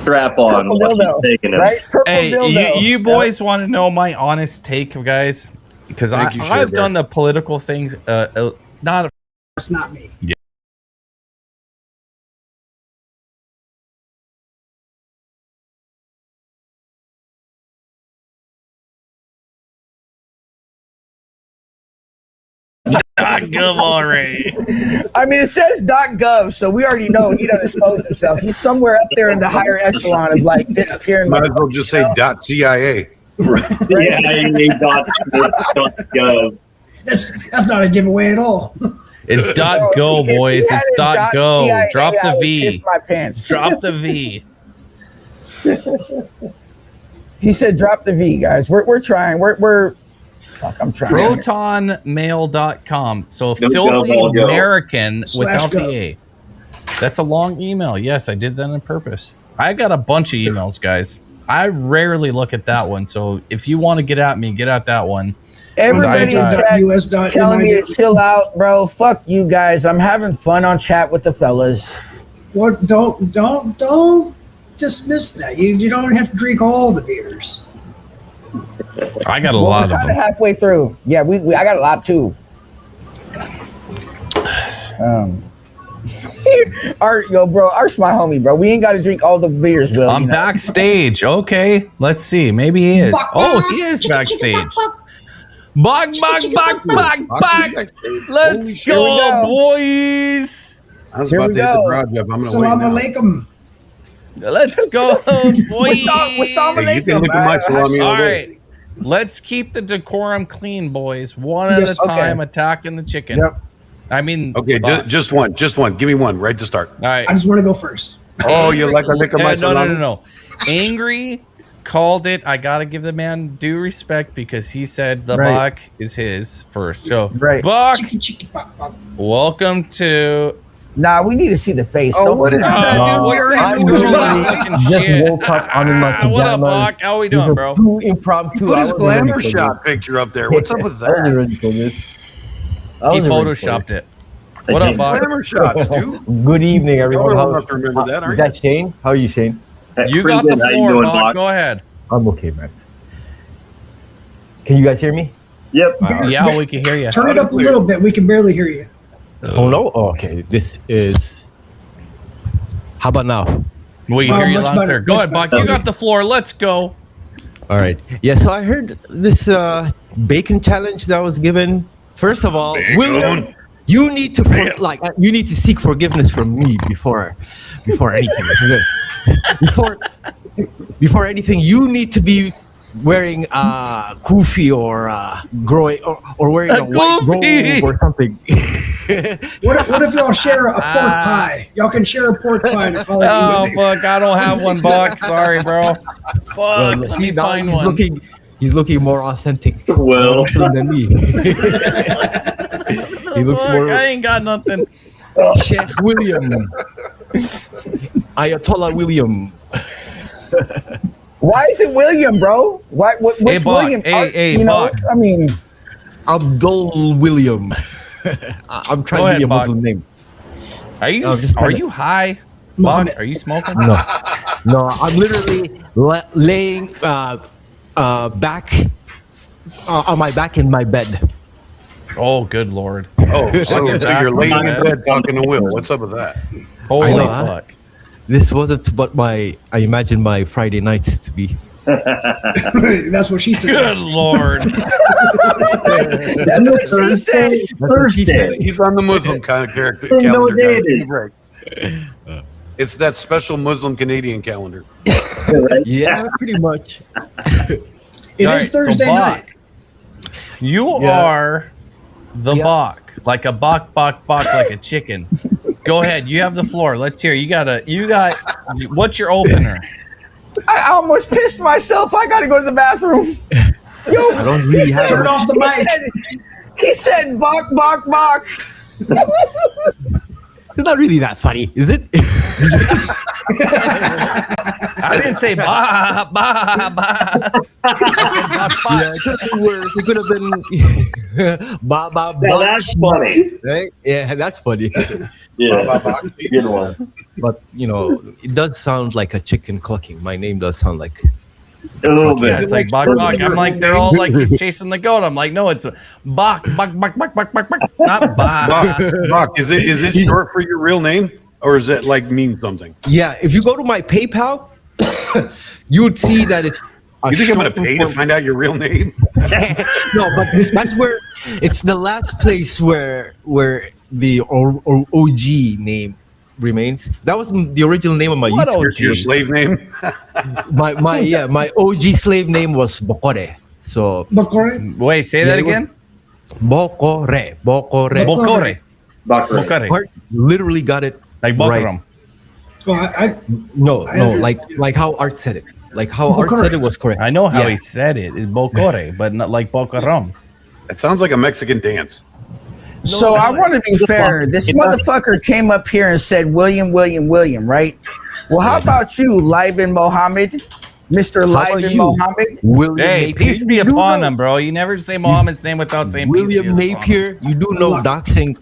strap on. Purple dildo, right? Purple Hey, dildo. you boys want to know my honest take, guys? Because I've done the political things. Not. That's not me. Yeah. .gov already. I mean, it says .gov, so we already know he doesn't expose himself. He's somewhere up there in the higher echelon of like disappearing. Might as well just say .cia. Yeah, .gov. That's not a giveaway at all. It's .go, boys. It's .go. CIA, Drop I the would V. piss my pants. Drop the V. He said, "Drop the V, guys. We're trying. We're fuck. I'm trying." Protonmail.com. So Go, filthy go, go. American without /gov. the A. That's a long email. Yes, I did that on purpose. I got a bunch of emails, guys. I rarely look at that one. So if you want to get at me, get at that one. Everybody in chat US. telling me to chill out, bro. Fuck you guys. I'm having fun on chat with the fellas. Well, don't dismiss that. You don't have to drink all the beers. I got a Well, lot we're of kind of them. halfway through. Yeah, I got a lot too. Art, yo, bro. Art's my homie, bro. We ain't got to drink all the beers, Will. I'm you know? backstage. Okay, let's see. Maybe he is. Oh, he is backstage. Bog. Let's Holy go, boys. I was Here about we to hit go. the broad jump. I'm Salam going to wait now. alaikum. Let's go, boys. Wassam Hey, you can alaikum, look at my man. salami All all day. right. Let's keep the decorum clean, boys. One at Yes, a okay. time, attacking the chicken. Yep. I mean, Okay, just one. Give me one right to start. all right. I just want to go first. Oh, you like to lick my No. salami? Angry called it. I gotta give the man due respect because he said the Right. Buck is his first. So, Right. Buck, Chicky, bok, bok. welcome to. Nah, we need to see the face. Oh, Don't- what is that? What's We're that? in What's the that? middle. Just Shit. woke up. I'm in my pajamas. What up, Buck? How we doing, bro? Too impromptu. Put I his wasn't ready glamour for shot picture up there. What's up with this. I wasn't that? ready for this. I He wasn't ready for photoshopped it. What up, Buck? Glamour shots, dude. it. Good evening, everyone. Y'all How, don't have to remember that, are is that Shane? How are you, Shane? You Pretty got the good. How you floor, doing, Buck. Bach? Go ahead. I'm okay, man. Can you guys hear me? Yep. Yeah, we can hear you. Turn it up a little bit. We can barely hear you. Oh no. Oh, okay. This is. How about now? We can Oh, hear you much loud and better, clear. Go much ahead, Buck. better. You got the floor. Let's go. All right. Yeah. So I heard this bacon challenge that was given. First of all, William, you need to you need to seek forgiveness from me before anything. Before anything, you need to be wearing kufi or growing or wearing a white goofy. robe or something. What if y'all share a pork pie? Y'all can share a pork pie to call it Oh, even. fuck. I don't have one, Buck. Sorry, bro. Fuck. Well, Let see, me now find one. he's looking more authentic Well, than me. He looks Fuck, more I ain't got nothing. Chef William. Ayatollah William. Why is it William, bro? What's Hey, Buck. William? Hey, you know, Buck. I mean, Abdul William. I'm trying Go to be a ahead, Buck. Muslim name. Are you Oh, just are kinda- you high? Buck, Mohammed. are you smoking? No, I'm literally laying back on my back in my bed. Oh, good lord. Oh, so back you're on laying my in bed talking to Will. What's up with that? Holy know, huh? fuck. This wasn't what I imagined my Friday nights to be. That's what she said. Good lord. that's what she said. That's what she said. He's on the Muslim kind of character No, calendar. guys. David. Give me a break. It's that special Muslim Canadian calendar. Yeah, pretty much. It All is right, so Thursday Buck, night. You Yeah. are the Yeah. Buck. Like a buck, like a chicken. Go ahead. You have the floor. Let's hear. You got. What's your opener? I almost pissed myself. I got to go to the bathroom. Yo, I don't really have. Turn off the mic. He said, "Bok, bok, bok." It's not really that funny, is it? I didn't say ba ba ba. it could have been worse. It could have been Baba Now that's funny. right? Yeah, that's funny. Yeah, good one. But it does sound like a chicken clucking. My name does sound like. A little Yeah, bit. it's like Bok Bok. I'm like, they're all like, he's chasing the goat. I'm like, no, it's a Bok Bok Bok Bok Bok Bok Bok, not Bok. Bach, is it short for your real name, or is it like mean something? Yeah, if you go to my PayPal, you would see that it's. You think I'm gonna pay to find out your real name? No, but that's where it's the last place where the OG name remains. That was the original name of my What YouTube. OG? Your slave name? My OG slave name was Bokore. So Bakore? Wait, say that again. Bokore. Bokore. Bakre. Art literally got it Like right. Bokaram. Well, No, I- like how Art said it. Like how Art Bokore. said it was correct. I know how Yeah. he said it. It's Bokore, but not like Bokaram. It sounds like a Mexican dance. So I want to be fair. This motherfucker came up here and said William, right? Well, how about you, Liban Mohammed, Mr. How about Liban you? Mohammed? William Hey, Napier. peace be You do upon know him, bro. You never say Muhammad's name without saying William peace be upon him. Napier. You do know doxing.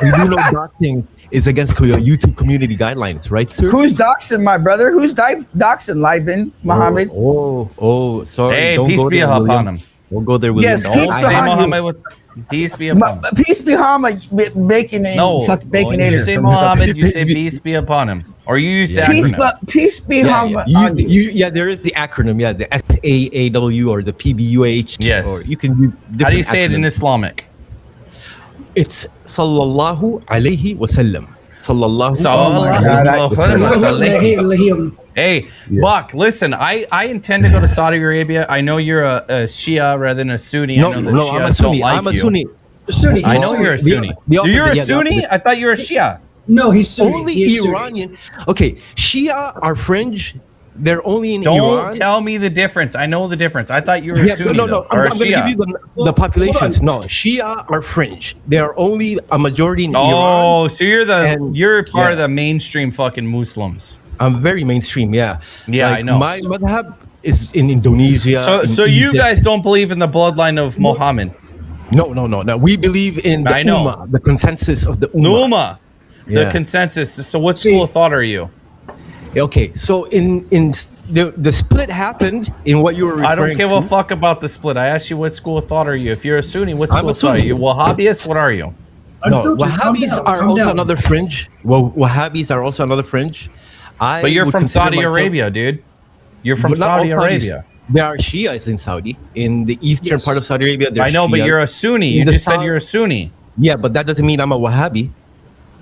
You do know doxing is against YouTube community guidelines, right, sir? Who's doxing, my brother? Who's doxing, Liban Mohammed? Oh, sorry. Hey, Don't peace go be there, upon William. him. Don't go there, William. Yes, Don't peace say behind you. Muhammad with peace be upon him. Peace be Muhammad, bacon and No, fuck when you say baconator. Muhammad, you say peace be upon him, or you use the acronym. Peace be Yeah, Muhammad. there is the acronym, the SAAW or the PBUH. Yes. Or you can use How do you different say it in acronyms. Islamic? It's Sallallahu Alaihi Wasallam. Sallallahu Sallallahu Alaihi Wasallam. Hey, Buck, listen, I intend to go to Saudi Arabia. I know you're a Shia rather than a Sunni. I know that I'm a Shias Sunni. don't like I'm a you. Sunni. Sunni. I know you're a The- Sunni. the opposite, You're a yeah, the Sunni? opposite. I thought you were a Shia. No, he's Sunni. Only He is Sunni. Iranian. Okay, Shia are fringe. They're only in Don't Iran. tell me the difference. I know the difference. I thought you were a Yeah, Sunni no. though, I'm or a going to give you Shia. the populations. hold No, Shia are fringe. They are only a majority in Iran. Oh, so And- you're part yeah. of the mainstream fucking Muslims. I'm very mainstream. Yeah. Yeah, I know. My madhab is in Indonesia. in So you Egypt. guys don't believe in the bloodline of Muhammad? No. We believe in the I know. Ummah, the consensus of the Ummah. Numa, the Yeah. consensus. So what school of thought are you? Okay, so in the split happened in what you were referring I don't give to. a fuck about the split. I asked you what school of thought are you? If you're a Sunni, what I'm school a of thought are Sunni. you? Wahhabist? What are you? No, Unfiltered, calm Wahhabis down, are calm also down. another fringe. Well, Wahhabis are also another fringe. But you're would from consider Saudi myself- Arabia, dude. You're from But not all Saudi Saudis. Arabia. There are Shias in Saudi, in the eastern Yes. part of Saudi Arabia. I know, but you're a Sunni. You In the just said south- you're a Sunni. Yeah, but that doesn't mean I'm a Wahhabi.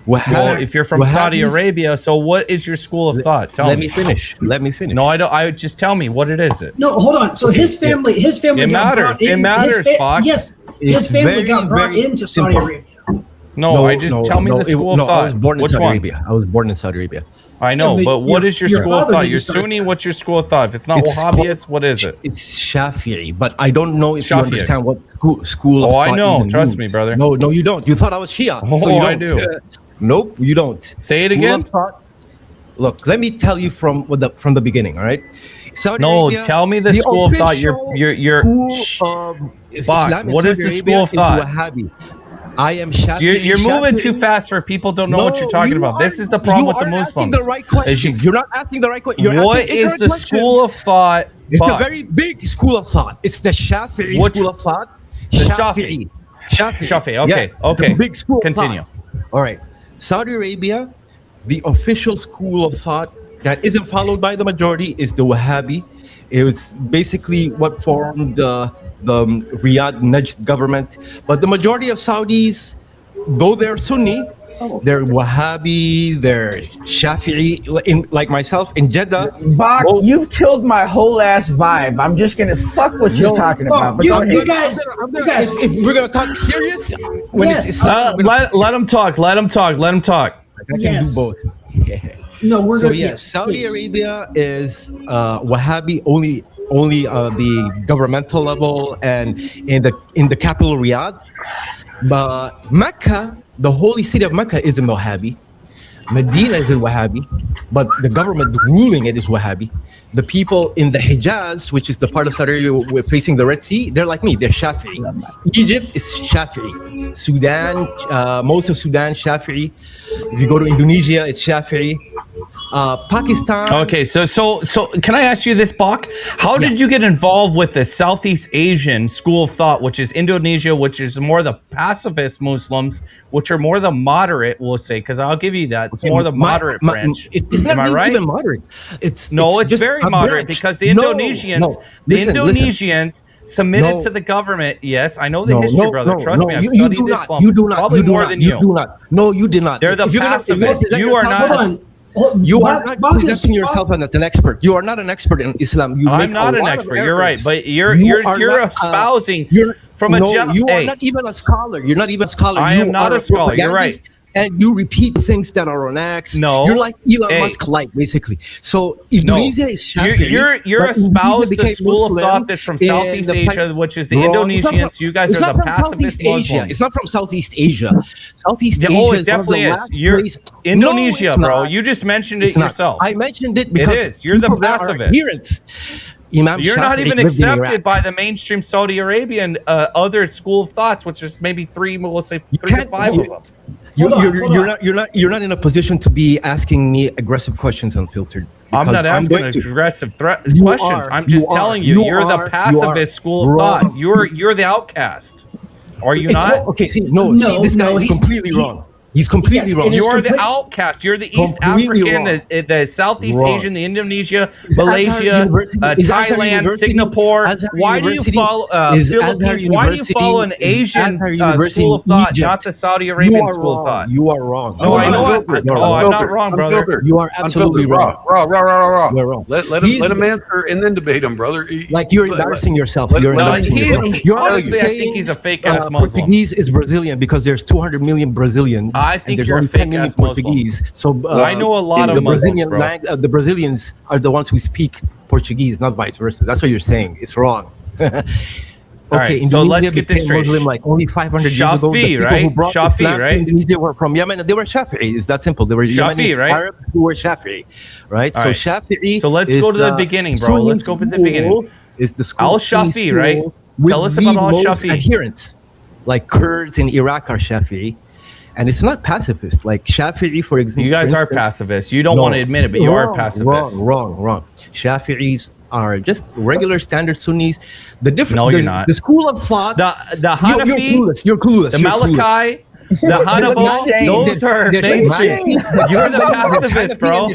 Well, if you're from Saudi Wahhabis- Arabia, so what is your school of thought? Tell Let me. me finish. Let me finish. No, I don't. I just tell me what it is. It. No, hold on. So his family It got matters. brought in. It matters, Fox. Yes, It's his family very, got brought very into Saudi simple. Arabia. No, I just tell me the school of I thought. was born in Which Saudi one? Arabia. I was born in Saudi Arabia. I know, Yeah, but but what your- is your your school of father thought? didn't You're start Sunni. that. What's your school of thought? If it's not It's Wahhabist, what is it? It's Shafi'i, but I don't know if Shafi'i. you understand what school of Oh, I thought know. even Trust me, means. brother. No, you don't. You thought I was Shia. Oh, so you I don't. do. Nope, you don't. Say it School again? of thought- Look, let me tell you from the beginning. All right. Saudi No, Arabia, tell me the school of thought. You're school of Bach, Islam in what is Saudi the school of Arabia thought? is Wahhabi. I am Shafi'i. You're moving too Shafi'i. fast for people don't know what you're No, talking you about. This are- is the problem you with the aren't asking Muslims. the right questions. You're not asking the right question. What is the school of thought? It's Bach? a very big school of thought. It's the Shafi'i Which- school of thought. The Shafi'i. Shafi'i, okay, okay. The big school of Continue. thought. All right. Saudi Arabia, the official school of thought that isn't followed by the majority is the Wahhabi. It was basically what formed the Riyadh Najd government. But the majority of Saudis, though they're Sunni, they're Wahhabi, they're Shafi'i, like myself in Jeddah. Bach, Well- you've killed my whole ass vibe. I'm just gonna fuck what you're talking about. But you, go you ahead. guys, If we're gonna talk serious, when Yes. it's Islam, we're gonna- Let him talk. Let him talk. Let him talk. I can Yes. do both. no, we're So gonna. yeah, yes, Saudi please. Arabia is Wahhabi only the governmental level and in the capital Riyadh. But Mecca, the holy city of Mecca, isn't Wahhabi. Medina is a Wahhabi, but the government ruling it is Wahhabi. The people in the Hijaz, which is the part of Saudi Arabia facing the Red Sea, they're like me. They're Shafi'i. Egypt is Shafi'i. Sudan, most of Sudan, Shafi'i. If you go to Indonesia, it's Shafi'i. Pakistan. Okay, so can I ask you this, Bach? How did you get involved with the Southeast Asian school of thought, which is Indonesia, which is more the pacifist Muslims, which are more the moderate, we'll say, because I'll give you that. It's more the moderate branch. It's not Am I really right? even moderate. It's It's very moderate because the Indonesians, Listen. submitted to the government. Yes, I know the history, brother. Trust me, I've you studied do not. Islam. You do not. Probably You do more not. than You do not. No, you did not. They're the If you're gonna- pacifists. if You are not. Hold on. You are not presenting yourself as an expert. You are not an expert in Islam. I'm not an expert. You're right, but you're espousing from a general. You are not even a scholar. You're not even a scholar. I am not a scholar. You're right. And you repeat things that are on X. No. You're like Elon Musk light, basically. So Indonesia is Shafi'i. You're but espoused Indonesia the school of became thought Muslim that's from in Southeast the Asia, which is the Wrong. Indonesians. You guys It's are not the from pacifist Southeast Asia. Muslims. It's not from Southeast Asia. Southeast Asia Oh, it is definitely one of is. the last You're place- Indonesia, No, it's bro. not. You just mentioned it It's not. yourself. I mentioned it because It is. You're the people that are pacifist. adherents. Imam You're not Shafi'i even lived in Iraq. accepted by the mainstream Saudi Arabian other school of thoughts, which is maybe we'll say 3 to 5 of them. You're not in a position to be asking me aggressive questions unfiltered. I'm not asking aggressive questions. I'm just telling you, you're the pacifist school of thought. You're the outcast. Are you not? Okay, see, this guy is completely wrong. He's completely wrong. You're the outcast. You're the East African, the Southeast Asian, the Indonesia, Malaysia, Thailand, Singapore. Why do you follow Philippines? Why do you follow an Asian school of thought, not the Saudi Arabian school of thought? You are wrong. No, I know it. I'm not wrong, brother. You are absolutely wrong. Raw. You're wrong. Let him answer and then debate him, brother. Like you're embarrassing yourself. Honestly, I think he's a fake ass Muslim. Portuguese is Brazilian because there's 200 million Brazilians. I think there's you're a only 10 fake million ass Muslim. Portuguese. So I know a lot of Muslims, bro. The Brazilians are the ones who speak Portuguese, not vice versa. That's what you're saying. It's wrong. Okay, so let's get this straight. Muslim like only 500 years ago. Shafi'i, right? Shafi'i, right? Indonesia were from Yemen. They were Shafi'i. It's that simple. They were Shafi'i, right? Arabs who were Shafi'i, right? All so right. Shafi'i. So let's go to the beginning, bro. Let's go to the beginning. Is the school Al-Shafi'i, right? Tell us with about the most Al-Shafi'i. adherents, like Kurds in Iraq are Shafi'i, and it's not pacifist. Like Shafi'i, for example. You guys are pacifists. You don't want to admit it, but you are pacifists. Wrong. Shafi'is are just regular standard Sunnis. The difference. No, you're not. The school of thought. The Hanafi, You're clueless. the Malachi, the Hanafi, those are mainstream. You're the pacifist, bro.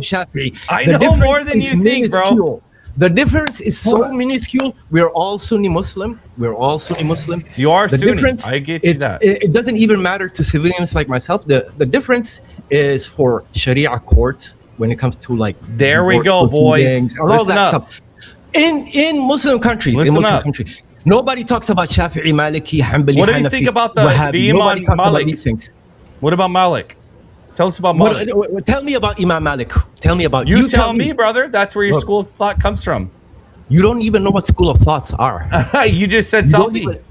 I know more than you think, bro. The difference is so minuscule. We're all Sunni Muslim. You are the Sunni. Difference, I get you that. It doesn't even matter to civilians like myself. The difference is for Sharia courts when it comes to like. There we go, boys. All that stuff. In Muslim countries, nobody talks about Shafi'i, Maliki, Hanbali, What do you Hanafi, think about Wahhabi. the Nobody Imam talks about Malik? these things. What about Malik? Tell us about Malik. Tell me about Imam Malik. Tell me about you. Tell me, brother. That's where your school of thought comes from. You don't even know what school of thoughts are. You just said selfie.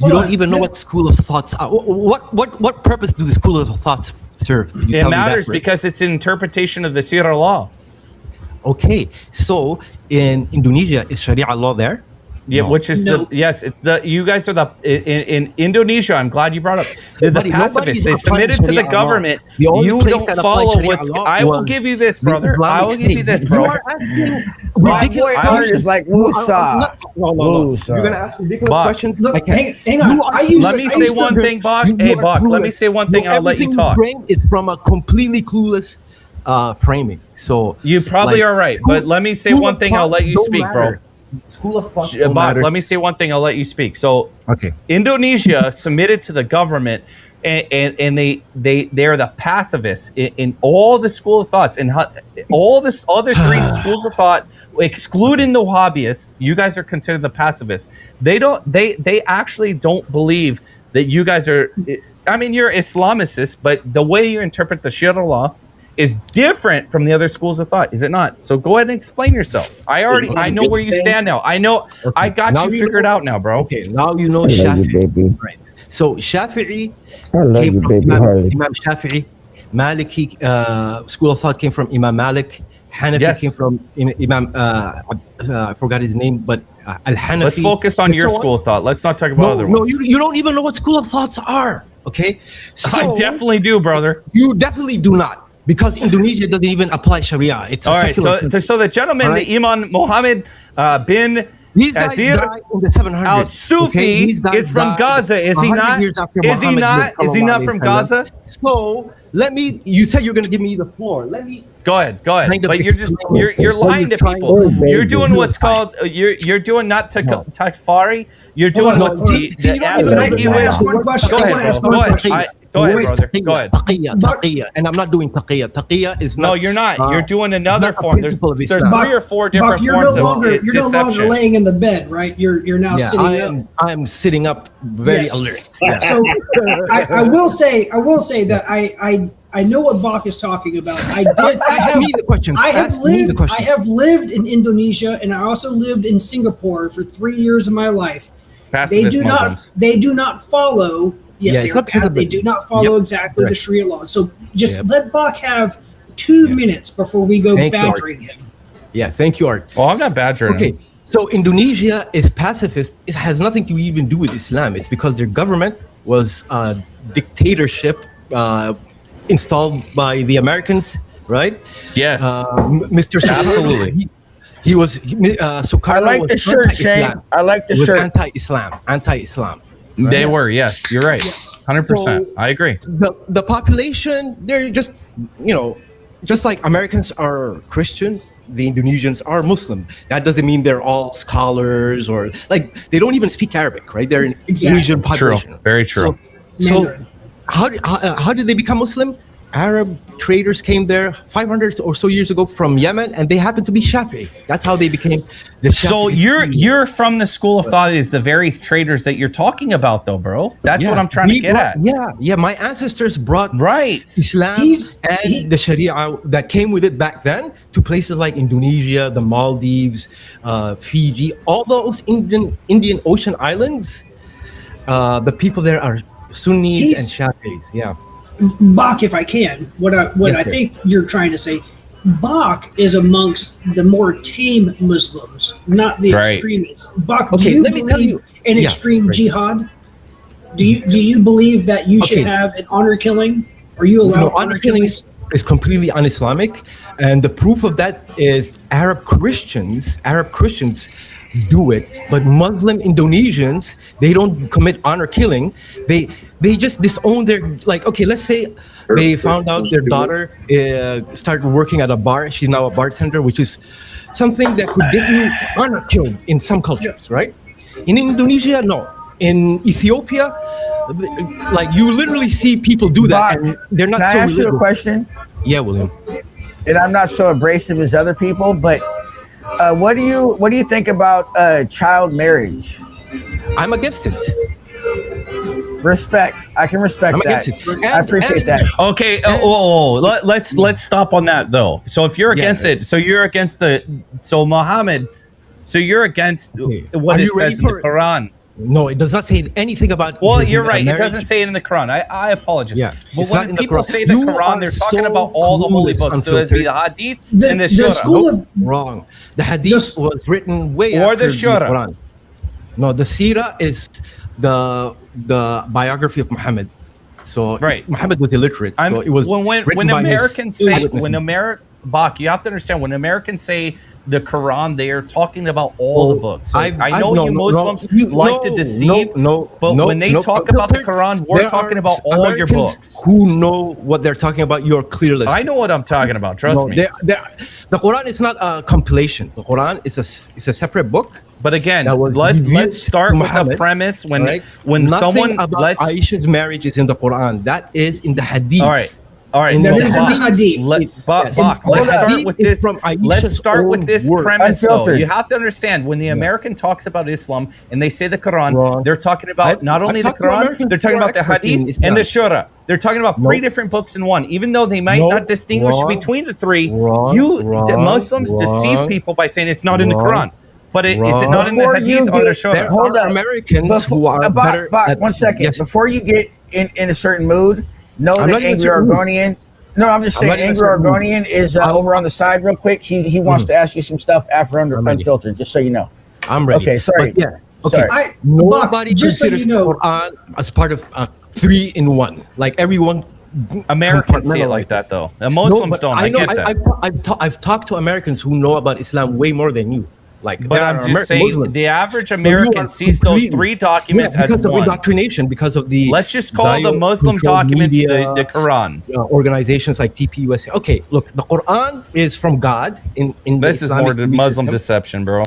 You don't even know what school of thoughts are. What purpose do the school of thoughts serve? It matters because it's an interpretation of the Sirah law. Okay, so in Indonesia, is Sharia law there? Yeah, which is you guys are in Indonesia. I'm glad you brought up the pacifists. They submitted to the government. You don't follow what's. I will give you this, brother. I will give you this, bro. My boy is like Wusa. You're gonna ask ridiculous questions. Look, hang on. Let me say one thing, Bach. Hey, Bach. Let me say one thing. I'll let you talk. It's from a completely clueless framing. So you probably are right, but let me say one thing. I'll let you speak, bro. School of thought. Bob, let me say one thing. I'll let you speak. So, okay, Indonesia submitted to the government, and they're the pacifists in all the school of thoughts and all this other 3 schools of thought, excluding the Wahhabists. You guys are considered the pacifists. They actually don't believe that you guys are. I mean, you're Islamicists, but the way you interpret the Sharia law is different from the other schools of thought, is it not? So go ahead and explain yourself. I know where you stand now. I know. Okay. I got you figured out now, bro. Okay, now you know Shafi'i. Right. So Shafi'i came from Imam Shafi'i. Maliki school of thought came from Imam Malik. Hanafi Yes. came from Imam. I forgot his name, but Al-Hanafi. Let's focus on and your so on. school of thought. Let's not talk about other No, ones. you don't even know what school of thoughts are. Okay, I so definitely do, brother. you definitely do not, because Indonesia doesn't even apply Sharia. It's a All right. secular country. So the gentleman, All right. the Imam Mohammed bin These guys Azir died in the 700s. al-Sufi These guys is from died Gaza. Is he 100 not? years after Is he Muhammad not? lived, Is he not sallallahu from alaihi wasallam. Gaza? So let me. You said you're going to give me the floor. Let me. Go ahead. Kind of But you're just explain you're what lying you're to trying people. to do. You're doing what's called you're doing not No. Takfari. You're doing Hold on, what's hold on. the See, you don't even Can I, Abdul can I ask Iman. one question? Go I ahead, want to ask bro. one Go ahead. question. Go ahead, Wait, brother. Go ahead. Taqiyya, and I'm not doing taqiyya. Taqiyya is not. No, you're not. You're doing another not a form. There's principle of 3 Islam. or 4 different Buck, you're forms no of longer you're no longer deception. laying in the bed, right? You're now Yeah, sitting up. I'm sitting up, very Yes. alert. So I will say that I know what Bach is talking about. I Ask me the questions. I have Ask me the lived questions. I have lived in Indonesia, and I also lived in Singapore for 3 years of my life. They Pacifist do Muslims. not follow. Yes, Yeah, they it's are. not because of They the- do not follow Yep, exactly the correct. Sharia law. So just Yep. let Bach have 2 Yep. minutes before we go Thank you, Art. badgering him. Yeah, thank you, Art. Well, I'm not badgering Okay, him. so Indonesia is pacifist. It has nothing to even do with Islam. It's because their government was a dictatorship installed by the Americans, right? Yes. Mr. Sukarno, Absolutely. He was Sukarno I like was the shirt, Shane. anti-Islam. I like the He was shirt. anti-Islam. They Yes. were. Yes, you're right. Yes. 100%. So- I agree. The population, they're just, just like Americans are Christian, the Indonesians are Muslim. That doesn't mean they're all scholars or like they don't even speak Arabic, right? They're an Exactly. Asian True. population. Very true. So Mandarin. how did they become Muslim? Arab traders came there 500 or so years ago from Yemen, and they happened to be Shafi'i. That's how they became the Shafi'i. So you're from the school of thought is the very traders that you're talking about, though, bro. That's what I'm trying to we get brought- at. Yeah. My ancestors brought Right. Islam and the Sharia that came with it back then to places like Indonesia, the Maldives, Fiji, all those Indian Ocean islands. The people there are Sunnis He's- and Shafi'is. Yeah. Bach, if I can, what I Yes, sir. think you're trying to say, Bach is amongst the more tame Muslims, not the Right. extremists. Bach, Okay, do you let me tell believe you- in Yeah, extreme right. jihad? Do you believe that you should Okay. have an honor killing? Are you allowed Honor killing is completely un-Islamic, and the proof of that is Arab Christians do it, but Muslim Indonesians, they don't commit honor killing. They just disown their, like, okay, let's say they found out their daughter started working at a bar. She's now a bartender, which is something that could get you honor killed in some cultures, right? In Indonesia, no. In Ethiopia, like you literally see people do that, Bob, and they're not Can I so ask you a religious. question? Yeah, William. And I'm not so abrasive as other people, but what do you think about child marriage? I'm against it. Respect. I can respect I'm that. against it. I appreciate that. Okay. Let's stop on that though. So if you're against it, so you're against Muhammad. So you're against Okay. what Are it you ready says in the for it? Quran. No, it does not say anything about. Well, his you're right. It marriage. doesn't say it in the Quran. I apologize. Yeah, But it's not when in the people Quran. say the You Quran, are they're talking so about all the holy clueless, books. So it'd be the Hadith and the the Shura. school of Wrong. The Hadith was written way Or after the Shura. Quran. No, the Sirah is the biography of Muhammad. So Right. Muhammad was illiterate, I'm, so it was when written by his Americans say eyewitnesses. Bach, you have to understand when Americans say the Quran, they are talking about all the books. So I know you Muslims like to deceive, but when they talk about the Quran, we're talking about all your Americans books. who know what they're talking about. You're clueless. I know what I'm talking about. Trust me. The Quran is not a compilation. The Quran is a separate book. But again, that was let's revealed start to with the Muhammad, premise when right? when Nothing someone about let's Aisha's marriage is in the Quran. That is in the Hadith. all right. In So the This is Bach, the Hadith. Yes. Bach, The let's start Hadith with is this. from Aisha's Let's start with own this word. premise, though. Unfiltered. You have to understand when the American talks about Islam and they say the Quran, Wrong. they're talking about not only the talked to Quran, Americans they're talking who are about the expert in Hadith and the Shura. They're talking about three Nope. different books in one, even though they might Nope. not distinguish Wrong. between the three. Wrong. The Wrong. Muslims deceive Wrong. people by saying it's not in the Wrong. Quran. But is it Wrong. not in the Before you Hadith or the get Shura? There Hold are up. Americans who are better. Bach, at- 1 second. Yes. Before you get in a certain mood, know I'm that not in a Angry certain mood. Argonian No, I'm just I'm saying. ready to Angry start moving. Argonian is over on the side real quick. He wants to ask you some stuff after I'm ready. unfiltered. Just so you know. I'm ready. Okay, sorry. But yeah. Okay. Sorry. Buck, Nobody just so considers you know, the Quran as part of 3-in-1. Like everyone. Americans see it like that, though. The Muslims but don't. I know, get that. I've talked to Americans who know about Islam way more than you. Like, But there I'm are just saying, Muslims. the average But you American are sees those completely- 3 documents because as of one. indoctrination, because of the Let's just call the Muslim Zionist-controlled documents media, the Quran. organizations like TPUSA. Okay, look, the Quran is from God. In This the is Islamic more belief Muslim system. deception, bro.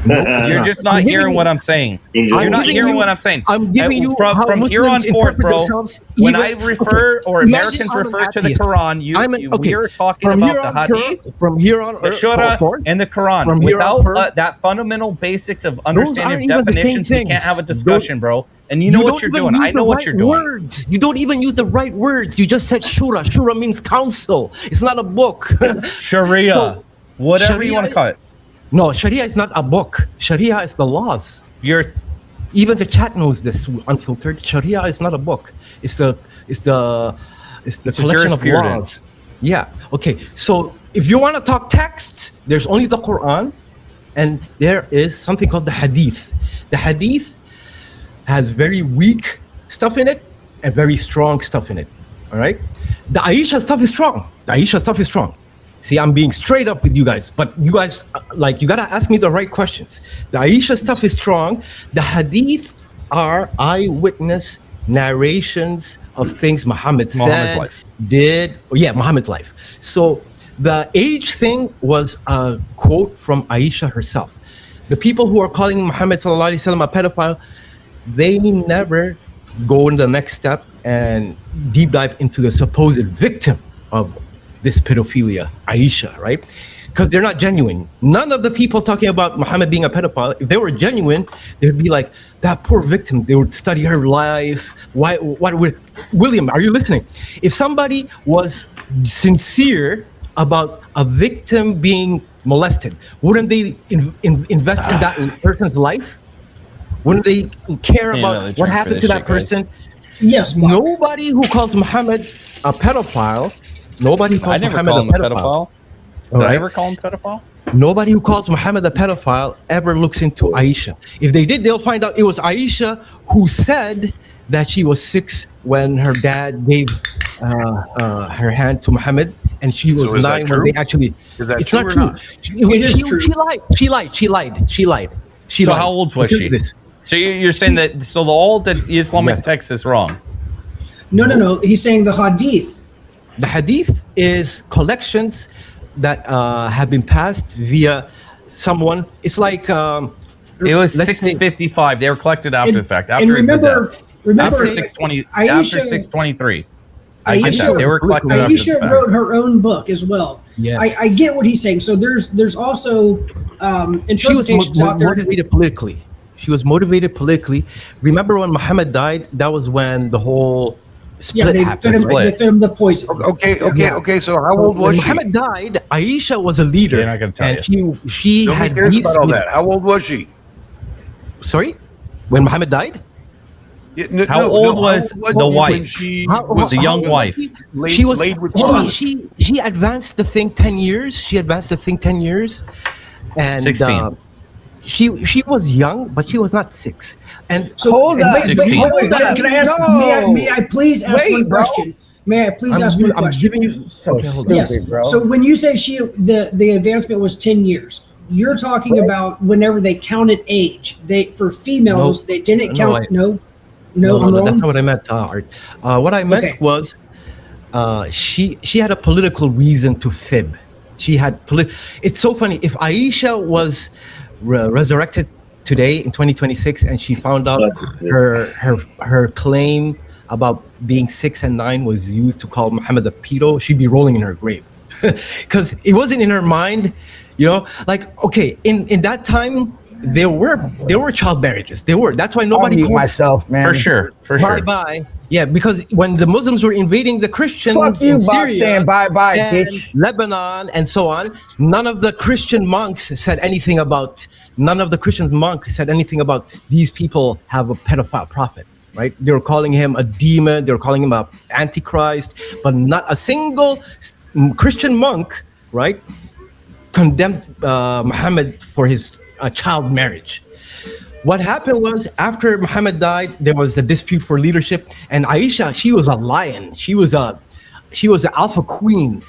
Nope, it's You're not. just not I'm giving hearing you- what I'm saying. I'm You're not giving hearing you- what I'm saying. I'm giving you from how here on Muslims forth, interpret bro. themselves, When even- I refer or imagine Americans I'm an refer to the atheist. Quran, we're talking From here about on the Hadith, from here on the Shura, forth, and the Quran. From here on Without forth, that fundamental basics of aren't understanding even the same definitions, we can't things. have a discussion, bro. And you know what don't you're even doing. use I know the what right you're doing. Words. You don't even use the right words. You just said shura. Shura means council. It's not a book. Sharia, So, whatever you Sharia- want to call it. No, Sharia is not a book. Sharia is the laws. You're Even the chat knows this. Unfiltered. Sharia is not a book. It's the collection of jurisprudence. laws. Yeah. Okay. So if you want to talk texts, there's only the Quran, and there is something called the Hadith. The Hadith has very weak stuff in it and very strong stuff in it. All right. The Aisha stuff is strong. The Aisha stuff is strong. See, I'm being straight up with you guys, but you guys, you gotta ask me the right questions. The Aisha stuff is strong. The Hadith are eyewitness narrations of things Muhammad Muhammad's said, life. did. Yeah, Muhammad's life. So the age thing was a quote from Aisha herself. The people who are calling Muhammad sallallahu alaihi wasallam a pedophile, they never go in the next step and deep dive into the supposed victim of this pedophilia, Aisha, right? Because they're not genuine. None of the people talking about Muhammad being a pedophile, if they were genuine, they'd be like, that poor victim. They would study her life. William, are you listening? If somebody was sincere about a victim being molested, wouldn't they invest in that person's life? Wouldn't they care about what happened to that person? yes, Buck. Nobody who calls Muhammad a pedophile, nobody calls I never Muhammad call him a pedophile. Did All I right? ever call him pedophile? Nobody who calls Muhammad a pedophile ever looks into Aisha. If they did, they'll find out it was Aisha who said that she was 6 when her dad gave her hand to Muhammad, and she was So is that 9 when true? they actually. Is that It's true not or true. not? It is true. She lied. So how old was she? This. So you're saying that all the Islamic Yes. text is wrong? No. He's saying the Hadith. The Hadith is collections that have been passed via someone. It's like It was let's say- 655. They were collected after And- the fact. and After his remember, death. remember, After 620. Aisha- After 623. I get Aisha- that. They were collected after the Aisha fact. wrote her own book as well. Yes. I get what he's saying. So there's also she was interpretations out there. motivated politically. She was motivated politically. Remember when Muhammad died? That was when the whole Yeah, split they happened. fed him, Split. they fed him the poison. Okay. So how old When was she? Muhammad died, Aisha was a leader. They're not gonna tell and she Nobody had cares beefs about all with- that. How old was she? Sorry? When Muhammad died? Yeah, How old was the when wife? She How- was The young wife. She was laid with Hold on. child. she advanced the thing 10 years. She advanced the thing 10 years. And 16. She was young, but she was not 6. And So Hold and up. wait, 16. hold on. Can I ask? No. May I please ask Wait, one bro. question? May I please ask one question? giving you So okay, hold on. stupid, Yes. bro. So when you say the advancement was 10 years, you're talking about whenever they counted age. For females, No. they didn't No, count. No, I'm wrong. that's not what I meant, Art. What I meant Okay. was she had a political reason to fib. She had It's so funny. If Aisha was resurrected today in 2026 and she found out her claim about being 6 and 9 was used to call Muhammad a pedo, she'd be rolling in her grave. Because it wasn't in her mind, like, okay, in that time there were child marriages. That's why I'll nobody mute called myself, man. For sure. bye. Yeah, because when the Muslims were invading the Christians Fuck you, in Bob, Syria saying bye-bye, and bitch. Lebanon and so on, none of the Christian monks said anything about these people have a pedophile prophet. right? They were calling him a demon. They were calling him a antichrist, but not a single Christian monk, right, condemned Muhammad for his child marriage. What happened was, after Muhammad died, there was a dispute for leadership, and Aisha, she was a lion. She was an alpha queen,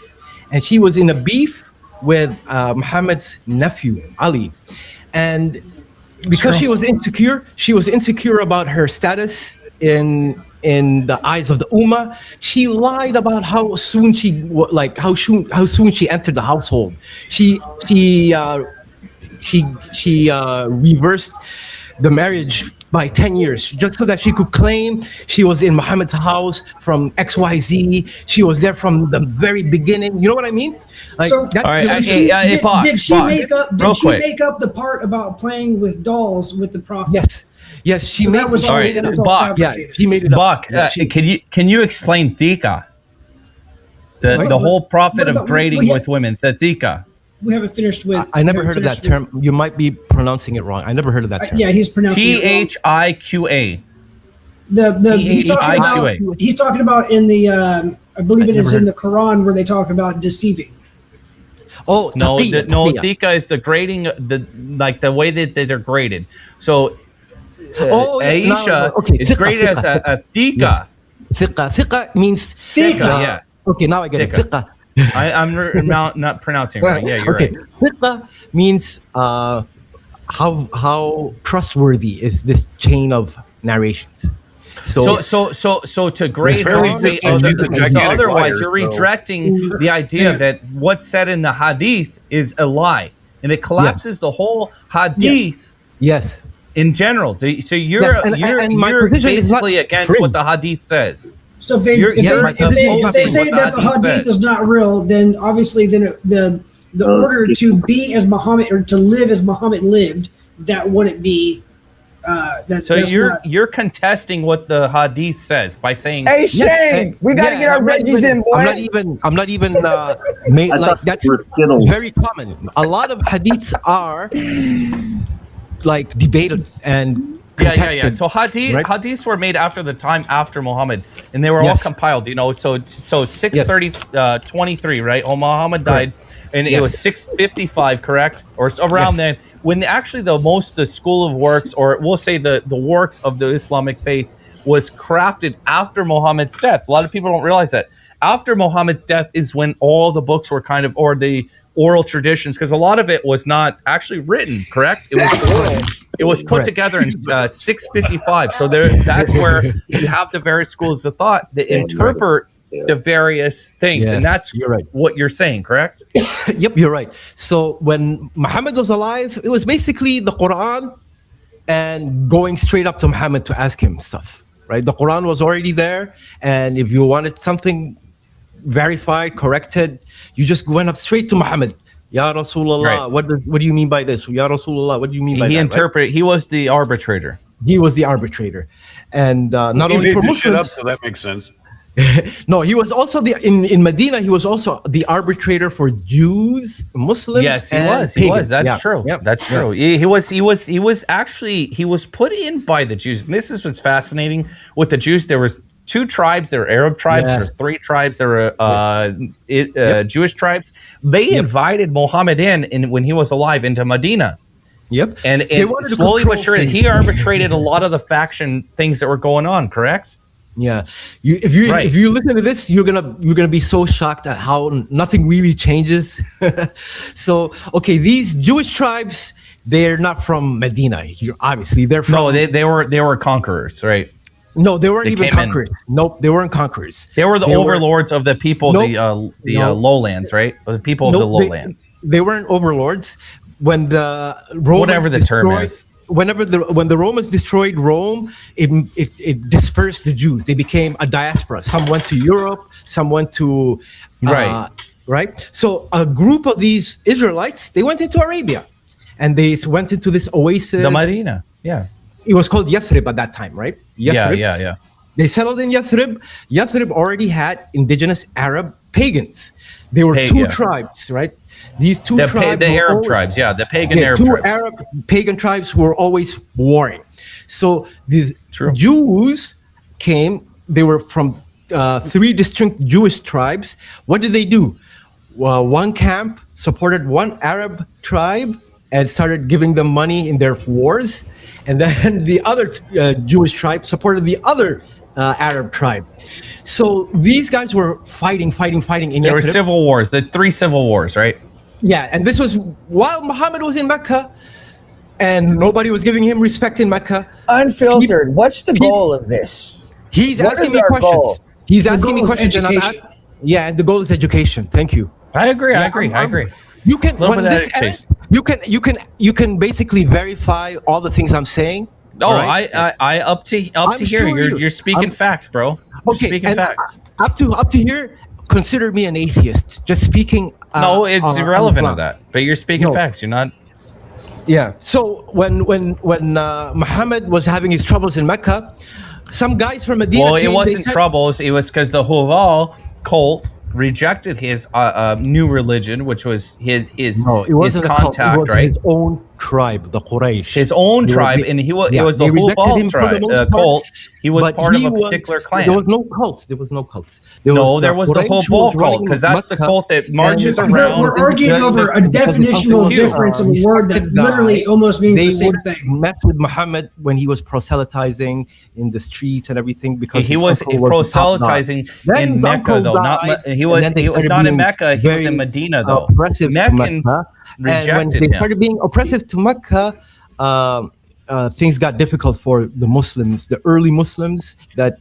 and she was in a beef with Muhammad's nephew Ali, and because she was insecure about her status in the eyes of the Ummah. She lied about how soon she entered the household. She reversed the marriage by 10 years just so that she could claim she was in Muhammad's house from XYZ. She was there from the very beginning. You know what I mean? Like, So, that- All right, did she Bach, make up? real Did she quick. make up the part about playing with dolls with the prophet? yes, she So made that was she all. right, made it That was up. all Bach, fabricated. She made it up. Bach, Yeah, she- can you explain thika? Sorry? The whole prophet What of about- grading we- with women, the thika. We haven't finished with. I never we heard of haven't that finished term. You might be pronouncing it wrong. I never heard of that term. Yeah, he's pronouncing it wrong. THIQA. He's talking about in the I believe it is in the Quran where they talk about deceiving. Oh, No, taqiyya, no, taqiyya. thika is the grading, the way that they're graded. So Aisha okay, is thika, graded as thika. a thika. Yes. Thiqa means Thika, yeah. Okay, now I get it. Thika. Thiqa. I'm not pronouncing it right. Yeah, you're Okay, right. thiqa means how trustworthy is this chain of narrations. So So to grade fairly how the simple. other, You're the so gigantic otherwise liar, you're so- rejecting the idea that what's said in the hadith is a lie, and it collapses the whole hadith yes, in general. So you're Yes, and my you're position is not basically against fringe. what the hadith says. So if they You're- if you're they, right. if they, The if they whole say thing that the what the hadith hadith says. is not real, then obviously then the order to be as Muhammad or to live as Muhammad lived, that wouldn't be. So that's not- you're contesting what the hadith says by saying Hey Shane, we gotta get our veggies in, boy. I'm not even made I like thought that's you were Skittles. very common. A lot of hadiths are like debated and contested. So hadiths were made after the time after Muhammad, and they were all Yes. compiled. So 630 right? Oh, Muhammad died, and it Yes. was 655, correct, or around Yes. then. When actually the school of works, or we'll say the works of the Islamic faith, was crafted after Muhammad's death. A lot of people don't realize that. After Muhammad's death is when all the books were kind of, or the oral traditions, because a lot of it was not actually written, correct? It was oral. It was put Correct. together in 655. So that's where you have the various schools of thought that interpret the various things, Yes, and that's you're right. what you're saying, correct? Yep, you're right. So when Muhammad was alive, it was basically the Quran and going straight up to Muhammad to ask him stuff, right? The Quran was already there, and if you wanted something verified, corrected, you just went up straight to Muhammad. Ya Rasulullah, Right. what do you mean by this? Ya Rasulullah, what do you mean by He that? interpreted. He was the arbitrator. He was the arbitrator, and not He only made for the shit up, Muslims. so that makes sense. No, he was also in Medina. He was also the arbitrator for Jews, Muslims. Yes, he and was. He was. pagans. That's Yeah. true. Yep. That's true. He was put in by the Jews. And this is what's fascinating with the Jews. There was 2 tribes. There were Arab tribes. Yes. There's 3 tribes. There were Jewish tribes. They invited Muhammad in when he was alive into Medina. Yep. And They wanted to slowly but control surely, things. he arbitrated a lot of the faction things that were going on. Correct? Yeah, Right. if you listen to this, you're gonna be so shocked at how nothing really changes. So okay, these Jewish tribes, they're not from Medina. They're from No, they were conquerors, right? no, they weren't they even came in. conquerors. Nope, they weren't conquerors. They were the They were- overlords of the people, Nope. Nope. lowlands, right? Or the people of the Nope, lowlands. They weren't overlords. When the Romans Whatever the term destroyed- is. when the Romans destroyed Rome, it dispersed the Jews. They became a diaspora. Some went to Europe, some went to Right. right. So a group of these Israelites, they went into Arabia, and they went into this oasis. The Medina, yeah. It was called Yathrib at that time, right? Yathrib. Yeah. They settled in Yathrib. Yathrib already had indigenous Arab pagans. There were two Yeah. tribes, right? These two The tribes, Arab were always- tribes, yeah, the pagan yeah, Arab two tribes. Arab pagan tribes who were always warring. So the True. Jews came. They were from 3 distinct Jewish tribes. What did they do? One camp supported one Arab tribe and started giving them money in their wars, and then the other Jewish tribe supported the other Arab tribe. So these guys were fighting in There were Yathrib. civil wars, the 3 civil wars, right? Yeah, and this was while Muhammad was in Mecca, and nobody was giving him respect in Mecca. Unfiltered. What's the goal of this? He's What asking is me our questions. goal? He's asking me goal is questions. And I'm education. yeah, and the goal is education. Thank you. I agree. I Yeah, agree. I agree. You can Little when bit of this education. ends, you can basically verify all the things I'm saying. Oh, all right? I up to I'm here. sure You're speaking I'm- facts, bro. You're Okay, speaking and facts. up to here, consider me an atheist. Just speaking. No, it's on irrelevant Islam. of that. But you're speaking No. facts. You're not. Yeah. So when Muhammad was having his troubles in Mecca, some guys from Medina. Well, it came, they wasn't said- troubles. It was because the Huval cult rejected his new religion, which was his No, it his wasn't a cult, contact, it was right? His own tribe, the Quraysh. His own They were tribe, be- and it was they the rejected Huval him for the tribe most part, cult. He was but part of he a was- particular clan. There was no cults. There was no cults. No, there was the Quraysh who Huval was cult, running because that's the Mecca, cult that marches and- around. We're arguing over a definitional difference of a word that literally almost means they the same would thing. mess with Muhammad when he was proselytizing in the streets and everything because He his was uncle the top dog. proselytizing Then in his Mecca, uncle though. Not died, he and was then they he was started not in being Mecca. He was very in Medina, though. oppressive to Meccans Mecca. And when rejected they him. started being oppressive to Mecca, things got difficult for the Muslims, the early Muslims that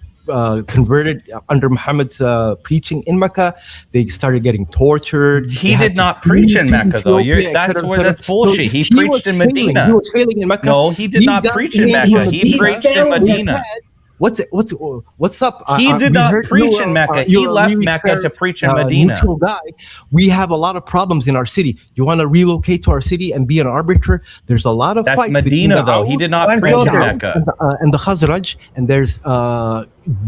converted under Muhammad's preaching in Mecca. They started getting tortured. He They had did to not preach flee in to Mecca, though. Ethiopia, That's et cetera, where et that's cetera. bullshit. He was preached in failing. Medina. He was failing in Mecca. No, he did These not guys- preach in he Mecca. was- He preached in failed. Medina. What's up? He did we not heard preach you're in a- Mecca. He you're a left really Mecca fair, to preach in Medina. Neutral guy. We have a lot of problems in our city. You want to relocate to our city and be an arbiter? There's a lot of That's fights between Medina, the though. He Arabs did not One preach in filter. Mecca. and the Khazraj, and there's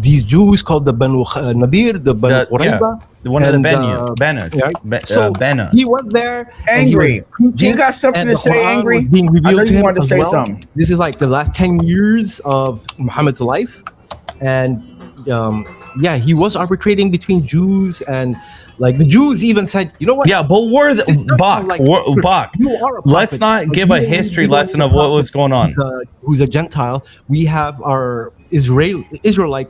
these Jews called the Banu Nadir, the Banu Qurayza. One of the and, Benas. right? So Bena. he went there. and he Angry. was Do you got something and to the say, Quran Angry? was being I revealed know to you him wanted to as say well. something. This is like the last 10 years of Muhammad's life. And he was arbitrating between Jews, and like the Jews even said, you know what? Yeah, but we're the It's not Bach. like- Bach. You are a Let's prophet, not but give a you- history you don't lesson need of a what prophet was going on. who's a Gentile. We have our Israelite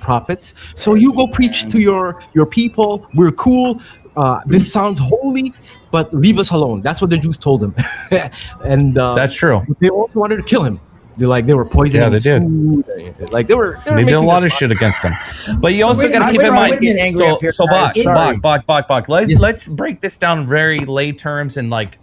prophets. So you go preach to your people. We're cool. This sounds holy, but leave us alone. That's what the Jews told him. And That's true. they also wanted to kill him. They were poisoning. Yeah, they his did. food. Like they were They did a making lot it of shit against them. But you So also wait a got to minute, keep wait in a mind. minute, getting angry up here, So guys. Sorry. Bach. Yes. Let's break this down very lay terms and like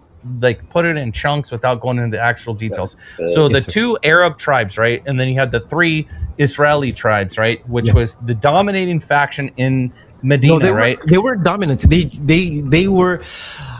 put it in chunks without going into the actual details. So the Yes, sir. 2 Arab tribes, right? And then you had the 3 Israeli tribes, right? Which Yeah. was the dominating faction in Medina, No, they right? were, they were dominant. They were.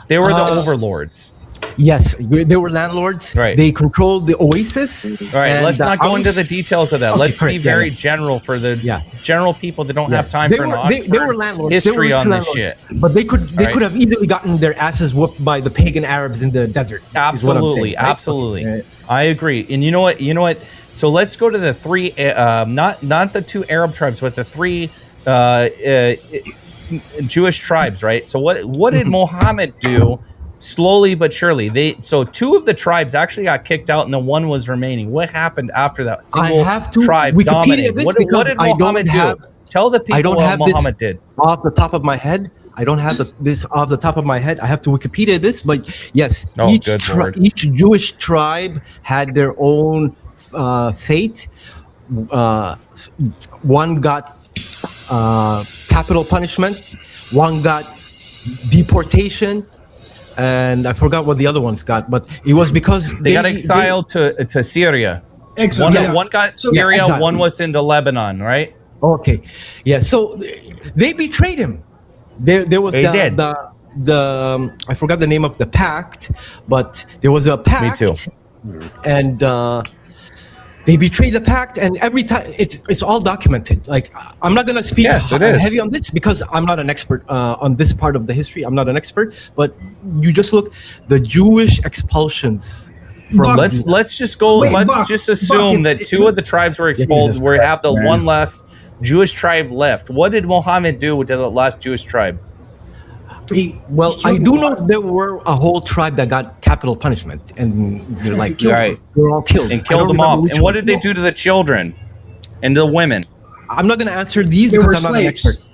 They were the uh, overlords. Yes, they were landlords. Right. They controlled the oasis. All right, and let's not go I into was- the details of that. Okay, let's be correct, yeah, very yeah. general for the Yeah. general people that don't have time They for an were, Oxford they were landlords. history they were on this landlords. shit. But they could Right. have easily gotten their asses whooped by the pagan Arabs in the desert. is what I'm Absolutely, saying, right? absolutely. Okay. I agree. And you know what? So let's go to the 3, not the 2 Arab tribes, but the 3 Jewish tribes, right? So what did Muhammad do? Slowly but surely, so 2 of the tribes actually got kicked out, and the 1 was remaining. What happened after that? Single have to tribe Wikipedia dominated. this What because did I don't Muhammad do? have- Tell the people I don't what have this Muhammad did. off the top of my head. I don't have this off the top of my head. I have to Wikipedia this, but yes, Oh, good Lord. each Jewish tribe had their own fate. One got capital punishment, one got deportation, and I forgot what the other ones got. But it was because They got exiled to Syria. Excellent. One got So- Syria, Yeah, exactly. one was into Lebanon, right? Okay, yeah. So they betrayed him. There was They did. the I forgot the name of the pact, but there was a pact. too. And they betrayed the pact, and every time it's all documented. Like I'm not gonna speak Yes, it is. heavy on this because I'm not an expert on this part of the history. I'm not an expert, but you just look the Jewish expulsions from Let's just go. Wait, let's Buck, just assume Buck, that two of the tribes were expelled. We have the one last Jewish tribe left. What did Muhammad do with the last Jewish tribe? Well, I do know there were a whole tribe that got capital punishment, and they're like, Right. they're all killed. And I killed don't them remember off. which And what one. did they do to the children and the women? I'm not going to answer these They were because I'm not an slaves. expert.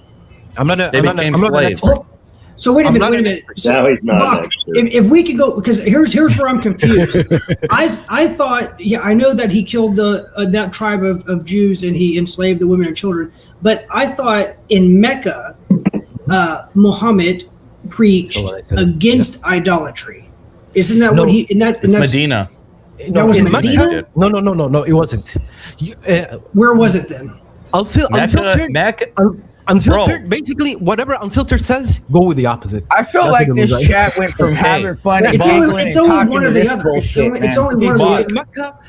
I'm not They became an slaves. expert. So wait a I'm minute. not Wait a an minute. expert. So, Now he's not an Buck, expert. if we could go, because here's where I'm confused. I thought, yeah, I know that he killed that tribe of Jews and he enslaved the women and children, but I thought in Mecca, Muhammad preached against idolatry. Isn't that what he? And that's Medina. That was in Medina? No, it wasn't. Where was it then? Unfiltered, basically, whatever unfiltered says, go with the opposite. I feel That's like what it this was like. chat went from having fun and It's giggling only and one talking or to the this other. bullshit, It's man. only one or the In other. Mecca,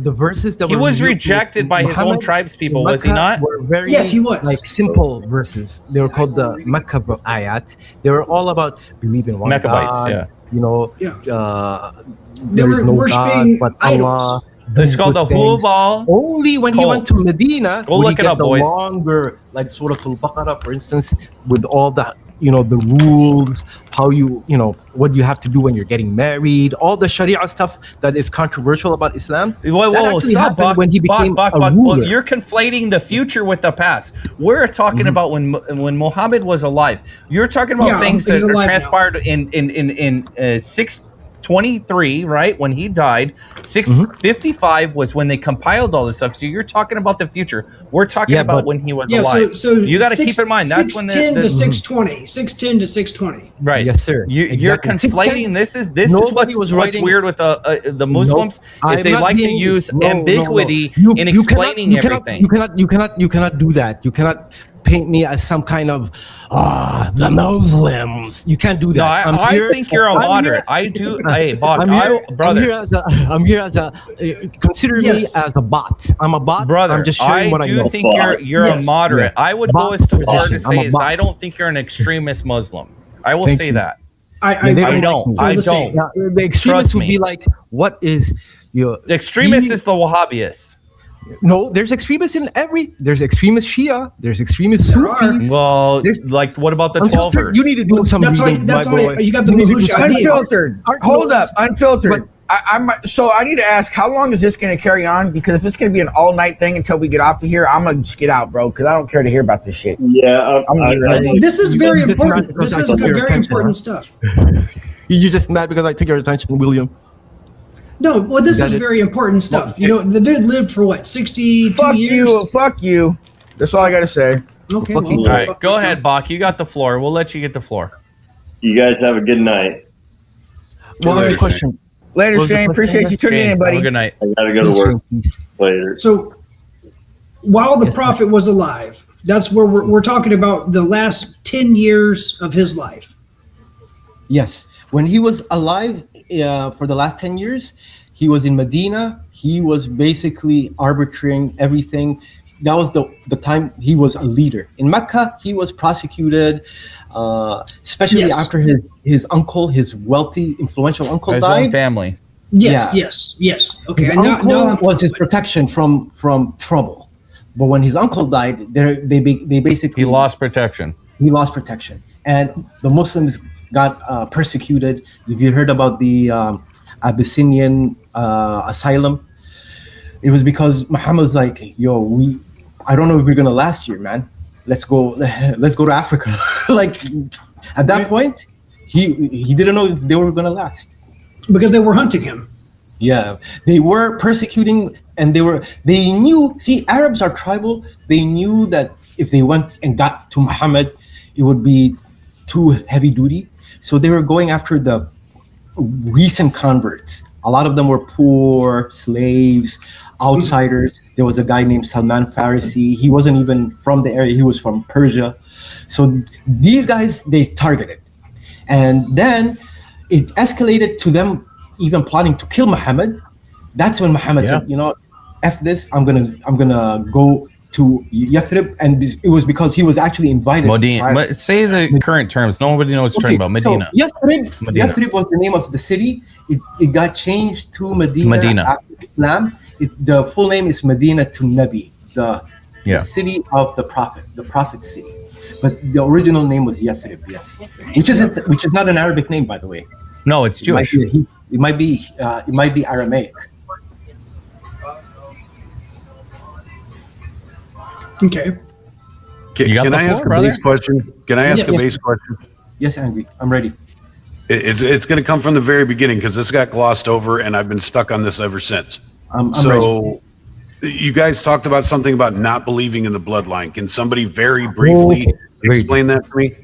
the verses that He were was revealed rejected to by his own Muhammad tribes people, in was he Mecca not? Were very, Yes, he was. like simple verses. They were called the Mecca ayat. They were all about believe in one Mechabites, God. yeah. You know, Yeah. there is were no worshiping God but idols. Allah. It's called the Good things. Hubal. Only when he Cult. went to Medina Go would look he it get up, the boys. longer, like Surah Al-Baqarah, for instance, with all the the rules, how what you have to do when you're getting married, all the Sharia stuff that is controversial about Islam. Whoa, that whoa, actually stop, happened Buck, when he became Buck, a Buck, ruler. Buck. You're conflating the future with the past. We're talking about when Muhammad was alive. You're talking about Yeah, things he's that alive now. transpired in 623, right? When he died. 655 was when they compiled all this stuff. So you're talking about the future. We're talking Yeah, about but- when he was Yeah, alive. so you got to keep in mind that's when 610 to the 620, 610 to 620. right. Yes, sir. You're Exactly. conflating. This is Nobody was what's writing- weird with the Muslims is I'm they not like being- to use no, ambiguity no. in You cannot- explaining you cannot- everything. You cannot do that. You cannot paint me as some kind of the Muslims. You can't do that. No, I think you're a moderate. I do. Hey, Bob, brother. I'm here as a. Consider me Yes. as a bot. I'm a bot. Brother, I'm just sharing what I do know. think you're Yes. a moderate. Yeah. I would Bot go as far to position. I'm say a is bot. I don't think you're an extremist Muslim. I will Thank say you. that. I don't. feel I the same. don't. Yeah, the extremists Trust would me. be like, what is your The extremist is the Wahhabis. No, there's extremists in there's extremist Shia, there's extremist There are. Sufis. Well, There's- like what about the Unfiltered, 12ers? you need to do some That's why. reading, That's my why boy. you got the You need to do Mahush some- idea. Unfiltered. Hold up, unfiltered. So I need to ask, how long is this going to carry on? Because if it's going to be an all-night thing until we get off of here, I'm going to just get out, bro, because I don't care to hear about this shit. Yeah, This is very It's not important. because This I is took your very attention, important huh? stuff. You're just mad because I took your attention, William. No, well, this That is is- very important stuff. You know, the dude lived for what, 62 Fuck years? you, fuck you. That's all I got to say. Okay, Fucking- well, All right, fuck go yourself. ahead, Bach. You got the floor. We'll let you get the floor. you guys have a good night. What was the Later, question? Later, What was the Shane. question Appreciate again? you tuning Shane, in, have buddy. a good night. I gotta go to work later. So, while the Yes, prophet was alive, that's where we're talking about the last 10 years of his life. Yes, when he was alive for the last 10 years, he was in Medina. He was basically arbitrating everything. That was the time he was a leader. In Mecca, he was prosecuted, especially Yes. after his uncle, his wealthy, influential uncle His own died. family. Yes, Yeah. yes. Okay, His and now uncle I'm was his protection from trouble. But when his uncle died, they basically He lost protection. he lost protection, and the Muslims got persecuted. If you heard about the Abyssinian asylum, it was because Muhammad was like, "Yo, I don't know if we're gonna last here, man. Let's go to Africa." Like at that point, he didn't know if they were gonna last. because they were hunting him. Yeah, they were persecuting, and they knew. See, Arabs are tribal. They knew that if they went and got to Muhammad, it would be too heavy duty. So they were going after the recent converts. A lot of them were poor, slaves, outsiders. There was a guy named Salman Farisi. He wasn't even from the area. He was from Persia. So these guys, they targeted. And then it escalated to them even plotting to kill Muhammad. That's when Muhammad said, "You know, F this. I'm gonna go to Yathrib, and it was because he was actually invited. Medina. Say the current terms. Nobody knows what you're talking about. Medina. So Yathrib was the name of the city. It got changed to Medina. After Islam. The full name is Medina to Nabi, the city of the prophet's city. But the original name was Yathrib, yes, which is not an Arabic name, by the way. No, it's Jewish. It might be Aramaic. Okay. Can I ask a base question? Can I ask a base question? Yes, Angry. I'm ready. It's going to come from the very beginning because this got glossed over, and I've been stuck on this ever since. I'm ready. You guys talked about something about not believing in the bloodline. Can somebody very briefly explain that to me?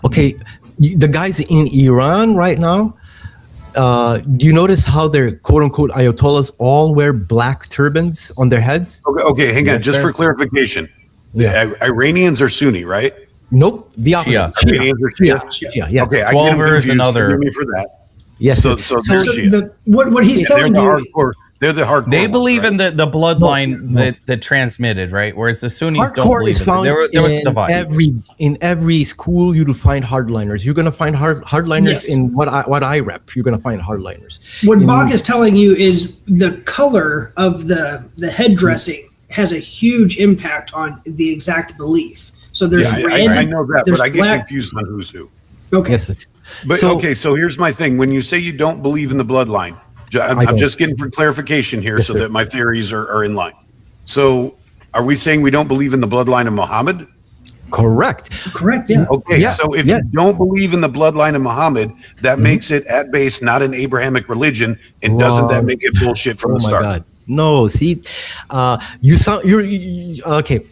Okay, the guys in Iran right now, do you notice how their quote-unquote ayatollahs all wear black turbans on their heads? Okay, hang on. Just for clarification, Iranians are Sunni, right? Nope, the opposite. Iranians are Shia. Yes. Okay, I get them 12ers confused. and other. Forgive me for that. Yes. So they're Shia. What he's telling you. They're the hardcore. They believe ones, in the bloodline that transmitted, right? Whereas the Sunnis don't Hardcore believe is in it. found There was a divide. in every school. You'll find hardliners. You're gonna find hardliners in what I rep. You're gonna find hardliners. What Bach is telling you is the color of the head dressing has a huge impact on the exact belief. So there's red. I know that, but I get black. confused on who's who. Okay. Yes. But so here's my thing. When you say you don't believe in the bloodline, I'm just getting for clarification here so that my theories are in line. So are we saying we don't believe in the bloodline of Muhammad? Correct. Yeah. Okay, so if you don't believe in the bloodline of Muhammad, that makes it at base not an Abrahamic religion, and doesn't that make it bullshit from the start? God. No, see, you're okay.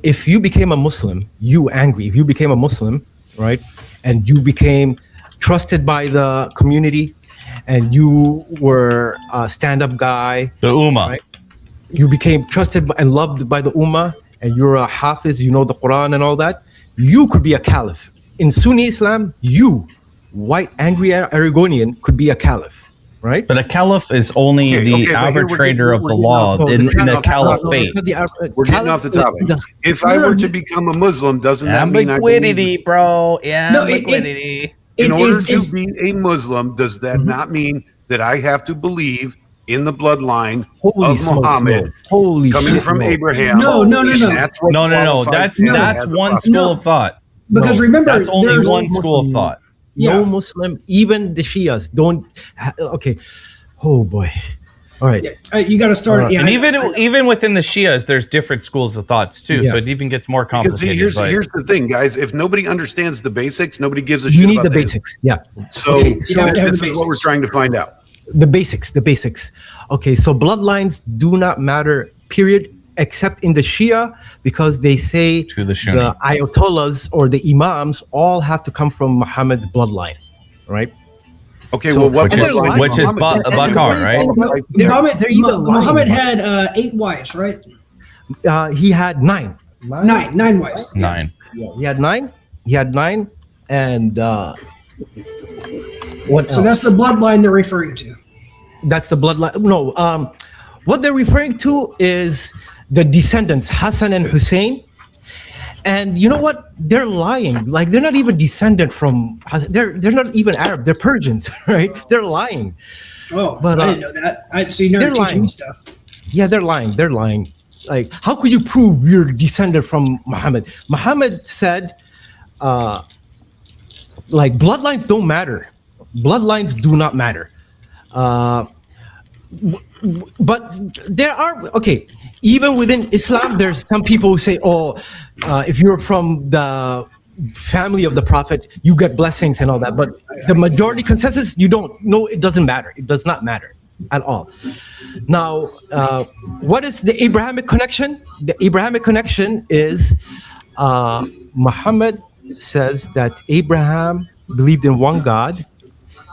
If you became a Muslim, if you became a Muslim, right, and you became trusted by the community, and you were a stand-up guy, The Ummah. right? You became trusted and loved by the Ummah, and you're a Hafiz, you know the Quran and all that, you could be a caliph. In Sunni Islam, you, white, angry Aragonian, could be a caliph, right? But a caliph is only the arbitrator of the law in the caliphate. We're getting off the topic. If I were to become a Muslim, doesn't that mean I believe Ambiguity, bro. Ambiguity. in order to be a Muslim, does that not mean that I have to believe in the bloodline of Muhammad coming from Abraham? No. That's what That's one school of thought. Because remember, That's only one school of thought. No Muslim, even the Shias don't. Okay. Oh boy. All right. You got to start. Right. Yeah, And even within the Shias, there's different schools of thoughts too. So it even gets more complicated. Because here's the thing, guys. If nobody understands the basics, nobody gives a shit. You need about the basics. Yeah. So this is what we're trying to find out. The basics. Okay, so bloodlines do not matter, period, except in the Shia, because they say the Ayatollahs or the Imams all have to come from Muhammad's bloodline, right? Okay, So, well, which is Bakar, right? Muhammad had 8 wives, right? He had 9. 9 wives. 9. Yeah, he had 9, and what else? So that's the bloodline they're referring to. That's the bloodline. No, what they're referring to is the descendants, Hassan and Hussein. And you know what? They're lying. Like, they're not even descendant from. They're not even Arab. They're Persians, right? They're lying. Oh, but, I didn't know that. So you never teaching me stuff. Yeah, they're lying. Like, how could you prove you're descendant from Muhammad? Muhammad said, like, bloodlines don't matter. Bloodlines do not matter. But there are, even within Islam, there's some people who say, if you're from the family of the Prophet, you get blessings and all that. But the majority consensus, you don't. No, it doesn't matter. It does not matter at all. Now, what is the Abrahamic connection? The Abrahamic connection is Muhammad says that Abraham believed in one God,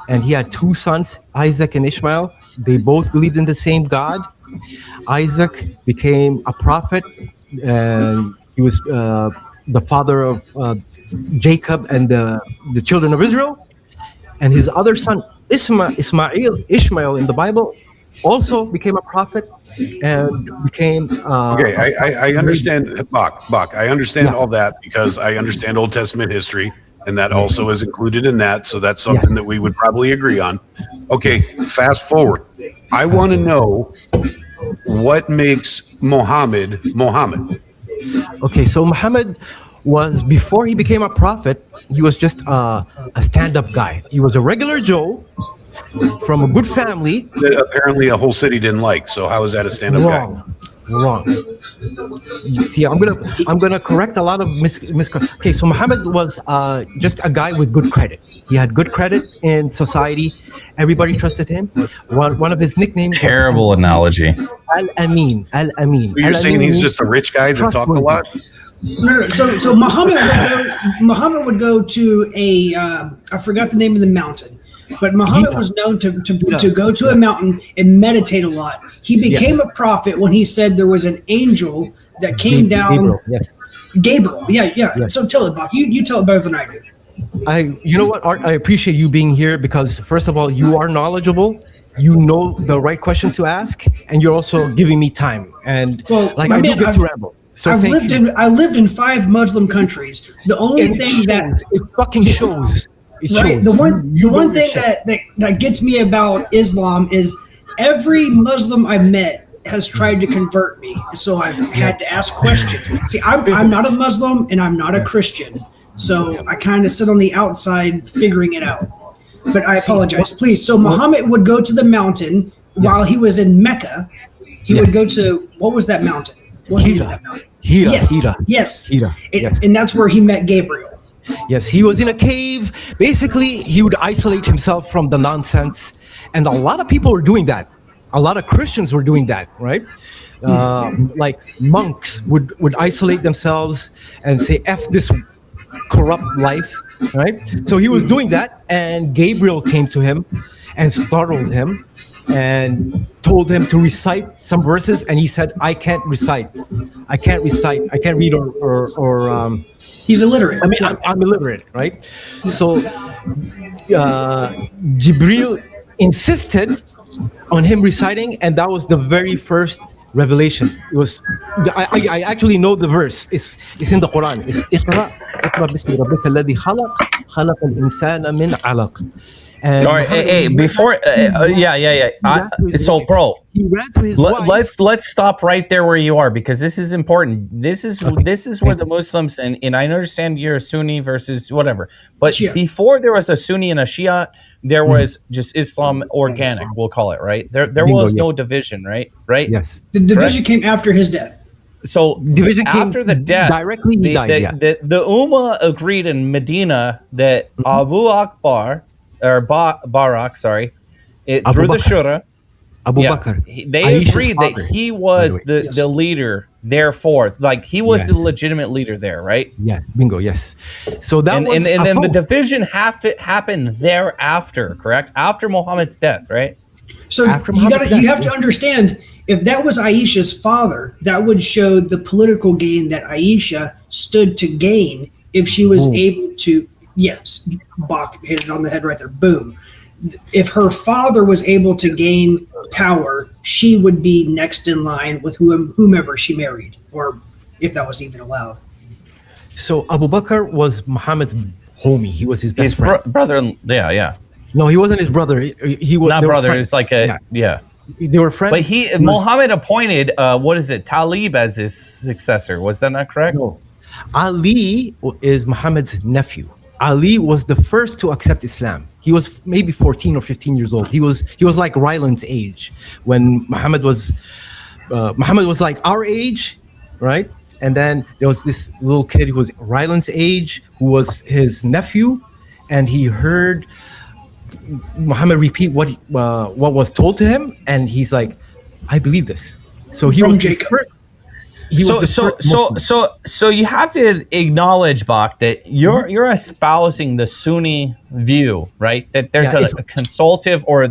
and he had 2 sons, Isaac and Ishmael. They both believed in the same God. Isaac became a prophet, and he was the father of Jacob and the children of Israel. And his other son, Ishmael in the Bible, also became a prophet and became. Okay, I understand, Bach. I understand Yeah. all that because I understand Old Testament history, and that also is included in that. So that's something Yes. that we would probably agree on. Okay, fast forward. I want to know what makes Muhammad Muhammad. Okay, so Muhammad was, before he became a prophet, he was just a stand-up guy. He was a regular Joe from a good family. That apparently a whole city didn't like. So how is that a stand-up guy? Wrong. See, I'm gonna correct a lot of Okay, so Muhammad was just a guy with good credit. He had good credit in society. Everybody trusted him. One of his nicknames. Terrible analogy. Al-Amin. Al-Amin. You're saying he's just a rich guy that talked a lot? No. So Muhammad would go to a I forgot the name of the mountain, but Muhammad was known to go to a mountain and meditate a lot. He became a prophet when he said there was an angel that came down. Gabriel, yes. Gabriel, yeah. Yes. So tell it, Bach. You tell it better than I do. You know what, Art? I appreciate you being here because, first of all, you are knowledgeable. You know the right questions to ask, and you're also giving me time. And I do get to ramble. So I lived in 5 Muslim countries. The only thing that it fucking shows. Right. The one thing that gets me about Islam is every Muslim I've met has tried to convert me, so I've had to ask questions. See, I'm not a Muslim and I'm not a Christian, so I kind of sit on the outside figuring it out. But I apologize, please. So Muhammad would go to the mountain while he was in Mecca. He would go to, what was that mountain? Hira. Yes. And that's where he met Gabriel. Yes, he was in a cave. Basically, he would isolate himself from the nonsense. And a lot of people were doing that. A lot of Christians were doing that, right? Like monks would isolate themselves and say, F this corrupt life, right? So he was doing that, and Gabriel came to him and startled him and told him to recite some verses, and he said, I can't recite. I can't read or he's illiterate. I mean, I'm illiterate, right? So Jibril insisted on him reciting, and that was the very first revelation. It was, I actually know the verse. It's in the Quran. It's Iqra bismi rabbika alladhi khalaq al-insana min alaq. And all right, hey, before, so, bro, he ran to his wife. let's stop right there where you are, because this is important. This is where the Muslims, and I understand you're a Sunni versus whatever, but Shia. Before there was a Sunni and a Shia, there was just Islam organic, we'll call it, right? There was no division, right? Yes. The division came after his death. So Division came after the death, directly he died. The Ummah agreed in Medina that Abu Akbar, or Barak, through the Shura, Abu Bakr. They Aisha's agreed that father, he was by the way. the leader, therefore, like he was the Yes. legitimate leader there, right? Yes, bingo, yes. So that And was then the vote. division happened thereafter, correct? After Muhammad's death, right? So After you Muhammad's death, have to understand, if that was Aisha's father, that would show the political gain that Aisha stood to gain if she was able to. Yes, Bach hit it on the head right there. Boom. If her father was able to gain power, she would be next in line with whomever she married, or if that was even allowed. So Abu Bakr was Muhammad's homie. He was his best friend. Brother, yeah. No, he wasn't his brother. He was Not they were brother, friends. it's like yeah. They were friends. But Muhammad appointed, Talib as his successor. Was that not correct? No. Ali is Muhammad's nephew. Ali was the first to accept Islam. He was maybe 14 or 15 years old. He was like Ryland's age when Muhammad was like our age, right? And then there was this little kid who was Ryland's age, who was his nephew, and he heard Muhammad repeat what was told to him, and he's like, I believe this. So he From was Jacob. the first. So you have to acknowledge, Bach, that you're espousing the Sunni view, right? That there's a consultative, or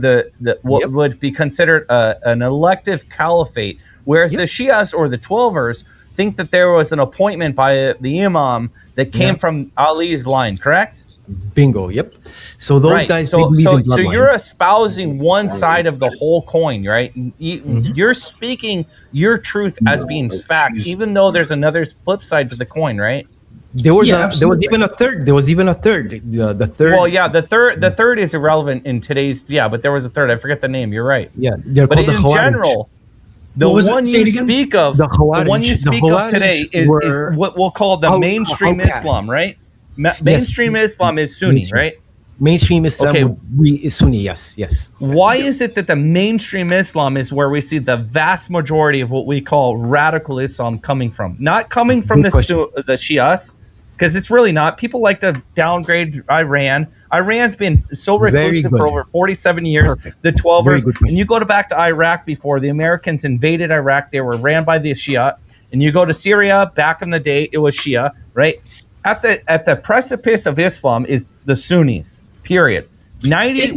what would be considered an elective caliphate, whereas the Shias or the Twelvers think that there was an appointment by the Imam that came from Ali's line, correct? Bingo. Yep. So those guys, they believe in so you're bloodlines. espousing one side of the whole coin, right? You're speaking your truth as being fact, even though there's another flip side to the coin, right? There was absolutely. even a third. There was even a third. The third. Well, yeah, the third is irrelevant in today's. Yeah, but there was a third. I forget the name. You're right. Yeah, they're But called the in Khawarij. general, the What was it? one Say you it again. speak of, The the Khawarij. one you The speak of Khawarij today is were what we'll call the mainstream outcast. Islam, right? Mainstream Islam is Sunni, Mainstream. right? Mainstream Islam Okay. is Sunni. Yes. Why is it that the mainstream Islam is where we see the vast majority of what we call radical Islam coming from? Not coming from Good question. the Shias, because it's really not. People like to downgrade Iran. Iran's been so Very reclusive good. for over 47 years. Perfect. The Very 12ers. good point. And you go back to Iraq before the Americans invaded Iraq, they were ran by the Shia. And you go to Syria, back in the day, it was Shia, right? At the precipice of Islam is the Sunnis, period. 90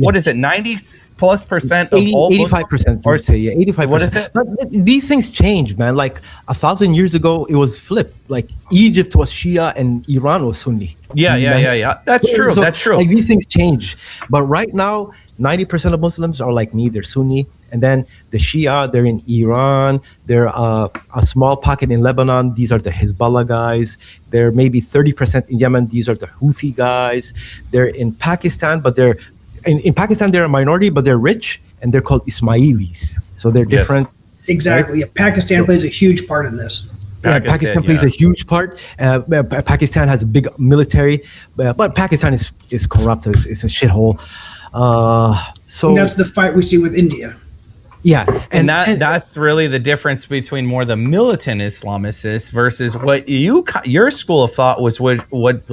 plus percent of all 85%. or Or say 85%. what is it? But these things change, man. Like 1,000 years ago, it was flipped. Like Egypt was Shia and Iran was Sunni. Yeah. That's true. So, That's true. Like these things change, but right now, 90% of Muslims are like me. They're Sunni, and then the Shia, they're in Iran. They're a small pocket in Lebanon. These are the Hezbollah guys. They're maybe 30% in Yemen. These are the Houthi guys. They're in Pakistan, but they're in Pakistan. They're a minority, but they're rich, and they're called Ismailis. So they're Yes. different. Exactly. Yeah, Pakistan plays a huge part in this. Pakistan plays a huge part. Pakistan has a big military, but Pakistan is corrupt. It's a shithole. So And that's the fight we see with India. yeah, and that's really the difference between more the militant Islamicists versus what your school of thought was. What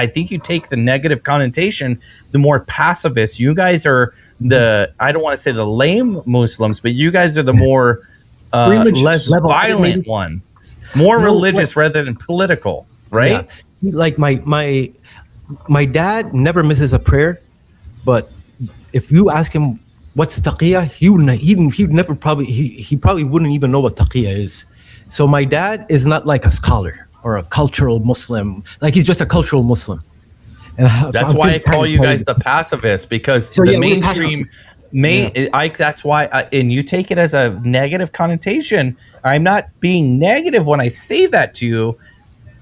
I think you take the negative connotation, the more pacifist. You guys are I don't want to say the lame Muslims, but you guys are the more Religious. less violent ones, more religious rather than political, right? Yeah. Like my dad never misses a prayer, but if you ask him what's taqiyya, he probably wouldn't even know what taqiyya is. So my dad is not like a scholar or a cultural Muslim. Like he's just a cultural Muslim. And That's why I call you guys the pacifists, because the mainstream. That's why, and you take it as a negative connotation. I'm not being negative when I say that to you.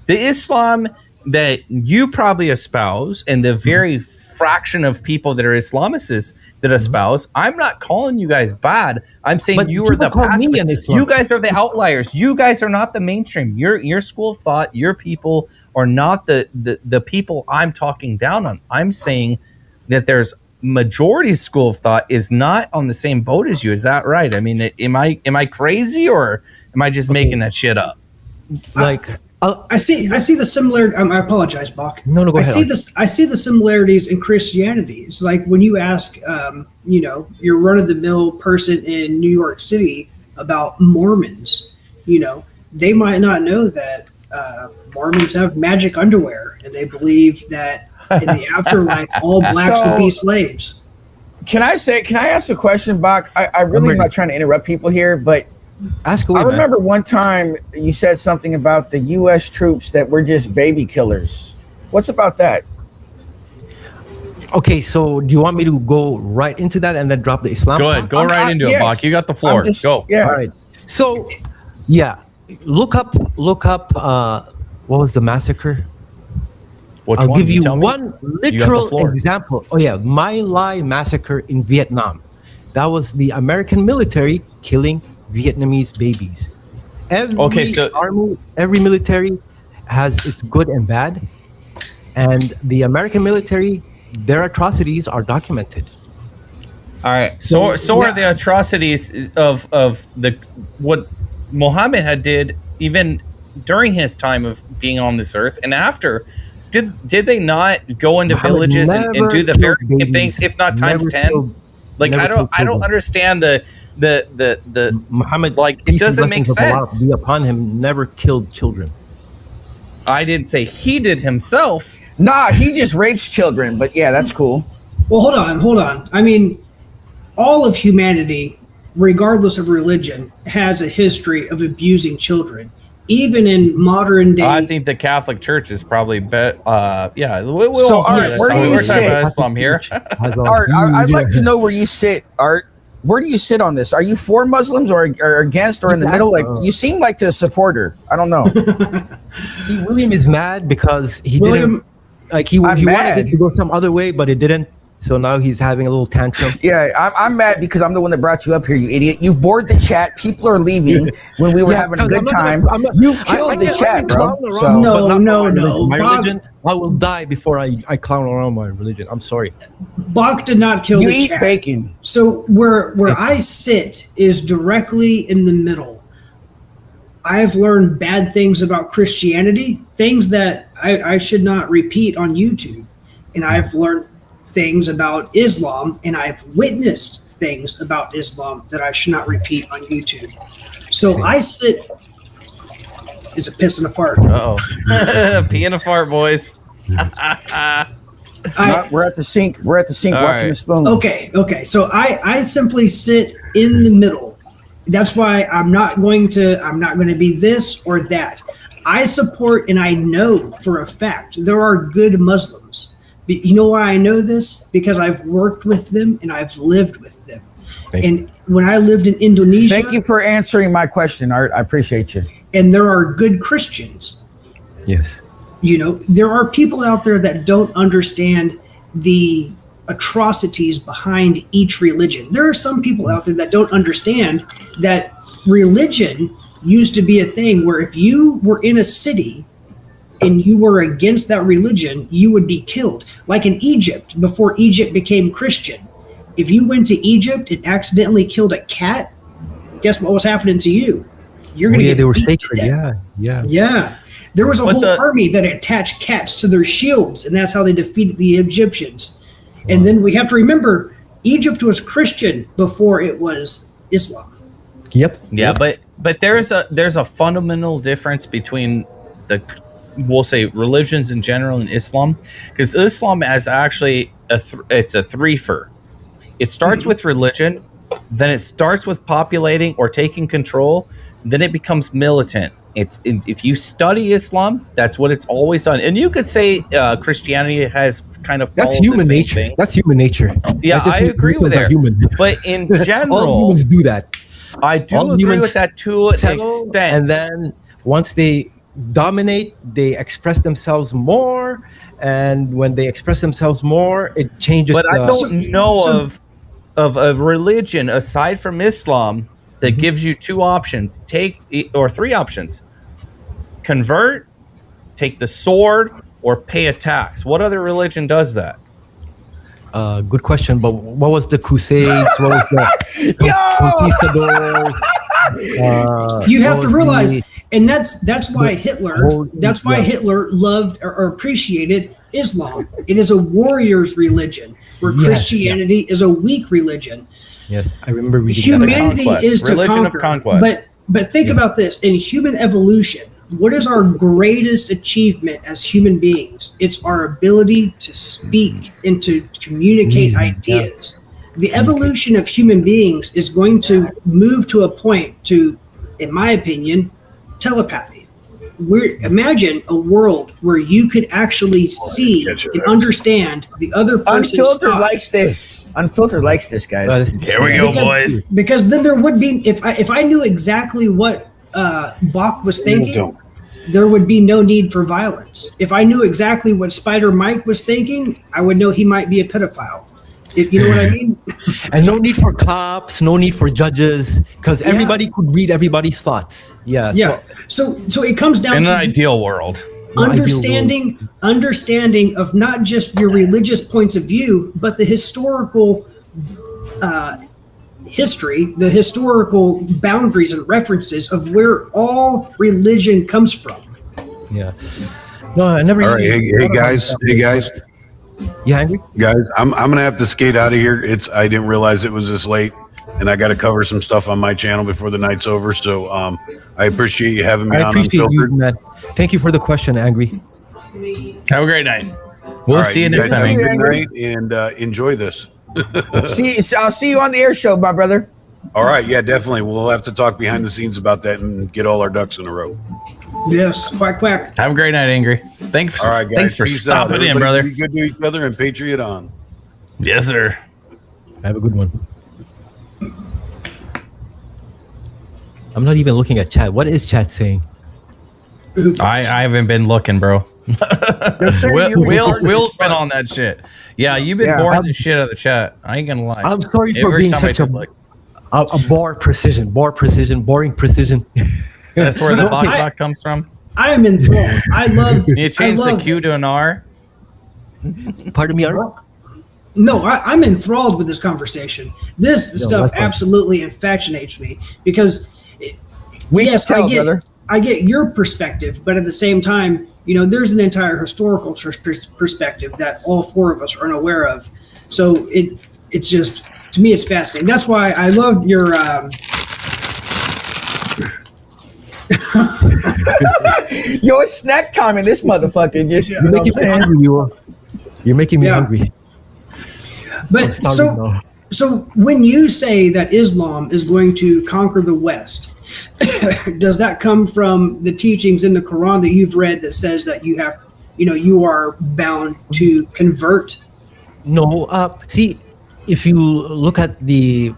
The Islam that you probably espouse, and the very fraction of people that are Islamicists that espouse, I'm not calling you guys bad. I'm saying But you are the people call me an pacifists. Islamist. You guys are the outliers. You guys are not the mainstream. Your school of thought, your people are not the people I'm talking down on. I'm saying that there's majority school of thought is not on the same boat as you. Is that right? I mean, am I crazy, or am I just making that shit up? like I see the similar. I apologize, Bach. No, go ahead. I see the similarities in Christianity. It's like when you ask, your run-of-the-mill person in New York City about Mormons. They might not know that Mormons have magic underwear, and they believe that in the afterlife all blacks will be slaves. Can I ask a question, Bach? I really am not trying to interrupt people here, but ask away, I man. remember one time you said something about the U.S. troops that were just baby killers. What's about that? Okay, so do you want me to go right into that and then drop the Islam? Go talk? ahead. Go right into it, yes. Bach. You got the floor. Go. Yeah. All right. So, yeah, look up. What was the massacre? Which I'll one? give you Tell me. one You got the literal floor. example. Oh yeah, My Lai massacre in Vietnam. That was the American military killing Vietnamese babies. Every military has its good and bad, and the American military, their atrocities are documented. All right. So are the atrocities of what Muhammad had did even during his time of being on this earth and after. Did they not go into Muhammad villages and do the never very killed same things, babies. if not times Never 10? killed- Like never I killed don't children. understand the Muhammad, like, it peace and doesn't make blessings of Allah sense. be upon him, never killed children. I didn't say he did himself. Nah, he just rapes children, but yeah, that's cool. Well, hold on. I mean, all of humanity, regardless of religion, has a history of abusing children. even in modern day. I think the Catholic Church is probably yeah. We'll So, all Art, do this. where do you We're talking sit? about Islam here. Art, I'd like to know where you sit, Art. Where do you sit on this? Are you for Muslims or against or in the middle? Like you seem like a supporter. I don't know. See, William is mad because he William- didn't like he wanted mad. it to go some other way, but it didn't. So now he's having a little tantrum. Yeah, I'm mad because I'm the one that brought you up here, you idiot. You've bored the chat. People are leaving when we were having a good time. You've killed the chat, bro. So, No. My Bob- religion, I will die before I clown around my religion. I'm sorry. Bach did not kill you the eat chat. bacon. So where I sit is directly in the middle. I've learned bad things about Christianity, things that I should not repeat on YouTube. And I've learned things about Islam, and I've witnessed things about Islam that I should not repeat on YouTube. So I sit. It's a piss and a fart. Pee and a fart, boys. We're at the sink. We're at the sink All watching right. the spoon. Okay. So I simply sit in the middle. That's why I'm not going to be this or that. I support, and I know for a fact there are good Muslims. You know why I know this? Because I've worked with them and I've lived with them. And when I lived in Indonesia, Thank you for answering my question, Art. I appreciate you. and there are good Christians. Yes. You know, there are people out there that don't understand the atrocities behind each religion. There are some people out there that don't understand that religion used to be a thing where if you were in a city and you were against that religion, you would be killed. Like in Egypt, before Egypt became Christian, if you went to Egypt and accidentally killed a cat, guess what was happening to you? You're going to get they were beat to sacred. death. Yeah. Yeah. There was a whole army that attached cats to their shields, and that's how they defeated the Egyptians. And then we have to remember, Egypt was Christian before it was Islam. Yep. Yeah, but there's a fundamental difference between we'll say religions in general and Islam, because Islam has actually it's a threefer. It starts with religion, then it starts with populating or taking control, then it becomes militant. If you study Islam, that's what it's always done. And you could say Christianity has kind of That's followed human the same nature. thing. That's human nature. Yeah, That's just I agree with that. Human. But in All general, humans do that. I do All agree humans with that to an settle, extent. and then once they dominate, they express themselves more, and when they express themselves more, it changes. But I don't know of a religion aside from Islam that gives you two options, or three options: convert, take the sword, or pay a tax. What other religion does that? Good question. But what was the Crusades? What was the conquistadors? You have to realize, and that's why Hitler loved or appreciated Islam. It is a warrior's religion, where Christianity is a weak religion. Yes, I remember reading Humanity that. is to Religion of conquer. conquest. But think about this: in human evolution, what is our greatest achievement as human beings? It's our ability to speak and to communicate ideas. The evolution of human beings is going to move to a point to, in my opinion, telepathy. Imagine a world where you could actually see and understand the other person's Unfiltered thoughts. Unfiltered likes this, guys. Here we go, boys. Because then there would be, if I knew exactly what Bach was thinking, there would be no need for violence. If I knew exactly what Spider Mike was thinking, I would know he might be a pedophile. You know what I mean? And no need for cops, no need for judges, because everybody could read everybody's thoughts. Yeah. Yeah. So it comes down In to an ideal world. understanding of not just your religious points of view, but the historical history, the historical boundaries and references of where all religion comes from. Yeah. No, I never. All right, hey guys. You hungry? Guys, I'm gonna have to skate out of here. I didn't realize it was this late, and I got to cover some stuff on my channel before the night's over. So I appreciate you having me I on appreciate Unfiltered. you, man. Thank you for the question, Angry. Have a great night. We'll All right, see you next guys have time. a good night and enjoy this. I'll see you on the air show, my brother. All right, yeah, definitely. We'll have to talk behind the scenes about that and get all our ducks in a row. Yes, quack quack. Have a great night, Angry. Thanks. All right, guys. Thanks for Peace out. stopping in, Everybody brother. Be good to each other and Patriot on. Yes, sir. Have a good one. I'm not even looking at chat. What is chat saying? I haven't been looking, bro. Will's been on that shit. Yeah, you've been boring the shit out of the chat. I ain't gonna lie. I'm sorry for Every being time such I a look. boring precision, boring precision. That's where the No, bot comes from. I am enthralled. I love. You change the Q to an R. Pardon me, Art? No, I'm enthralled with this conversation. This stuff likewise. absolutely infatuates me because, We yes, can tell, brother. I get your perspective, but at the same time, there's an entire historical perspective that all four of us are unaware of. So it's just, to me, it's fascinating. That's why I love your. Yo, it's snack time in this motherfucker. Just, You're making me hungry, You're making me Yeah. hungry. But so when you say that Islam is going to conquer the West, does that come from the teachings in the Quran that you've read that says that you are bound to convert? No, see, if you look at the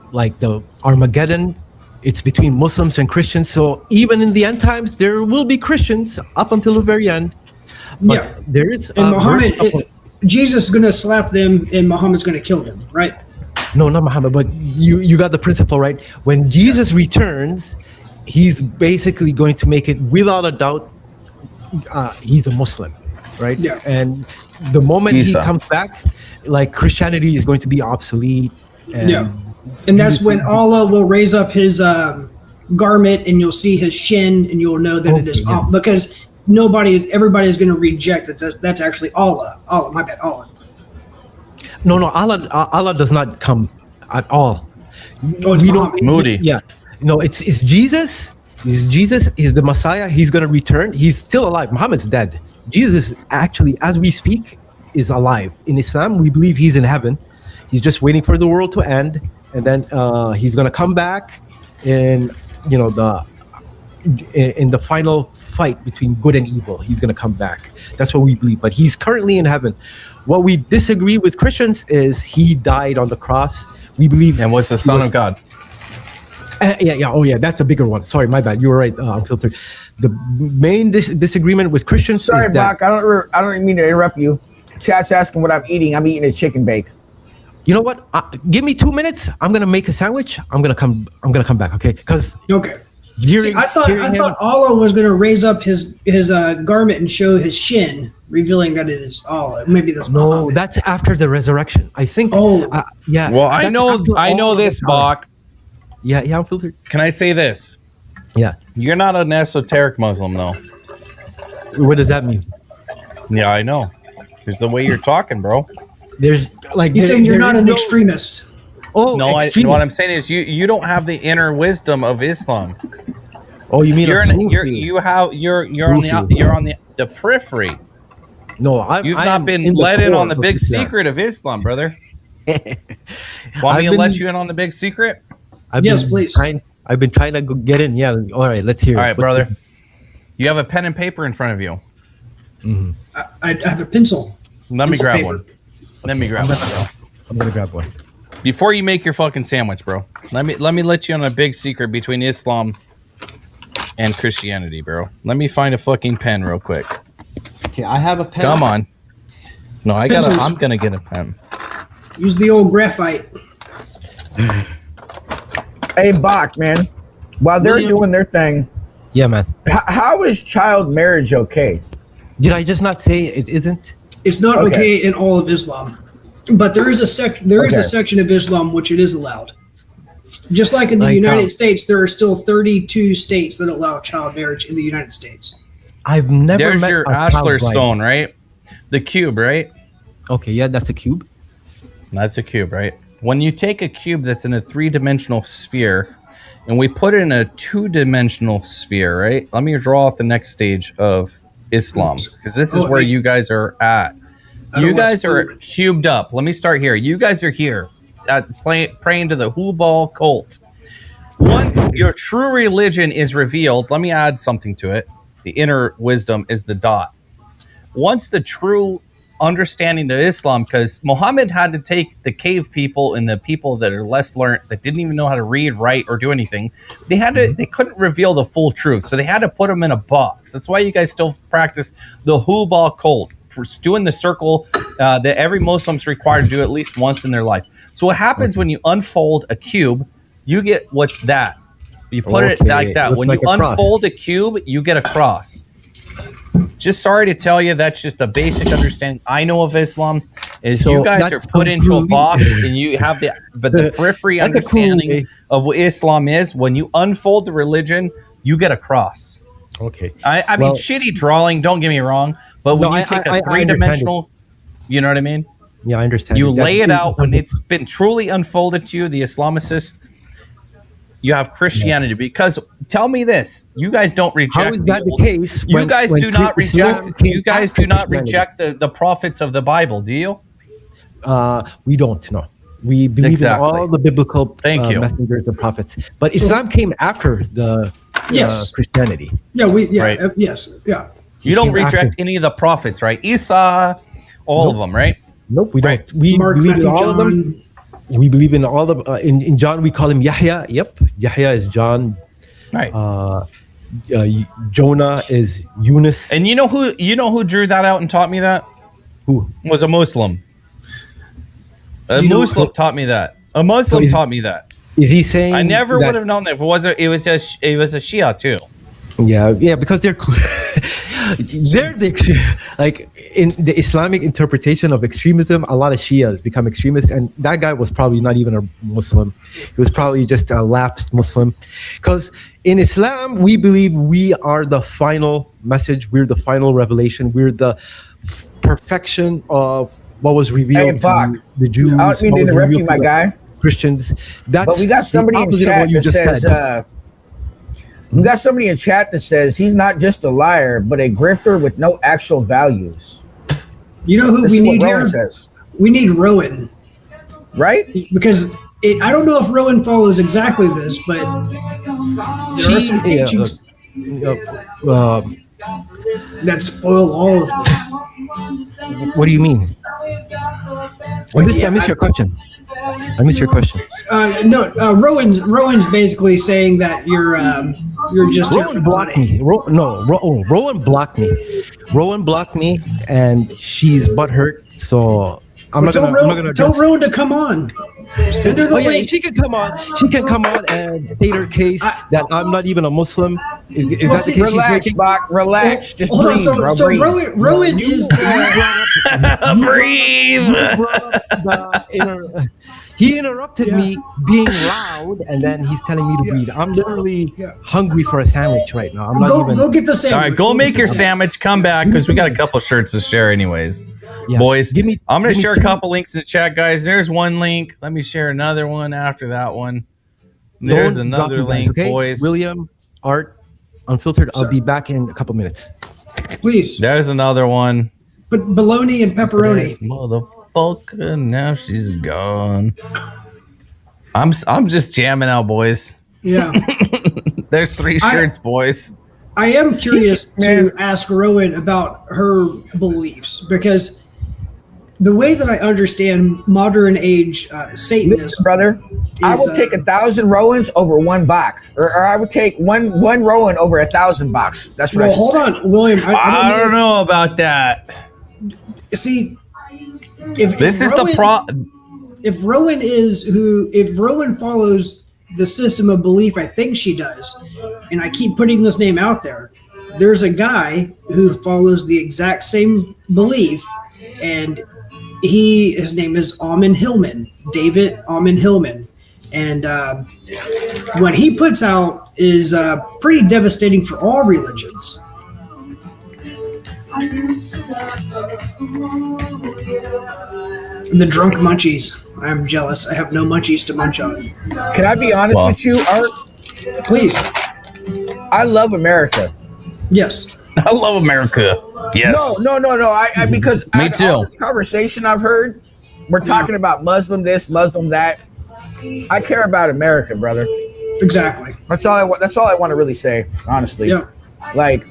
Armageddon, it's between Muslims and Christians. So even in the end times, there will be Christians up until the very end. But there is and Jesus is going to slap them, and Muhammad's going to kill them, right? No, not Muhammad, but you got the principle right. When Jesus returns, he's basically going to make it without a doubt. He's a Muslim, right? Yeah. And the moment Isa. he comes back, Christianity is going to be obsolete. And And that's when Allah will raise up his garment, and you'll see his shin, and you'll know that it is Allah, because everybody is going to reject that. That's actually Allah. My bad, Allah. No, Allah does not come at all. Oh, it's Muhammad. Moody. Yeah. No, it's Jesus. Jesus is the Messiah. He's going to return. He's still alive. Muhammad's dead. Jesus actually, as we speak, is alive. In Islam, we believe he's in heaven. He's just waiting for the world to end, and then he's going to come back in the final fight between good and evil. He's going to come back. That's what we believe. But he's currently in heaven. What we disagree with Christians is he died on the cross. We believe And was the Son of God. yeah. Oh, yeah. That's a bigger one. Sorry, my bad. You were right, Unfiltered. The main disagreement with Christians Sorry, is that... Bach. I don't mean to interrupt you. Chat's asking what I'm eating. I'm eating a chicken bake. You know what? Give me 2 minutes. I'm gonna make a sandwich. I'm gonna come back. Okay? Because I thought Allah was going to raise up his garment and show his shin, revealing that it is Allah. Maybe that's no, Muhammad. that's after the resurrection. I think. Yeah. Well, I that's know after this, all Bach. Yeah, Unfiltered. Can I say this? Yeah. You're not an esoteric Muslim, though. What does that mean? Yeah, I know. It's the way you're talking, bro. There's He's saying you're not an extremist. Oh, No, extremist. what I'm saying is you don't have the inner wisdom of Islam. Oh, you mean You're a Sufi? you're on the periphery. No, You've not been let in on the big secret of Islam, brother. Want me to let you in on the big secret? Yes, please. I've been trying to get in. Yeah. All right, let's hear it. All right, What's brother. You have a pen and paper in front of you. I have a pencil. Let me Pencil grab paper. one. Let me grab one, bro. I'm gonna grab one. Before you make your fucking sandwich, bro. Let me let you on a big secret between Islam and Christianity, bro. Let me find a fucking pen real quick. Okay, I have a pen. Come on. No, Pencils. I'm gonna get a pen. Use the old graphite. Hey, Bach, man. While they're William. doing their thing, Yeah, man. how is child marriage okay? Did I just not say it isn't? It's not Okay. okay in all of Islam, but there is a section of Islam which it is allowed. Just like in the United States, there are still 32 states that allow child marriage in the United States. I've never There's met your a child Ashlar bride. stone, right? The cube, right? Okay, yeah, that's a cube. That's a cube, right? When you take a cube that's in a 3-dimensional sphere and we put it in a 2-dimensional sphere, right? Let me draw up the next stage of Islam, because this is where you guys are at. You guys are cubed up. Let me start here. You guys are here praying to the Hubal cult. once your true religion is revealed, let me add something to it. The inner wisdom is the dot. Once the true understanding of Islam, because Muhammad had to take the cave people and the people that are less learned, that didn't even know how to read, write, or do anything, they couldn't reveal the full truth, so they had to put them in a box. That's why you guys still practice the Hubal cult, for doing the circle that every Muslim's required to do at least once in their life. So what happens when you unfold a cube, you get what's that. You put it like that. When you unfold a cube, you get a cross. Just sorry to tell you, that's just a basic understanding I know of Islam. Is you guys are put into a box and you have the periphery understanding of what Islam is. When you unfold the religion, you get a cross. Okay. I mean, shitty drawing. Don't get me wrong, but when you take a three-dimensional, you know what I mean? Yeah, I understand. You lay it out when it's been truly unfolded to you. The Islamicist. You have Christianity, because tell me this: you guys don't reject. How is that the case? You guys do not reject. You guys do not reject the prophets of the Bible, do you? We don't. No, we believe in all the biblical messengers and prophets. But Islam came after the Christianity. Yeah, yes, yeah. You don't reject any of the prophets, right? Isa, all of them, right? Nope, we don't. We Mark, believe Matthew, in all of them. We believe in all the in John we call him Yahya. Yep, Yahya is John. Right. Jonah is Yunus. And you know who drew that out and taught me that? Who was a Muslim? A Muslim taught me that. A Muslim taught me that. Is he saying? I never would have known that if it was a Shia too. Yeah, because they're like in the Islamic interpretation of extremism, a lot of Shias become extremists, and that guy was probably not even a Muslim. He was probably just a lapsed Muslim. Because in Islam, we believe we are the final message, we're the final revelation, we're the perfection of what was revealed to the Jews. I don't mean to interrupt you, my guy. Christians. But we got somebody in chat that says. We got somebody in chat that says he's not just a liar, but a grifter with no actual values. You know who we need here? Says. We need Rowan. Right? Because I don't know if Rowan follows exactly this, but there are some teachings that spoil all of this. What do you mean? I missed your question. Rowan's basically saying that you're just Rowan blocked me. Rowan blocked me. Rowan blocked me, and she's butthurt. So I'm not gonna tell Rowan to come on. Send her the link. She can come on. She can come on and state her case that I'm not even a Muslim. Is that the case? Relax, Bach. Relax. Just breathe, bro. So Rowan is breathe. He interrupted me being loud, and then he's telling me to breathe. I'm literally hungry for a sandwich right now. I'm not go get the sandwich. All right, go make your sandwich. Come back, because we got a couple shirts to share anyways. Yeah. Boys, I'm going to share a couple links in the chat, guys. There's one link. Let me share another one after that one. There's another link, okay? Boys. William, Art, Unfiltered. I'll be back in a couple minutes. Please. There's another one. But bologna and pepperoni. This motherfucker, now she's gone. I'm just jamming out, boys. Yeah. There's 3 shirts, boys. I am curious to ask Rowan about her beliefs, because the way that I understand modern age Satanism, brother, I will take 1,000 Rowans over one Bach, or I would take one Rowan over 1,000 Bachs. That's what. Well, hold on, William. I don't know about that. See, if Rowan follows the system of belief I think she does, and I keep putting this name out there, there's a guy who follows the exact same belief, and his name is Amin Hillman, David Amin Hillman, and what he puts out is pretty devastating for all religions. The drunk munchies. I'm jealous. I have no munchies to munch on. Can I be honest with you, Art? Please. I love America. Yes. I love America. Yes. No. Because me too. All this conversation I've heard, we're talking about Muslim this, Muslim that. I care about America, brother. Exactly. That's all I want to really say, honestly. Yeah. Like,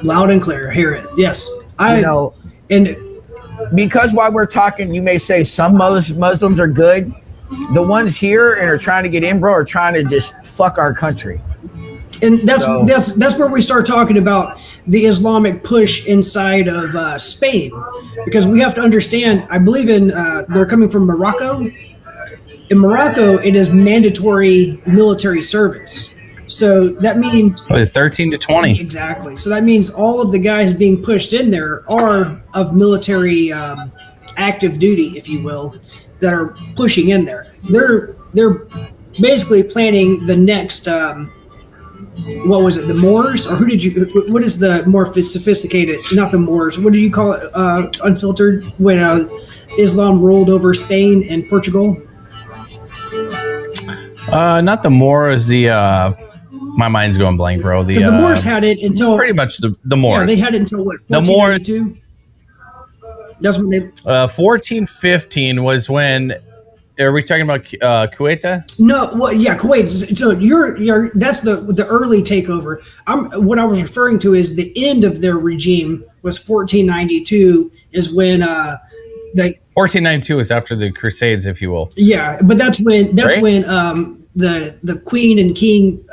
Loud and clear. Hear it. Yes. And because while we're talking, you may say some Muslims are good. The ones here and are trying to get in, bro, are trying to just fuck our country. And that's where we start talking about the Islamic push inside of Spain, because we have to understand. I believe they're coming from Morocco. In Morocco, it is mandatory military service. So that means 13 to 20. Exactly. So that means all of the guys being pushed in there are of military active duty, if you will, that are pushing in there. They're basically planning the next. What was it? The Moors, or what is the more sophisticated? Not the Moors. What do you call it? Unfiltered, when Islam rolled over Spain and Portugal. Not the Moors. My mind's going blank, bro. Because the Moors had it until pretty much the Moors. Yeah, they had it until what? The Moors. That's when they. 1415 was when. Are we talking about Kuwait? No, well, yeah, Kuwait. So that's the early takeover. What I was referring to is the end of their regime was 1492. Is when 1492 is after the Crusades, if you will. Yeah, but that's when the Queen and King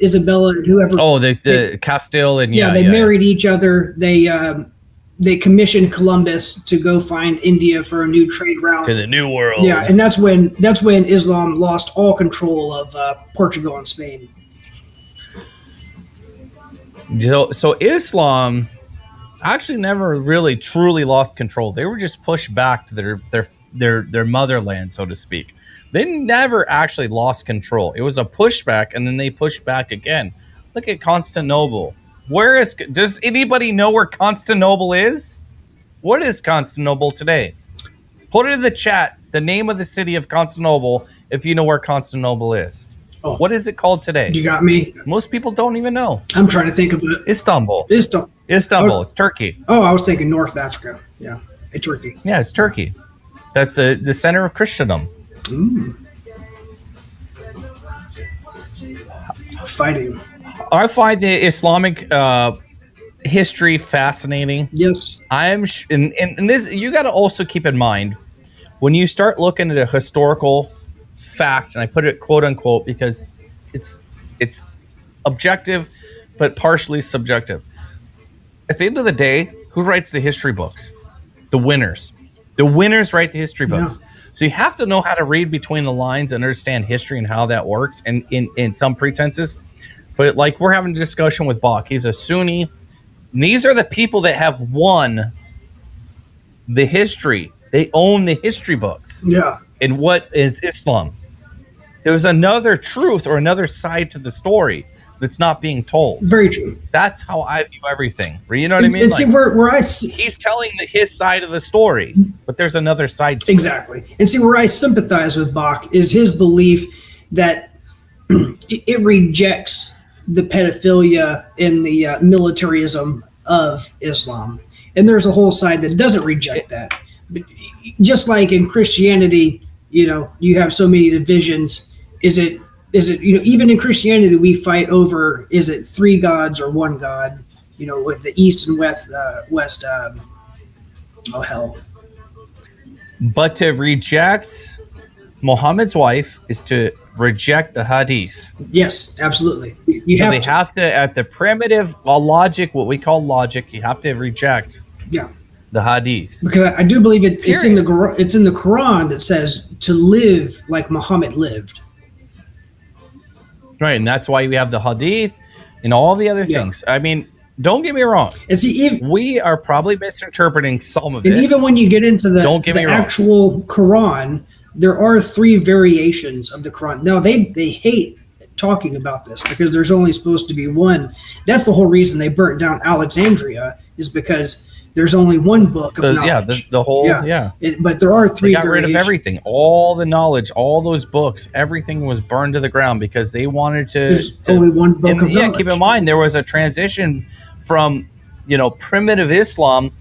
Isabella and whoever. Oh, the Castile and they married each other. They commissioned Columbus to go find India for a new trade route to the New World. Yeah, and that's when Islam lost all control of Portugal and Spain. So Islam actually never really truly lost control. They were just pushed back to their motherland, so to speak. They never actually lost control. It was a pushback, and then they pushed back again. Look at Constantinople. Does anybody know where Constantinople is? What is Constantinople today? Put it in the chat, the name of the city of Constantinople, if you know where Constantinople is. Oh, what is it called today? You got me. Most people don't even know. I'm trying to think of it. Istanbul. Oh, it's Turkey. Oh, I was thinking North Africa. Yeah, Turkey. Yeah, it's Turkey. That's the center of Christendom. Fighting. I find the Islamic history fascinating. Yes. and this, you got to also keep in mind when you start looking at a historical fact, and I put it quote unquote because it's objective but partially subjective. At the end of the day, who writes the history books? The winners. The winners write the history books. Yeah. So you have to know how to read between the lines and understand history and how that works, and in some pretenses. But like we're having a discussion with Bach. He's a Sunni. And these are the people that have won the history. They own the history books. Yeah. And what is Islam? There's another truth or another side to the story that's not being told. Very true. That's how I view everything. You know what I mean? And see, where I see, he's telling his side of the story, but there's another side to exactly. It. And see, where I sympathize with Bach is his belief that it rejects the pedophilia and the militarism of Islam. And there's a whole side that doesn't reject that. But just like in Christianity, you have so many divisions. Is it, even in Christianity, we fight over, is it three gods or one God, with the East and West, oh hell. But to reject Muhammad's wife is to reject the hadith. Yes, absolutely. They have to, at the primitive logic, what we call logic, you have to reject the hadith. Because I do believe it's in the Quran that says to live like Muhammad lived. Right, and that's why we have the hadith and all the other things. I mean, don't get me wrong. And see, we are probably misinterpreting some of it. And even when you get into the actual Quran, there are 3 variations of the Quran. Now, they hate talking about this because there's only supposed to be one. That's the whole reason they burnt down Alexandria, is because there's only one book of knowledge. But there are 3 They got rid of everything. All the knowledge, all those books, everything was burned to the ground because they wanted to... There's only one book of knowledge. Keep in mind, there was a transition from, primitive Islam,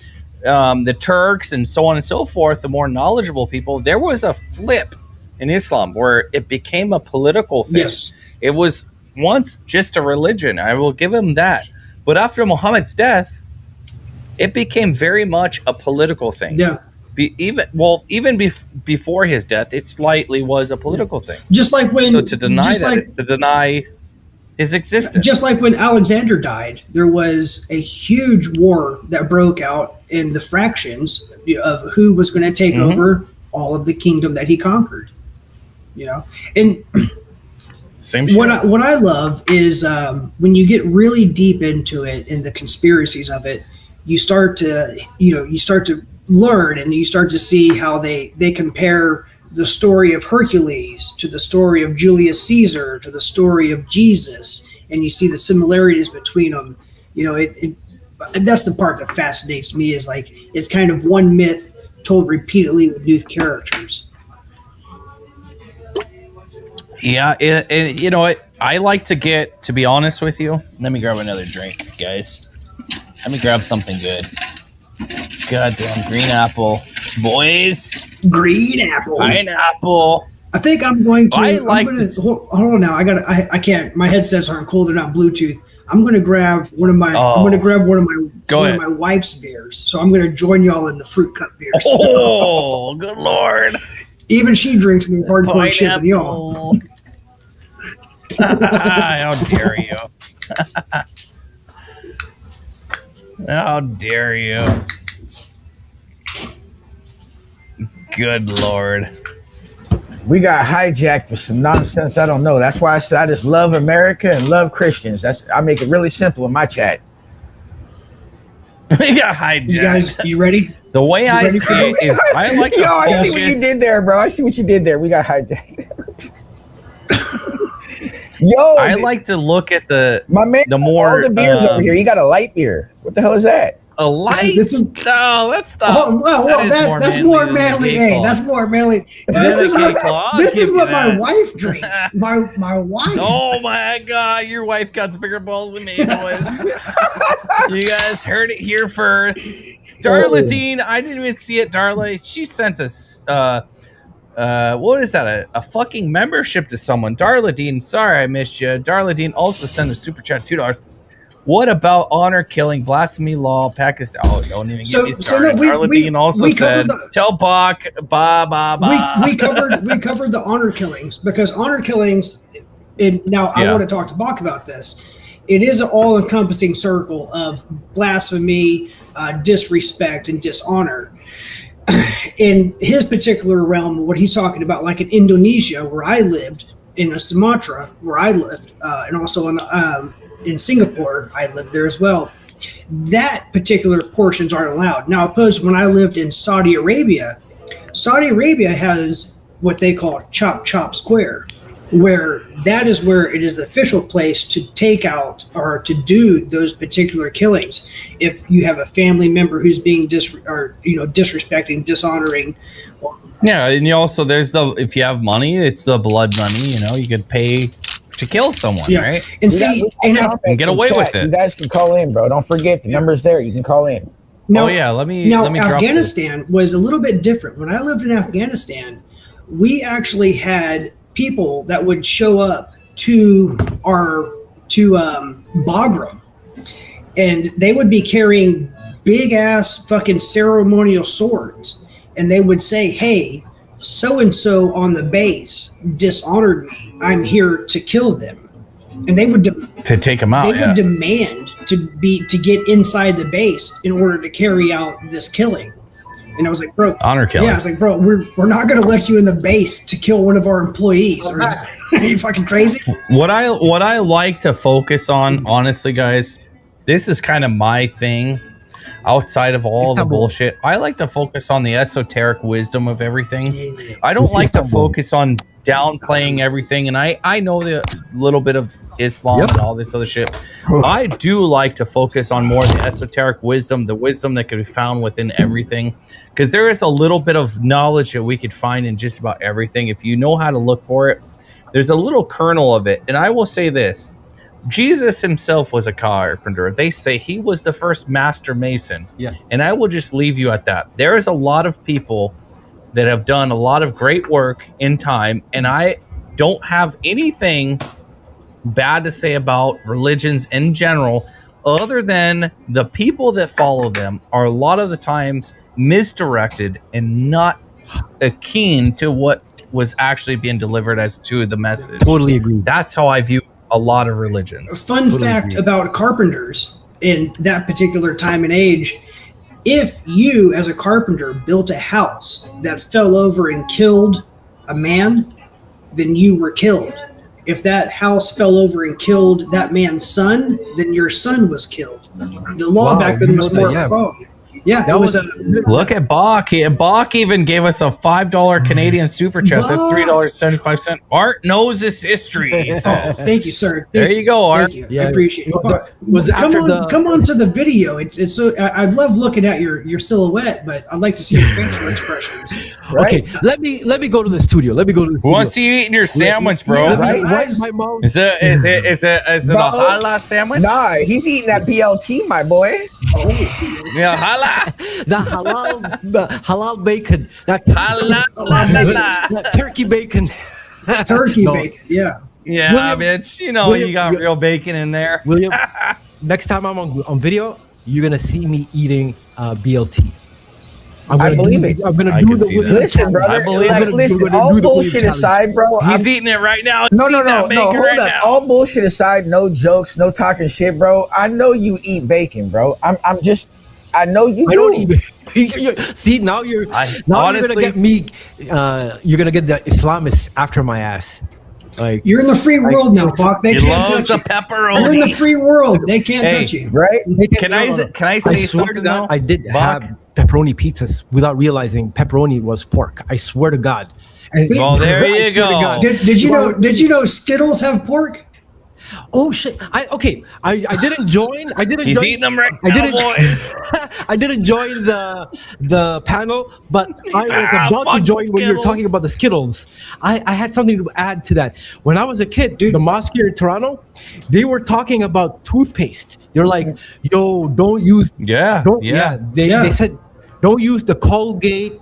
the Turks and so on and so forth, the more knowledgeable people. There was a flip in Islam where it became a political thing. Yes. It was once just a religion. I will give him that. But after Muhammad's death, it became very much a political thing. Yeah. Even before his death, it slightly was a political thing. Just like when So to deny that is to deny his existence. Just like when Alexander died, there was a huge war that broke out in the fractions of who was going to take over all of the kingdom that he conquered. You know, and Same shit. what I love is when you get really deep into it and the conspiracies of it, you start to learn and you start to see how they compare the story of Hercules to the story of Julius Caesar to the story of Jesus, and you see the similarities between them. You know, that's the part that fascinates me, is like it's kind of one myth told repeatedly with new characters. Yeah, and you know what? I like to be honest with you. Let me grab another drink, guys. Let me grab something good. Goddamn green apple, boys. Green apple. Pineapple. I think I'm going to. Hold on now. I can't. My headsets aren't cool. They're not Bluetooth. I'm going to grab one of my. I'm going to grab one of my wife's beers. So I'm going to join y'all in the fruit cup beers. Oh, good lord! Even she drinks more hardcore shit than y'all. How dare you? How dare you? Good lord. We got hijacked for some nonsense I don't know. That's why I said I just love America and love Christians. I make it really simple in my chat. We got hijacked. You guys, you ready? The way I see it is, I like to I focus. see what you did there, bro. I see what you did there. We got hijacked. I like to look at the more all the beers over here. You got a light beer. What the hell is that? A light? No, that's not. Oh, well, that's more manly. Hey, that's more manly. This is what my wife drinks. My wife. Oh my god, your wife got bigger balls than me, boys. You guys heard it here first. Darla Dean, I didn't even see it. Darla, she sent us. What is that? A fucking membership to someone. Darla Dean, sorry I missed you. Darla Dean also sent a super chat $2. What about honor killing, blasphemy law, Pakistan? Oh, don't even get me started. Darla Dean also said, "Tell Bach, ba ba ba." We covered the honor killings, because honor killings. And now I want to talk to Bach about this. It is an all-encompassing circle of blasphemy, disrespect, and dishonor. In his particular realm, what he's talking about, like in Indonesia, where I lived, in Sumatra, where I lived, and also in Singapore, I lived there as well. That particular portions aren't allowed. Now, opposed, when I lived in Saudi Arabia has what they call Chop Chop Square, where that is where it is the official place to take out or to do those particular killings. If you have a family member who's being disrespecting, dishonoring. Yeah, and you also if you have money, it's the blood money. You know, you could pay to kill someone, right? And get away with it. You guys can call in, bro. Don't forget the number's there. You can call in. Now, let me. Afghanistan was a little bit different. When I lived in Afghanistan, we actually had people that would show up to Bagram, and they would be carrying big ass fucking ceremonial swords, and they would say, "Hey, so and so on the base dishonored me. I'm here to kill them," and they would to take them out. They would demand to get inside the base in order to carry out this killing. And I was like, bro, honor killing. Yeah, I was like, bro, we're not going to let you in the base to kill one of our employees. Are you fucking crazy? What I like to focus on, honestly, guys, this is kind of my thing. Outside of all the bullshit, I like to focus on the esoteric wisdom of everything. I don't like to focus on downplaying everything, and I know the little bit of Islam and all this other shit. I do like to focus on more of the esoteric wisdom, the wisdom that can be found within everything, because there is a little bit of knowledge that we could find in just about everything. If you know how to look for it, there's a little kernel of it. And I will say this. Jesus himself was a carpenter. They say he was the first master mason. Yeah. And I will just leave you at that. There is a lot of people that have done a lot of great work in time, and I don't have anything bad to say about religions in general, other than the people that follow them are a lot of the times misdirected and not keen to what was actually being delivered as to the message. Totally agree. That's how I view a lot of religions. Fun fact about carpenters in that particular time and age: if you, as a carpenter, built a house that fell over and killed a man, then you were killed. If that house fell over and killed that man's son, then your son was killed. The law back then was more. Yeah, that was Look at Bach. Bach even gave us a $5 Canadian super chat. That's $3.75. Art knows his history. He says. Thank you, sir. There you go, Art. Thank you. I appreciate it. Come on to the video. It's so I love looking at your silhouette, but I'd like to see your facial expressions. Right? Okay, let me go to the studio. Who wants to eat your sandwich, bro? Yeah, Right? Why is my mouth? Is it a halal sandwich? Nah, he's eating that BLT, my boy. Yeah, halal. The halal bacon. That turkey bacon. Turkey bacon. Yeah. Yeah, William, bitch. You know you got real bacon in there. William, next time I'm on video, you're gonna see me eating BLT. I believe it. I'm gonna I do can the see William that. Listen, brother. challenge. Listen, all bullshit aside, bro. He's eating it right now. No, He's eating that bacon hold right up. now. All bullshit aside, no jokes, no talking shit, bro. I know you eat bacon, bro. I know you I do. don't even see now. You're honestly, gonna get me. You're gonna get the Islamists after my ass. Like You're in the free world now, Bach. They he can't loves touch the you. pepperoni. You're in the free world. They can't touch you. Right? Can I say swear to something God, though? I did Bach? have pepperoni pizzas without realizing pepperoni was pork. I swear to God. Well, there I you swear to go. God. Did you know Skittles have pork? Oh shit! I didn't join. He's eating them right now, boys. I didn't join the panel, but I was about to fucking join when you were Skittles. talking about the Skittles. I had something to add to that. When I was a kid, the mosque here in Toronto, they were talking about toothpaste. They were like, "Yo, don't use." They said, "Don't use the Colgate."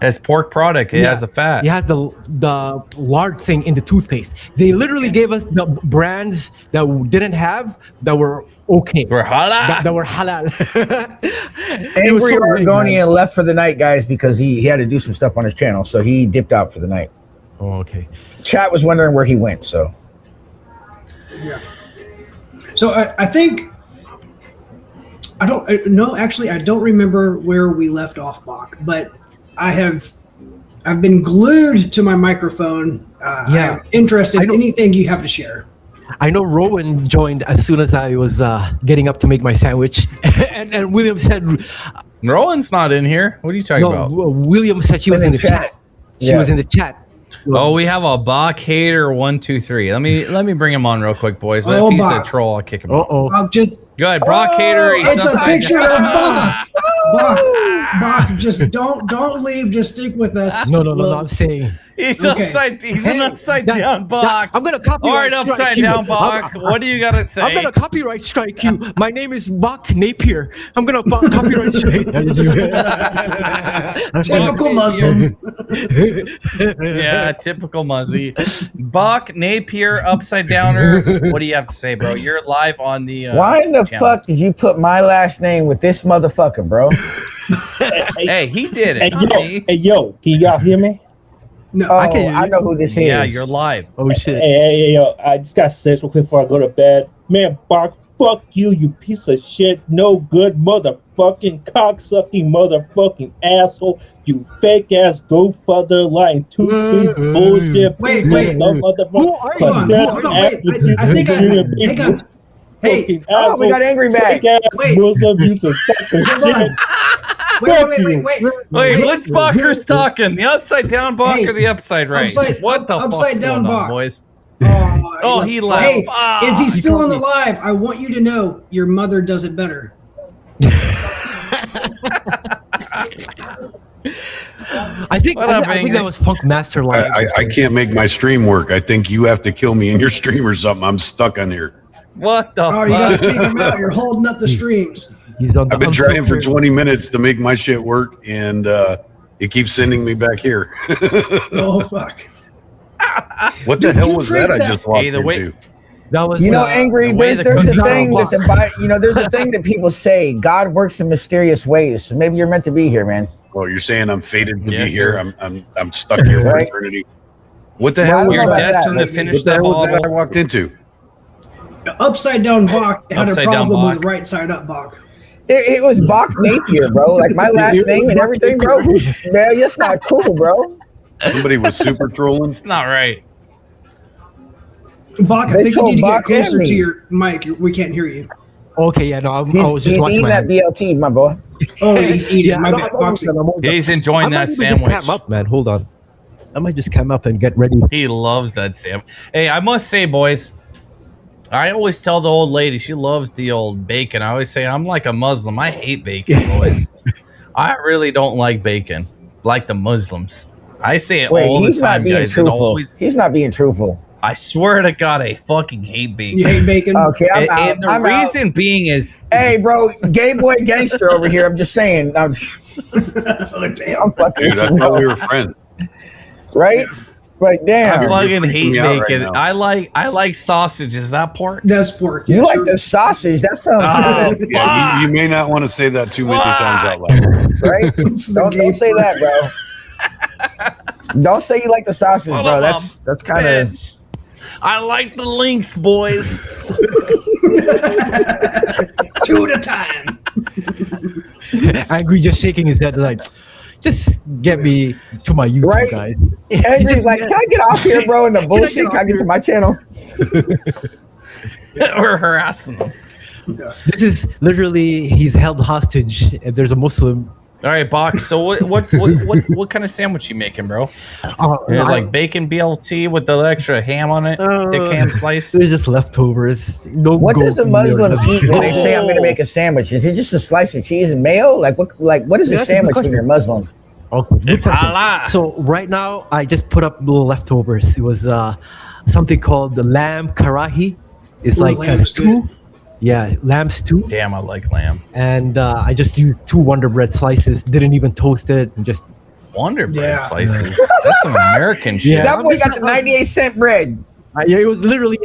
As pork product, it has the fat. It has the lard thing in the toothpaste. They literally gave us the brands that we didn't have that were okay. We're halal. That were halal. It Angry was so great, man. Oregonian left for the night, guys, because he had to do some stuff on his channel, so he dipped out for the night. Oh, okay. Chat was wondering where he went, so. So I think I don't remember where we left off, Bach, but I've been glued to my microphone. I'm interested in anything you have to share. I know Rowan joined as soon as I was getting up to make my sandwich, and William said, Rowan's not in here. What are you talking about? William said she was in the chat. She was in the chat. Oh, we have a Bach hater 1, 2, 3. Let me bring him on real quick, boys. If he's a troll, I'll kick him. I'll just Go ahead, Bach hater. It's a picture of Bach. Bach, just don't leave. Just stick with us. No, I'm staying. He's an upside down Bach. I'm gonna copyright All right, upside down Bach. What do you gotta say? I'm gonna copyright strike you. My name is Bach Napier. I'm gonna copyright strike. Typical Muslim. Yeah, typical Muzzy. Bach Napier, upside downer. What do you have to say, bro? You're live on the. Why in the channel. fuck did you put my last name with this motherfucker, bro? Hey, he did it. Hey, yo, can y'all hear me? No, Oh, I know who this is. Yeah, you're live. Oh shit! Hey, yo, I just got to say this real quick before I go to bed. Man, Bach, fuck you, you piece of shit, no good motherfucking cocksucking motherfucking asshole, you fake ass godfather lying toothpaste bullshit. Wait. Who are you? Hold on, wait. I think hang on. Hey, Oh, we got Angry back. Wait. Muslim, you some fucking hold shit. on. Wait. Which Bacher's talking? The upside down Bach Hey, or the upside right? upside fuck's down going on, Bach. boys? Oh, he left. Hey, Ah, if he's he still told on the me. live, I want you to know your mother does it better. I think that was Funk Master Live. I can't make my stream work. I think you have to kill me in your stream or something. I'm stuck on here. What the Oh, you gotta fuck? kick him out. You're holding up the streams. I've been trying for 20 minutes to make my shit work, and it keeps sending me back here. Oh fuck. What the Dude, hell you was drink that I that- just walked Hey, the way- into? That was Angry. the way There's the a cookie thing that there's a thing that people say. God works in mysterious ways. So maybe you're meant to be here, man. Oh, you're saying I'm fated to Yes, be here. sir. I'm stuck here for Right. eternity. What the hell? Well, Was You're about that? destined that? to finish What the the hell was that I bubble. walked into? Upside down Bach had a Upside down problem Bach. with right side up Bach. It was Bach Napier, bro. Like my last name and everything, bro. Man, that's not cool, bro. Somebody was super trolling. It's not right. Bach, I They think you told need to Bach get closer and to me. your mic. We can't hear you. Okay, yeah, no, I was He's just watching eating my that BLT, my boy. Oh, he's eating. Yeah, My no, bad. I'm almost Boxing. done, I'm almost done. He's enjoying I might that even just sandwich. cam up, man. Hold on. I might just cam up and get ready. He loves that sandwich. Hey, I must say, boys, I always tell the old lady she loves the old bacon. I always say I'm like a Muslim. I hate bacon, boys. I really don't like bacon, like the Muslims. I say it Wait, all the he's not time, being guys. It truthful. always, He's not being truthful. I swear to God, I fucking hate bacon. You hate bacon? Okay, I'm out. And the I'm out. reason being is Hey, bro, gay boy gangster over here. I'm just saying. Oh, damn. I'm fucking Dude, I thought we were friends. right? Like, I damn. fucking freaking hate me out right bacon. now. I like sausage. Is that pork? That's pork. You Yeah, like sure. the sausage? That sounds Oh, good, Yeah, you may not want to say that too many times out loud. right? It's the Don't gay say pork. that, bro. Don't say you like the sausage, Son bro. of a That's kind of. bitch. I like the links, boys. Two at a time. Angry just shaking his head like, just get me to my YouTube, Right? guys. Angry's like, can I get off here, bro? And the bullshit. Can I get to my channel? We're harassing them. This is literally, he's held hostage, and there's a Muslim. All right, Bach. So what kind of sandwich you making, bro? Yeah, like bacon BLT with the extra ham on it, thick ham slice. They're just leftovers. No What does a goat in Muslim there. eat when they say I'm going to make a sandwich? Is it just a slice of cheese and mayo? Like what is a That's a good sandwich when question. you're Muslim? Okay, It's halal. So right now, I just put up little leftovers. It was something called the lamb karahi. It's Ooh, like a lamb stew. stew. Yeah, lamb stew. Damn, I like lamb. And I just used 2 Wonder Bread slices. Didn't even toast it. And just Wonder Bread Yeah. slices. That's some American shit. Yeah. That I'm boy just got the not- 98-cent bread. yeah, it was literally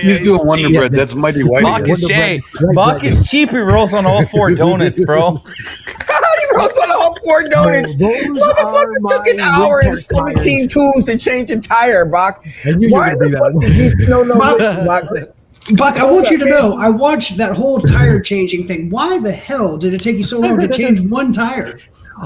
He's doing Wonder cheap. Bread. That's mighty white. Bach is Wonder cheap. Bread. Bach is cheap. He rolls on all 4 donuts, bro. He rolls on the whole 4 donuts. Those are Motherfucker my took an hour and winter 17 tools to change a tire, Bach. I knew you Why were the gonna fuck do did you? No, Bach- listen, Bach. Buck, I want you to know, I watched that whole tire changing thing. Why the hell did it take you so long to change one tire?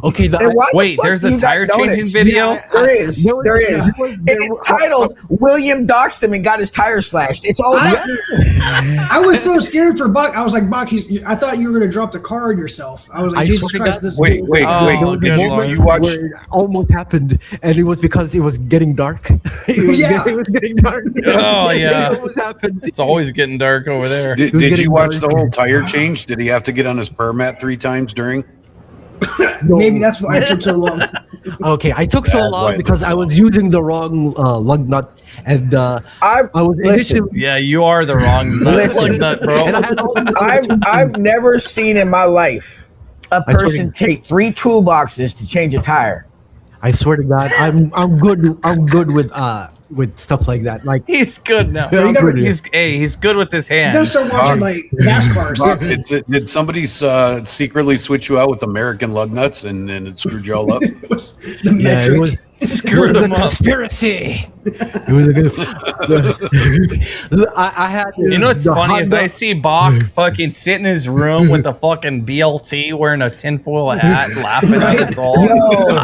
Okay, And why the Wait, fuck there's do a you got tire changing donuts? video? There is. There was- There is. there was- And there it's was- titled William doxed him and got his tire slashed. It's all I was so scared for Buck. I was like, Buck, I thought you were going to drop the car on yourself. I was like, I Jesus swear to Christ, God- this is Wait. Oh, Did good you, Lord. you watch? where it almost happened, and it was because it was getting dark. It was, Yeah. it was getting dark. Oh, yeah. It almost happened. It's always getting dark over there. Did was you getting watch dark. the whole tire change? Did he have to get on his permat 3 times during? Maybe that's why it took so long. Okay, I took so That's why long it because took I so was using the wrong lug nut, and I was listen. initially. Yeah, you are the wrong Listen. nut, And I bro. had all the I've never seen in my life a swear to person God. take 3 toolboxes to change a tire. I swear to God, I'm good with stuff like that. Like He's good now. Yeah, I'm pretty- He's good with his You gotta hands. start watching like NASCAR or Bob, something. did somebody secretly switch you out with American lug nuts and it screwed you all up? It was the yeah, metric. it was. Screwed It was him a up. conspiracy. It was a good. I had. You know what's the funny is Honda- I see Bach fucking sit in his room with a fucking BLT wearing a tinfoil hat laughing at us all. Yo,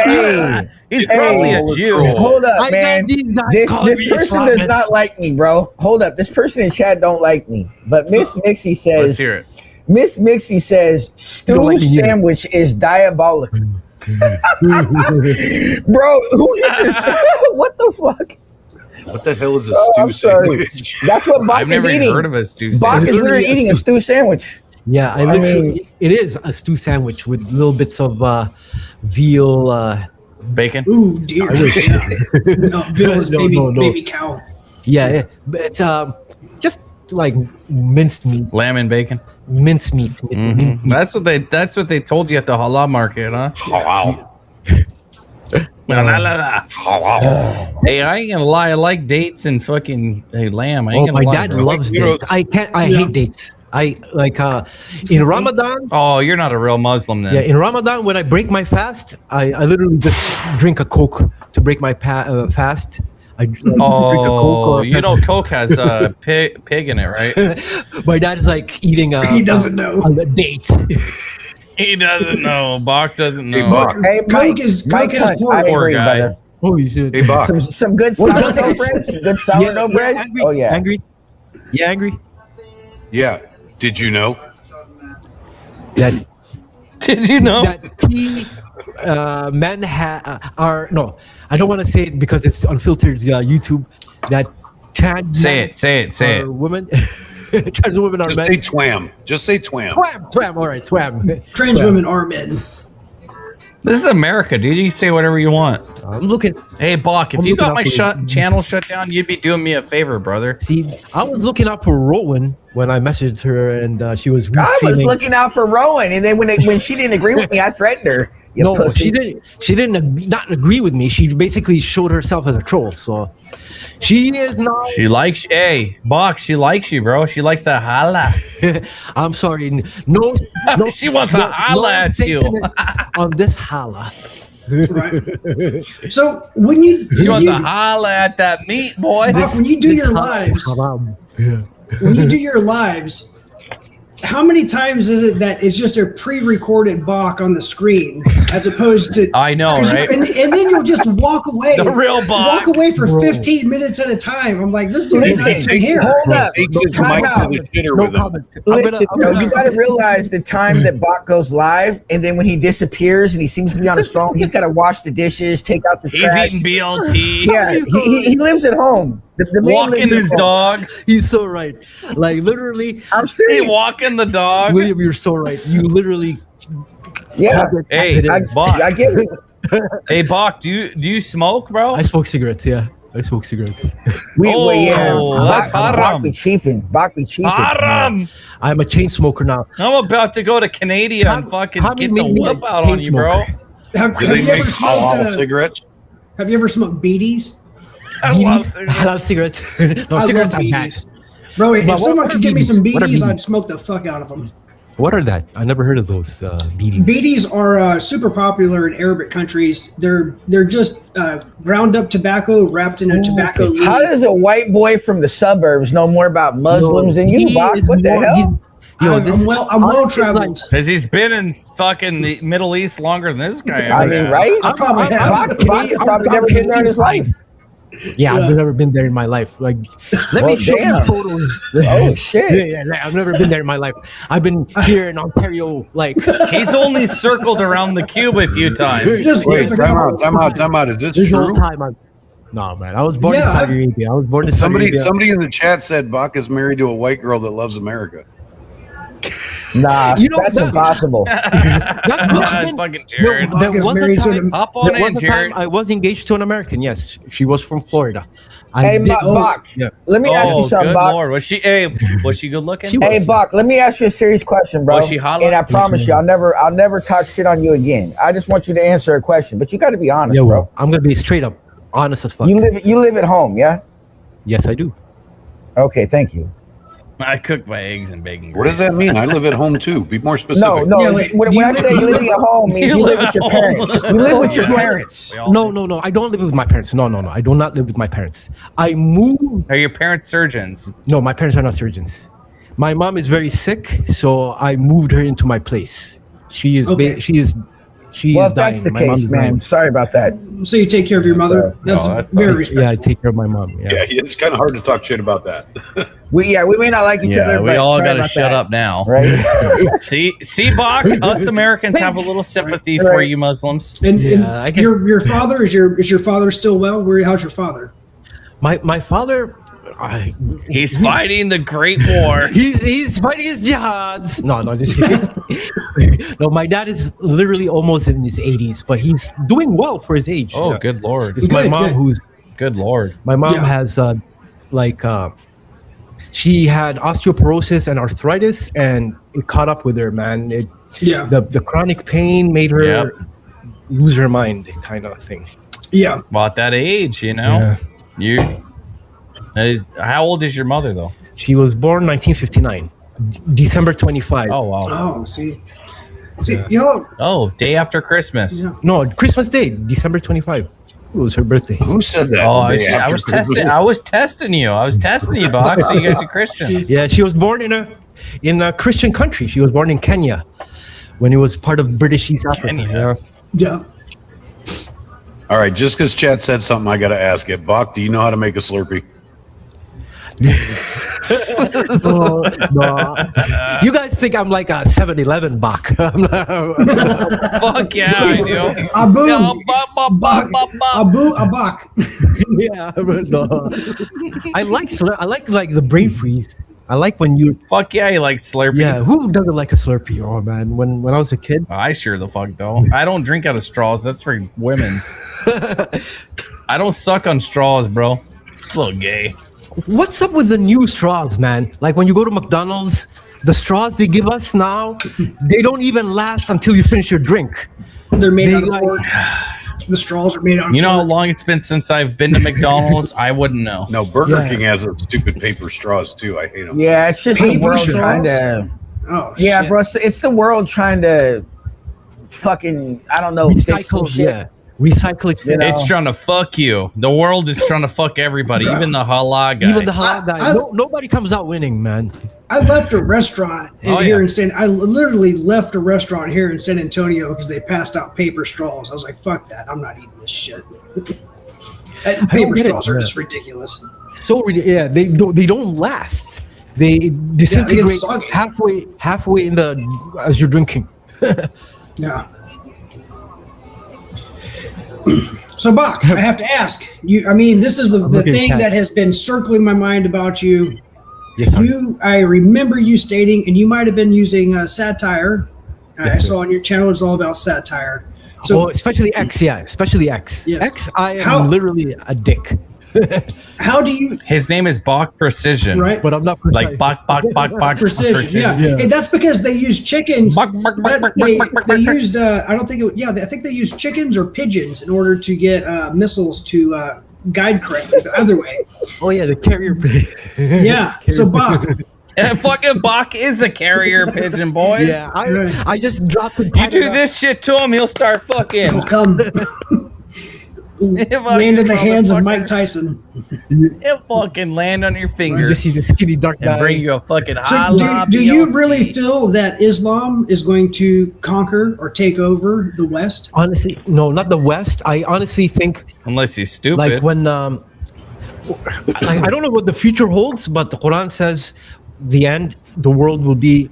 hey, He's probably hey, a Jew. hold up, I man. got these guys This calling me person Islamic. does not like me, bro. Hold up. This person in chat don't like me. But Miss Mixie Let's says, hear it. Miss Mixie says, stew like me either. sandwich is diabolical. Bro, who is this? What the fuck? What the hell is a Oh, stew I'm sorry. sandwich? That's what Bach I've is never even eating. heard of a stew Bach sandwich. is literally eating a stew sandwich. Yeah, I literally. It is a stew sandwich with little bits of veal. Bacon. Ooh, dear. No, Bill is No, baby, no, no. baby cow. Yeah, but it's just like minced meat. Lamb and bacon. Minced meat. That's what they told you at the halal market, huh? Oh, wow. La, la, la, la. Hey, I ain't gonna lie. I like dates and fucking lamb. I ain't Oh, gonna my lie, dad bro. loves dates. I hate dates. I like in Ramadan. Oh, you're not a real Muslim then. Yeah, in Ramadan, when I break my fast, I literally just drink a Coke to break my fast. I drink a Coke. Oh, you know Coke has pig in it, right? My dad is like eating He doesn't know. a date. He doesn't know. Bach doesn't know. Hey, Bach. Hey, Coke has I pork. agree, guy. brother. Holy shit. Hey, Bach. Some good sourdough bread. Some good sourdough bread. Angry? Oh yeah. Angry? Yeah, angry? Yeah. Did you know? That Did you know? men are no, I don't want to say it because it's unfiltered YouTube. That trans Say it. women, trans women are Just men. say twam. Just say twam. Twam. All right, twam. Trans women are men. This is America, dude. You can say whatever you want. I'm looking. Hey, Bach, if I'm you looking got my up for channel shut down, you'd be doing me a favor, brother. See, I was looking out for Rowan when I messaged her, and she was. I was reframing- looking out for Rowan, and then when she didn't agree with me, I threatened her. You No, pussy. she didn't. She didn't not agree with me. She basically showed herself as a troll. So she is not. She likes, hey, Bach, she likes you, bro. She likes to holla. I'm sorry. No, She wants to holla at you. Satanists on this holla. Right. So when you She wants to holla at that meat, boy. Bach, when you do your lives, Haram. when you do your lives, how many times is it that it's just a pre-recorded Bach on the screen as opposed to? I know, 'cause right? And then you'll just walk away. The real Bach. Walk away for Bro. 15 minutes at a time. I'm like, this dude's not even here. Hold up. Takes his Time mic to out. the shitter No with him. comment. Listen, I'm yo, gonna- you got to realize the time that Bach goes live, and then when he disappears and he seems to be on his phone, he's got to wash the dishes, take out the He's trash. eating BLT. Yeah, he lives at home. The man Walking lives at his home. dog. He's so right. Like literally, I'm He serious. walking the dog. William, you're so right. You literally. Yeah, Hey, Bach. I get it. Hey, Bach, do you smoke, bro? I smoke cigarettes. Yeah, I smoke cigarettes. Oh, that's Bach haram. be chiefing. Bach be chiefing. Haram. I'm a chain smoker now. I'm about to go to Canada and fucking Tommy get the made me whip a out on you, bro. chain Have Do you they ever make smoked? halal cigarettes? Have you ever smoked beaties? I love I love cigarettes. No, I cigarettes love are bad. beaties. Bro, if But someone what could are give me some beaties? What are beaties, beaties? I'd smoke the fuck out of them. What are that? I never heard of those beaties. Beaties are super popular in Arabic countries. They're just ground up tobacco wrapped in a tobacco leaf. How does a white boy from the suburbs know more about Muslims than you, he Bach? is What the more- hell? I'm well honestly, traveled. Because he's been in fucking the Middle East longer than this guy. I ever mean, has. right? I probably have. Bach has probably never been there in his life. Yeah, Yeah. I've never been there in my life. Like, let Well, me show damn. you photos. Oh shit! Yeah, I've never been there in my life. I've been here in Ontario, like He's only circled around the cube a few times. Wait, It's a time couple- out. Is this this whole true? time. No, man, I was born Yeah, in Saudi Arabia. I was born in Saudi Arabia. Somebody in the chat said Bach is married to a white girl that loves America. Nah, You know, that's that- impossible. Yeah, fucking Jared. Bach There is was a married to time- an- Hop on There in, was a time Jared. I was engaged to an American. Yes, she was from Florida. Hey, Bach, Yeah. let me ask Oh, you something, good Bach. lord. Was she good looking? She was. Hey, Bach, let me ask you a serious question, bro. Was she holla? And I promise you, I'll never talk shit on you again. I just want you to answer a question, but you got to be honest, Yeah, bro. well, I'm gonna be straight up, honest as fuck. You live at home, yeah? Yes, I do. Okay, thank you. I cook my eggs and bacon. What does that mean? I live at home too. Be more specific. No. Yeah, like, when do I you say live- living at home, means you live with your parents. You live with your parents. No. I don't live with my parents. No. I do not live with my parents. I moved. Are your parents surgeons? No, my parents are not surgeons. My mom is very sick, so I moved her into my place. She is. Okay. She is Well, if dying. that's the My mom's case, man, dying. sorry about that. So you take care of your mother? That's, No, that's very nice. respectful. Yeah, I take care of my mom. Yeah. Yeah, it's kind of hard to talk shit about that. We may not like each Yeah, other, we but all sorry got to about shut that, up now. right? See, Bach, us Americans have a little sympathy for Right. you Muslims. And, Yeah, I and get- your father is your father still well? How's your father? My father. He's fighting the Great War. He's fighting his jihads. No, just kidding. No, my dad is literally almost in his 80s, but he's doing well for his age. Oh, Yeah. good lord. It's my Good, mom good. who's Good lord. my mom Yeah. has she had osteoporosis and arthritis, and it caught up with her, man. Yeah. The chronic pain made her Yep. lose her mind, kind of thing. Yeah. Well, at that age, you know, how old is your mother though? She was born 1959, December 25. Oh wow. Oh, see, you know. Oh, day after Christmas. Yeah. No, Christmas Day, December 25. It was her birthday. Who said that? Oh, The day I after was Christmas? testing. I was testing you. Bob. So you guys are Christians. Yeah, she was born in a Christian country. She was born in Kenya when it was part of British East Africa. Kenya. Yeah. All right, just because Chad said something, I got to ask it. Bach, do you know how to make a Slurpee? No. You guys think I'm like a 7-Eleven Bach. Fuck yeah, I do. Abu. Yeah, bak. Abu Abak. Yeah, but no. I like the brain freeze. I like when you. Fuck yeah, you like Slurpee. Yeah, who doesn't like a Slurpee? Oh man, when I was a kid. I sure the fuck don't. I don't drink out of straws. That's for women. I don't suck on straws, bro. It's a little gay. What's up with the new straws, man? Like when you go to McDonald's, the straws they give us now, they don't even last until you finish your drink. They're made out of pork. The straws are made out of You know how pork. long it's been since I've been to McDonald's? I wouldn't know. No, Burger Yeah. King has those stupid paper straws too. I hate them. Yeah, it's just the Paper world straws? trying to. Oh, Yeah, shit. bro, it's the world trying to fucking, I don't know, fix some Recycle, shit. yeah. Recycle it. You know? It's trying to fuck you. The world is trying to fuck everybody, even the halal guy. Even the halal guy. Nobody comes out winning, man. I left a restaurant Yeah. I literally left a restaurant here in San Antonio because they passed out paper straws. I was like, fuck that. I'm not eating this shit. Paper get it, straws are yeah. just ridiculous. Yeah, they don't last. They disintegrate soggy. halfway in the as you're drinking. Yeah. So, Bach, I have to ask you. I mean, this is the looking thing at- that has been circling my mind about you. Yes, sir. I remember you stating, and you might have been using satire. I Yes, sir. saw on your channel it's all about satire. So, Especially X, yeah, especially X. Yes. X, I am How- literally a dick, how do you His name is Bach Precision. right? but I'm not precise. Like Bach. Precision, yeah. Hey, that's because they use chickens. Bach, bach, bach, That- bach, they, bach, bach, they bach, used. I don't think. I think they used chickens or pigeons in order to get missiles to guide correctly. The other way, Oh yeah, the carrier. yeah. So Bach, Fucking Bach is a carrier pigeon, boys. Yeah, Right. I just dropped it. You do this shit to him, he'll start fucking. will come land in the hands of Mike Tyson. He'll fucking land on your You finger just see the skinny dark guy. and bring you a fucking So jalapeno. do you really feel that Islam is going to conquer or take over the West? Honestly, no, not the West. I honestly think Unless he's stupid. like when I don't know what the future holds, but the Quran says the end, the world will be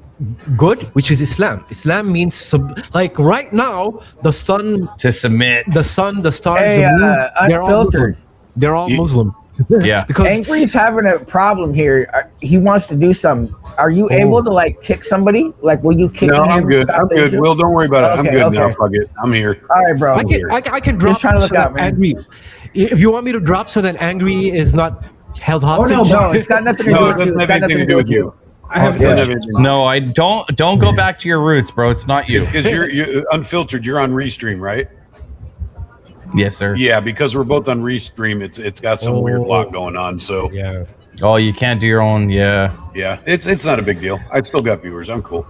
good, which is Islam. Islam means like right now, the sun, to submit. the stars, Hey, the moon, they're all Unfiltered. Muslim. They're all Muslim. Yeah. Because Angry's having a problem here. He wants to do something. Are you able to like kick somebody? Like, will you kick No, him? I'm good. Stop I'm the good. issue? Will, don't worry about it. I'm Okay, good now. okay. Fuck it. I'm here. All right, bro. I can drop trying to look so that out, man. Angry. If you want me to drop so that Angry is not held Oh hostage. No, it's got nothing to do No, it with you. doesn't It's have got anything nothing to do with you. I have a Yeah. question. No, I don't go back to your roots, bro. It's not you. It's because you're unfiltered. You're on Restream, right? Yes, sir. Yeah, because we're both on Restream. It's got some weird lock going on. So Yeah. Oh, you can't do your own. Yeah. yeah, it's not a big deal. I've still got viewers. I'm cool.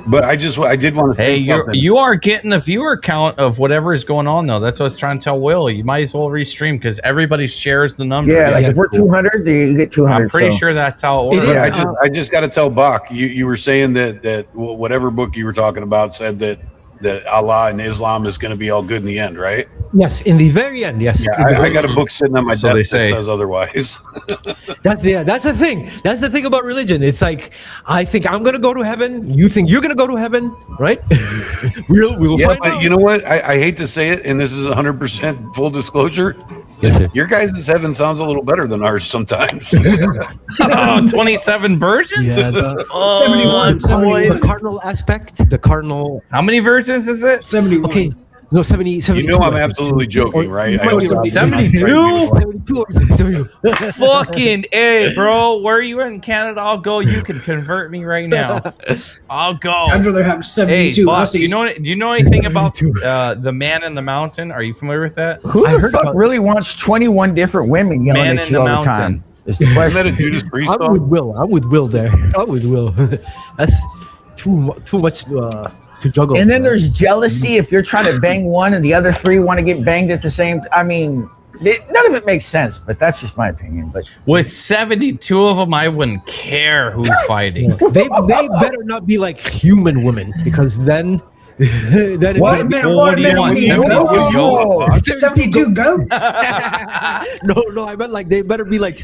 But I did want to. Hey, say something. you are getting the viewer count of whatever is going on, though. That's what I was trying to tell Will. You might as well restream because everybody shares the number. Yeah, like Yeah. if we're 200, you get 200. I'm pretty so. sure that's how it It works. is. Yeah, I just got to tell Bach. You were saying that whatever book you were talking about said that Allah and Islam is going to be all good in the end, right? Yes, in the very end, yes. Yeah, I got a book sitting on my So desk they that say. says otherwise. That's the thing. That's the thing about religion. It's like I think I'm gonna go to heaven. You think you're gonna go to heaven, right? we'll Yeah, find but out. you know what? I hate to say it, and this is 100% full disclosure. Yes, sir. Your guys' heaven sounds a little better than ours sometimes. Oh, 27 versions? Yeah, the, 71, 71. the cardinal aspect. The cardinal. How many versions is it? 71. Okay, No, 70, 72. You know I'm absolutely joking, right? I always 72? 72 or 72. Fucking A, bro. Where are you in Canada? I'll go. You can convert me right now. I'll go. I'd rather have Hey, 72 Bob, do Aussies. you know anything about the Man in the Mountain? Are you familiar with that? Who I the heard fuck about- really wants 21 different women yelling Man at in you the all the time? mountain. Is the Isn't that a question. Judas Priest I'm with song? Will. I'm with Will there. I'm with Will. That's too much to juggle. And then there's jealousy if you're trying to bang one and the other three want to get banged at the same. I mean, none of it makes sense, but that's just my opinion. But With 72 of them, I wouldn't care who's fighting. they better not be like human women because then it's What? like, Man, what do you want? 72 goats? 72 goats? no, I meant like they better be like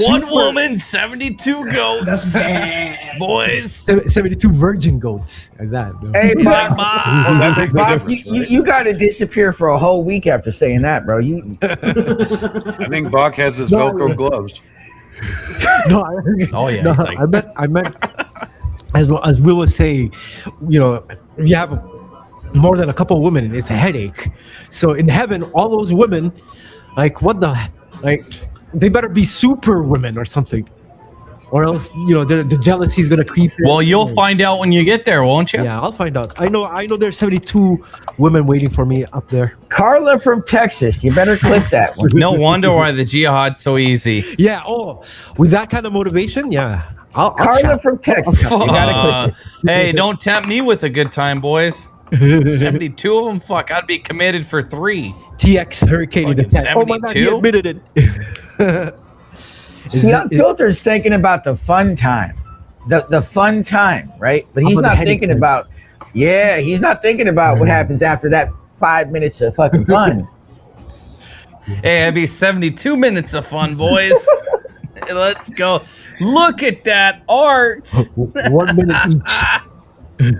One super- woman, 72 goats. That's bad. Boys. 72 virgin goats like that. No. hey, Big Bob, Bob. That makes a Bob, difference, you got to disappear for a whole week after saying that, bro. You I think Bach has his No, Velcro gloves. No, Oh, yeah, no, he's like- I meant as Will was saying, you know, you have more than a couple of women, it's a headache. So in heaven, all those women, like what the like, they better be super women or something, or else you know the jealousy is gonna creep in. Well, you'll find out when you get there, won't you? Yeah, I'll find out. I know. There's 72 women waiting for me up there. Carla from Texas. You better clip that one. No wonder why the jihad's so easy. Yeah. Oh, with that kind of motivation, yeah. I'll Carla shout. from Texas. You gotta clip it. Hey, don't tempt me with a good time, boys. 72 of them, fuck, I'd be committed for 3. TX Hurricane in the Fucking chat. Oh my god, he 72? admitted it. See, Unfiltered's thinking about the fun time, the fun time, right? But he's How about the not headache thinking time? about. Yeah, he's not thinking about what happens after that 5 minutes of fucking fun. Hey, it'd be 72 minutes of fun, boys. Let's go. Look at that art. 1 minute each.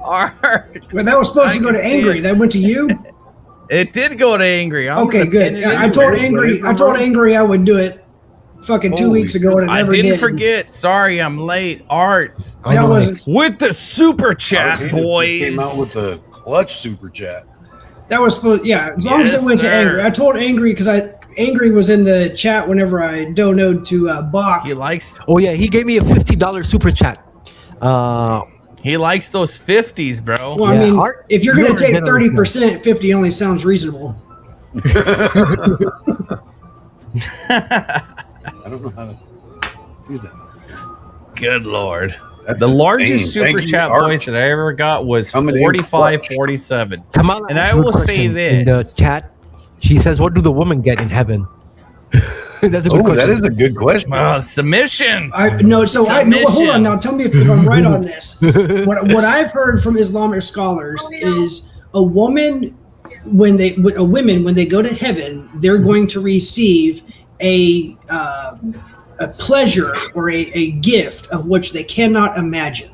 Art. But that was supposed to I go to can see Angry. it. That went to you? It did go to Angry. I'm Okay, gonna good. pin it I in told there. Angry I would do it fucking 2 weeks ago, and it I never didn't did. forget. Sorry, I'm late. Art. I That know, wasn't. With the super He chat, came boys. out with the clutch super chat. That was supposed. Yeah, as long as Yes, it went to sir. Angry. I told Angry because Angry was in the chat whenever I donoed to Bach. He likes Oh yeah, he gave me a $50 super chat. he likes those 50s, bro. Well, Yeah, I mean, Art- if you're going you're to take generous, 30%, 50 only sounds reasonable. I don't know how to do that. Good lord. That's The insane. largest Thank super you, chat Art. voice that I ever got was Coming in 4547. Kamala And asked I a good will say question in this. the chat. She says, "What do the women get in heaven?" That's a good Oh, question. that is a good question. Submission. No, so I no, hold Submission. on now. Tell me if I'm right on this. What I've heard from Islamic scholars is a woman when they go to heaven, they're going to receive a pleasure or a gift of which they cannot imagine.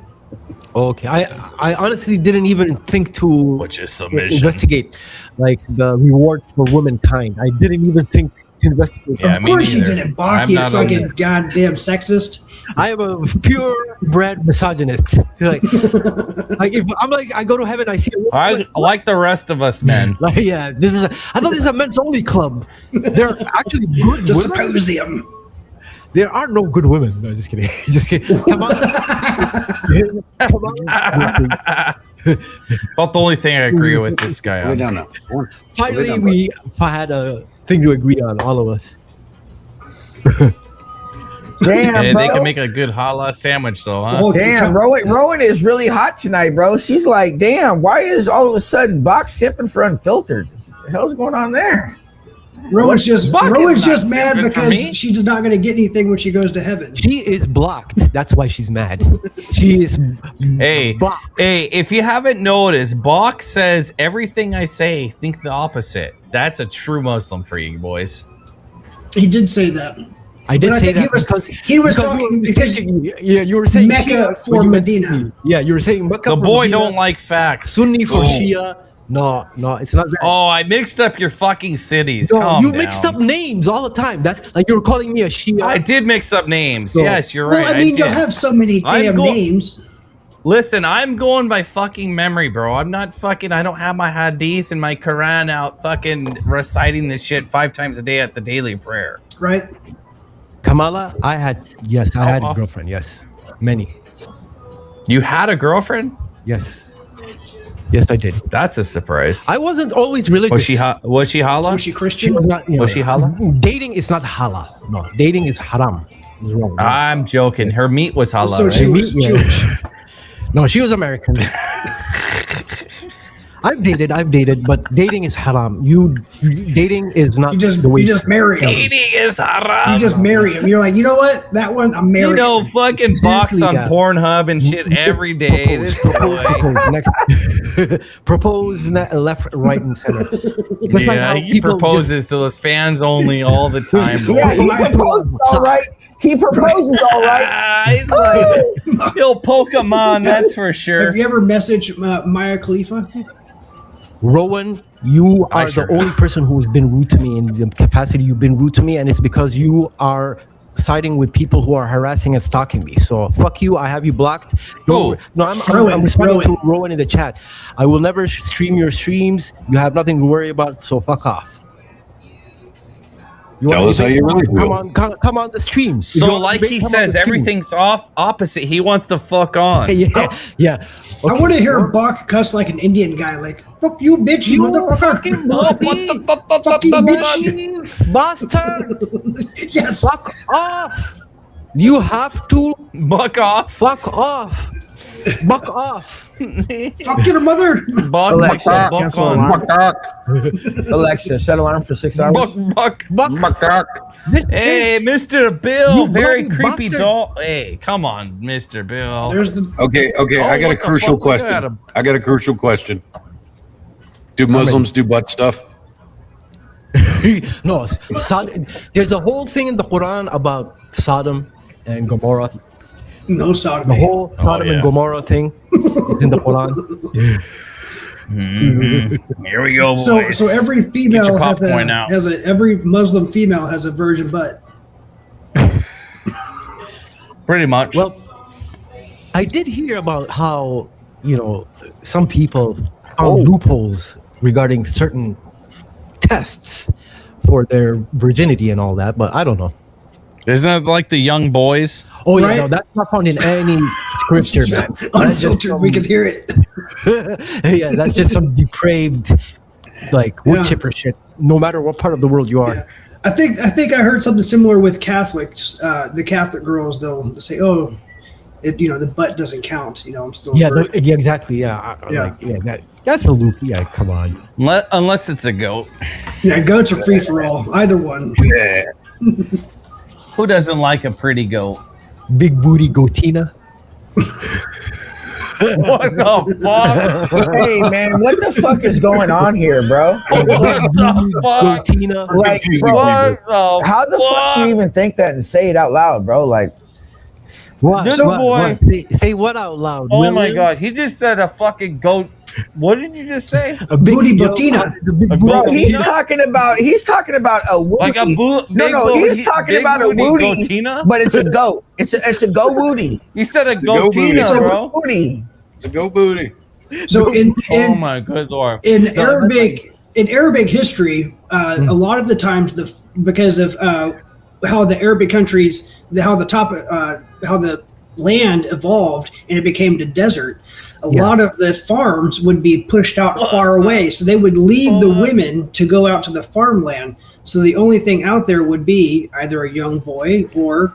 Okay, I honestly didn't even think to Which is submission. investigate like the reward for womankind. I didn't even think to investigate. Yeah, of me course you neither. didn't, Bach, I'm you not fucking on- goddamn sexist. I am a purebred misogynist. Like if I'm like, I go to heaven, I see a woman, I like the rest of us men. like, yeah, I thought this is a men's only club. There are actually good The women. symposium. There are no good women. No, just kidding. Just kidding. Come on. Come on. About the only thing I agree with this guy Lay on. down now. Finally, down, we had a thing to agree on, all of us. Damn, And bro. they can make a good challah sandwich, though, huh? Oh, Damn, Rowan is really hot tonight, bro. She's like, damn, why is all of a sudden Box sipping for Unfiltered? What the hell's going on there? Rowan's just Buck is Rowan's not just mad simping for because me. she's just not going to get anything when she goes to heaven. She is blocked. That's why she's mad. She is Hey, blocked. hey, if you haven't noticed, Bach says everything I say, think the opposite. That's a true Muslim for you, boys. He did say that. I did But I say think that he was because talking you were because mistaking- yeah, you were saying Mecca Shia for when you meant Medina. Sunni. Yeah, you were saying Mecca The for boy Medina, don't like facts. Sunni for Oh. Shia. No, it's not that. Oh, I mixed up your fucking cities. No, Calm you down. mixed up names all the time. That's like you were calling me a Shia. I did mix up names. So- Yes, you're well, right. I mean, did. you'll have so many I'm damn go- names. Listen, I'm going by fucking memory, bro. I'm not fucking. I don't have my hadith and my Quran out fucking reciting this shit 5 times a day at the daily prayer. Right? Kamala, I had a girlfriend. Yes, many. You had a girlfriend? Yes, yes, I did. That's a surprise. I wasn't always religious. Was she hala? Was she She Christian? was not, Was she hala? Dating is not halal. No, dating is haram. It's wrong. I'm joking. Her meat was halal, So she right? was Jewish. No, she was American. I've dated, but dating is haram. Dating is not the way. You just marry him. Dating is haram. You just marry him. You're like, you know what? That one, I'm married. You know, fucking box on yeah. Pornhub and shit every day. This boy. Propose left, right, and center. Just like Yeah, how he people proposes to his fans only all the time. Bro. Yeah, he proposes all right. He proposes all right. He's like, he'll poke him on, that's for sure. Have you ever messaged Maya Khalifa? Rowan, you are sure the only person who's been rude to me in the capacity you've been rude to me, and it's because you are siding with people who are harassing and stalking me. So fuck you. I have you blocked. Who? No, I'm Rowan, responding Rowan. to Rowan in the chat. I will never stream your streams. You have nothing to worry about. So fuck off. Tell us how you really feel. Come on the streams. If you So, want like to he come on says, the stream. everything's opposite. He wants to fuck on. Yeah. I want to hear Bach cuss like an Indian guy, like, fuck you, bitch, you motherfucker. Fucking bitch. Bastard. Yes. Fuck off. You have to Buck off. fuck off. Buck off. Fuck your mother. Buck, Alexa, buck, buck cancel on. alarm. Alexa, set alarm for 6 hours. Buck. Buck. Hey, Mr. Bill, You very bloody creepy bastard. doll. Hey, come on, Mr. Bill. There's the. Okay. Oh, I got a what the crucial fuck? Look at question. him. I got a crucial question. Do Muslims do butt stuff? No, there's a whole thing in the Quran about Sodom and Gomorrah. No sodomy. The whole Sodom yeah. and Gomorrah thing is in the Quran. Here we go, So boys. every female your has popcorn out. every Muslim female has a virgin butt. Pretty much. Well, I did hear about how, some people found loopholes regarding certain tests for their virginity and all that, but I don't know. Isn't it like the young boys? Oh, Right? yeah, no, that's not found in any scripture, man. That's just Unfiltered, we can hear it. yeah, that's just some depraved, wood chipper shit, no matter what part of the world you are. Yeah. I think I heard something similar with Catholics. The Catholic girls, they'll say, "Oh, the butt doesn't count." I'm still. Yeah, exactly. Yeah, that's a loop. Yeah, come on. Unless it's a goat. Yeah, goats are free for all. Either one. Yeah. Who doesn't like a pretty goat? Big booty goatina. What the fuck? Hey man, what the fuck is going on here, bro? What the fuck? Goatina. Like, confusing bro, What the how the fuck do you even think that and say it out loud, bro? Like, What? This What? boy- What? Say what out loud? Oh my William? god, he just said a fucking goat. What did you just say? A big Booty yo- goatina. the big A booty bro, goat- he's Goatina? talking about a woody. Like a No, big he's talking big about a booty woody, goatina? but it's a goat. It's a goat woody. You said a goat booty. goatina, It's a bro. woody. It's a go booty. So Oh my good lord. in Arabic history, a lot of the times because of how the Arabic countries, how the land evolved and it became the desert. A lot of the farms would be pushed out far away, so they would leave the women to go out to the farmland. So the only thing out there would be either a young boy or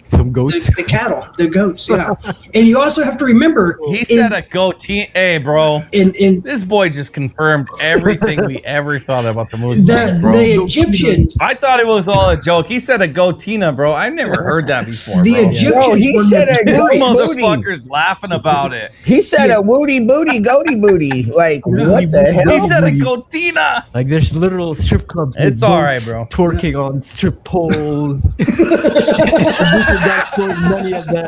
Some goats. the cattle, the goats. Yeah, and you also have to remember He said a goatee. Hey, bro. in This boy just confirmed everything we ever thought about the Muslims, bro. the Egyptians. I thought it was all a joke. He said a goatina, bro. I never heard that before, The bro. Egyptians Bro, he were said a This goody notorious. booty. motherfucker's laughing about it. He said a woody booty, goaty booty. Like, what the hell? He said a goatina. Like there's literal strip clubs. It's with all right, goats bro. Twerking on strip poles. Money of them.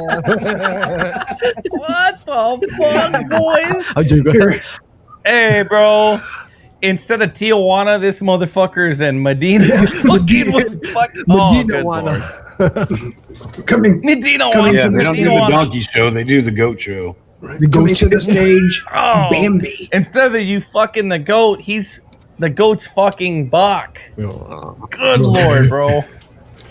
What the fuck, boys? I'm joking. Hey, bro. Instead of Tijuana, this motherfucker's in Medina. Fucking with fuck. Oh, Medina good wanna. lord. Coming. Medina Coming wants Yeah, to they don't do the Medina. donkey show. They do the goat show. Coming to the stage, Oh. Bambi. Instead of you fucking the goat, the goat's fucking Bach. Good lord, bro.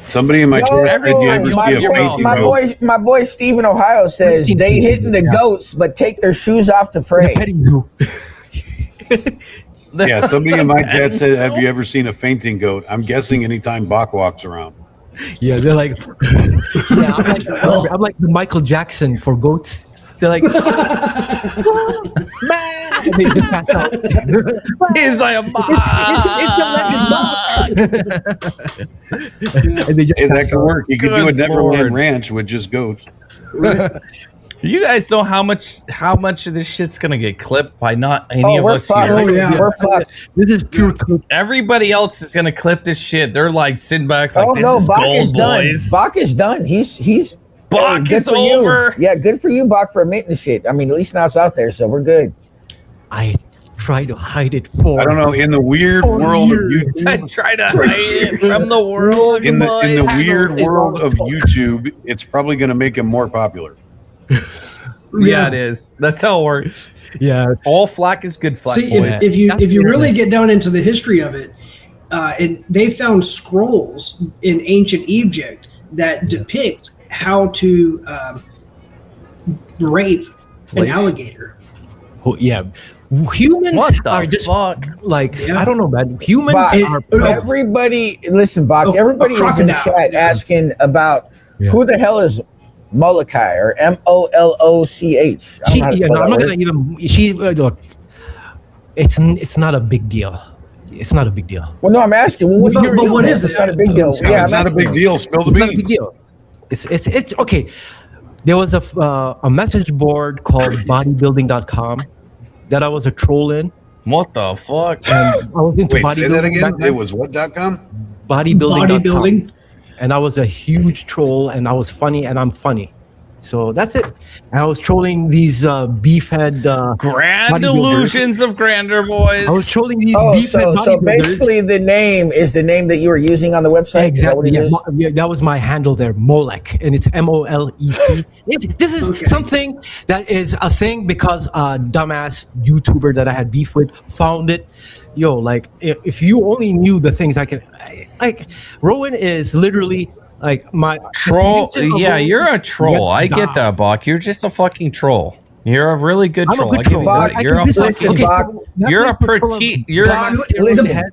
Somebody in my Yo, chat, did you ever see a fainting goat? my boy Steve in Ohio says they hitting the goats, but take their shoes off to pray. Yeah, somebody in my chat said, "Have you ever seen a fainting goat?" I'm guessing anytime Bach walks around. Yeah, they're like, yeah, I'm like the Michael Jackson for goats. They're like, man, and they just pass out. He's like a And they just Hey, that pass could out. work. You could do a Good Neverland Lord. Ranch with just goats. You guys know how much of this shit's gonna get clipped by not any Oh, of we're us fucked. here. Oh, yeah. We're fucked. This is pure clip. Everybody else is gonna clip this shit. They're like sitting back like, Oh this no, is Bach gold, is done. boys. Bach is done. He's Bach good is for you. over. Yeah, good for you, Bach, for admitting the shit. I mean, at least now it's out there, so we're good. I try to hide it for. I don't know. In the weird world of YouTube, I try to hide it from the world. in the boys. weird world of YouTube, it's probably going to make him more popular. Yeah, it is. That's how it works. Yeah. All flack is good flack, See, boys. if you really get down into the history of it, and they found scrolls in ancient Egypt that depict how to rape an alligator. Oh, yeah. Humans What the are just fuck? like, Yeah. I don't know, man. Humans Bach, are everybody, listen, Bach. Oh, Everybody a was in the crocodile. chat asking about Yeah. who the hell is Molokai or Moloch. She, yeah, no, I'm not gonna even. She look. It's not a big deal. It's not a big deal. Well, no, I'm asking. Well, what's But- your but deal? what is It's it? not a big deal. Yeah, Yeah, it's not a big deal. Spill the It's not a big beans. deal. It's okay. There was a message board called bodybuilding.com that I was a troll in. What the fuck? And I was into Wait, say that bodybuilding again. back then. It was what.com? Bodybuilding.com. Bodybuilding. And I was a huge troll, and I was funny, and I'm funny. So that's it. And I was trolling these beefhead Grand bodybuilders. illusions of grandeur, boys. I was trolling these Oh, beefhead so bodybuilders. basically the name is the name that you were using on the website. Is that what Exactly. it Yeah, is? yeah, that was my handle there, Molek, and it's MOLEC. This is Okay. something that is a thing because a dumbass YouTuber that I had beef with found it. Yo, like if you only knew the things I can, like Rowan is literally like my Troll. definition of Yeah, Rowan you're a is troll. I get God. that, Bach. You're just a fucking troll. You're a really good I'm troll. a good I give you troll. that. I You're can a piss off- fucking. Listen, Bach, that you're a place was full of petite- you're a- black Listen, steroid heads,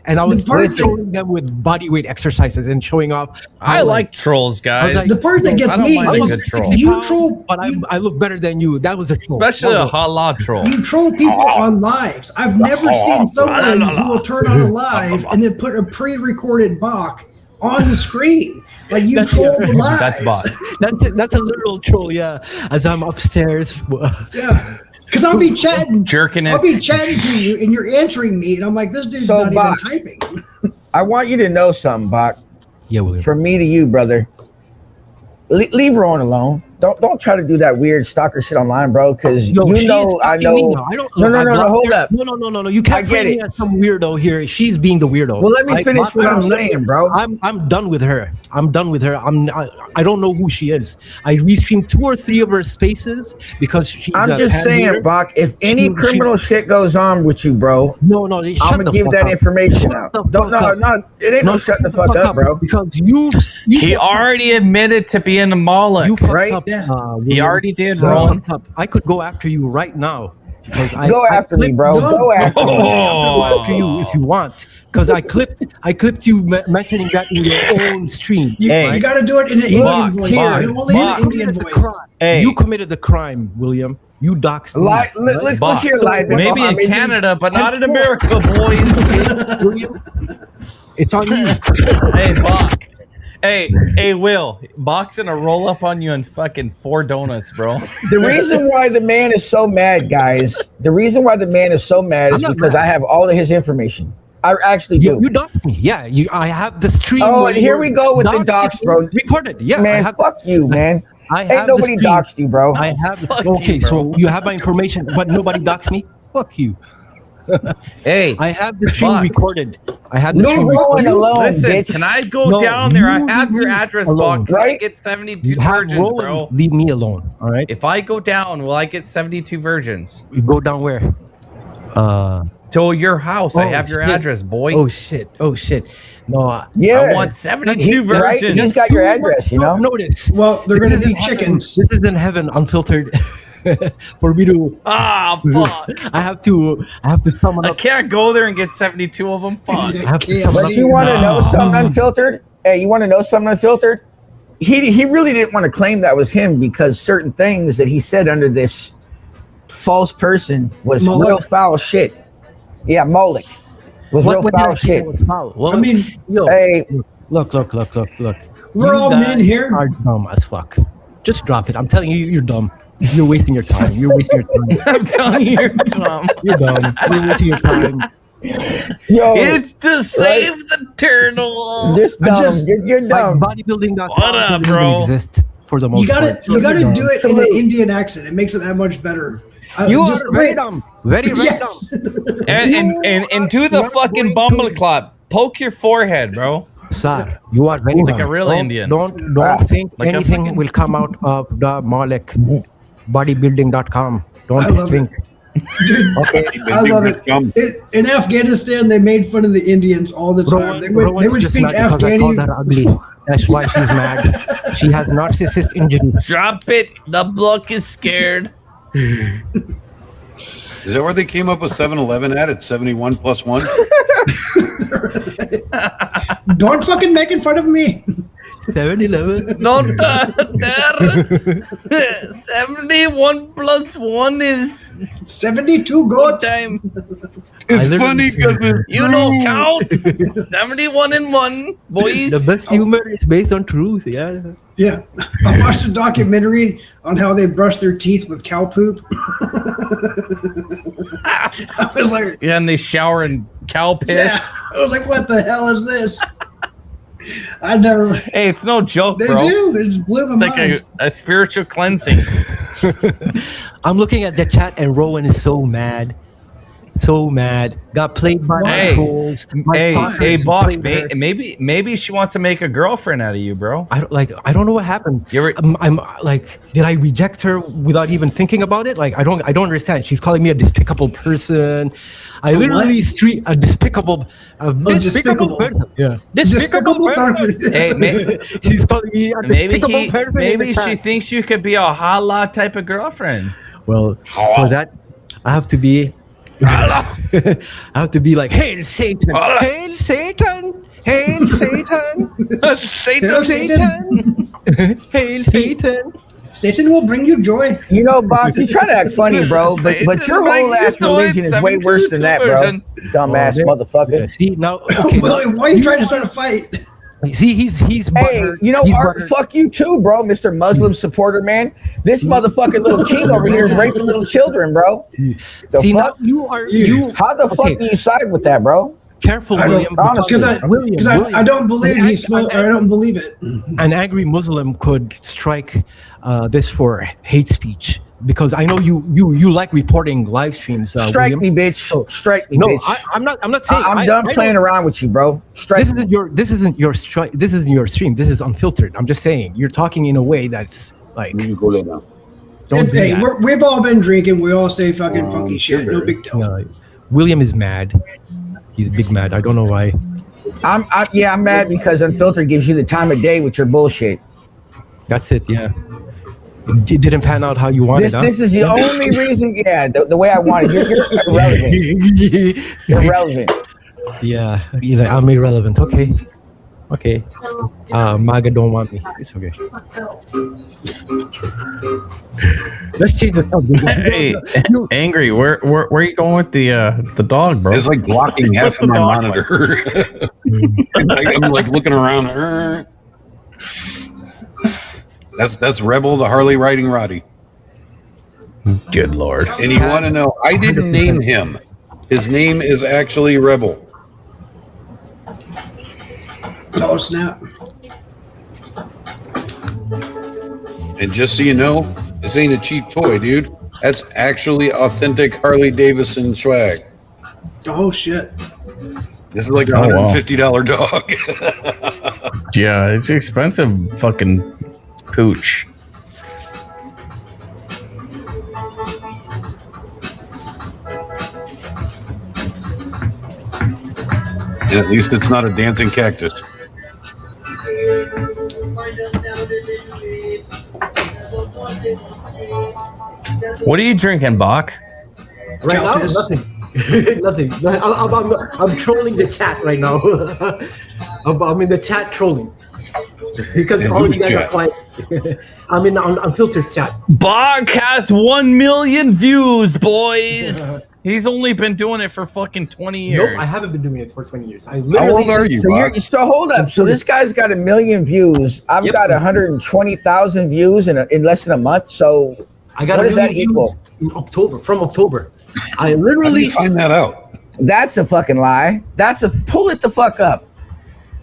and I was the part that- showing them with body weight exercises and showing off. I how, like trolls, guys. like- The part that gets I don't me mind a is good troll. you troll. but I look better than you. That was a troll. Especially That a was halal troll. You troll people on lives. I've never seen someone who will turn on a live and then put a pre-recorded Bach on the screen. Like you troll the lives. That's Bach. That's a literal troll, yeah. As I'm upstairs. Yeah. Because I'll be chatting. Jerking I'll his. be chatting to you and you're answering me, and I'm like, this dude's So, not Bach, even typing. I want you to know something, Bach. Yeah, William. From me to you, brother. Leave Rowan alone. Don't try to do that weird stalker shit online, bro. Because Yo, you she's know, I fucking me know. now. I don't, No, I blocked hold her. up. No. You can't I get frame me it. as some weirdo here. She's being the weirdo. Well, let me finish what I'm let saying, bro. I'm done with her. I'm done with her. I don't know who she is. I restreamed 2 or 3 of her spaces because she's. I'm a just fan saying, hater. Bach. If any She- criminal shit goes on with you, bro, No, I'm shut gonna the give fuck that up. information Shut out. the Don't fuck up. no, it ain't no shut the fuck up, bro. Because you He already admitted to being a Moloch. you fucked Right? up. Yeah. He William. already did, You Rowan. fucked up. I could go after you right now. Because Go after me, bro. No. Go after me. I'll go after you if you want, because I clipped you mentioning that in your own stream. You, Hey. you got to do it in an Bach, Indian voice. Bach, Only Bach. in an Indian voice. Hey. You committed the crime, William. You doxed me. Look Bach. here, Live. Maybe in Canada, but not in America, boys. William. It's on you. Hey, Bach. Hey, Will. Bach's gonna roll up on you in fucking 4 donuts, bro. The reason why the man is so mad, guys, the reason why the man is so mad is I'm not because mad. I have all of his information. I actually do. You doxed me. Yeah, I have the stream. Oh, where and here you we go with the doxing dox, me bro. Recorded. Yeah, I Man, have, fuck you, man. I Ain't have the nobody stream. doxed you, bro. I have. Fuck Okay, you, bro. so you have my information, but nobody doxed me. Fuck you. Hey, I have the stream Bach. recorded. I had the No stream rolling recorded. alone, Listen, bitch. can I go No, down there? I you have your leave me address alone, book. Can I right? get 72 You have virgins, Roland, bro? leave me alone. All right. If I go down, will I get 72 virgins? You go down where? To your house. I Oh, have your shit. address, boy. Oh shit. Oh shit. No. Yeah. I want 72 right? virgins. He's got your address, you know? Notice. Well, they're going to be This isn't chickens. Heaven. This isn't heaven unfiltered. For me to, Ah, fuck. I have to summon I up. can't go there and get 72 of them. Fuck. I have to Yeah, summon But up. you want to know No. something unfiltered? Hey, you want to know something unfiltered? He really didn't want to claim that was him because certain things that he said under this false person was Moloch. real foul shit. Yeah, Moloch was real What foul did I say shit. was foul? Well, I mean, yo, Hey, look. We're all guys men here. Are dumb as fuck. Just drop it. I'm telling you, you're dumb. You're wasting your time. You're wasting your time. I'm telling you, you're dumb. You're dumb. You're wasting your time. yo, It's to save the turtle. just I dumb. just- you're dumb. Like bodybuilding.com What up, doesn't bro? even exist for the most You got part. to You got to You're do dumb. it in an Indian accent. It makes it that much better. You Just are very wait. dumb. Very Yes. dumb. And do the fucking bumble clap. Poke your forehead, bro. Sir, you are very Like dumb. a real Don't- Indian. Don't think Like a anything fucking- will come out of the Malik bodybuilding.com. Don't I love think. Dude, Okay. I love it. In Afghanistan, they made fun of the Indians all the time. They would just speak mad because I called Afghani. her ugly. That's why she's mad. She has narcissist injury. Drop it. The block is scared. Is that where they came up with 7-Eleven at 71 plus 1? Don't fucking making fun of me. 7-Eleven. Don't there. 71 plus 1 is 72 goats. time. It's literally funny because You don't count. 71 and 1, boys. The best humor is based on truth. Yeah. Yeah. I watched a documentary on how they brush their teeth with cow poop. I was like, Yeah, and they shower in cow piss. yeah. I was like, what the hell is this? I never. Hey, it's no joke, They bro. do. It just blew my It's like mind. a spiritual cleansing. I'm looking at the chat and Rowan is so mad. So mad. Got played by Hey. trolls. My Hey, stalkers Bach, played her. maybe she wants to make a girlfriend out of you, bro. I don't know what happened. You ever- I'm like, did I reject her without even thinking about it? Like, I don't understand. She's calling me a despicable person. I literally street a despicable, despicable. person. Yeah, Despicable person. Hey, She's calling me a despicable person. in maybe the she chat. thinks you could be a holla type of girlfriend. Well, for that, I have to be. I have to be like, hail Satan, hail Satan, hail Satan, Satan, Satan. hail Satan. Satan will bring you joy. You know, Bach, you try to act funny, bro, but your whole ass religion is way worse than that, bro. Dumbass Yeah, motherfucker. see now, okay, Well, why are you trying to start a fight? see he's Hey, butthurt. you know, He's Art, butthurt. fuck you too, bro, Mr. Muslim supporter, man. This motherfucking little king over here is raping little children, bro. The See now fuck? you are you. How the fuck Okay. do you side with that, bro? Careful, I don't- William. honestly, Because I don't believe he smoked, or I don't believe it. An angry Muslim could strike this for hate speech because I know you like reporting live streams. Strike William. me, bitch. Strike me, No, bitch. I'm not saying. I'm done playing around with you, bro. Strike This me. isn't your stream. This is unfiltered. I'm just saying you're talking in a way that's like. you go lay down. Don't do Hey, that. we've all been drinking. We all say fucking funky shit. No big deal. No, William is mad. He's big mad. I don't know why. I'm mad because Unfiltered gives you the time of day with your bullshit. That's it. Yeah. It didn't pan out how you wanted. This is the only reason. Yeah, the way I wanted. You're irrelevant. You're irrelevant. Yeah, I'm irrelevant. Okay. MAGA don't want me. It's okay. Let's change the subject. Hey, angry. Where are you going with the dog, bro? It's like blocking half What's of the my dog monitor. I'm like looking around. That's Rebel, the Harley riding Roddy. Good lord. And you want to know, I didn't name him. His name is actually Rebel. Oh, snap. And just so you know, this ain't a cheap toy, dude. That's actually authentic Harley Davidson swag. Oh, shit. This is like a $150 dog. Yeah, it's expensive fucking pooch. And at least it's not a dancing cactus. What are you drinking, Bach? Right now, Countess. nothing. Nothing. I'm trolling the chat right now. I'm in the chat trolling because And all who's you guys are chat? quiet. I'm in Unfiltered chat. Bach has 1 million views, boys. He's only been doing it for fucking 20 years. Nope, I haven't been doing it for 20 years. I How literally. old are you, So Bob? you're so hold up. So this guy's got 1 million views. I've Yep. got 120,000 views in less than a month. So I got what a does that million equal? views in October. From October, I How do literally. you find that out? that's a fucking lie. Pull it the fuck up.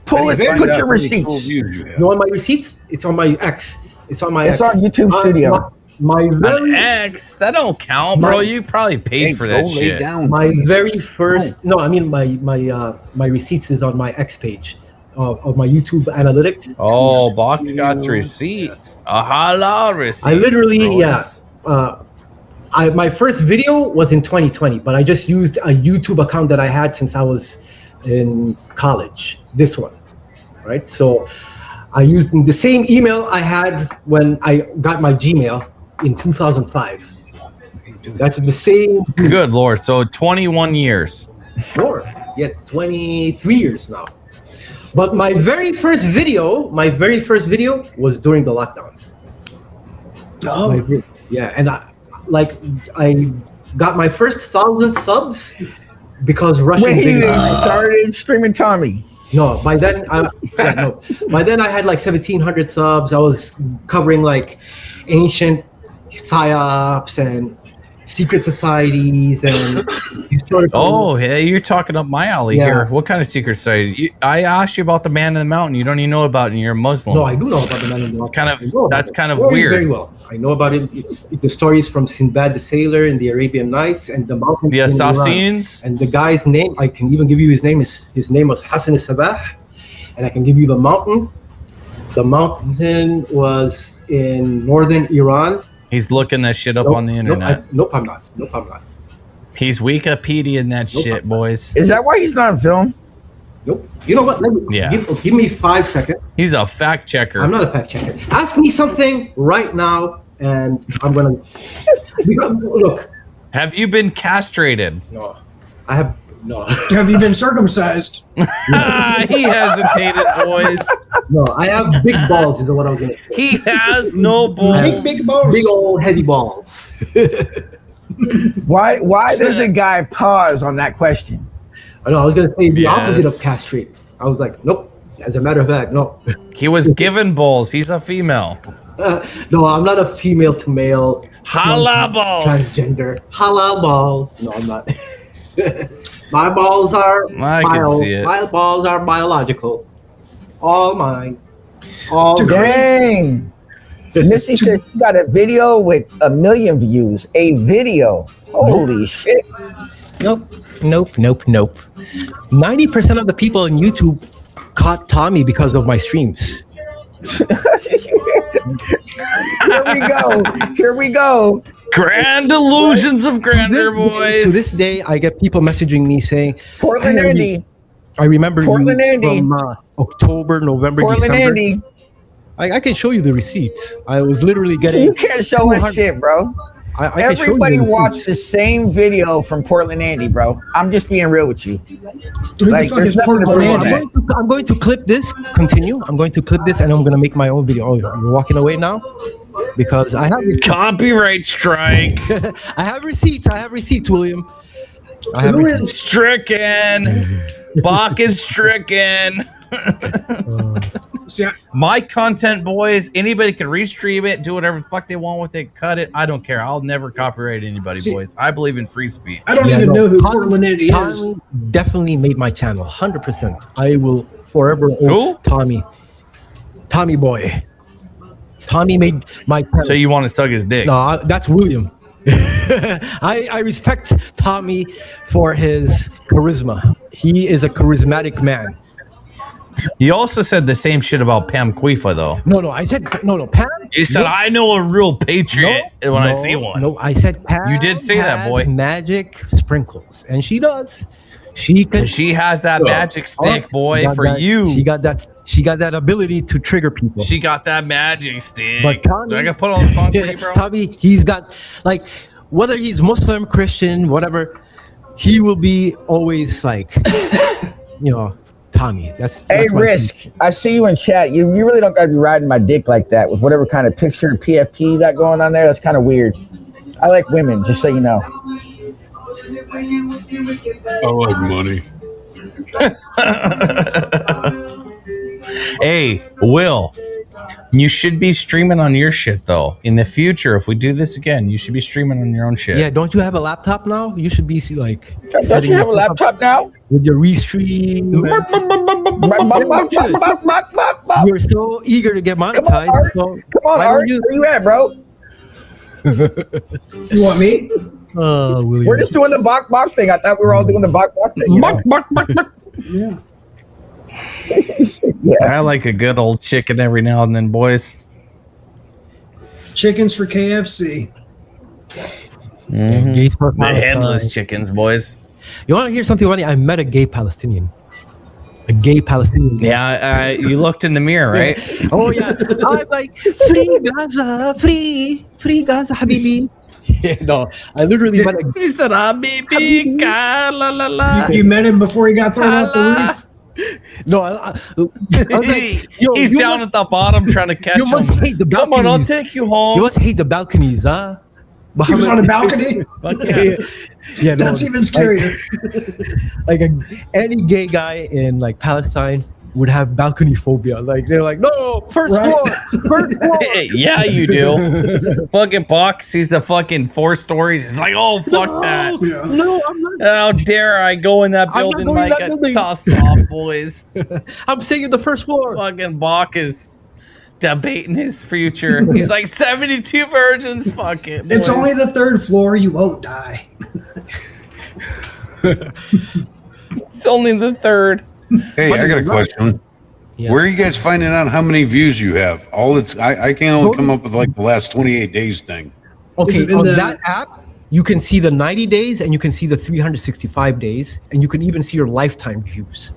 Pull it. Find Put out your how many cool receipts. views you have. You know, on my receipts, it's on my X. It's on my. It's X. on YouTube Studio. My An very, X? That don't count, bro. You probably paid for that Go lay shit. down. my very first. No, I mean my receipts is on my X page of my YouTube analytics. Oh, Bach's got receipts. A halal receipt. I literally, my first video was in 2020, but I just used a YouTube account that I had since I was in college. This one, right? So I used the same email I had when I got my Gmail in 2005. That's the same. Good Lord. So 21 years. Sure. Yes, 23 years now. But my very first video was during the lockdowns. Oh, Yeah, and I got my first 1,000 subs because Russian. When he didn't- started streaming Tommy. No, by then by then I had like 1,700 subs. I was covering like ancient psyops and secret societies and historical. Oh, yeah, you're talking up my alley Yeah. here. What kind of secret society? I asked you about the Man in the Mountain. You don't even know about it, and you're a Muslim. No, I do know about the Man in the Mountain. kind of- I know about that's it kind of very, weird. Very well. I know about it. The stories from Sinbad the Sailor and the Arabian Nights and the mountains. The in Iran. Assassins? And the guy's name, I can even give you his name. His name was Hassan Sabah, and I can give you the mountain. The mountain was in northern Iran. He's looking that shit up on the internet. Nope, I'm not. He's Wikipediaing that Nope. shit, boys. Is that why he's not on film? Nope. You know what? Let me, Yeah. give me 5 seconds. He's a fact checker. I'm not a fact checker. Ask me something right now, and I'm gonna look. Have you been castrated? No, I have no. have you been circumcised? He hesitated, boys. No, I have big balls. Is what I was gonna say. He has no balls. Big balls. Big old heavy balls. Why does a guy pause on that question? I know. I was gonna say the opposite of Yes. castrate. I was like, nope. As a matter of fact, no. He was given balls. He's a female. No, I'm not a female to male. Halal balls. Transgender. Halal balls. No, I'm not. My balls are I can see it. My balls are biological. All mine. All To mine. Dang. Missy says she got a video with 1 million views. A video. Holy shit. Nope. 90% of the people on YouTube caught Tommy because of my streams. Here we go. Grand illusions of grandeur, boys. To this day, I get people messaging me saying, Portland "Hey, Andy. I remember Portland you Andy. from October, November, Portland December." Andy. I can show you the receipts. I was literally getting. You can't show us 200 shit, bro. I can show you Everybody the watched receipts. the same video from Portland Andy, bro. I'm just being real with you. Who the Like, fuck there's is nothing to Portland prove on Andy? that. I'm going to clip this. Continue. I'm going to clip this, and I'm going to make my own video. Oh, you're walking away now because I have. Copyright strike. I have receipts. William. I have Who is Stricken. Bach is stricken. see, My content, boys, anybody can restream it, do whatever the fuck they want with it, cut it. I don't care. I'll never copyright anybody, See- boys. I believe in free speech. I don't even know who Portland Andy is. Tommy definitely made my channel 100%. I will forever owe Who? Tommy boy. Tommy made my channel. So you want to suck his dick? No, that's William. I respect Tommy for his charisma. He is a charismatic man. You also said the same shit about Pam Quifa, though. No, I said no. Pam. You said I know a real patriot when I see one. No, I said Pam. You did say that, boy. Magic sprinkles, and she does. She has that magic stick, boy, for you. She got that ability to trigger people. She got that magic stick. But Tommy, do I gotta put on a song for you, bro? Tommy, he's got, like, whether he's Muslim, Christian, whatever, he will be always like, Tommy. That's hey, Risk. I see you in chat. You really don't gotta be riding my dick like that with whatever kind of picture PFP you got going on there. That's kind of weird. I like women, just so you know. I like money. Hey, Will, you should be streaming on your shit, though. In the future, if we do this again, you should be streaming on your own shit. Yeah, don't you have a laptop now? You should be like. Don't you have a laptop now? With your restream. You're so eager to get monetized. Come on, Art. Where you at, bro? You want me? William. We're just doing the bok thing. I thought we were all doing the bok thing. Yeah. I like a good old chicken every now and then, boys. Chickens for KFC. The headless chickens, boys. You want to hear something funny? I met a gay Palestinian. A gay Palestinian. Yeah, you looked in the mirror, right? Oh, yeah. I'm like, free Gaza, free Gaza, habibi. No, I literally met a. He said, "Habibi, la la la." You met him before he got thrown off the roof? No, I was like, he's down at the bottom trying to catch him. You must hate the balconies. Come on, I'll take you home. You must hate the balconies, huh? He was on a balcony? Yeah, no, that's even scarier. Like any gay guy in like Palestine would have balcony phobia. Like they're like, no, first floor. Yeah, you do. Fucking Bach sees the fucking 4 stories. He's like, oh, fuck that. Yeah. No, I'm not. How dare I go in that building and I get tossed off, boys. I'm staying at the first floor. Fucking Bach is debating his future. He's like 72 virgins. Fuck it. It's only the 3rd floor. You won't die. It's only the 3rd. Hey, I got a question. Yeah. Where are you guys finding out how many views you have? I can only come up with like the last 28 days thing. Okay, on that app, you can see the 90 days and you can see the 365 days and you can even see your lifetime views.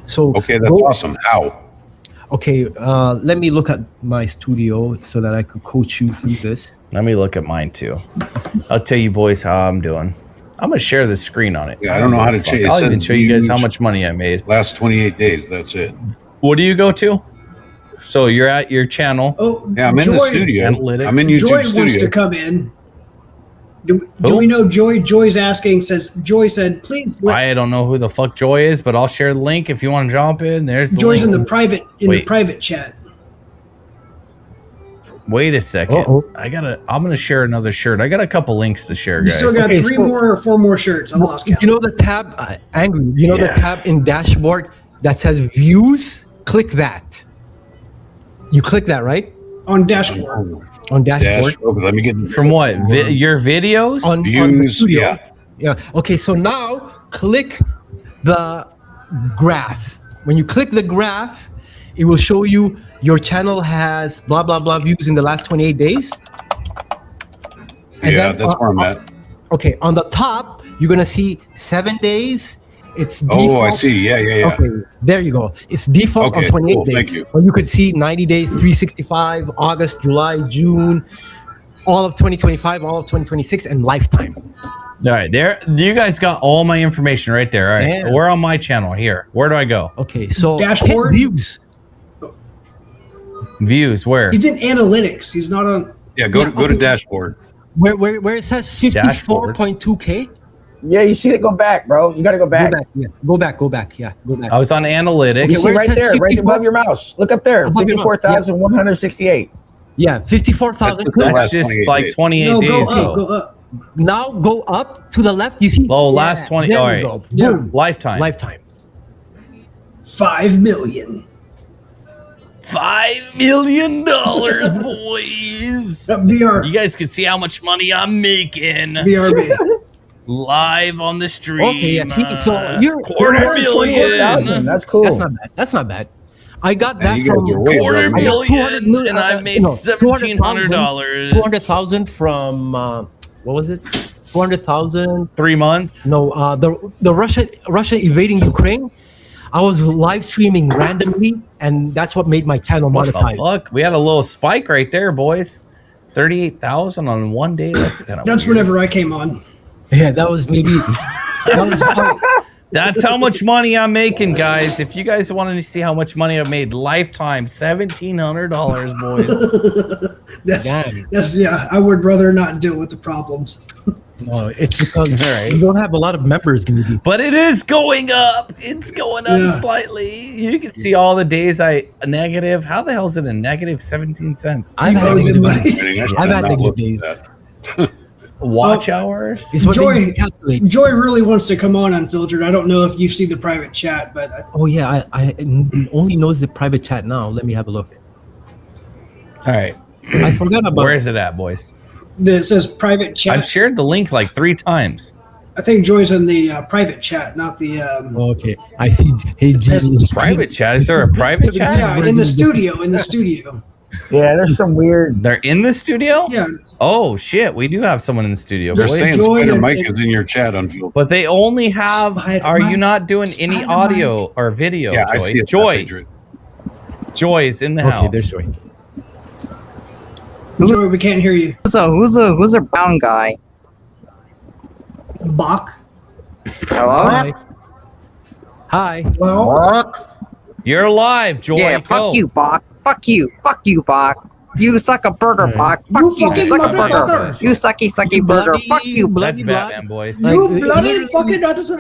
So okay, that's awesome. How? Okay, let me look at my studio so that I could coach you through this. Let me look at mine too. I'll tell you boys how I'm doing. I'm gonna share the screen on it. Yeah, I don't know how to change. I'll even show you guys how much money I made. Last 28 days. That's it. What do you go to? So you're at your channel. Oh, yeah, I'm in the studio. Analytics. I'm in YouTube Joy studio. wants to come in. Do we know Joy? Joy's asking. Joy said, "Please." I don't know who the fuck Joy is, but I'll share the link if you want to jump in. There's the Joy's link. in the private chat. Wait a second. I'm gonna share another shirt. I got a couple links to share, guys. You still got 3 more or 4 more shirts. I lost count. You know the tab, Angry. You know the tab in dashboard that says views. Click that. You click that, right? On dashboard. On dashboard. Let me get from what? Your videos? On the studio. Yeah. Okay. So now click the graph. When you click the graph, it will show you your channel has blah blah blah views in the last 28 days. And yeah, that's where I'm at. Okay, on the top you're gonna see 7 days. It's default. Oh, I see. Yeah. Okay, there you go. It's default on 28 days. Thank you. Or you could see 90 days, 365, August, July, June, all of 2025, all of 2026, and lifetime. All right, there. You guys got all my information right there. All right, Damn. we're on my channel here. Where do I go? Okay, so dashboard views. Views where? He's in analytics. He's not on. Yeah, go to dashboard. Where it says 54.2K. Yeah, you see it. Go back, bro. You got to go back. Go back. Yeah, go back. I was on analytics. You see right there, right above your mouse. Look up there. 54,168. Yeah, 54,000. That's just like 28 days. Go up. Now go up to the left. You see? Oh, last 20. All right. Go. Yeah. Lifetime. 5 million. $5 million, boys. BR, You guys can see how much money I'm making BRB. live on the stream. Okay, yeah. See, so you're $250,000,000. That's cool. That's not bad. That's not bad. I got that you guys from are way above me. $250,000,000, and I made $1,700. 200,000 from what was it? 200,000. 3 months. No, the Russia evading Ukraine. I was live streaming randomly, and that's what made my channel What the monetized. fuck? We had a little spike right there, boys. 38,000 on one day. That's kind of. That's whenever I came on. Yeah, that was maybe. That's how much money I'm making, guys. If you guys wanted to see how much money I've made, lifetime $1,700, boys. That's yeah. I would rather not deal with the problems. No, it's because All right. you don't have a lot of members, maybe. But it is going up. It's going up Yeah. slightly. You can see all the days I negative. How the hell is it a negative 17 cents? I've You had owe them negative money. days. I've had negative days. Watch hours? It's what Joy- they calculate. Joy really wants to come on unfiltered. I don't know if you see the private chat, but Oh yeah, I only knows the private chat now. Let me have a look. All right. I forgot about. Where is it at, boys? it says private chat. I've shared the link like 3 times. I think Joy's in the private chat, not the. Okay, I see. Hey, Jesus. Private chat? Is there a private chat? Yeah, in the studio. In the studio. Yeah, there's some weird. They're in the studio? Yeah. Oh, shit. We do have someone in the studio, They're boys. saying Joy Spider and- Mike is in your chat on field. But they only have. Spider Are you Mike. not doing any Spider audio Mike. or video, Yeah, I Joy? see it. Joy. Joy is in the Okay, house. there's Joy. Joy, we can't hear you. Who's a brown guy? Bach. Hello? Hi. Hi. Well, You're live, Joy. Yeah, Go. fuck you, Bach. Fuck you, Bach. You suck a burger, Bach. Fuck You you, fucking suck a burger. motherfucker. You sucky burger. Fuck you. That's bloody Batman, boys. Like, you it- bloody literally- fucking nuts.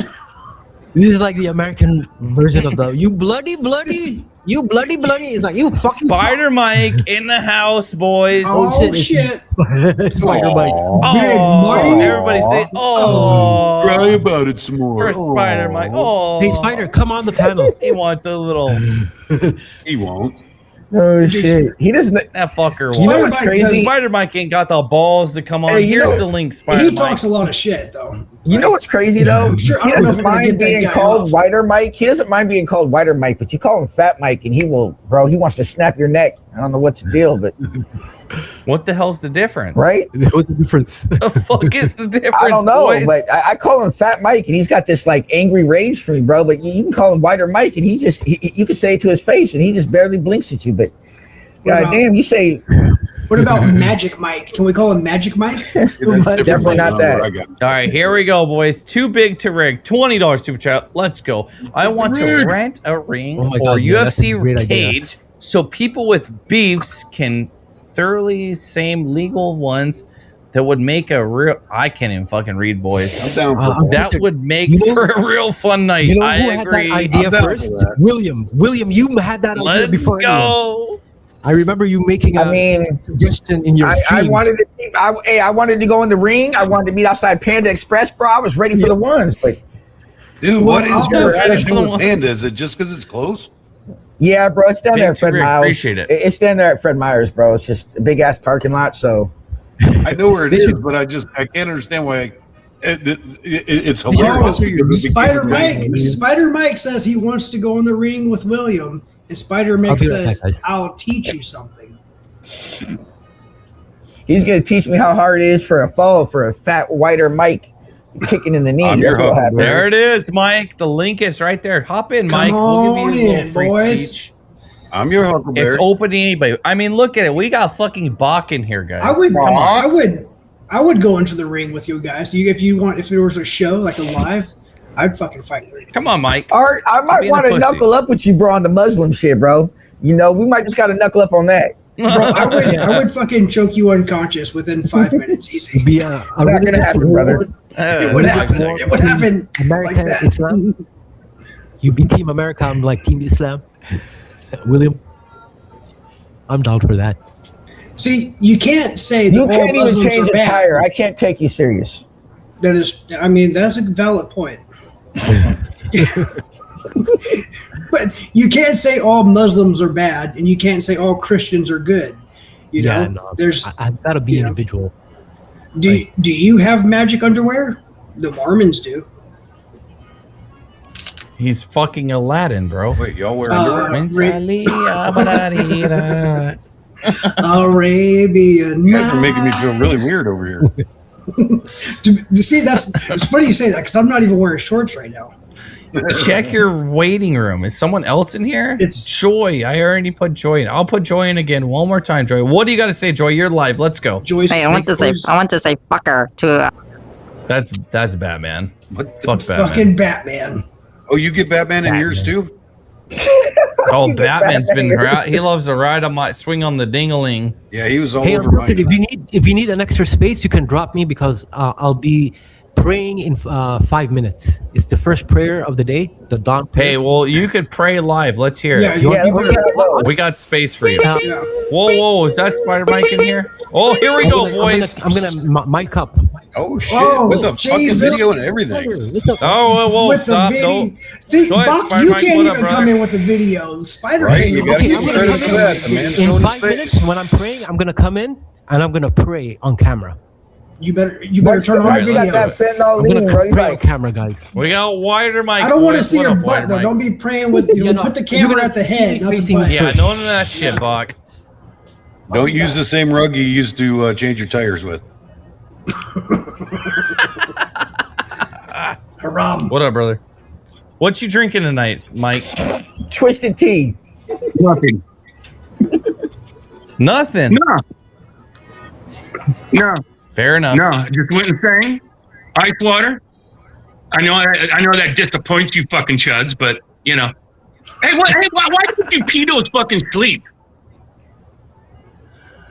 This is like the American version of the you bloody. It's like you fucking Spider Mike in the house, boys. Oh, shit. shit. Spider Mike. Big Oh, Mike. everybody say, oh. Cry about it some more. For Spider Mike. Oh. Hey, Spider, come on the panel. He wants a little. He won't. Oh shit. He doesn't. That fucker You know wants. what's Mike crazy? does- Spider Mike ain't got the balls to come on. Hey, you Here's know- the link, Spider He Mike. talks a lot of shit, though. You know what's crazy though? Sure, I He don't know if doesn't we're gonna mind get that being guy called off. Whiter Mike. He doesn't mind being called Whiter Mike, but you call him Fat Mike, and he will, bro. He wants to snap your neck. I don't know what's the deal, but What the hell's the difference? right? What's the difference? The fuck is the difference? I don't know, boys? but I call him Fat Mike, and he's got this like angry rage for me, bro. But you can call him Whiter Mike, and you can say it to his face, and he just barely blinks at you. But What god damn, you say What about Magic Mike? Can we call him Magic Mike? Definitely not that. All right, here we go, boys. Too big to rig. $20 super chat. Let's go. I want to rent a ring Oh my or God, yeah, that's a great UFC idea. cage so people with beefs can thoroughly same legal ones that would make a real. I can't even fucking read, boys. I'm down for That would make You know- for a real fun night. You know I who had agree. that idea I'm down for first? that. William, you had that idea Let's before anyone. go. I remember you making a I mean, suggestion in your I streams. wanted to. I wanted to go in the ring. I wanted to meet outside Panda Express, bro. I was ready for the ones, but Dude, what is I'll your go- attitude with Panda? Is it just because it's close? yeah, bro, it's down Big there at Fred Rick, Myers. appreciate it. It's down there at Fred Myers, bro. It's just a big ass parking lot. So I know where it is, but I can't understand why. It's hilarious. Spider Mike says he wants to go in the ring with William, and Spider Mike I'll be right says, back, guys. "I'll teach you something." he's gonna teach me how hard it is for a fall for a fat whiter Mike kicking in the knee. I'm That's your what happened. There it is, Mike. The link is right there. Hop in, Come Mike. We'll give on you a little in, free boys. speech. I'm your Huckleberry. It's open to anybody. I mean, look at it. We got fucking Bach in here, guys. I would, Come on. I would go into the ring with you guys. If there was a show like a live, I'd fucking fight. Come on, Mike. Art, I might Being a want to pussy. knuckle up with you, bro, on the Muslim shit, bro. You know, we might just got to knuckle up on that. Bro, I would fucking choke you unconscious within 5 minutes, easy. be a Not gonna happen, brother. It would happen. It would happen America, like that. Islam. You be Team America. I'm like Team Islam. William, I'm down for that. See, you can't say that You all can't even Muslims change are a bad. tire. I can't take you serious. That is, I mean, that's a valid point. But you can't say all Muslims are bad, and you can't say all Christians are good. You know, no, there's. I've got to be you know. individual. Do you have magic underwear? The Mormons do. He's fucking Aladdin, bro. Wait, y'all wear underwear? Arabian. You guys are making me feel really weird over here. See, it's funny you say that because I'm not even wearing shorts right now. Check your waiting room. Is someone else in here? It's Joy. I already put Joy in. I'll put Joy in again one more time, Joy. What do you got to say, Joy? You're live. Let's go. Joyce. Hey, I want to say fucker to. That's Batman. What? Fuck Batman. Fucking Batman. Oh, you get Batman in yours too? Oh, Batman's been. He loves to ride on my swing on the ding-a-ling. Yeah, he was all Hey, over mine. if you need an extra space, you can drop me because I'll be praying in 5 minutes. It's the first prayer of the day, the dawn prayer. Hey, well, you could pray live. Let's hear Yeah, it. We got space for you. Yeah. Whoa, is that Spider Mike in here? Oh, here we go, boys. I'm gonna mic up. Oh shit! Oh, with the fucking Jesus. video and everything. What's up? Oh, whoa, With stop. the video. No. See, Go ahead, Buck, Spider you Mike, can't what even up, come bro? in with the video. Spider Right? Man. You gotta Okay, get I'm started gonna with that. The man in showing 5 his face. minutes, when I'm praying, I'm gonna come in and I'm gonna pray on camera. You better turn on Alright, the let's You got video. that fentanyl I'm lean, gonna bro. He's pray on like, camera, guys. We got wider Mike. I don't want to boys. see What your up, butt Wider though. Mike? Don't be praying with Yeah, no, put the you're camera gonna at the see head, me not the facing butt. Yeah, none of that shit, Bach. Don't use the same rug you used to change your tires with. Haram. What up, brother? What you drinking tonight, Mike? twisted tea. Nothing. Nothing. No. Fair enough. No. Just went and sang. Ice water. I know that disappoints you fucking chuds, but you know. Hey, why did you pedos fucking sleep?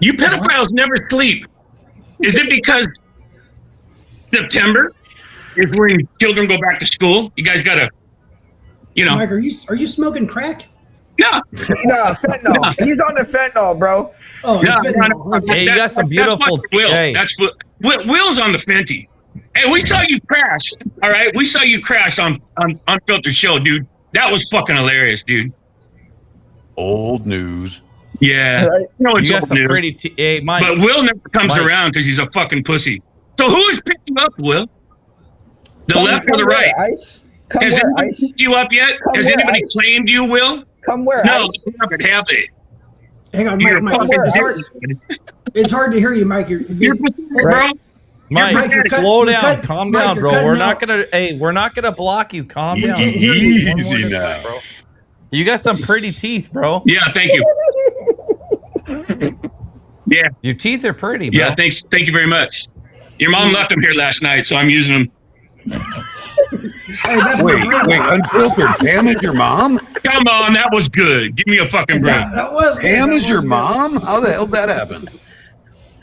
You pedophiles never sleep. Is it because September is when children go back to school? You guys gotta, you know. Mike, are you smoking crack? No. No, fentanyl. He's on the fentanyl, bro. Oh, No, fentanyl. no, Hey, you got some beautiful. That's Will. Hey, That's Will's on the Fenty. Hey, we saw you crash. All right, we saw you crash on Unfiltered Show, dude. That was fucking hilarious, dude. Old news. Yeah, Right. no, it's you got old some news. pretty. Hey, Mike. But Will never comes Mike. around because he's a fucking pussy. So who has picked you up, Will? The left or the where, right? Ice? Come Has where, anybody Ice? picked you up yet? Come Has where, anybody Ice? claimed you, Will? Come where, No, Ice? they haven't, have they? Hang on, You're Mike. fucking It's hard to hear you, Mike. You're pathetic, bro. Right. Mike, Mike, you're cut- slow you're down, cut- calm Mike, down, you're bro. cutting We're out. not gonna. Hey, we're not gonna block you. Calm down. Easy One more at a now. time, bro. You got some pretty teeth, bro. Yeah, thank you. Yeah, Your teeth are pretty, bro. yeah, thank you very much. Your mom left them here last night, so I'm using them. Hey, that's my grandma. Wait, unfiltered. Pam is your mom? Come on, that was good. Give me a fucking break. That was good. Pam That is your was good. mom? How the hell did that happen?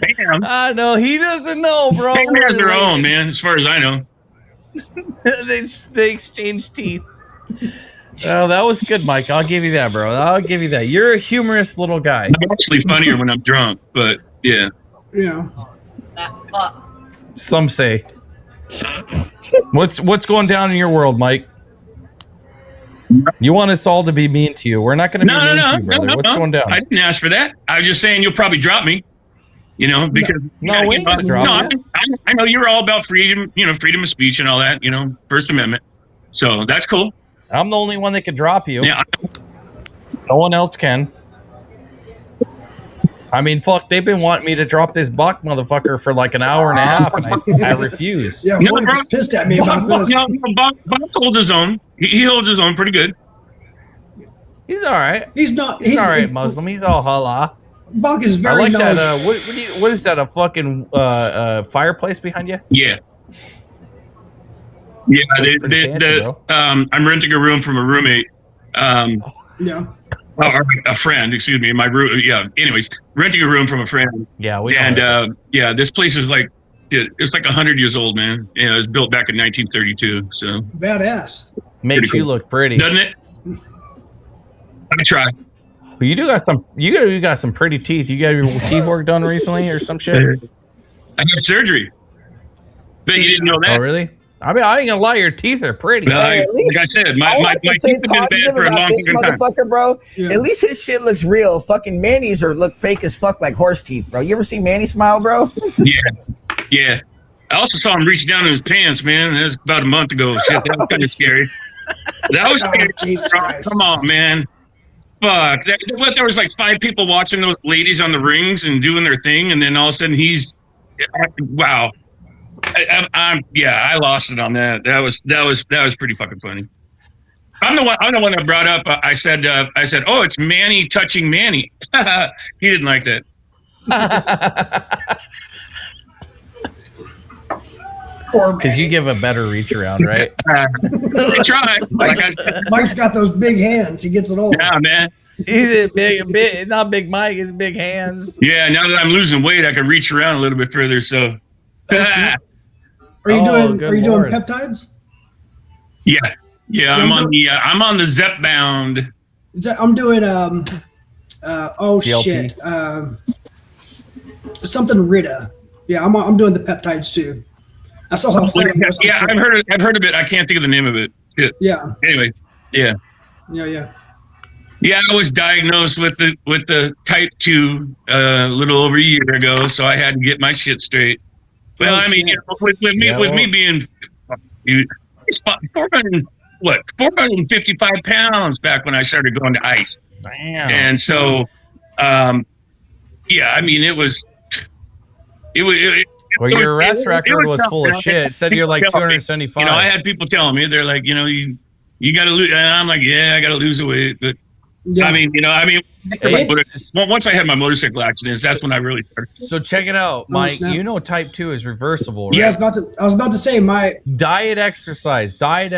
Damn. No, he doesn't know, bro. Pam has their own, man, as far as I know. they exchange teeth. Oh, that was good, Mike. I'll give you that, bro. I'll give you that. You're a humorous little guy. I'm actually funnier when I'm drunk, but yeah. Yeah. Some say. What's going down in your world, Mike? You want us all to be mean to you. We're not going to be mean to you, brother. What's going down? I didn't ask for that. I was just saying you'll probably drop me. You know, because No, we ain't gonna drop you. I know you're all about freedom, you know, freedom of speech and all that, you know, First Amendment. So that's cool. I'm the only one that can drop you. Yeah, No one else can. I mean, fuck, they've been wanting me to drop this Buck motherfucker for like an hour and a half, and I refuse. Yeah, No, William bro. was pissed at me about this. Buck holds his own. He holds his own pretty good. He's all right. He's not. He's all right, Muslim. He's all halal. Buck is I very like that. knowledgeable. What is that? A fucking fireplace behind you? Yeah. Yeah, pretty fancy, bro. I'm renting a room from a roommate. Yeah. Or a friend, excuse me. My room. Yeah. Anyways, renting a room from a friend. Yeah, we know And it is. yeah, this place is like it's like 100 years old, man. Yeah, it was built back in 1932. So Badass. Makes pretty you cool. look pretty. doesn't it? I try. You do got some. You got some pretty teeth. You got your teeth work done recently or some shit? I had surgery. Bet you didn't know that. Oh, really? I mean, I ain't gonna lie, your teeth are pretty. Well, Hey, at least- like I said, I my like to teeth say have been bad positive for a about long this fucking time. motherfucker, bro. Yeah. At least his shit looks real. Fucking Manny's look fake as fuck, like horse teeth, bro. You ever see Manny smile, bro? Yeah. I also saw him reach down in his pants, man. That was about a month ago. Shit, that was kind of scary. That was Oh, scary. Jesus Bro, Christ. come on, man. Fuck. There was like 5 people watching those ladies on the rings and doing their thing, and then all of a sudden wow. I lost it on that. That was pretty fucking funny. I'm the one that brought up. I said, oh, it's Manny touching Manny. He didn't like that. Because you give a better reach around, right? I try. Like I said, Mike's got those big hands. He gets it all. yeah, man. He's a big, not Big Mike. It's big hands. Yeah, now that I'm losing weight, I can reach around a little bit further. So, Are you Oh, doing good Lord. peptides? yeah, I'm on the Zep bound. I'm doing GLP? shit. Something Rita. Yeah, I'm doing the peptides too. I saw how fat it was. Yeah, I've heard of it. I can't think of the name of it. Shit. Yeah, Anyway, yeah. Yeah, I was diagnosed with the type 2 a little over a year ago, so I had to get my shit straight. Well, I mean, shit. with me being 455 pounds back when I started going to ice, Damn. and so, yeah, I mean, it was. Well, your arrest record was tough, full of shit. It said you're like 275. You know, I had people telling me, they're like, you know, you got to lose, and I'm like, yeah, I got to lose the weight, but. yeah. I mean, It's- once I had my motorcycle accidents, that's when I really started. So check it out, Mike. snap. You know type 2 is reversible, right? Yeah, I was about to say my Diet exercise. my Diet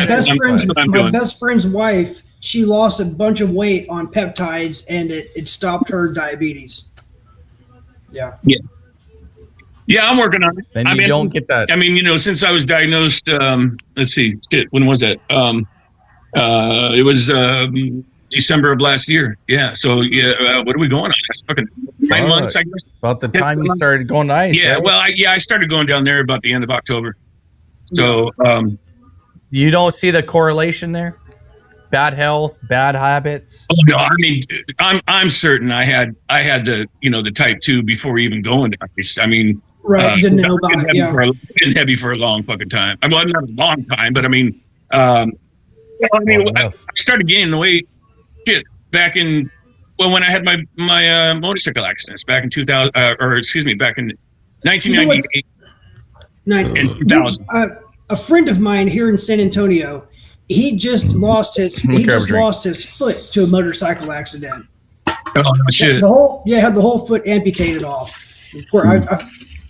best exercise. best friend's wife. She lost a bunch of weight on peptides, and it stopped her diabetes. Yeah. Yeah, I'm working on it. Then I you mean, don't get that. I mean, you know, since I was diagnosed, let's see, when was that? It was December of last year. Yeah. So yeah, what are we going on? That's fucking 9 months, I guess. About the time you started going to ice. Yeah. right? Well, I started going down there about the end of October. So You don't see the correlation there? Bad health, bad habits. oh, no, I mean, I'm certain I had the the type 2 before even going to ice. I mean. Right. Didn't know about it. Yeah. Been heavy for a long fucking time. I mean, not a long time, but I mean, I started gaining the weight, shit, back in when I had my motorcycle accidents back in 2000, back in 1998 and 2000. A friend of mine here in San Antonio, he just lost his foot to a motorcycle accident. Oh shit! Had the whole foot amputated off.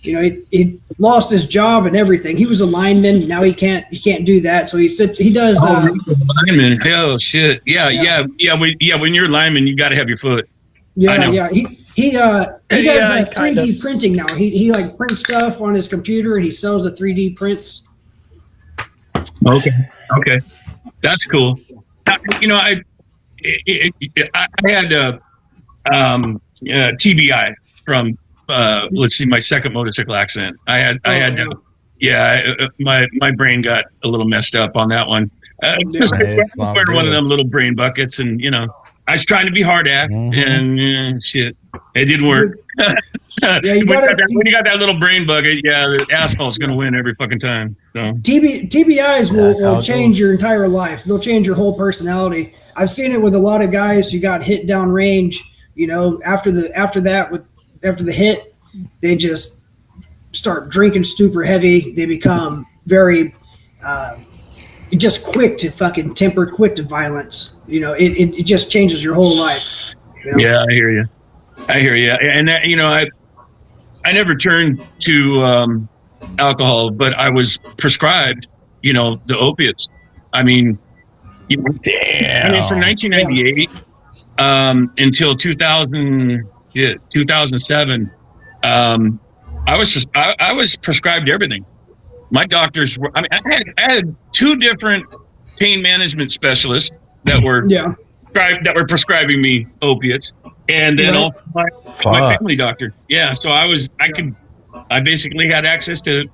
He lost his job and everything. He was a lineman. Now he can't do that. So he does. Lineman. Hell, shit. Yeah. When you're a lineman, you got to have your foot. Yeah. He does 3D printing now. He like prints stuff on his computer and he sells the 3D prints. Okay, that's cool. You know, I had TBI from. Let's see, my second motorcycle accident. My brain got a little messed up on that one. Just one of them little brain buckets, and you know, I was trying to be hard at, and shit, it didn't work. When you got that little brain bucket, the asphalt's gonna win every fucking time. So TBIs will change your entire life. They'll change your whole personality. I've seen it with a lot of guys who got hit down range. You know, after the hit, they just start drinking super heavy. They become very just quick to fucking temper, quick to violence. You know, it just changes your whole life. You know? Yeah, I hear you. And that, you know, I never turned to alcohol, but I was prescribed, you know, the opiates. I mean, damn. I mean, from 1998 until 2007, I was prescribed everything. My doctors were. I mean, I had 2 different pain management specialists that were prescribing me opiates, and then also my family doctor. Yeah, so I basically had access to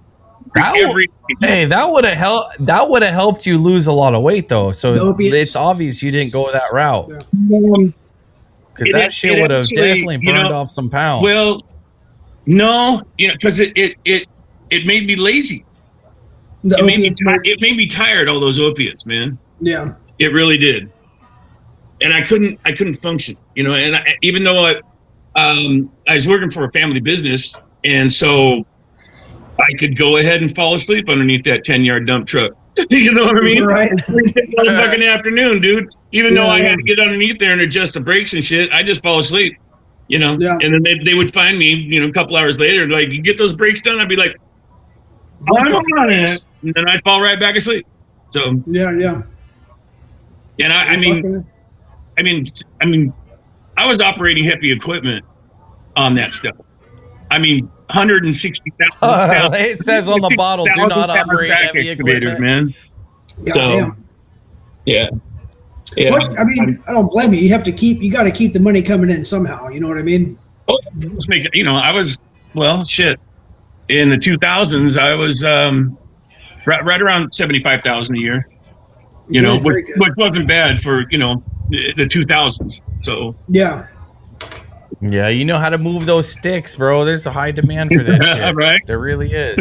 That would have helped. That would have helped you lose a lot of weight, though. So it's obvious you didn't go that route. Because that shit would have definitely burned off some pounds. Well, no, because it made me lazy. It made me tired. All those opiates, man. Yeah, it really did. And I couldn't function. And even though I was working for a family business, and so I could go ahead and fall asleep underneath that 10-yard dump truck. You know what I mean? Right. Fucking afternoon, dude. Even though I had to get underneath there and adjust the brakes and shit, I just fall asleep. Yeah. And then they would find me, a couple hours later, like, you get those brakes done? I'd be like, I'm on it. And then I'd fall right back asleep. So yeah. And I mean, I was operating heavy equipment on that stuff. 160,000 pounds. It says on the bottle, do not operate heavy equipment. Man. Goddamn. Yeah. Well, I don't blame you. You got to keep the money coming in somehow. You know what I mean? I was, shit. In the 2000s, I was right around 75,000 a year. Which wasn't bad for the 2000s. So yeah, you know how to move those sticks, bro. There's a high demand for that shit. Right? There really is.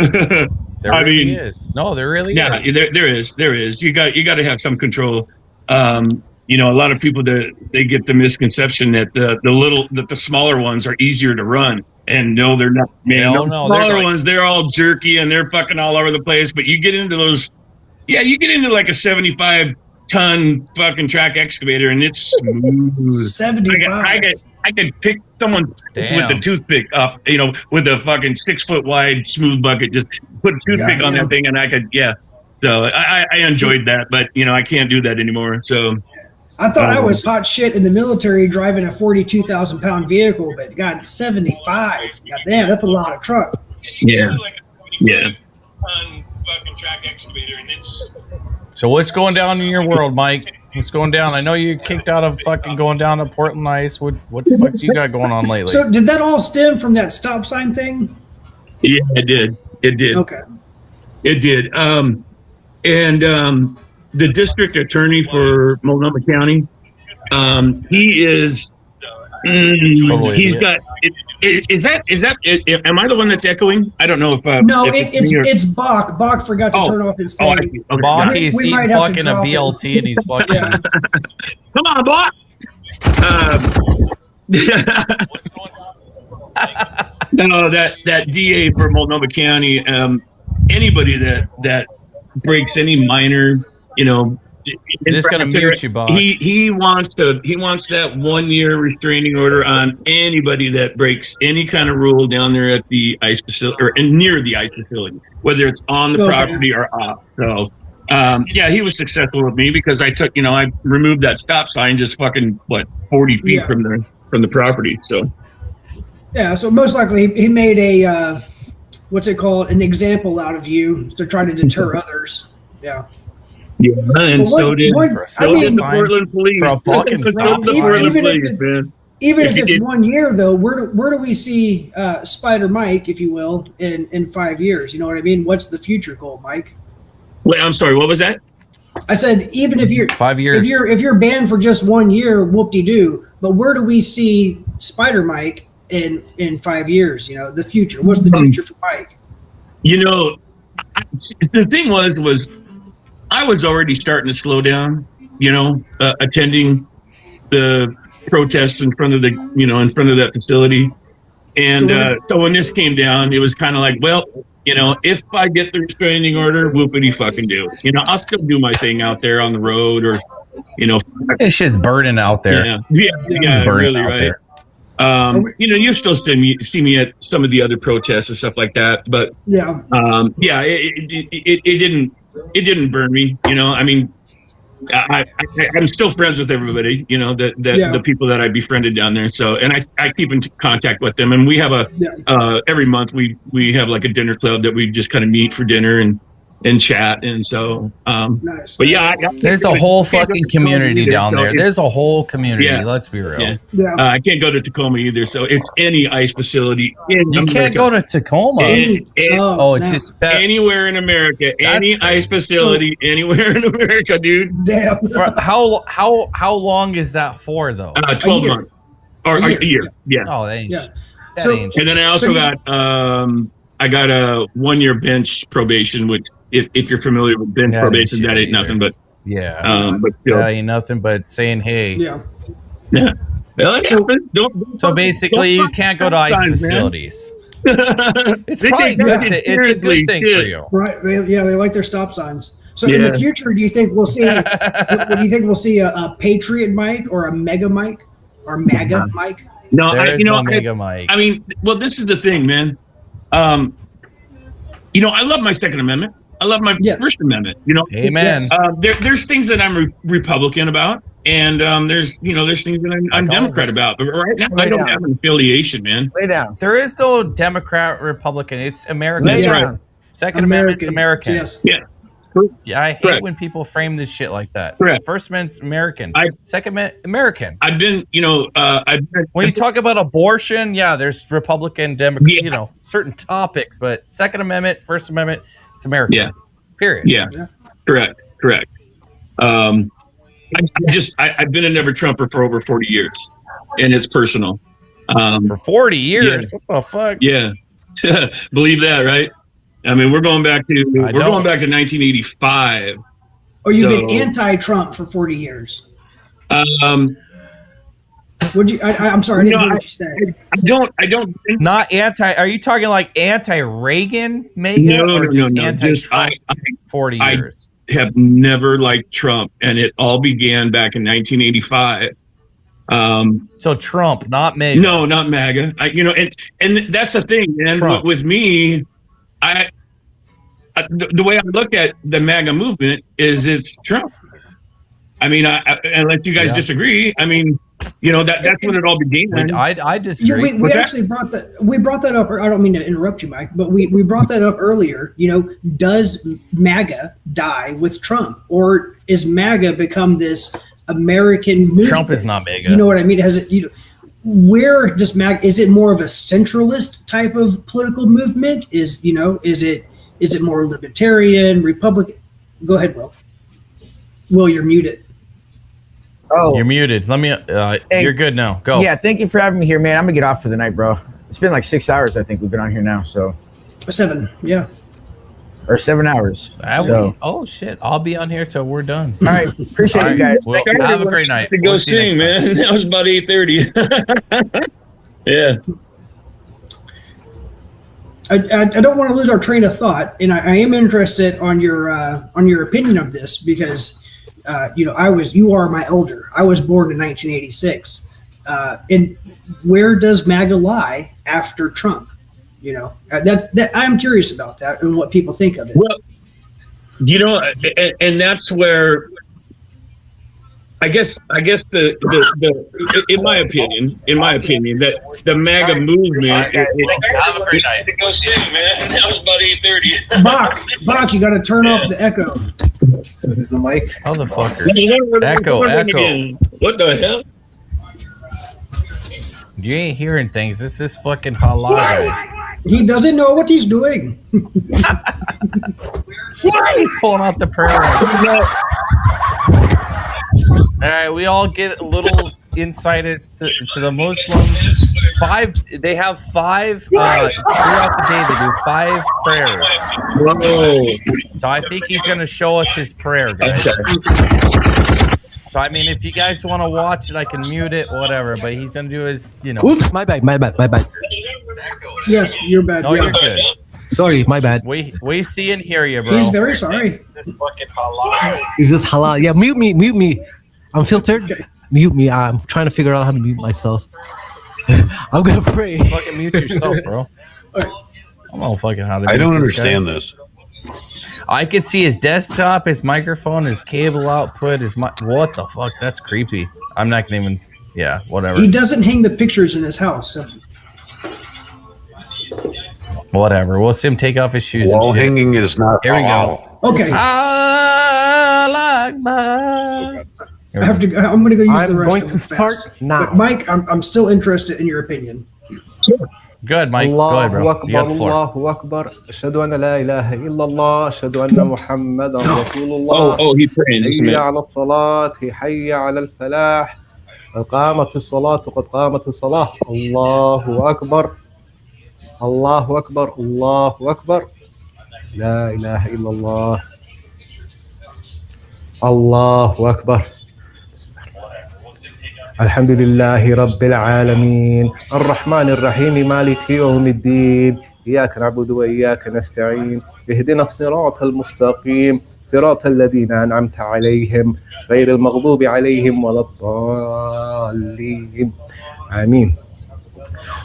There really is. No, there really is. Yeah, there is. You got to have some control. A lot of people they get the misconception that the smaller ones are easier to run. And no, they're not. Man, smaller ones, they're all jerky and they're fucking all over the place. But you get into those, you get into like a 75-ton fucking track excavator, and it's smooth. 75. I could pick someone with the toothpick up, with a fucking 6-foot wide smooth bucket. Just put a toothpick on that thing, and I could, So I enjoyed that, but I can't do that anymore. So. I thought I was hot shit in the military driving a 42,000 pound vehicle, but God, 75. God damn, that's a lot of truck. Yeah. So what's going down in your world, Mike? What's going down? I know you kicked out of fucking going down to Portland Ice. What the fuck you got going on lately? So did that all stem from that stop sign thing? Yeah, it did. Okay. It did. The district attorney for Multnomah County, he is. He's got. Is that? Am I the one that's echoing? I don't know if. No, it's Bach. Bach forgot to turn off his thing. Bach is eating fucking a BLT and he's fucking. Come on, Bach. No, that DA for Multnomah County. Anybody that breaks any minor, just gonna mute you, Bob. He wants that 1 year restraining order on anybody that breaks any kind of rule down there at the ice facility or near the ice facility, whether it's on the property or off. So, he was successful with me because I took, I removed that stop sign just fucking 40 feet from the property. So, so most likely he made a an example out of you to try to deter others. Yeah. Yeah, and so did the Portland police. For a fucking stop sign. Even if it's 1 year, though, where do we see Spider Mike, if you will, in 5 years? You know what I mean? What's the future goal, Mike? Wait, I'm sorry. What was that? I said even if you're 5 years, if you're banned for just 1 year, whoop-de-doo. But where do we see Spider Mike in 5 years? The future. What's the future for Mike? The thing was I was already starting to slow down, attending the protests in front of that facility. And so when this came down, it was kind of like, if I get the restraining order, whoopity fucking do. I'll still do my thing out there on the road or, this shit's burning out there. Yeah, it's burning really, out right. There. You still see me at some of the other protests and stuff like that, but it didn't burn me. I'm still friends with everybody. The people that I befriended down there. So, and I keep in contact with them, and we have every month we have like a dinner club that we just kind of meet for dinner, and in chat, and so Nice. but yeah, There's a whole fucking community down there. There's There's a whole community. Yeah. Let's be real. Yeah. I can't go to Tacoma either, so it's any ice facility in You America. can't go to Tacoma. Oh, it's snap. just that. Anywhere in America, any That's ice facility anywhere in America, dude. Damn. How long is that for though? 12 year. months or a year. Yeah. Oh, that ain't. Yeah. That So- ain't. And then I also got I got a 1-year bench probation, which if you're familiar with bench That ain't probation, shit that ain't either. nothing but Yeah. but still, That ain't nothing but saying hey. Yeah. yeah. Well, it So- happens. Don't So basically, you don't can't go to ice sometimes, man. facilities. It's They probably take that good. It's a good thing for seriously, you. Right. They like their stop signs. So in Yeah. the future, do you think we'll see? What do you think we'll see? A Patriot mic or a Mega mic or MAGA mic? No, There is you know, no Mega Mike. I mean, well, this is the thing, man. You know, I love my Second Amendment. I love my Yes. First Amendment. You know, Amen. Yes. there's things that I'm Republican about, and there's things that I'm Like all Democrat of us. about. But right now, Lay I don't down. have an affiliation, man. Lay down. There is no Democrat, Republican. It's American. Lay That's down. right. Second Amendment's American. Yes. Yeah. Yeah, I hate Correct. when people frame this shit like that. Correct. First Amendment's American. I- Second Amendment, American. I've been, you know, When you talk about abortion, yeah, there's Republican, Democrat, Yeah. you know, certain topics, but Second Amendment, First Amendment, it's American. Yeah. Period. yeah, correct. I've been a never Trumper for over 40 years, and it's personal. For 40 years. What the fuck? Yeah, believe that, right? I mean, we're going back to 1985. Or you've been So- anti-Trump for 40 years. Um, Would you? I'm sorry, I didn't No, hear what you said. I don't think. Not anti. Are you talking like anti-Reagan, Mega, No, or no, just no. Just anti-Trump? 40 I- years. have never liked Trump, and it all began back in 1985. So Trump, not Mega. No, not MAGA. And that's the thing, man. Trump. With me, the way I look at the MAGA movement is it's Trump. I mean, unless you guys Yeah. disagree, I mean, you know, that's when it all began. I disagree. We actually brought that up. I don't mean to interrupt you, Mike, but we brought that up earlier. You know, does MAGA die with Trump, or is MAGA become this American movement? Trump is not Mega. You know what I mean? Has it? You know, where does MAGA? Is it more of a centralist type of political movement? Is it more libertarian, Republican? Go ahead, Will. Will, you're muted. Oh, You're muted. Let me. Hey. You're good now. Go. yeah. Thank you for having me here, man. I'm gonna get off for the night, bro. It's been like 6 hours. I think we've been on here now, so 7. Yeah. or 7 hours. So, Oh shit! I'll be on here till we're done. all right. Appreciate All you right. guys. Well, have a great night. To go We'll see you sing, next time. man. That was about 8:30. Yeah. I don't want to lose our train of thought, and I am interested on your opinion of this because you are my elder. I was born in 1986, and where does MAGA lie after Trump? You know, that I'm curious about that and what people think of it. Well, you know, and that's where I guess the in my opinion, that the MAGA movement. Have a great night. Go sing, man. That was about 8:30. Bach, you got to turn off the echo. So this is the mic. Motherfucker. Echo. What the hell? You ain't hearing things. This is fucking halal. He doesn't know what he's doing. He's pulling out the prayer. All right, we all get a little insight as to the Muslim. They have 5 throughout the day. They do 5 prayers. Whoa. So I think he's going to show us his prayer, guys. So I mean, if you guys want to watch it, I can mute it, whatever. But he's going to do his, Oops, my bad. Yes, you're bad. No, Yeah. you're good. Sorry, my bad. We see and hear you, bro. He's very sorry. It's just halal. Yeah, mute me. I'm filtered. Mute me. I'm trying to figure out how to mute myself. I'm gonna pray. Fucking mute yourself, bro. I don't know fucking how to. I don't mute this understand guy. this. I could see his desktop, his microphone, his cable output, what the fuck? That's creepy. I'm not gonna even. Yeah, whatever. He doesn't hang the pictures in his house. So. Whatever. We'll see him take off his shoes. Wall and shit. hanging is not Here we halal. go. Okay. Allah Akbar. I'm going to go use the I'm going restroom to start fast. now. But Mike, I'm still interested in your opinion. Good, Mike. Go ahead, bro. الله You got أكبر the floor. الله أكبر أشهد أن لا إله إلا الله أشهد أن محمدا رسول الله Oh, he's praying. Just a حي minute. على الصلاة حي على الفلاح قد قامت الصلاة قد قامت الصلاة الله أكبر الله أكبر الله أكبر لا إله إلا الله الله أكبر الحمد لله رب العالمين الرحمن الرحيم مالك يوم الدين إياك نعبد وإياك نستعين اهدنا الصراط المستقيم صراط الذين أنعمت عليهم غير المغضوب عليهم ولا الضالين آمين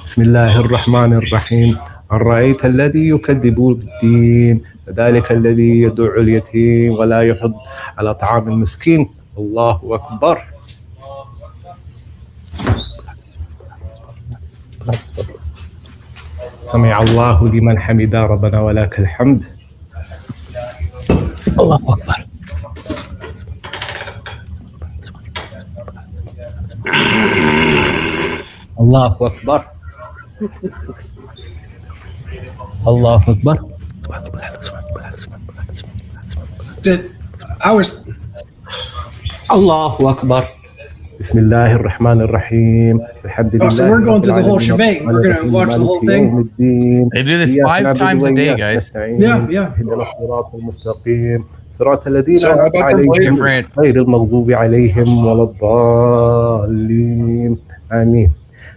بسم الله الرحمن الرحيم أرأيت الذي يكذب بالدين فذلك الذي يدع اليتيم ولا يحض على طعام المسكين الله أكبر سمع الله لمن حمد ربنا ولك الحمد الله أكبر الله أكبر الله أكبر I was الله أكبر بسم الله الرحمن الرحيم الحمد لله so we're going through the whole shebang. We're going to watch the whole thing. They do this 5 times a day, guys. Yeah. اهدنا الصراط المستقيم صراط الذين So how أنعمت about them عليهم different? غير المغضوب عليهم ولا الضالين آمين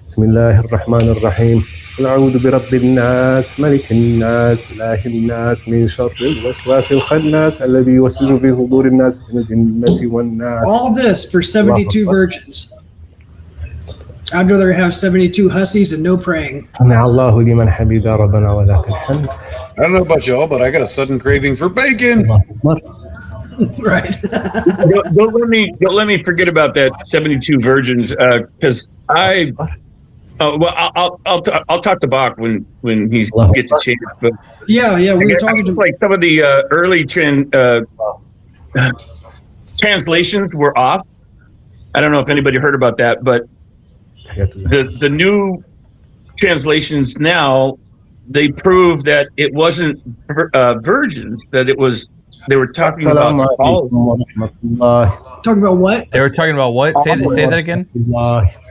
بسم الله الرحمن الرحيم قل أعوذ برب الناس ملك الناس إله الناس من شر الوسواس الخناس الذي يوسوس في صدور الناس من الجنة والناس all this for 72 virgins. I'd rather have 72 hussies and no praying. سمع الله لمن حمد ربنا ولك الحمد I don't know about y'all, but I got a sudden craving for bacon. الله أكبر Right. Don't let me forget about that 72 virgins, because I'll talk to Bach when he gets a chance. But Yeah, we were talking to like some of the early translations were off. I don't know if anybody heard about that, but the new translations now, they prove that it wasn't virgins, that it was they were talking about all. talking about what? They were talking about what? Say that again.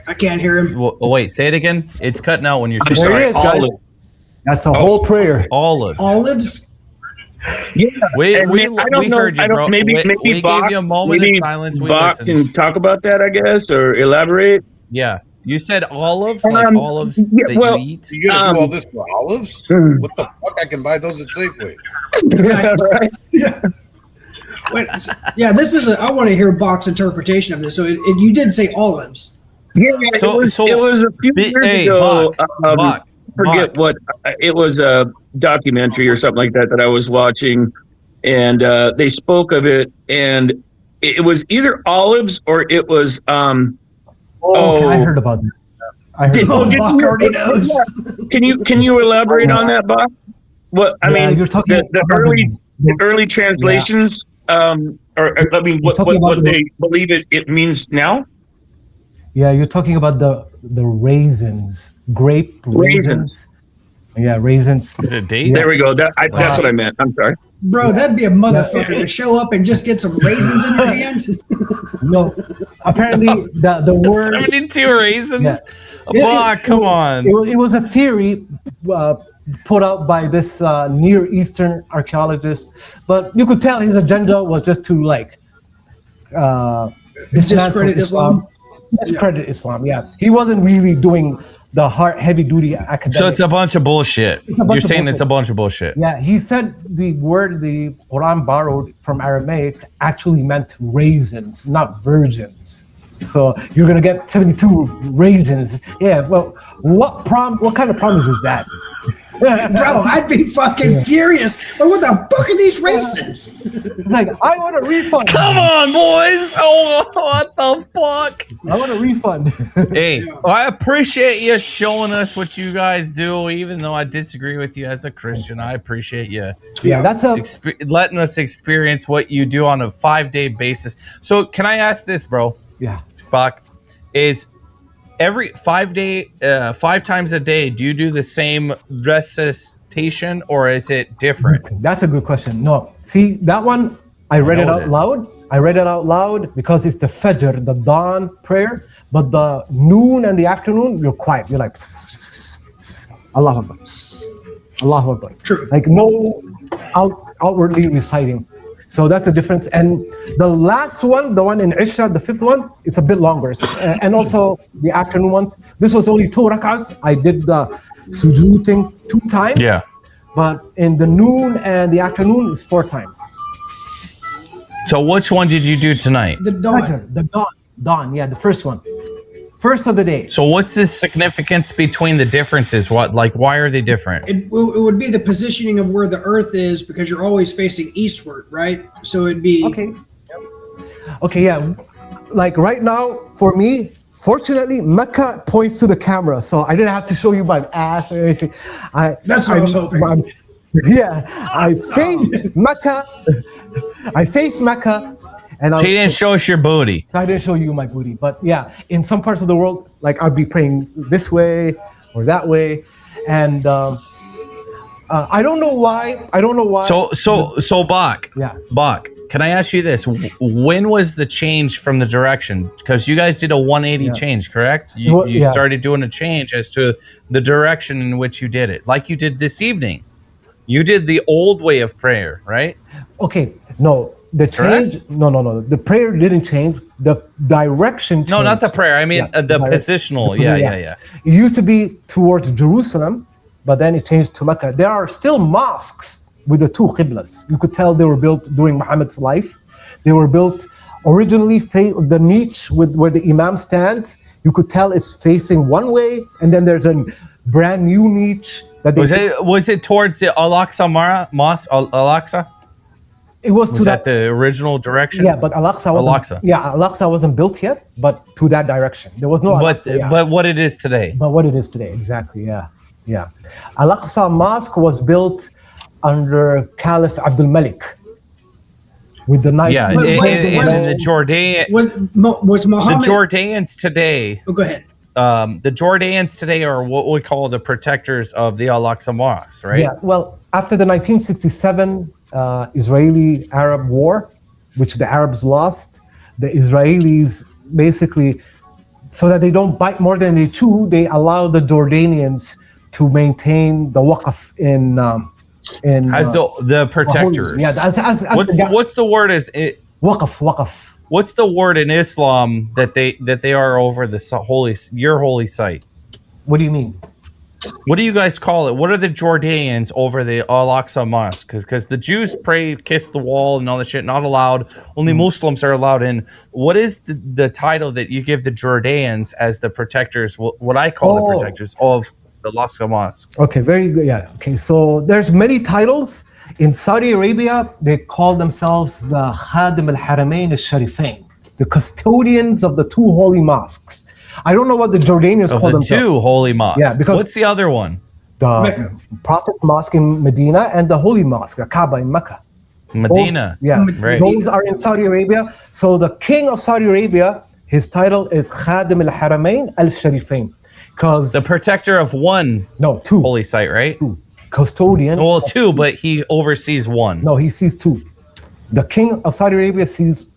I can't hear him. Wait, say it again. It's cutting out when you're I'm saying sorry, There it is, guys. olive. That's a whole prayer. olives. Olives? Yeah, We I don't know. heard you, bro. Maybe we Bach, gave you a moment maybe of silence. We Bach listened. can talk about that, I guess, or elaborate. Yeah, you said olives, like olives yeah, that well, you eat. You gotta do all this for olives? What the fuck? I can buy those at Safeway. Right? Wait, yeah, this is I want to hear Bach's interpretation of this. So you did say olives. Yeah, So- it was a few years ago. Bach, Forget what it was, a documentary or something like that I was watching, and they spoke of it, and it was either olives or it was Okay, I heard about that. I heard about that. Bach already knows. Can you elaborate on that, Bach? What I Yeah, mean, you're talking the about early translations, or I mean, You're talking what about they believe it means now. Yeah, you're talking about the raisins, grape raisins. Yeah, raisins. Is it date? There we go. That's what I meant. I'm sorry. Bro, that'd be a motherfucker to show up and just get some raisins in your hand. No, apparently the word 72 raisins. Yeah. Bach, come on. It was a theory put out by this Near Eastern archaeologist, but you could tell his agenda was just to Discredit Islam. Discredit Islam. Yeah, he wasn't really doing the heavy duty academic. So it's a bunch of bullshit. bunch You're of saying bullshit. it's a bunch of bullshit. Yeah, he said the word the Quran borrowed from Aramaic actually meant raisins, not virgins. So you're gonna get 72 raisins. Yeah, well, what kind of promise is that? Bro, I'd be fucking furious. But what the fuck are these races? It's like, I want a refund. Come on, boys! Oh, what the fuck? I want a refund. Hey, I appreciate you showing us what you guys do, even though I disagree with you as a Christian. I appreciate you. Yeah, that's a letting us experience what you do on a 5-day basis. So, can I ask this, bro? yeah. Bach, is every 5 times a day, do you do the same recitation or is it different? That's a good question. No, see that one. I read it out loud. I read it out loud because it's the Fajr, the dawn prayer. But the noon and the afternoon, you're quiet. You're like, Allahu Akbar, Allahu Akbar. True. Like no outwardly reciting. So that's the difference. And the last one, the one in Isha, the 5th one, it's a bit longer. And also the afternoon ones. This was only 2 rak'ahs. I did the sujood thing 2 times. Yeah. But in the noon and the afternoon, it's 4 times. So which one did you do tonight? The dawn. Fajr, the dawn, yeah, the first one. First of the day. So what's the significance between the differences? Why are they different? It would be the positioning of where the Earth is because you're always facing eastward, right? So it'd be Okay, yeah. Like right now, for me, fortunately, Mecca points to the camera, so I didn't have to show you my ass or anything. That's what I was hoping. I faced Mecca. I faced Mecca, and So you didn't show us your booty. I didn't show you my booty, but yeah, in some parts of the world, like I'd be praying this way or that way, and I don't know why. So Bach. Yeah. Bach, can I ask you this? When was the change from the direction? Because you guys did a 180 change, correct? You started doing a change as to the direction in which you did it, like you did this evening. You did the old way of prayer, right? Okay, no. The change, no. The prayer didn't change. The direction changed. No, not the prayer. I mean the positional. Yeah. It used to be towards Jerusalem, but then it changed to Mecca. There are still mosques with the 2 qiblas. You could tell they were built during Muhammad's life. They were built originally, the niche where the imam stands, you could tell it's facing one way, and then there's a brand new niche. Was it towards the Al-Aqsa Mosque? Al-Aqsa? It was to that the original direction? Yeah, but Al-Aqsa wasn't built yet, but to that direction. There was no Al-Aqsa. But what it is today. But what it is today, exactly, yeah. Al-Aqsa Mosque was built under Caliph Abdul Malik with the nice... Yeah, the Jordan... Was Muhammad... The Jordanians today... Oh, go ahead. The Jordanians today are what we call the protectors of the Al-Aqsa Mosque, right? Yeah, well, after the 1967 Israeli-Arab war, which the Arabs lost, the Israelis basically, so that they don't bite more than they chew, they allow the Jordanians to maintain the waqf in as the protectors. What's the word is it? Waqf. What's the word in Islam that they are over your holy site? What do you mean? What do you guys call it? What are the Jordanians over the Al-Aqsa Mosque? Because the Jews pray, kiss the wall and all that shit, not allowed. Only Muslims are allowed in. What is the title that you give the Jordanians as the protectors, what I call the protectors of the Al-Aqsa Mosque? Okay, very good. Yeah, okay. So there's many titles. In Saudi Arabia, they call themselves the Khadim al-Haramain al-Sharifain, the custodians of the 2 holy mosques. I don't know what the Jordanians call themselves. The 2 holy mosques. Yeah, because what's the other one? The Prophet's Mosque in Medina and the Holy Mosque, the Kaaba in Mecca. Medina. Right. Those are in Saudi Arabia. So the king of Saudi Arabia, his title is Khadim al-Haramain al-Sharifain. Because the protector of 1 2 holy site, right? 2. Custodian. Well, 2, but he oversees 1. No, he sees 2. The king of Saudi Arabia sees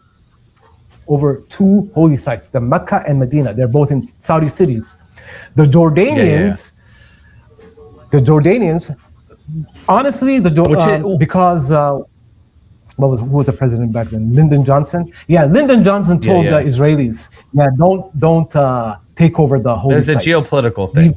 over 2 holy sites, the Mecca and Medina. They're both in Saudi cities. The Jordanians, honestly, because who was the president back then? Lyndon Johnson. Yeah, Lyndon Johnson told the Israelis, don't take over the holy sites. There's a geopolitical thing.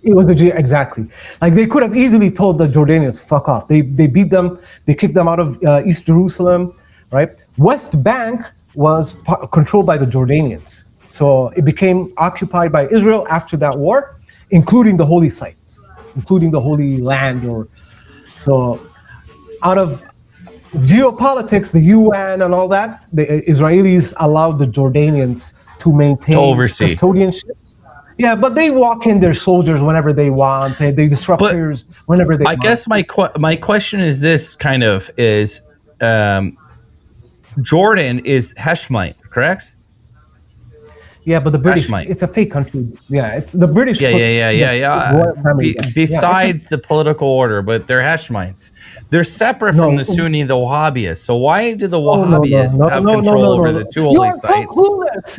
It was exactly. Like they could have easily told the Jordanians, fuck off. They beat them. They kicked them out of East Jerusalem, right? West Bank was controlled by the Jordanians. So it became occupied by Israel after that war, including the holy sites. including the Holy Land. Or so, out of geopolitics, the UN and all that, the Israelis allowed the Jordanians to maintain custodianship. Yeah, but they walk in their soldiers whenever they want. They disrupt players whenever they want. I guess my question is this kind of is, Jordan is Hashemite, correct? Yeah, but the British, Hashemite. it's a fake country. Yeah, it's the British. Besides the political order, but they're Hashemites. They're separate from the Sunni, the Wahhabis. So why do the Wahhabis have control over the two holy sites?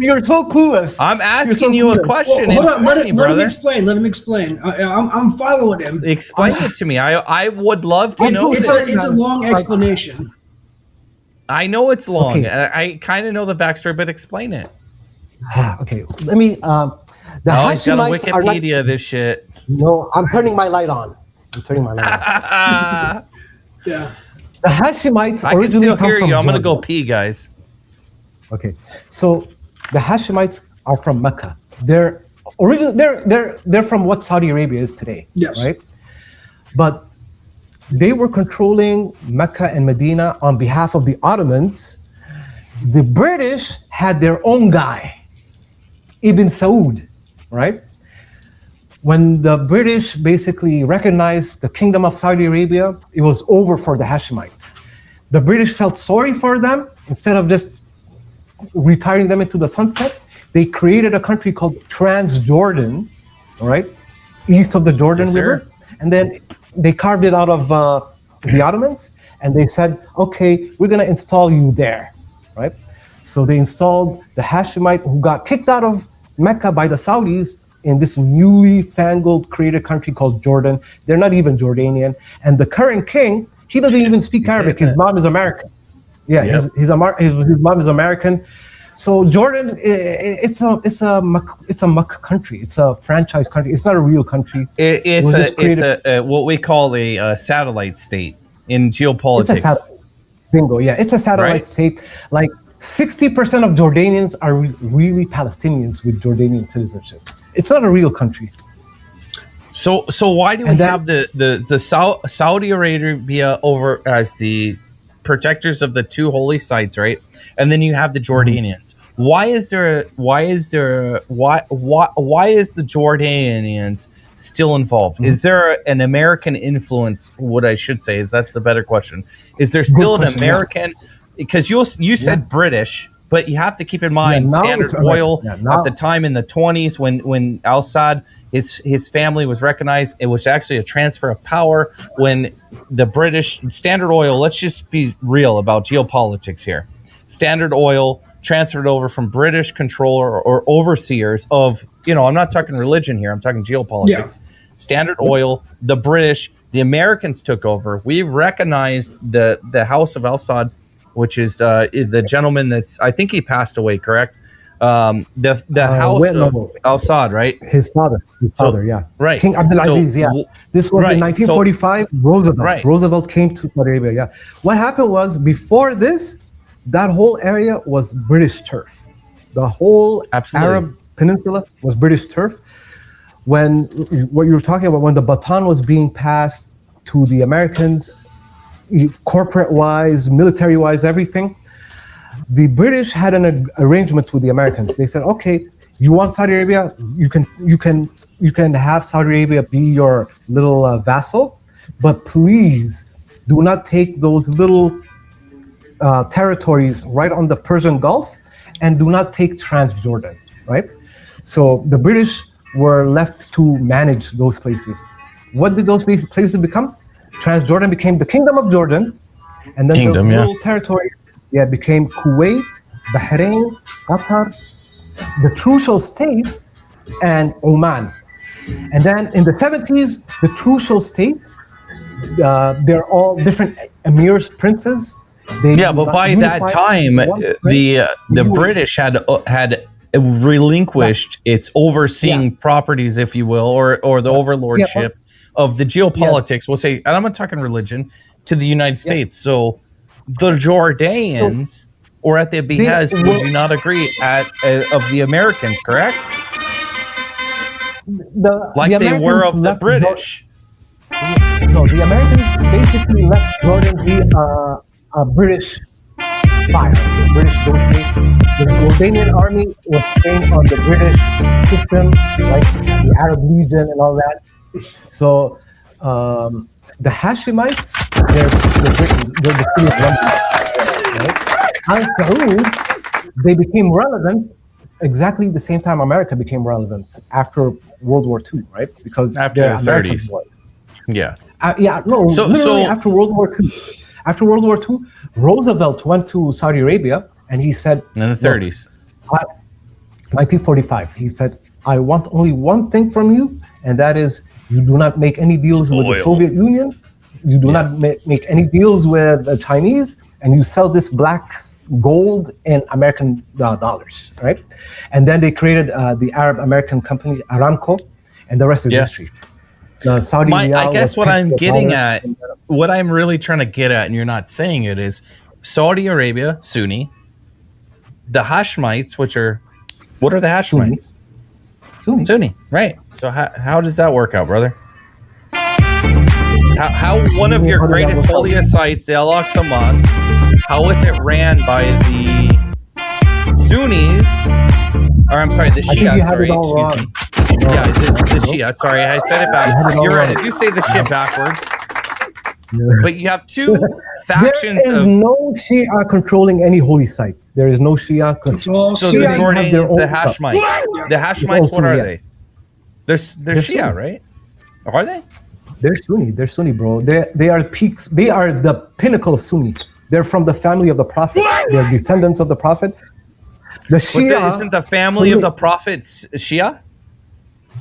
You're so clueless. I'm asking you a question. Hold on, let him explain. Let him explain. I'm following him. Explain it to me. I would love to know. It's a long explanation. I know it's long. Okay. I kind of know the backstory, but explain it. Okay, let me. The Hashemites got Wikipedia this shit. No, I'm turning my light on. Yeah. The Hashemites originally come from Jordan. I'm gonna go pee, guys. Okay, so the Hashemites are from Mecca. They're from what Saudi Arabia is today. Yes. Right. But they were controlling Mecca and Medina on behalf of the Ottomans. The British had their own guy, Ibn Saud, right? When the British basically recognized the Kingdom of Saudi Arabia, it was over for the Hashemites. The British felt sorry for them. Instead of just retiring them into the sunset, they created a country called Transjordan, all right, east of the Jordan River. And then they carved it out of the Ottomans, and they said, okay, we're gonna install you there, right? So they installed the Hashemite who got kicked out of Mecca by the Saudis in this newly fangled created country called Jordan. They're not even Jordanian. And the current king, he doesn't even speak Arabic. His mom is American. Yeah, his mom is American. So Jordan, it's a Mecca country. It's a franchise country. It's not a real country. It's a what we call a satellite state in geopolitics. Bingo. Yeah, it's a satellite state. Like 60% of Jordanians are really Palestinians with Jordanian citizenship. It's not a real country. So why do we have the Saudi Arabia over as the protectors of the two holy sites, right? And then you have the Jordanians. Why is the Jordanians still involved? Is there an American influence? What I should say is that's the better question. Is there still an American? Because you said British, but you have to keep in mind Standard Oil at the time in the 20s when Al-Assad, his family was recognized. It was actually a transfer of power when the British Standard Oil. Let's just be real about geopolitics here. Standard Oil transferred over from British controller or overseers of, I'm not talking religion here. I'm talking geopolitics. Yeah. Standard Oil, the British, the Americans took over. We've recognized the House of Al-Assad, which is the gentleman that's, I think he passed away, correct? The House of Al-Assad, right? His father, yeah. Right. King Abdulaziz, yeah. This was in 1945, Roosevelt. Roosevelt came to Saudi Arabia, yeah. What happened was, before this, that whole area was British turf. The whole Arab peninsula was British turf. When, what you were talking about, when the baton was being passed to the Americans, corporate-wise, military-wise, everything, the British had an arrangement with the Americans. They said, okay, you want Saudi Arabia, you can have Saudi Arabia be your little vassal, but please do not take those little territories right on the Persian Gulf, and do not take Transjordan, right? So the British were left to manage those places. What did those places become? Transjordan became the Kingdom of Jordan, and then those little territories became Kuwait, Bahrain, Qatar, the Trucial States, and Oman. And then in the 70s, the Trucial States, they're all different emirs, princes. But by that time, the British had relinquished its overseeing properties, if you will, or the overlordship of the geopolitics. We'll say, and I'm not talking religion, to the United States. So the Jordanians were at the behest, would you not agree, of the Americans, correct? They were of the British. No, the Americans basically let Jordan be a British fire, the British dossier. The Jordanian army was trained on the British system, like the Arab Legion and all that. So the Hashemites, they're Britons, they're the city of London, right? Al Saud, they became relevant exactly the same time America became relevant after World War II, right? Because After they're the American 30s. boys. Yeah. Literally after World War II. After World War II, Roosevelt went to Saudi Arabia and he said, in the 30s. 1945, he said, I want only one thing from you, and that is you do not make any deals with the Soviet Union, you do not make any deals with the Chinese, and you sell this black gold in American dollars, right? And then they created the Arab American company, Aramco, and the rest is history. Saudi I guess what I'm getting at, what I'm really trying to get at, and you're not saying it, is Saudi Arabia, Sunni, the Hashemites, which are, what are the Hashemites? Sunni, right. So how does that work out, brother? How one of your greatest holiest sites, the Al-Aqsa Mosque, how is it ran by the Sunnis, or I'm sorry, the Shia, sorry, excuse me. Yeah, the Shia, sorry, I said it back. You're right, I do say the shit backwards. But you have two factions. There is no Shia controlling any holy site. There is no Shia control. So the Jordanians, the Hashemites. The Hashemites, what are they? They're Shia, right? Are they? They're Sunni. They're Sunni, bro. They are peaks. They are the pinnacle of Sunni. They're from the family of the Prophet. They're descendants of the Prophet. The Shia isn't the family of the Prophet Shia?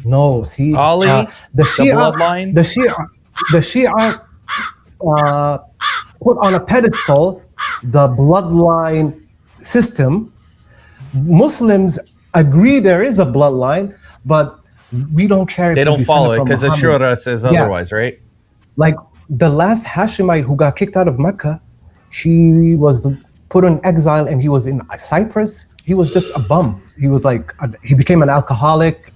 No, see, Ali, the Shia, bloodline. The Shia put on a pedestal the bloodline system. Muslims agree there is a bloodline, but we don't care. They don't follow it because the Shura says otherwise, right? Like the last Hashemite who got kicked out of Mecca, he was put in exile and he was in Cyprus. He was just a bum. He was like, he became an alcoholic.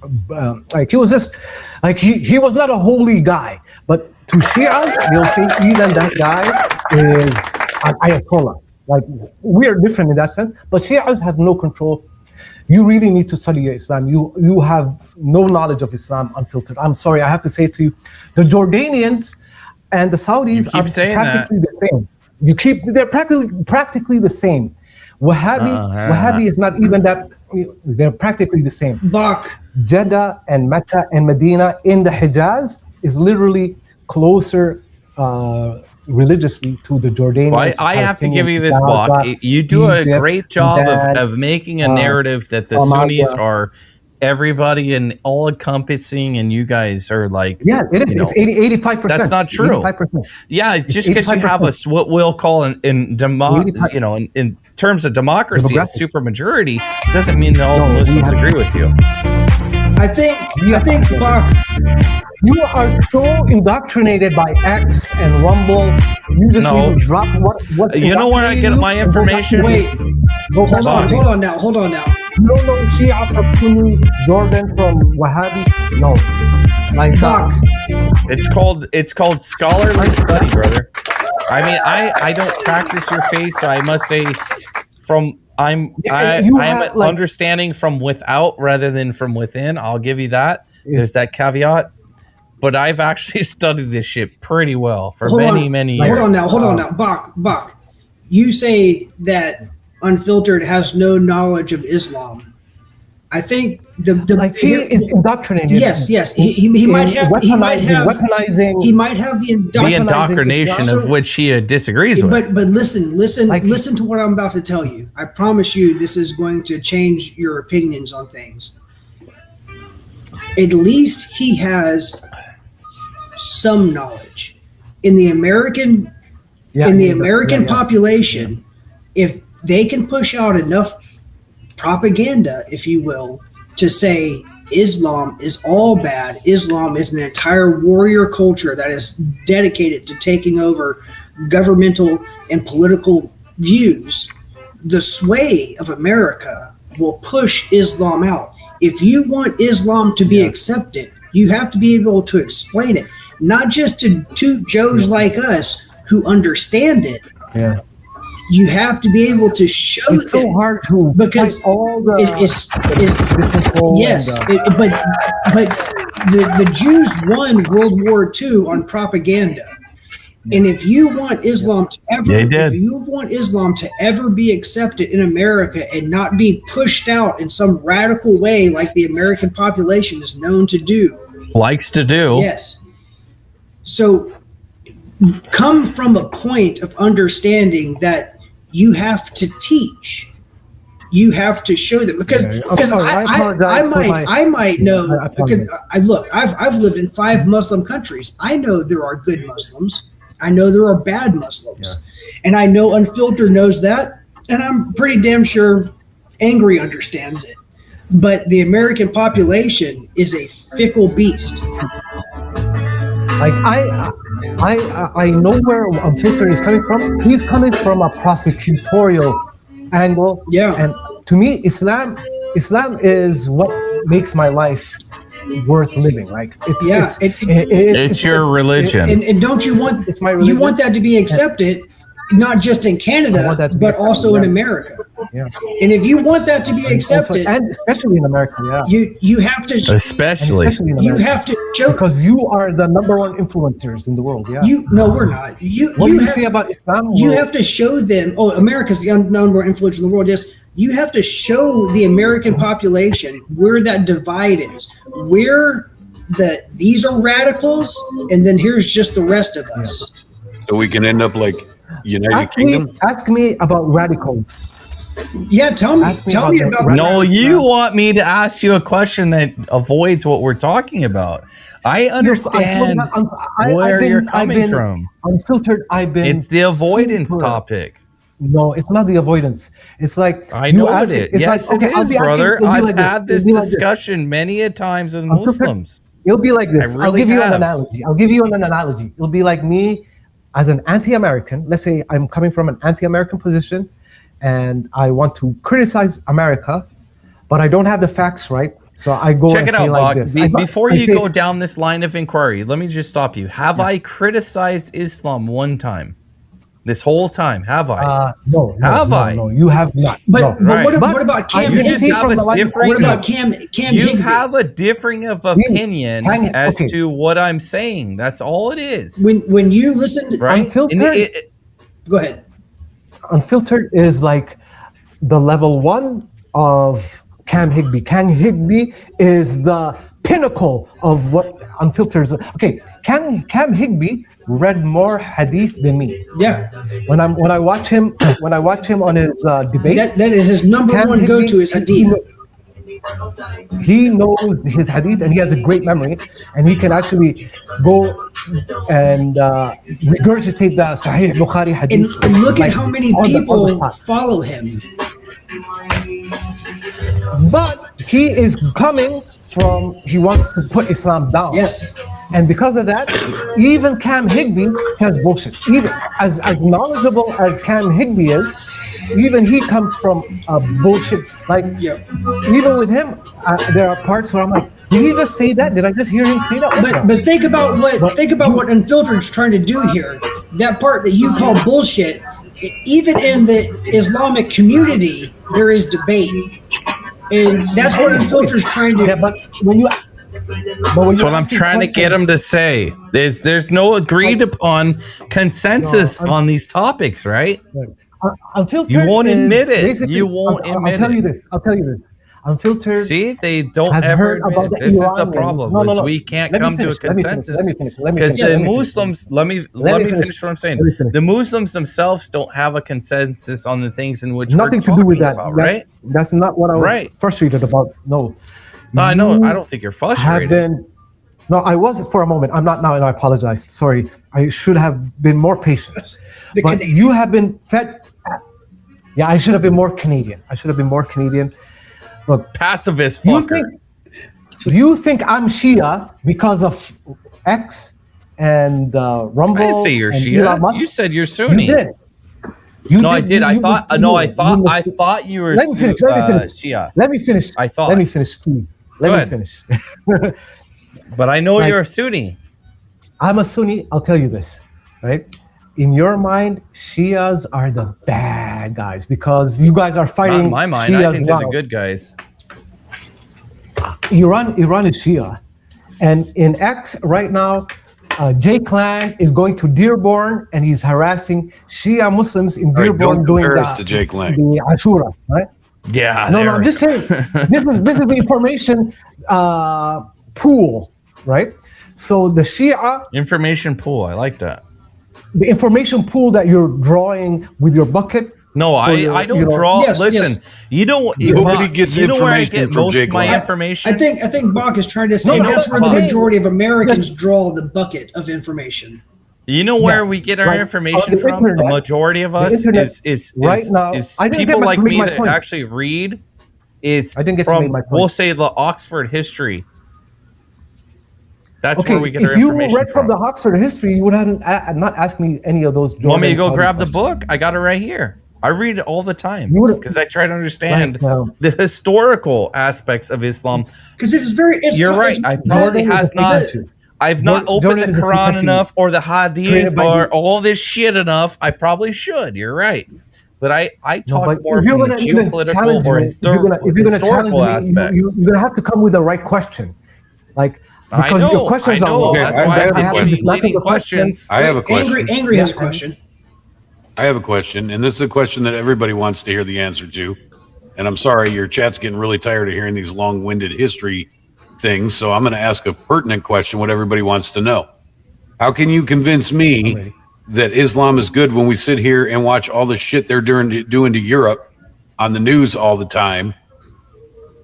Like he was just, like he was not a holy guy. But to Shias, they'll say even that guy is an Ayatollah. Like we are different in that sense. But Shias have no control. You really need to study Islam. You have no knowledge of Islam, unfiltered. I'm sorry, I have to say to you, the Jordanians and the Saudis are practically the same. They're practically the same. Wahhabi is not even that. They're practically the same. Jeddah and Mecca and Medina in the Hijaz is literally closer religiously to the Jordanians. Well, I have to give you this, Bach. You do a great job of making a narrative that the Sunnis are everybody and all encompassing, and you guys are like, yeah, it is. It's 85%. That's not true. 85%. Yeah, just because you have what we'll call in terms of democracy, a super majority doesn't mean that all the Muslims agree with you. I think, Bach, you are so indoctrinated by X and Rumble. You just need to drop what's. You know where I get my information? Wait, hold on now. You don't know Shia from Sunni, Jordan from Wahhabi? No. Like Bach. It's called scholarly study, brother. I mean, I don't practice your faith, so I must say, I'm understanding from without rather than from within. I'll give you that. There's that caveat. But I've actually studied this shit pretty well for many years. Hold on now. Bach. You say that Unfiltered has no knowledge of Islam. I think he is indoctrinated. Yes. He might have the indoctrination of which he disagrees with. But listen to what I'm about to tell you. I promise you, this is going to change your opinions on things. At least he has some knowledge. In the American population, if they can push out enough propaganda, if you will, to say Islam is all bad, Islam is an entire warrior culture that is dedicated to taking over governmental and political views, the sway of America will push Islam out. If you want Islam to be accepted, you have to be able to explain it. not just to Joes like us who understand it. Yeah. You have to be able to show It's so hard to because all the yes, but the Jews won World War II on propaganda. And if you want Islam to ever be accepted in America and not be pushed out in some radical way like the American population is known to do, likes to do, yes. So come from a point of understanding that you have to teach. You have to show them because I might know because I've lived in 5 Muslim countries. I know there are good Muslims. I know there are bad Muslims, and I know Unfiltered knows that, and I'm pretty damn sure Angry understands it. But the American population is a fickle beast. Like I know where Unfiltered is coming from. He's coming from a prosecutorial angle. Yeah. And to me, Islam is what makes my life worth living. Like it's your religion. And don't you want it's my religion? You want that to be accepted, not just in Canada, but also in America. Yeah. And if you want that to be accepted, and especially in America, you have to especially in America, you have to show because you are the #1 influencers in the world. Yeah. No, we're not. What do you say about Islam? You have to show them. Oh, America's the #1 influencer in the world. Yes, you have to show the American population where that divide is, where these are radicals, and then here's just the rest of us. So we can end up like United Kingdom. Ask me about radicals. Yeah, tell me about. No, you want me to ask you a question that avoids what we're talking about. I understand where you're coming from. Unfiltered, It's the avoidance topic. No, it's not the avoidance. It's like I know it is. Yes, like, okay, it is, brother. I've had this discussion many a times with Muslims. It'll be like this. Really I'll give you an analogy. It'll be like me as an anti-American. Let's say I'm coming from an anti-American position, and I want to criticize America, but I don't have the facts right. So I go Check and it say out, like Bach. this. Before you go down this line of inquiry, let me just stop you. Have I criticized Islam one time? This whole time, have I? No. No, you have not. But what about Cam? You just have a differing. What about Cam? You have a differing of opinion as to what I'm saying. That's all it is. When you listen to Unfiltered, go ahead. Unfiltered is like the level 1 of Cam Higby. Cam Higby is the pinnacle of what Unfiltered is. Okay, Cam Higby read more hadith than me. Yeah. When I watch him on his debates, that is his #1 go-to is hadith. He knows his hadith and he has a great memory, and he can actually go and regurgitate the Sahih Bukhari hadith. And look at how many people follow him. But he is coming from, he wants to put Islam down. Yes. And because of that, even Cam Higby says bullshit. Even as knowledgeable as Cam Higby is, even he comes from bullshit. Like, even with him, there are parts where I'm like, did he just say that? Did I just hear him say that? But think about what Unfiltered's trying to do here. That part that you call bullshit, even in the Islamic community, there is debate. And that's what Unfiltered's trying to. Yeah, but when you. That's what I'm trying to get him to say. There's no agreed upon consensus on these topics, right? Unfiltered. You won't admit it. You won't admit it. I'll tell you this. Unfiltered. See, they don't ever admit it. This is the problem. No. We can't come to a consensus because the Muslims. Let me finish what I'm saying. The Muslims themselves don't have a consensus on the things in which nothing to do with that, right? That's not what I was frustrated about. No, I know. I don't think you're frustrated. No, I was for a moment. I'm not now, and I apologize. Sorry, I should have been more patient. But you have been fed. Yeah, I should have been more Canadian. Look, pacifist fucker. You think I'm Shia because of X and Rumble? I didn't say you're Shia. You said you're Sunni. You did. I did. I thought you were Shia. Let me finish. Let me finish, please. Let me finish. But I know you're a Sunni. I'm a Sunni. I'll tell you this, right? In your mind, Shias are the bad guys because you guys are fighting. Not in my mind, Shias I think they're the now. good guys. Iran is Shia, and in X right now, J Clan is going to Dearborn and he's harassing Shia Muslims in All right, Dearborn don't doing compare us to Jake Lang. the Ashura, right? Yeah. No, I'm just saying this is the information pool, right? So the Shia, Information pool. I like that. the information pool that you're drawing with your bucket. No, I don't draw. Yes, listen, yes. you know, Nobody gets you know where I information get from most Jake of my Lang. information. I think Bach is trying to say No, that's where the Bach. majority of Americans draw the bucket of information. You know where Yeah, we get our like, information on the from? internet- A majority of the us internet is right now- I didn't people get like to make me my that point. actually read is I didn't get to from make my point. we'll say the Oxford history. That's Okay, where we get our if you information read from the Oxford history, you would have not asked me any of those. Want me to go Jordan grab the questions. book? I got it right here. I read it all the time You would've- because I try to understand Right, the historical aspects of Islam. Because it's very. You're right. I probably Jordan is has a not. Pikachu. I've not opened Jordan the is a Quran Pikachu enough or the Hadith created by or the- all this shit enough. I probably should. You're right. But I No, talk but more if you're from the gonna even geopolitical challenge or me, if you're gonna historical challenge me, aspect. you're gonna have to come with the right question, like I because know, your questions I know. are. Okay, That's I why have I a have question. these leading questions. I have a question. Angry has a Yeah. question. I have a question, and this is a question that everybody wants to hear the answer to. And I'm sorry, your chat's getting really tired of hearing these long-winded history things, so I'm going to ask a pertinent question, what everybody wants to know. How can you convince me that Islam is good when we sit here and watch all the shit they're doing to Europe on the news all the time?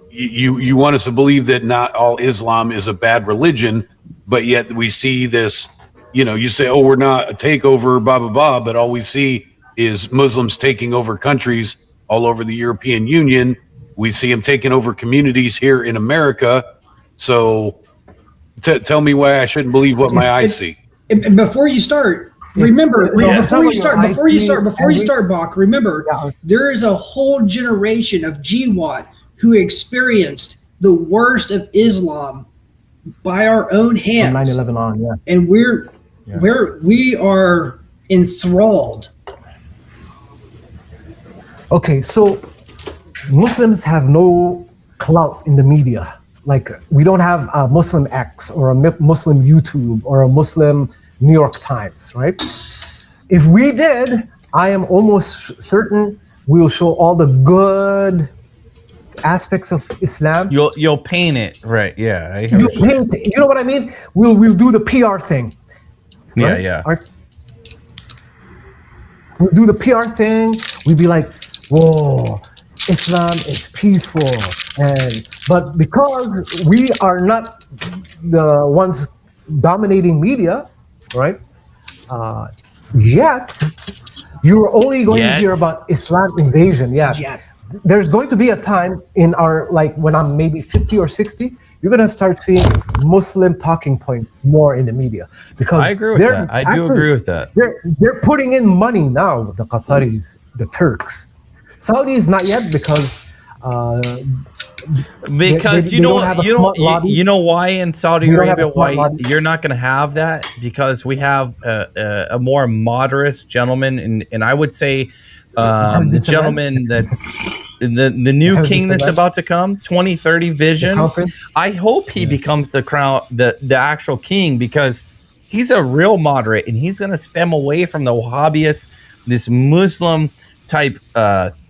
You want us to believe that not all Islam is a bad religion, but yet we see this, you say, oh, we're not a takeover, blah, blah, blah, but all we see is Muslims taking over countries all over the European Union. We see them taking over communities here in America. So tell me why I shouldn't believe what my eyes see. And before you start, remember, before you start, Bach, remember, there is a whole generation of GWAT who experienced the worst of Islam by our own hands. From 9/11 on, yeah. And we are enthralled. Okay, so Muslims have no clout in the media. Like we don't have a Muslim X or a Muslim YouTube or a Muslim New York Times, right? If we did, I am almost certain we'll show all the good aspects of Islam. You'll paint it right. Yeah. I hear You what you're saying. know what I mean? We'll do the PR thing. Yeah, right? yeah. We'll do the PR thing. We'd be like, whoa, Islam is peaceful. But because we are not the ones dominating media, right? Yet, you're only going to hear about Islam invasion. Yeah. There's going to be a time in our, like when I'm maybe 50 or 60, you're going to start seeing Muslim talking point more in the media. Because I agree with that. I do agree with that. They're putting in money now, the Qataris, the Turks. Saudis not yet because you know why in Saudi Arabia why you're not going to have that, because we have a more moderate gentleman, and I would say the gentleman that's the new king that's about to come, 2030 vision. I hope he becomes the actual king, because he's a real moderate, and he's going to stem away from the Wahhabists, this Muslim type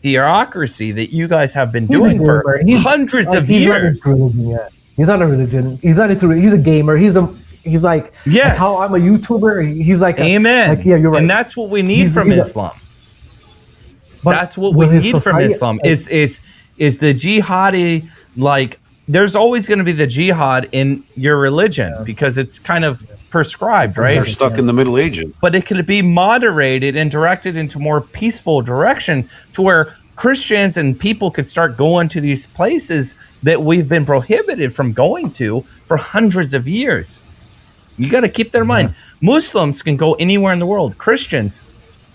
theocracy that you guys have been doing for hundreds of years. He's not a religion. He's not into. He's a gamer. He's like how I'm a YouTuber. He's like amen. Yeah, you're right. And that's what we need from Islam. That's what we need from Islam is the jihadi. Like, there's always going to be the jihad in your religion because it's kind of prescribed, right? They're stuck in the Middle Ages. But it could be moderated and directed into more peaceful direction to where Christians and people could start going to these places that we've been prohibited from going to for hundreds of years. You got to keep that in mind. Muslims can go anywhere in the world. Christians,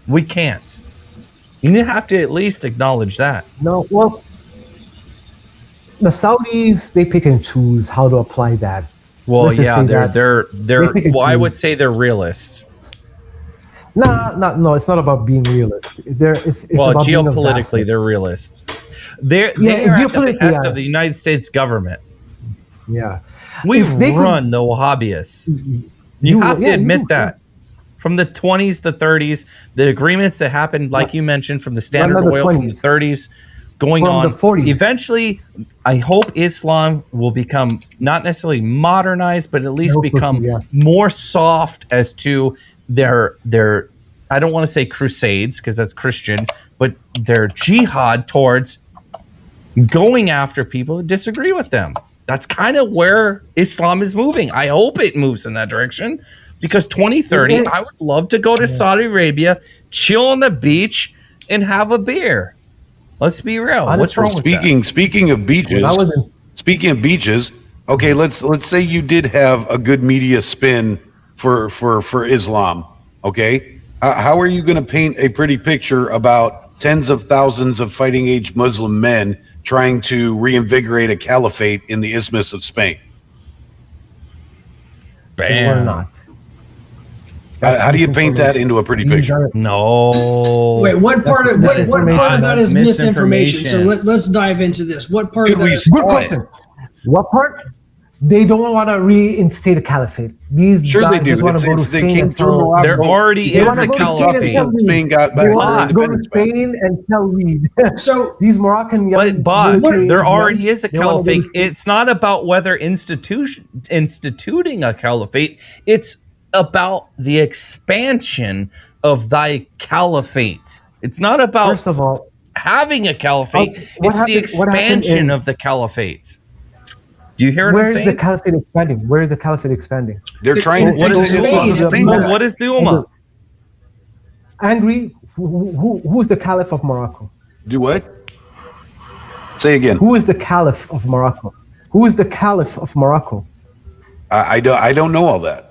we can't. You have to at least acknowledge that. No, well, the Saudis, they pick and choose how to apply that Well, Let's just yeah, say they're that. they're They pick and well, I would choose. say they're realists. No, it's not about being realist. It's Well, about being a geopolitically, vassal. they're realists. They Yeah, are at the geopolitically, behest yeah. of the United States government. Yeah. We If they could- run the Wahhabists. You have to you admit do, that. From the 20s, the 30s, the agreements that happened, like you mentioned, from the Standard Not the Oil from the 20s. 30s, going From on. the 40s. Eventually, I hope Islam will become not necessarily modernized, but at least hope so, become yeah. more soft as to their I don't want to say crusades because that's Christian, but their jihad towards going after people who disagree with them. That's kind of where Islam is moving. I hope it moves in that direction because 2030, Yeah. I would love to go to Saudi Arabia, chill on the beach, and have a beer. Let's be real. What's Honestly, wrong with that? Speaking of beaches, When I was in- speaking of beaches, okay, let's say you did have a good media spin for Islam. Okay, how are you going to paint a pretty picture about tens of thousands of fighting age Muslim men trying to reinvigorate a caliphate in the Isthmus of Spain? They were not. How do you paint that into a pretty picture? No. Wait, what part of that is misinformation? So Misinformation. let's dive into this. What part of that is Good question. What part? They don't want to reinstate a caliphate. These Sure guys they do. just want to go to They Spain came and through tell. Morocco. There already They is wanna a go to Spain and caliphate. tell weed. Spain got They back want their to go to independence back. Spain and sell weed. So These Moroccan young But military there men, already is a they wanna go to caliphate. Spain. It's not about whether instituting a caliphate. It's about the expansion of thy caliphate. It's not about First of all, having a caliphate. what It's the happened- what happened expansion in- of the caliphate. Do you hear what where I'm is the saying? caliphate expanding? Where is the caliphate expanding? They're trying to What take is Islam Spain? to Spain. What is the Ummah? Angry? Who's the caliph of Morocco? Do what? Say again. Who is the caliph of Morocco? Who is the caliph of Morocco? I don't know all that.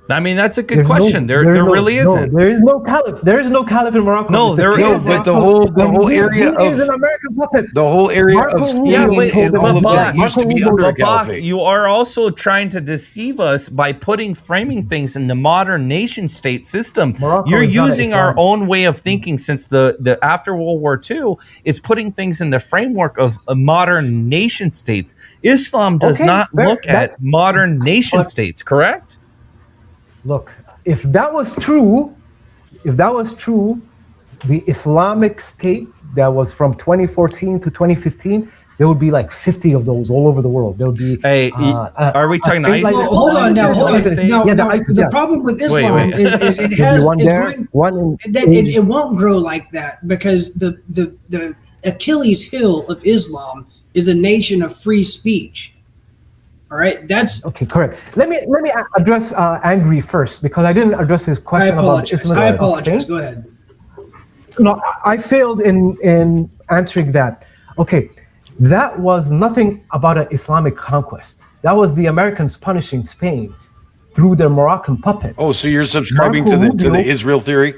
I mean, that's a good There's question. no- There there's no- really no, isn't. there is no caliph. There is no caliph in Morocco. No, It's the there king of isn't. But the Morocco, whole and area he is of an American puppet. the whole area Marco of Rubio Yeah, Spain wait, and all of but that used to be under a Bach, caliphate. you are also trying to deceive us by framing things in the modern nation state system. Morocco You're is not using our Islam. own way of thinking since the after World War II is putting things in the framework of modern nation states. Islam does Okay, not fair. look at modern nation But- states, correct? Look, if that was true, the Islamic State that was from 2014 to 2015, there would be like 50 of those all over the world. There would be. Hey, are we talking state ISIS? well, hold on now. Hold on. Islamic No, Yeah, the no, ISIS, the yeah. problem with Islam wait. is it There'd be has one it's there, going, one in. that it won't grow like that because the Achilles heel of Islam is a nation of free speech. All right, that's Okay, correct. Let me address Angry first because I didn't address his I question about apologize. Islam. I apologize. Go ahead. No, I failed in answering that. Okay, that was nothing about an Islamic conquest. That was the Americans punishing Spain through their Moroccan puppet. Oh, so you're subscribing Marco to the Rubio- Israel theory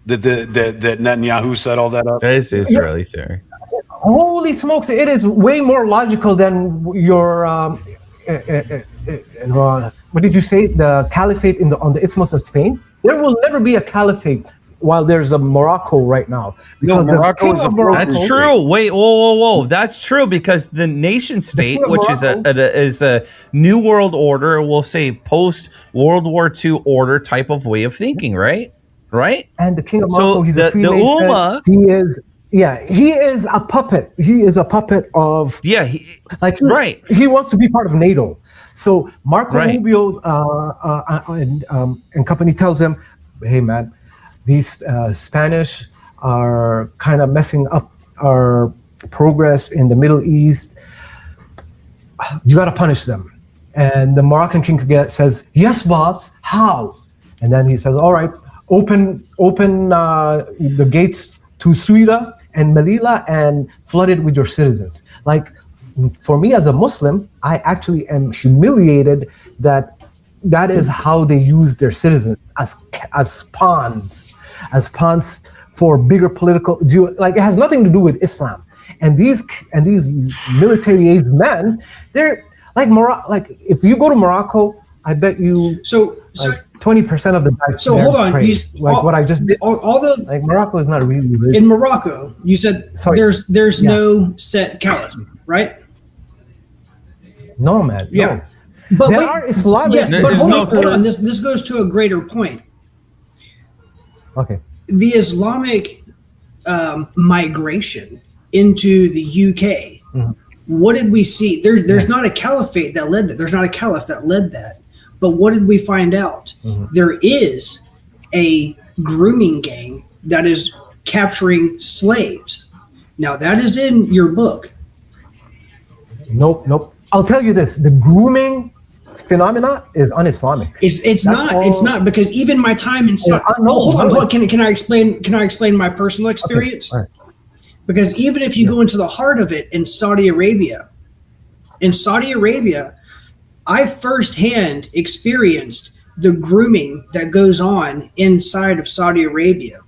that that Netanyahu set all that up? That is Israeli theory. Holy smokes! It is way more logical than your what did you say? The caliphate on the Isthmus of Spain. There will never be a caliphate while there's a Morocco right now. Because the Morocco king is of a Morocco- That's true. Wait, whoa. That's true because the nation state, king of which is Morocco- is a new world order, we'll say post World War II order type of way of thinking, right? Right? And the king of So Morocco, he's the a Freemason. Ummah- He is a puppet. He is a puppet of Yeah, right. He wants to be part of NATO. So Marco Right. Rubio and company tells him, "Hey man, these Spanish are kind of messing up our progress in the Middle East. You got to punish them." And the Moroccan king says, "Yes, boss. How?" And then he says, "All right, open the gates to Ceuta and Melilla and flood it with your citizens." Like, for me as a Muslim, I actually am humiliated that is how they use their citizens as pawns for bigger political. Like, it has nothing to do with Islam. And these military age men, they're like if you go to Morocco, I bet you So 20% of the guys. So hold on, what I just did. Although like Morocco is not really rich. in Morocco, you said there's no set caliph, right? No, man. Yeah. No. But there wait, are Islamic. yes, but hold on. This goes to a greater point. Okay. The Islamic migration into the UK. Mm-hmm. What did we see? There's not a caliphate that led that. There's not a caliph that led that. But what did we find out? Mm-hmm. There is a grooming gang that is capturing slaves. Now that is in your book. Nope. I'll tell you this: the grooming phenomena is un-Islamic. It's not because even my time in Saudi. Hold on. Can I explain my personal experience? Okay. All right. Because even if you go into the heart of it in Saudi Arabia, I firsthand experienced the grooming that goes on inside of Saudi Arabia.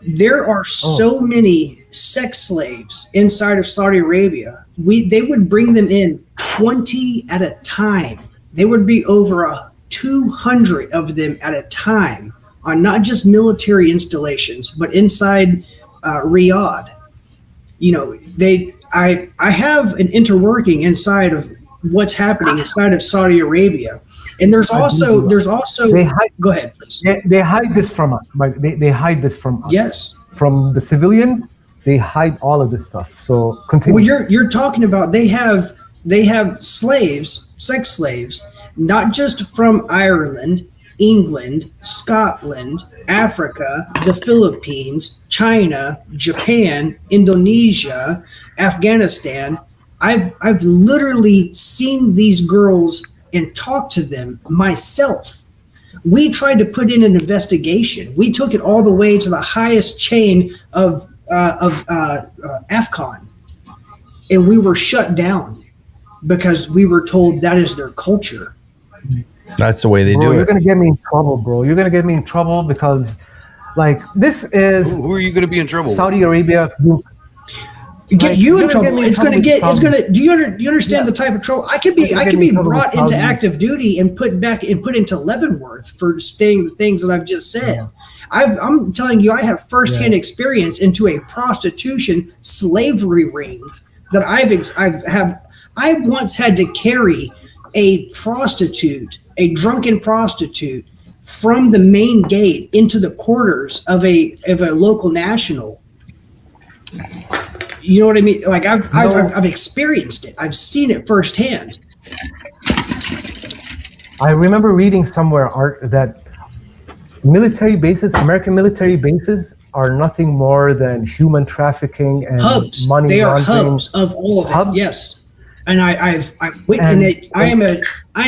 There are so many sex slaves inside of Saudi Arabia. They would bring them in 20 at a time. There would be over 200 of them at a time on not just military installations, but inside Riyadh. You know, I have an interworking inside of what's happening inside of Saudi Arabia, and there's also go ahead, please. They hide this from us. Like they hide this from us. Yes, from the civilians, they hide all of this stuff. So continue. Well, you're talking about they have slaves, sex slaves, not just from Ireland, England, Scotland, Africa, the Philippines, China, Japan, Indonesia, Afghanistan. I've literally seen these girls and talked to them myself. We tried to put in an investigation. We took it all the way to the highest chain of AFCON, and we were shut down because we were told that is their culture. That's the way they do it. You're gonna get me in trouble, bro. You're gonna get me in trouble because, like, this is who are you gonna be in trouble? Saudi Arabia. Get you in trouble. It's gonna. Do you understand the type of trouble? I could be brought into active duty and put into Leavenworth for saying the things that I've just said. Yeah. I'm telling you, I have firsthand experience into a prostitution slavery ring that I once had to carry a prostitute, a drunken prostitute, from the main gate into the quarters of a local national. You know what I mean? Like I've experienced it. I've seen it firsthand. I remember reading somewhere, Art, that military bases, American military bases, are nothing more than human trafficking and hubs. Money They are laundering. hubs of all of it. Yes, and I've witnessed it. I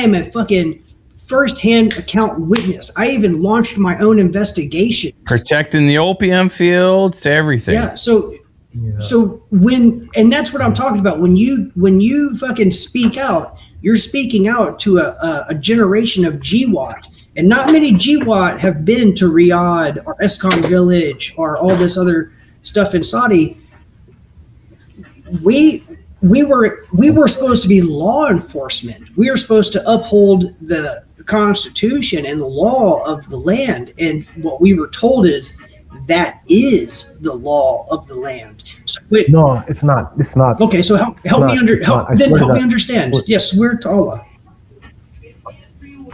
am a fucking first-hand account witness. I even launched my own investigation, protecting the opium fields to everything. Yeah. So and that's what I'm talking about. When you fucking speak out, you're speaking out to a generation of GWAT. And not many GWAT have been to Riyadh or Escon Village or all this other stuff in Saudi. We were supposed to be law enforcement. We were supposed to uphold the Constitution and the law of the land. And what we were told is that is the law of the land. So no, it's not. It's not. Okay, so help me understand. Yes, swear to Allah.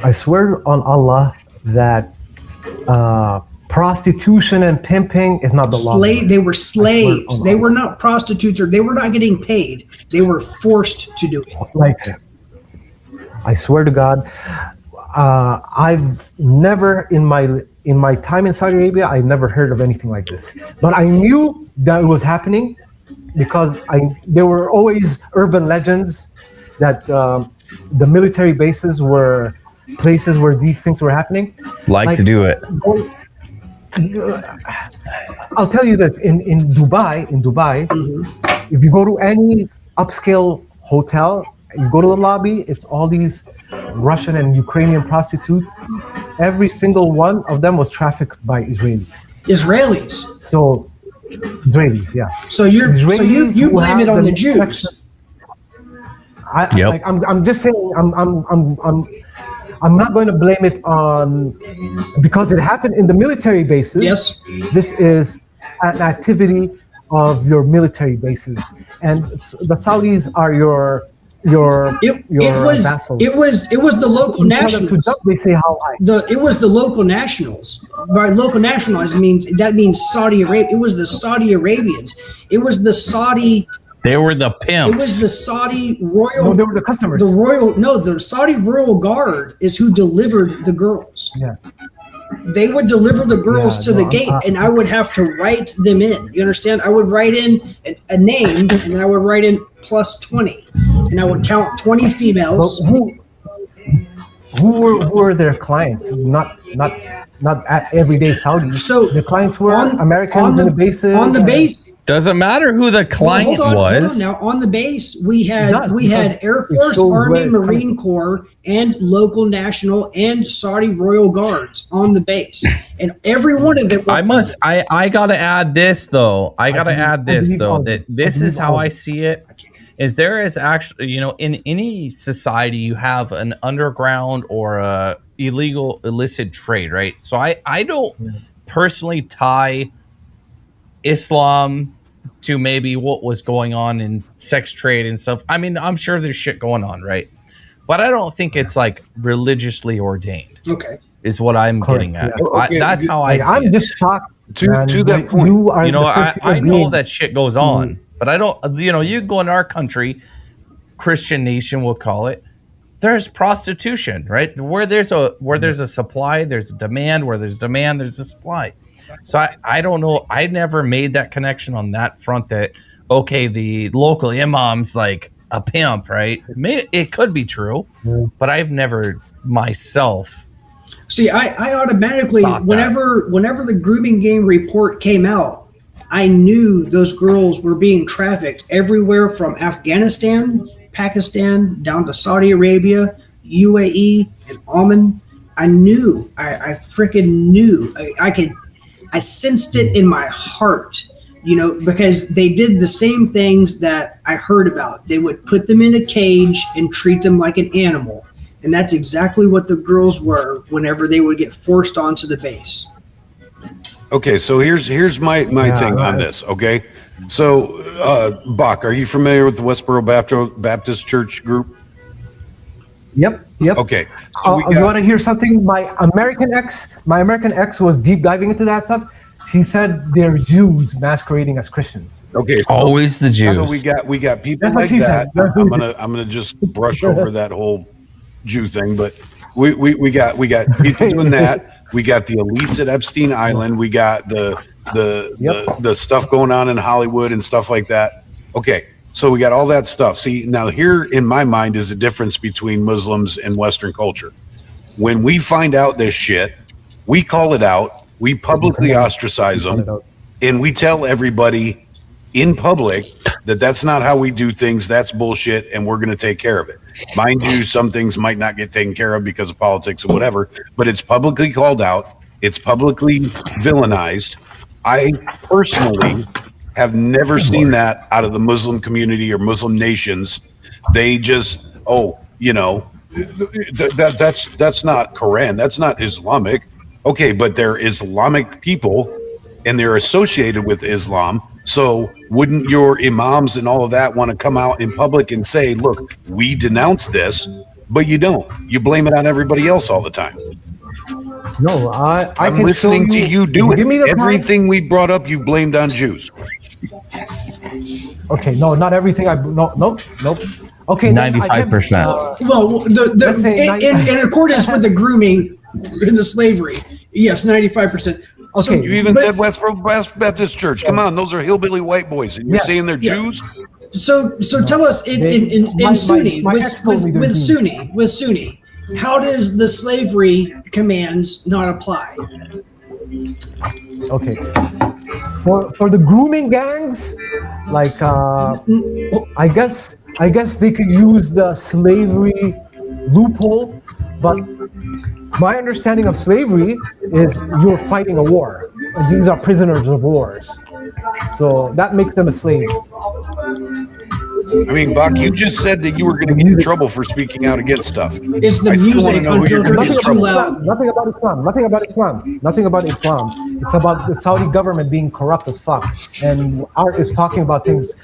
I swear on Allah that prostitution and pimping is not the law. They were slaves. They were not prostitutes, or they were not getting paid. They were forced to do it. Like, I swear to God, I've never in my time in Saudi Arabia, I never heard of anything like this. But I knew that it was happening because there were always urban legends that the military bases were places where these things were happening. Like to do it. I'll tell you this: in Dubai, if you go to any upscale hotel, you go to the lobby, it's all these Russian and Ukrainian prostitutes. Every single one of them was trafficked by Israelis. So Israelis, yeah. So you blame it on the Jews. I'm just saying. I'm not going to blame it on because it happened in the military bases. Yes. This is an activity of your military bases, and the Saudis are your vassals. It was the local nationals. They say how high. It was the local nationals. By local nationals means Saudi Arabia. It was the Saudi Arabians. It was the Saudi. They were the pimps. It was the Saudi royal. No, they were the customers. The Saudi royal guard is who delivered the girls. Yeah. They would deliver the girls to the gate, and I would have to write them in. You understand? I would write in a name, and I would write in plus 20, and I would count 20 females. Who were their clients? Not everyday Saudis. So the clients were Americans on the bases. On the base. Doesn't matter who the client was. Hold on. Now on the base, we had Air Force, Army, Marine Corps, and local national and Saudi Royal Guards on the base, and every one of them. I gotta add this though. That this is how I see it. Is there is actually, in any society you have an underground or a illicit trade, right? So I don't personally tie Islam to maybe what was going on in sex trade and stuff. I mean, I'm sure there's shit going on, right? But I don't think it's like religiously ordained. Okay, is what I'm getting at. Okay. That's how I see I'm it. just shocked to that point. I know that shit goes on, but I don't. You go in our country, Christian nation, we'll call it. There's prostitution, right? Where there's a supply, there's a demand. Where there's demand, there's a supply. So I don't know. I never made that connection on that front that, okay, the local imam's like a pimp, right? It could be true, but I've never myself. See, I automatically, whenever the grooming gang report came out, I knew those girls were being trafficked everywhere from Afghanistan, Pakistan, down to Saudi Arabia, UAE, and Oman. I knew. I freaking knew. I sensed it in my heart, because they did the same things that I heard about. They would put them in a cage and treat them like an animal. And that's exactly what the girls were whenever they would get forced onto the base. Okay, so here's my thing on this, okay? So, Bach, are you familiar with the Westboro Baptist Church group? Yep. Okay. So you want to hear something? My American ex was deep diving into that stuff. She said they're Jews masquerading as Christians. Okay. Always the Jews. So we got people like that. I'm gonna just brush over that whole Jew thing, but we got people doing that. We got the elites at Epstein Island. We got the stuff going on in Hollywood and stuff like that. Okay. So we got all that stuff. See, now here in my mind is the difference between Muslims and Western culture. When we find out this shit, we call it out, we publicly ostracize them, and we tell everybody in public that that's not how we do things, that's bullshit, and we're going to take care of it. Mind you, some things might not get taken care of because of politics or whatever, but it's publicly called out, it's publicly villainized. I personally have never seen that out of the Muslim community or Muslim nations. They just, that's not Quran. That's not Islamic. Okay, but they're Islamic people and they're associated with Islam. So wouldn't your imams and all of that want to come out in public and say, look, we denounce this, but you don't. You blame it on everybody else all the time. No, I'm listening to you do it. Everything we brought up, you blamed on Jews. Okay, no, not everything. Nope. Okay, 95%. Well, in accordance with the grooming and the slavery, yes, 95%. Okay, you even said West Baptist Church. Come on, those are hillbilly white boys, and you're saying they're Jews. So tell us in Sunni with Sunni, how does the slavery commands not apply? Okay, for the grooming gangs, like I guess they could use the slavery loophole, but my understanding of slavery is you're fighting a war, and these are prisoners of wars, so that makes them a slave. I mean, Bach, you just said that you were going to get in trouble for speaking out against stuff. It's the I still wanna music know who you're unfiltered gonna is too trouble. loud. Nothing about Islam. Nothing about Islam. Nothing about Islam. It's about the Saudi government being corrupt as fuck. And Art is talking about things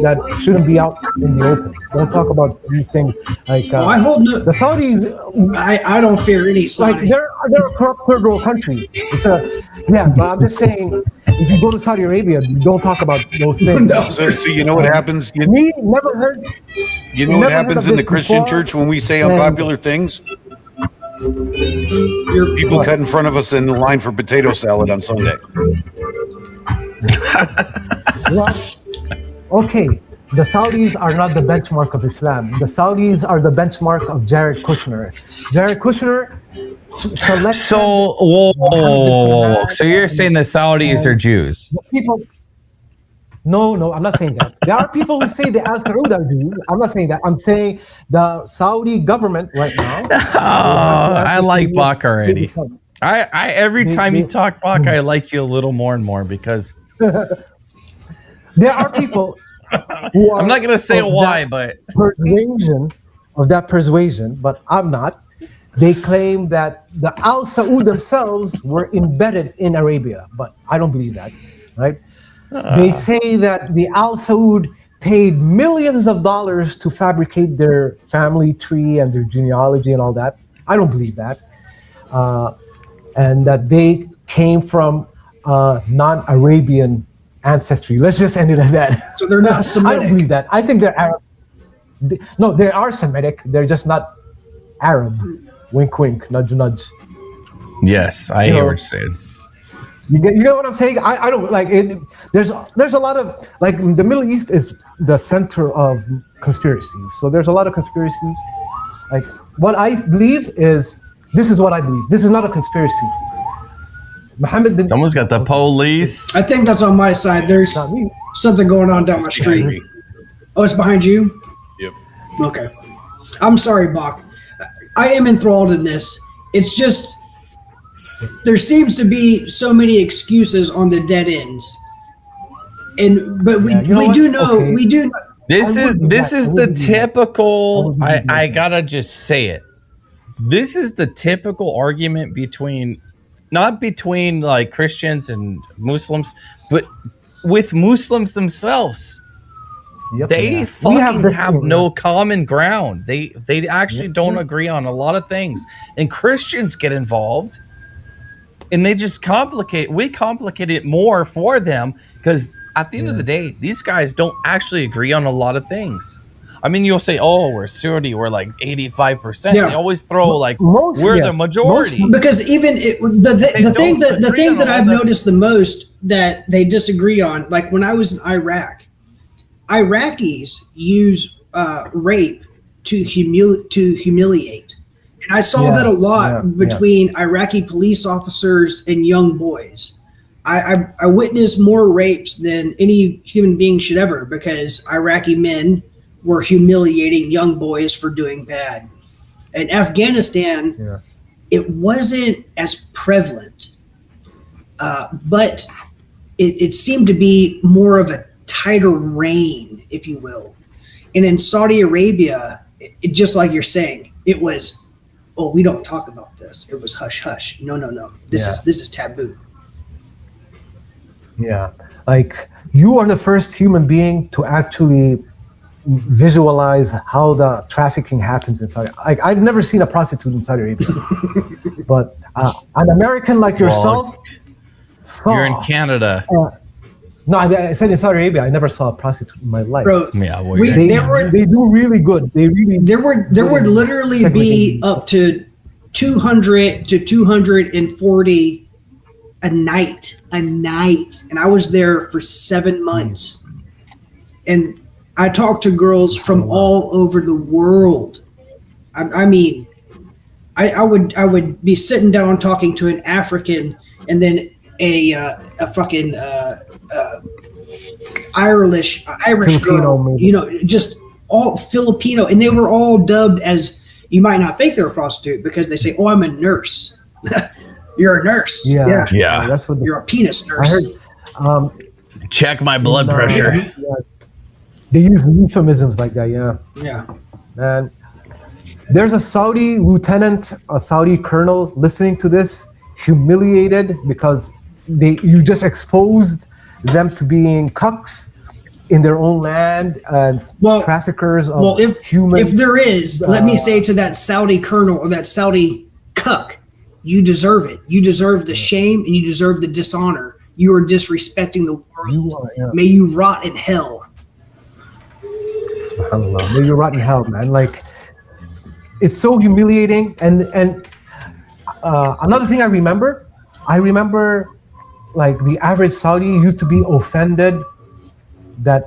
that shouldn't be out in the open. Don't talk about these things like Well, I hold no. the Saudis. I don't fear any Saudi. Like they're a corrupt third world country. It's but I'm just saying, if you go to Saudi Arabia, you don't talk about those things. No. So you know what happens? Me never heard. You know what never heard happens of in the this Christian before? church when we say And- unpopular things? People cut in front of us in the line for potato salad on Sunday. Well, okay, the Saudis are not the benchmark of Islam. The Saudis are the benchmark of Jared Kushner. Jared Kushner selected So, whoa. So you're saying the Saudis are Jews? the people. No, I'm not saying that. There are people who say the Al Saud are Jews. I'm not saying that. I'm saying the Saudi government right now. I like Bach already. I every time you talk Bach, I like you a little more and more because There are people who are I'm not gonna say of why, that but persuasion, but I'm not. They claim that the Al Saud themselves were embedded in Arabia, but I don't believe that, right? They say that the Al Saud paid millions of dollars to fabricate their family tree and their genealogy and all that. I don't believe that. And that they came from non-Arabian ancestry. Let's just end it at that. So they're not I don't Semitic. believe that. I think they're Arab. No, they are Semitic. They're just not Arab. Wink, wink, nudge, nudge. yes, I hear what you're saying. You get what I'm saying? I don't like it. There's a lot of like the Middle East is the center of conspiracies. So there's a lot of conspiracies. Like what I believe is this is what I believe. This is not a conspiracy. Muhammad bin Someone's got the police. I think that's on my side. There's not me. something going on down my street. Me. Oh, it's behind you? Yep. Okay. I'm sorry, Bach. I am enthralled in this. It's just there seems to be so many excuses on the dead ends. But we do know Okay. we do This I is wouldn't this do that. is I the wouldn't do that. typical. I wouldn't do I that. gotta just say it. This is the typical argument between, not between like Christians and Muslims, but with Muslims themselves. Yep, They yeah. fucking this have thing, no common ground. They actually don't agree on a lot of things, and Christians get involved, and they just complicate. We complicate it more for them because at the end of the day, these guys don't actually agree on a lot of things. I mean, you'll say, "Oh, we're Saudi, we're like 85%." Yeah. They always throw like Most, we're yes. the majority. because even the thing agree that on I've all the- noticed the most that they disagree on, like when I was in Iraq, Iraqis use rape to humiliate, and I saw that a lot between Iraqi police officers and young boys. I witnessed more rapes than any human being should ever because Iraqi men were humiliating young boys for doing bad. In Afghanistan, it wasn't as prevalent, but it seemed to be more of a tighter reign, if you will. And in Saudi Arabia, it just like you're saying, it was, oh, we don't talk about this. It was hush hush. No. This is taboo. Yeah, like you are the first human being to actually visualize how the trafficking happens in Saudi. Like I've never seen a prostitute in Saudi Arabia, but an American like yourself saw. You're in Canada. No, I said in Saudi Arabia, I never saw a prostitute in my life. Bro, Yeah, well, they do really good. They really there would literally be up to 200 to 240 a night, and I was there for 7 months, and I talked to girls from all over the world. I mean, I would be sitting down talking to an African, and then a fucking Irish Filipino, girl, maybe. just all Filipino, and they were all dubbed as, you might not think they're a prostitute because they say, "Oh, I'm a nurse." You're a nurse. Yeah. That's what You're a penis I nurse. heard. Check my blood pressure. They use euphemisms like that. Yeah. Yeah. And there's a Saudi lieutenant, a Saudi colonel listening to this, humiliated because you just exposed them to being cucks in their own land and traffickers of humans. If there is, let me say to that Saudi colonel or that Saudi cuck, you deserve it. You deserve the shame and you deserve the dishonor. You are disrespecting the world. May you rot in hell. SubhanAllah. May you rot in hell, man. Like, it's so humiliating. And another thing I remember, like the average Saudi used to be offended that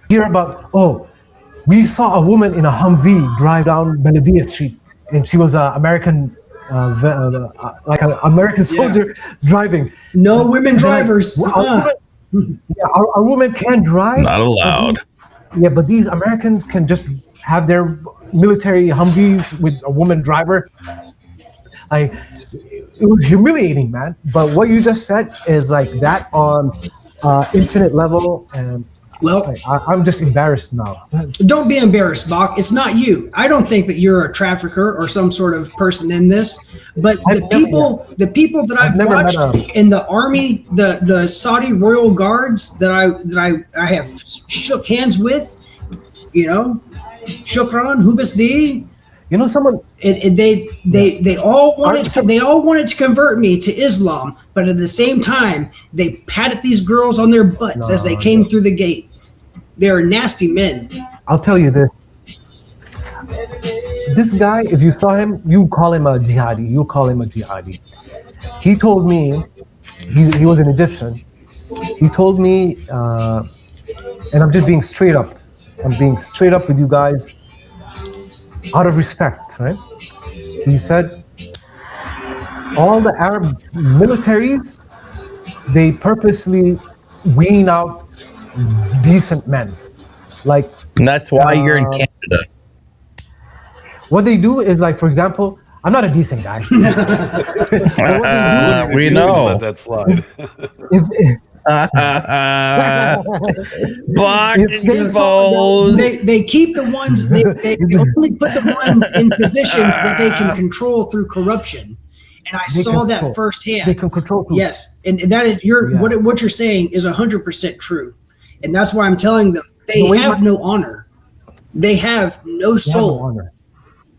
hear about, oh, we saw a woman in a Humvee drive down Beladiyah Street, and she was an American, like an American soldier driving. No women drivers. Our women can't drive. Not allowed. Yeah, but these Americans can just have their military Humvees with a woman driver. It was humiliating, man. But what you just said is like that on infinite level, and well, I'm just embarrassed now. Don't be embarrassed, Bach. It's not you. I don't think that you're a trafficker or some sort of person in this. But the people that I've watched in the army, the Saudi royal guards that I have shook hands with, you know, Shukran, Hubasdi. You know, someone. They all wanted to convert me to Islam, but at the same time, they patted these girls on their butts as they came through the gate. They're nasty men. I'll tell you this. This guy, if you saw him, you call him a jihadi. You call him a jihadi. He told me, he was an Egyptian. He told me, and I'm just being straight up. I'm being straight up with you guys, out of respect, right? He said, all the Arab militaries, they purposely wean out decent men. Like, and that's why you're in Canada. What they do is, like, for example, I'm not a decent guy. We know. Let that slide. Block exposed. They keep the ones they only put the ones in positions that they can control through corruption, and I saw that firsthand. They can control. Yes, and that is what you're saying is 100% true, and that's why I'm telling them they have no honor, they have no soul.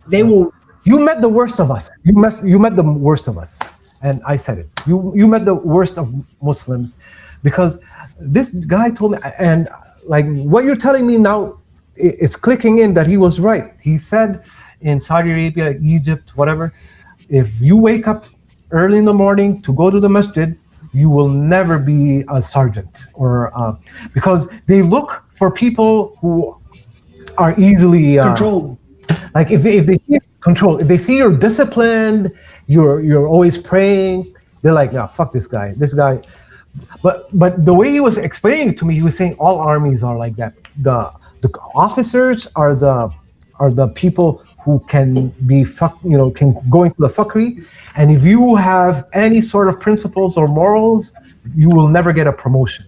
They will. You met the worst of us. You met the worst of us, and I said it. You met the worst of Muslims. Because this guy told me, and like what you're telling me now, it's clicking in that he was right. He said in Saudi Arabia, Egypt, whatever, if you wake up early in the morning to go to the masjid, you will never be a sergeant, or because they look for people who are easily controlled. Like if they see control, if they see you're disciplined, you're always praying, they're like, no, fuck this guy. But the way he was explaining it to me, he was saying all armies are like that. The officers are the people who can be can go into the fuckery, and if you have any sort of principles or morals, you will never get a promotion.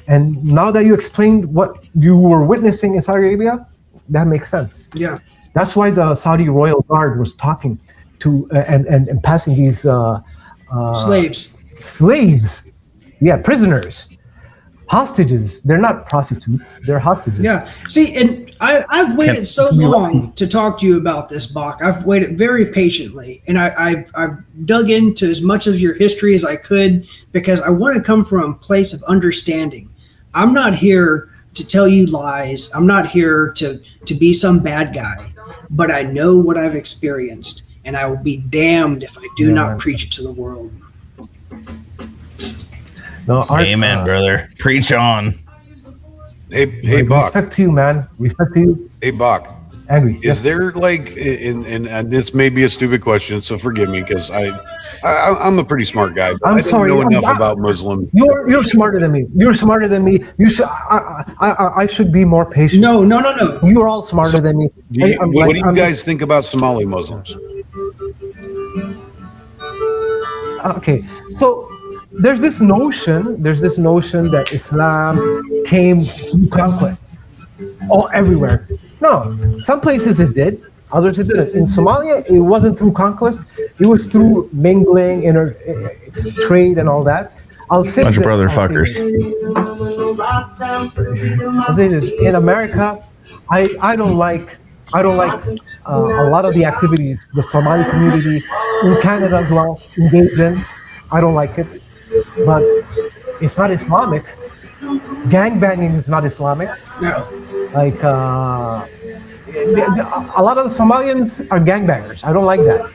And now that you explained what you were witnessing in Saudi Arabia, that makes sense. Yeah, that's why the Saudi Royal Guard was talking to and passing these slaves. Yeah, prisoners, hostages. They're not prostitutes. They're hostages. Yeah. See, and I've waited so long to talk to you about this, Bach. I've waited very patiently, and I've dug into as much of your history as I could because I want to come from a place of understanding. I'm not here to tell you lies. I'm not here to be some bad guy, but I know what I've experienced, and I will be damned if I do not preach it to the world. No, amen, brother. Preach on. Hey, Bach. Respect to you, man. Respect to you. Hey, Bach. Angry. Is there like, and this may be a stupid question, so forgive me, because I'm a pretty smart guy. But I didn't know enough about Muslims. You're smarter than me. You're smarter than me. You should. I should be more patient. No. You're all smarter than me. What do you guys think about Somali Muslims? Okay, so there's this notion that Islam came through conquest, all everywhere. No, some places it did, others it didn't. In Somalia, it wasn't through conquest; it was through mingling, trade, and all that. I'll say Bunch this, of brotherfuckers. I'll say this. In America, I don't like a lot of the activities the Somali community in Canada as well engage in. I don't like it, but it's not Islamic. Gangbanging is not Islamic. No. Like a lot of the Somalians are gangbangers. I don't like that.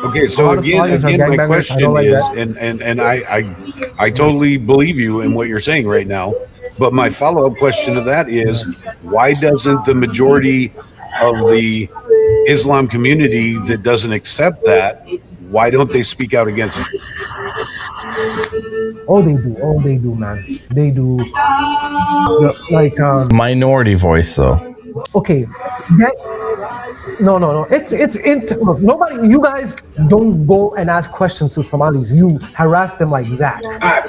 Okay, so again, my question is, and I totally believe you in what you're saying right now, but my follow-up question to that is, why doesn't the majority of the Islam community that doesn't accept that, why don't they speak out against it? Oh, they do, man. They do. Like minority voice, though. Okay, no. Look, nobody. You guys don't go and ask questions to Somalis. You harass them like Zach.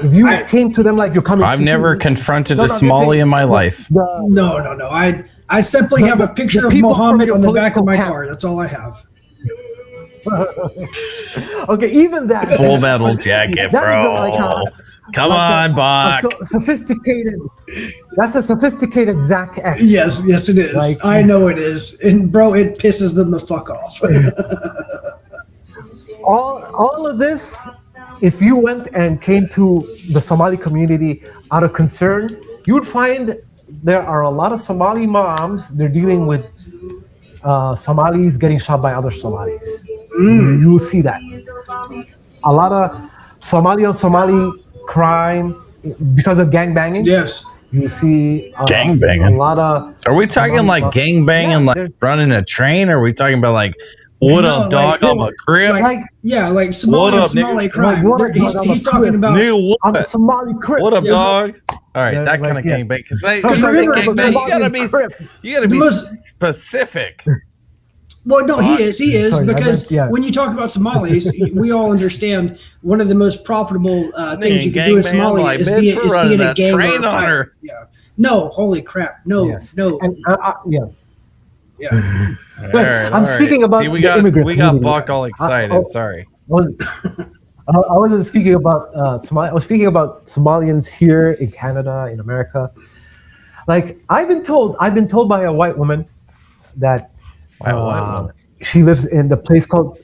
If you came to them like you're coming, I've never confronted a Somali in my life. No. I simply have a picture of Muhammad on the back of my car. That's all I have. Okay, even that Full Metal Jacket, bro. Come on, Bach. Sophisticated. That's a sophisticated Zach X. Yes, it is. Like, I know it is, and bro, it pisses them the fuck off. all of this, if you went and came to the Somali community out of concern, you would find there are a lot of Somali moms. They're dealing with Somalis getting shot by other Somalis. You will see that. A lot of Somali on Somali crime because of gangbanging. Yes. You see gangbanging. A lot of. Are we talking like gangbanging, like running a train? Or are we talking about like, what up, dog? I'm a crib. Like Somali crime. He's talking about. I'm a Somali crib. What up, dog? All right, that kind of gangbang. Because you gotta be specific. Well, no, he is because when you talk about Somalis, we all understand one of the most profitable things you can do in Somalia is be in a gang train on her. Yeah. No, holy crap, no. And, yeah. I'm speaking about the immigrant we got community. Buck all excited. Sorry. I wasn't speaking about Somalia. I was speaking about Somalians here in Canada, in America. Like I've been told by a white woman that she lives in the place called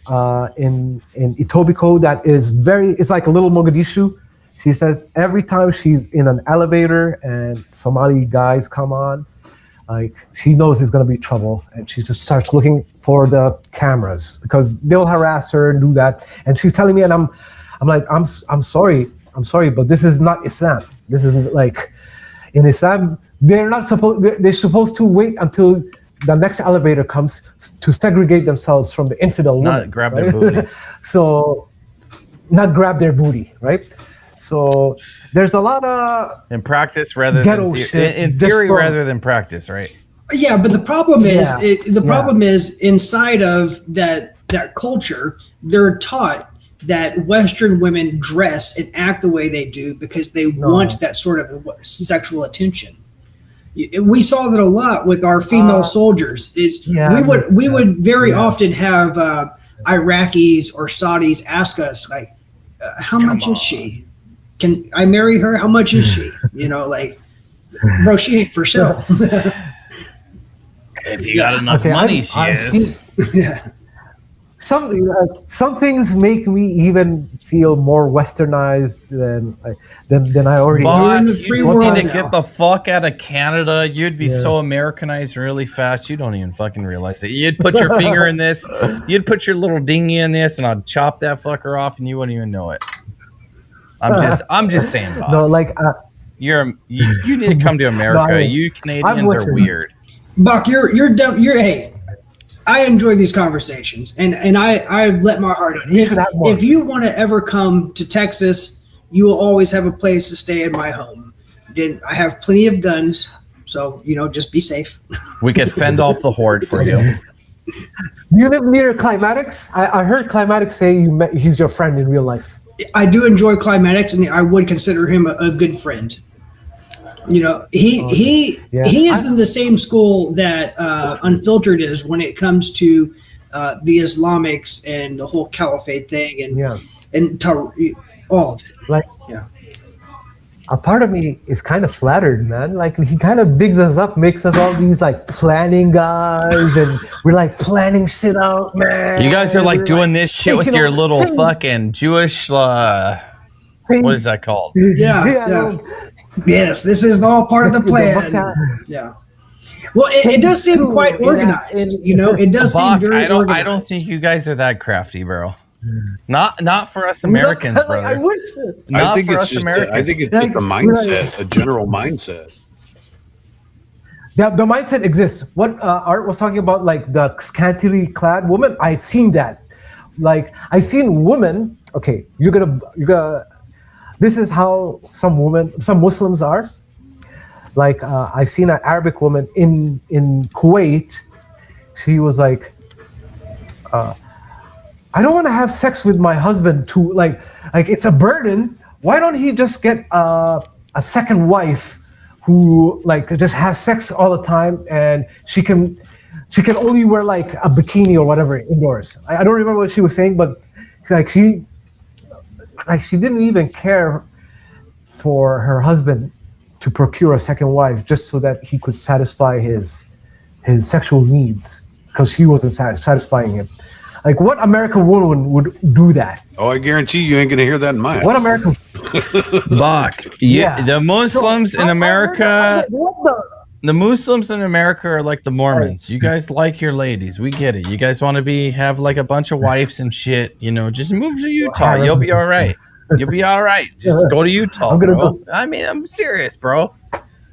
in Etobicoke that is it's like a little Mogadishu. She says every time she's in an elevator and Somali guys come on, like she knows there's gonna be trouble, and she just starts looking for the cameras because they'll harass her and do that. And she's telling me, and I'm like, I'm sorry, but this is not Islam. This is like in Islam, they're supposed to wait until the next elevator comes to segregate themselves from the infidel woman. Not grab their booty. So, not grab their booty, right? So there's a lot of in practice rather than in theory rather than practice, right? Yeah, but the problem is inside of that culture, they're taught that Western women dress and act the way they do because they want that sort of sexual attention. We saw that a lot with our female soldiers. We would very often have Iraqis or Saudis ask us like, "How much is she? Can I marry her? How much is she?" You know, like, bro, she ain't for sale. If you got enough money, she is. Some things make me even feel more westernized than I already. But you need to get the fuck out of Canada. You'd be so Americanized really fast. You don't even fucking realize it. You'd put your finger in this. You'd put your little dinghy in this, and I'd chop that fucker off, and you wouldn't even know it. I'm just saying, Bob. No, like you need to come to America. No, you Canadians are weird. Buck, you're dumb. Hey, I enjoy these conversations, and I let my heart out. If you want to ever come to Texas, you will always have a place to stay in my home. I have plenty of guns, so just be safe. We could fend off the horde for you. You live near Climatics? I heard Climatics say he's your friend in real life. I do enjoy Climatics, and I would consider him a good friend. You know, he is in the same school that Unfiltered is when it comes to the Islamics and the whole caliphate thing, and all of it. Like, a part of me is kind of flattered, man. Like, he kind of bigs us up, makes us all these like planning guys, and we're like planning shit out, man. You guys are like doing this shit with your little fucking Jewish, what is that called? Yeah. Yes, this is all part of the plan. Yeah. Well, it does seem quite organized. You know, it does seem very organized. I don't think you guys are that crafty, bro. Not for us Americans, brother. I wish. Not I think for it's us just Americans. I think it's just a mindset, a general mindset. Yeah, the mindset exists. What Art was talking about, like the scantily clad woman, I've seen that. Like, I've seen women. Okay, you're gonna. This is how some Muslims are. Like, I've seen an Arabic woman in Kuwait. She was like, I don't want to have sex with my husband too. Like it's a burden. Why don't he just get a second wife who like just has sex all the time, and she can only wear like a bikini or whatever indoors. I don't remember what she was saying, but she didn't even care for her husband to procure a second wife just so that he could satisfy his sexual needs, because he wasn't satisfying him. Like, what American woman would do that? Oh, I guarantee you ain't gonna hear that in mine. What American? Bach, the Muslims in America. The Muslims in America are like the Mormons. You guys like your ladies. We get it. You guys want to have like a bunch of wives and shit. You know, just move to Utah. You'll be all right. You'll be all right. Just go to Utah, bro. I mean, I'm serious, bro.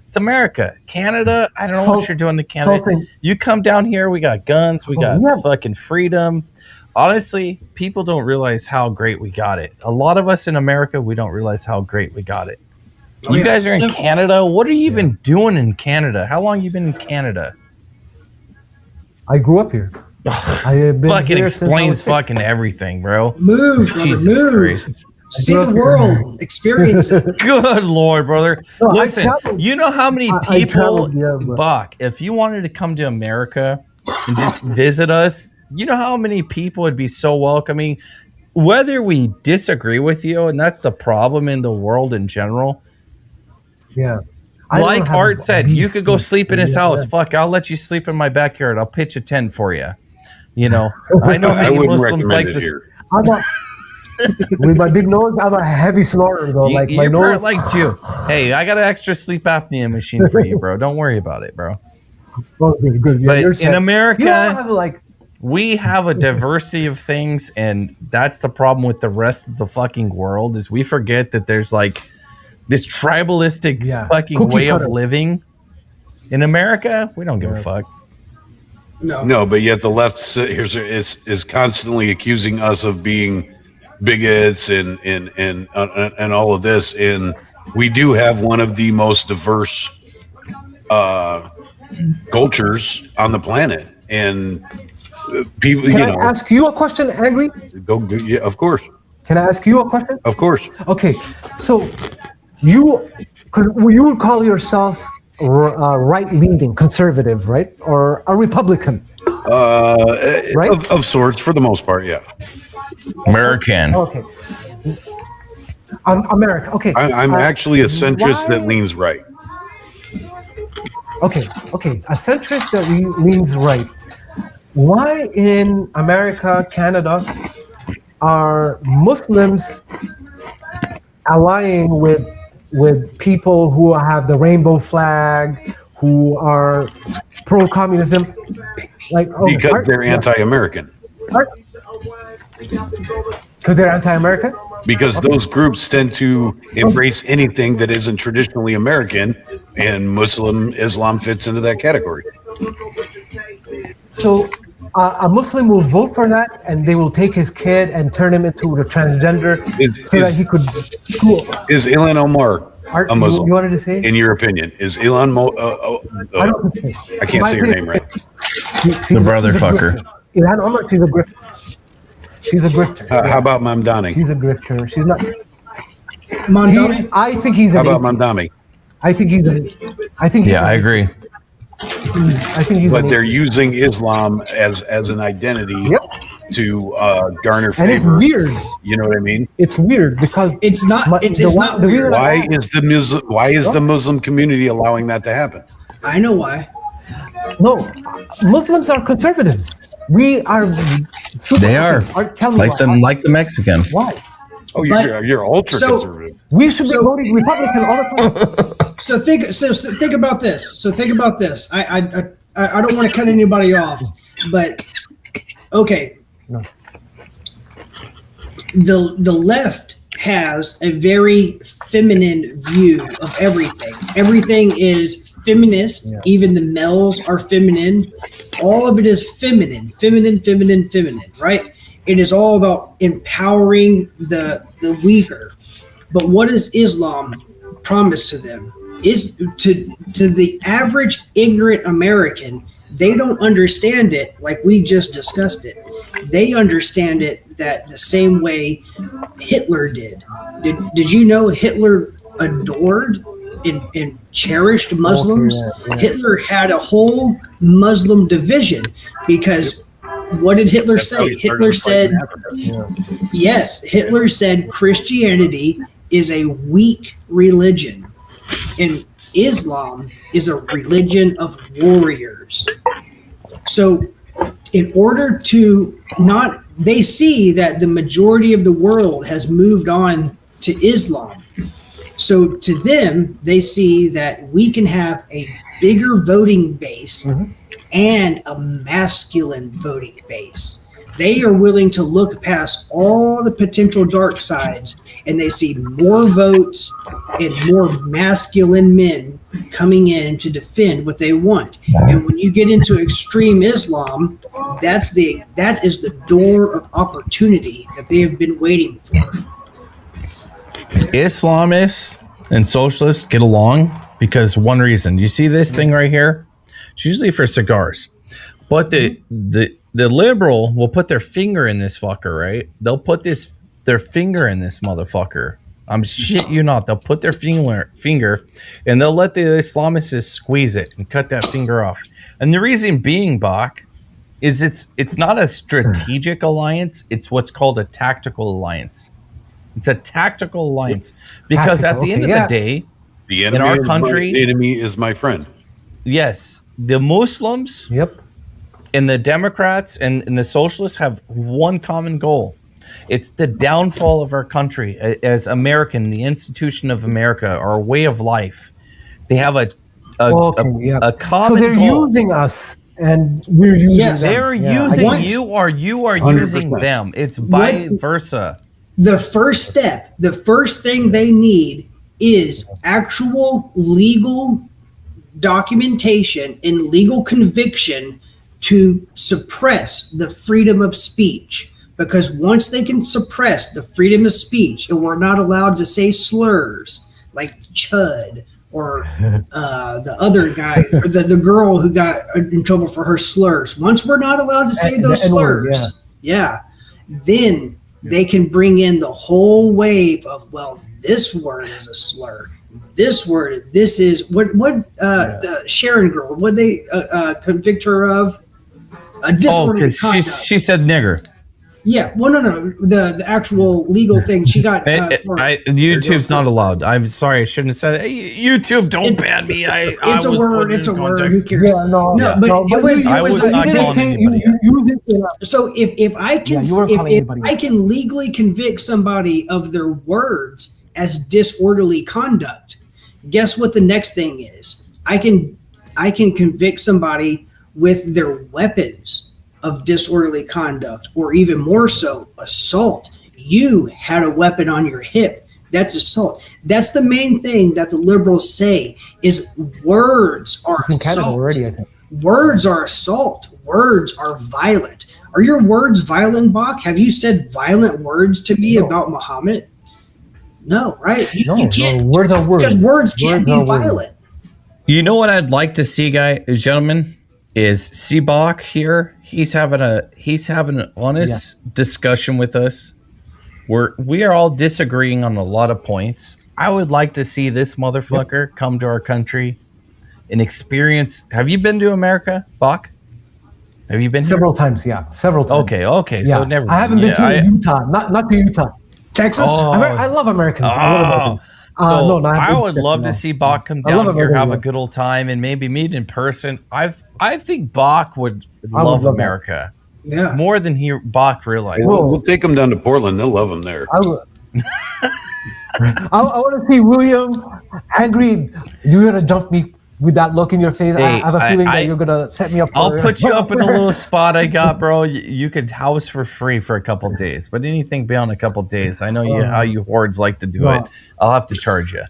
It's America. Canada, I don't know what you're doing to Canada. You come down here, we got guns, we got fucking freedom. Honestly, people don't realize how great we got it. A lot of us in America, we don't realize how great we got it. You guys are in Canada. What are you even doing in Canada? How long you been in Canada? I grew up here. I have been fucking here explains fucking everything, bro. Move, brother, Jesus move. Christ. See the world, experience it. Good Lord, brother. No, listen, you know how many people, Bach, if you wanted to come to America and just visit us, you know how many people would be so welcoming, whether we disagree with you, and that's the problem in the world in general. Yeah. Like Art said, you could go sleep in his house. Fuck, I'll let you sleep in my backyard. I'll pitch a tent for you. You know, I know how you Muslims like this. With my big nose, I'm a heavy snorer though. Like my nose. Like Jew. Hey, I got an extra sleep apnea machine for you, bro. Don't worry about it, bro. Well, good. Yeah, but in America, have we have a diversity of things, and that's the problem with the rest of the fucking world. Is we forget that there's like this tribalistic fucking way of living. In America, we don't give a fuck. No, but yet the left is constantly accusing us of being bigots and all of this, and we do have one of the most diverse cultures on the planet, and people. Can I ask you a question, Angry? Go, yeah, of course. Can I ask you a question? Of course. Okay, so you would call yourself right-leaning, conservative, right, or a Republican? Right, of sorts, for the most part, yeah. American. Okay. America. Okay. I'm actually a centrist that leans right. Okay. A centrist that leans right. Why in America, Canada, are Muslims allying with people who have the rainbow flag, who are pro-communism? Because they're anti-American. Because they're anti-American? Because those groups tend to embrace anything that isn't traditionally American, and Islam fits into that category. So a Muslim will vote for that, and they will take his kid and turn him into a transgender that he could. Is Ilhan Omar a Muslim? You wanted to say? In your opinion, is Ilhan? I can't say her name right. The brother fucker. Ilhan Omar, she's a Griffin. She's a grifter. How about Mamdani? She's a grifter. She's not. Mondani? I think he's. How about Mamdani? I think he's. I think. Yeah, I agree. I think he's. But they're using Islam as an identity to garner And it's favor. weird. You know what I mean? It's weird because It's not. It's not the weird. reason Why is the Muslim community allowing that to happen? I know why. No, Muslims are conservatives. We are. They are. Tell me Like why. the Mexican. Why? Oh, But- you're ultra so- conservative. We should be voting Republican all the time. So think about this. So think about this. I don't want to cut anybody off, but okay. No. The left has a very feminine view of everything. Everything is feminist. Yeah. Even the males are feminine. All of it is feminine, right? It is all about empowering the weaker. But what does Islam promise to them? Is to the average ignorant American, they don't understand it like we just discussed it. They understand it that the same way Hitler did. Did you know Hitler adored and cherished Muslims? yeah. Hitler had a whole Muslim division because what did Hitler That's how say? he started Hitler the fight said, in Africa. yes, Hitler said Christianity is a weak religion and Islam is a religion of warriors. So in order to not, they see that the majority of the world has moved on to Islam. So to them, they see that we can have a bigger voting base and a masculine voting base. They are willing to look past all the potential dark sides and they see more votes and more masculine men coming in to defend what they want. And when you get into extreme Islam, that is the door of opportunity that they have been waiting for. Islamists and socialists get along because one reason. You see this thing right here? It's usually for cigars. But the liberal will put their finger in this fucker, right? They'll put their finger in this motherfucker. I'm shit you not. They'll put their finger and they'll let the Islamists squeeze it and cut that finger off. And the reason being, Bach, is it's not a strategic alliance. It's what's called a tactical alliance. It's a tactical alliance because at the end of the day, The enemy in our is country, the enemy is my friend. yes, the Muslims and the Democrats and the socialists have one common goal. It's the downfall of our country as American, the institution of America, our way of life. They have a common So they're goal. using us, and we're using them. They're Yeah, using I- you, or you are 100%. using them. It's vice versa. The first step, the first thing they need is actual legal documentation and legal conviction to suppress the freedom of speech. Because once they can suppress the freedom of speech and we're not allowed to say slurs like chud or the other guy or the girl who got in trouble for her slurs. Once we're not allowed to say those N-word, slurs, then they can bring in the whole wave of, well, this word is a slur. This word, this is the Sharon girl, what they convict her of? Disorderly conduct. She said nigger. Yeah, well, no, the actual legal thing she got. YouTube's not allowed. I'm sorry, I shouldn't have said that. YouTube, don't ban me. It's a word. It's a word. Who cares? Yeah, no, but it was. I was not calling anybody out. So if I can, you weren't calling if anybody I can legally convict somebody of their words as disorderly conduct, guess what the next thing is? I can convict somebody with their weapons of disorderly conduct, or even more so, assault. You had a weapon on your hip. That's assault. That's the main thing that the liberals say is words are It's in Canada assault. already, I think. Words are assault. Words are violent. Are your words violent, Bach? Have you said violent words to me about Muhammad? No, right? You can't. Words are words. Because words can't be are words. violent. You know what I'd like to see, gentlemen? is Seabach here. He's having an honest discussion with us. We are all disagreeing on a lot of points. I would like to see this motherfucker come to our country and experience. Have you been to America, Bach? Have you been several times? Yeah, several times. Okay. Yeah. So never. I haven't been to Utah. Not to Utah. Texas. I love Americans. I love Americans. So I would love to see Bach come down here, have a good old time, and maybe meet in person. I think Bach would love America. Yeah, more than Bach realizes. We'll take him down to Portland. They'll love him there. I want to see William angry. You're gonna jump me with that look in your face. Hey, I have a feeling that you're gonna set me up. I'll put you up in a little spot I got, bro. You could house for free for a couple days, but anything beyond a couple days, I know how you hordes like to do it. I'll have to charge you.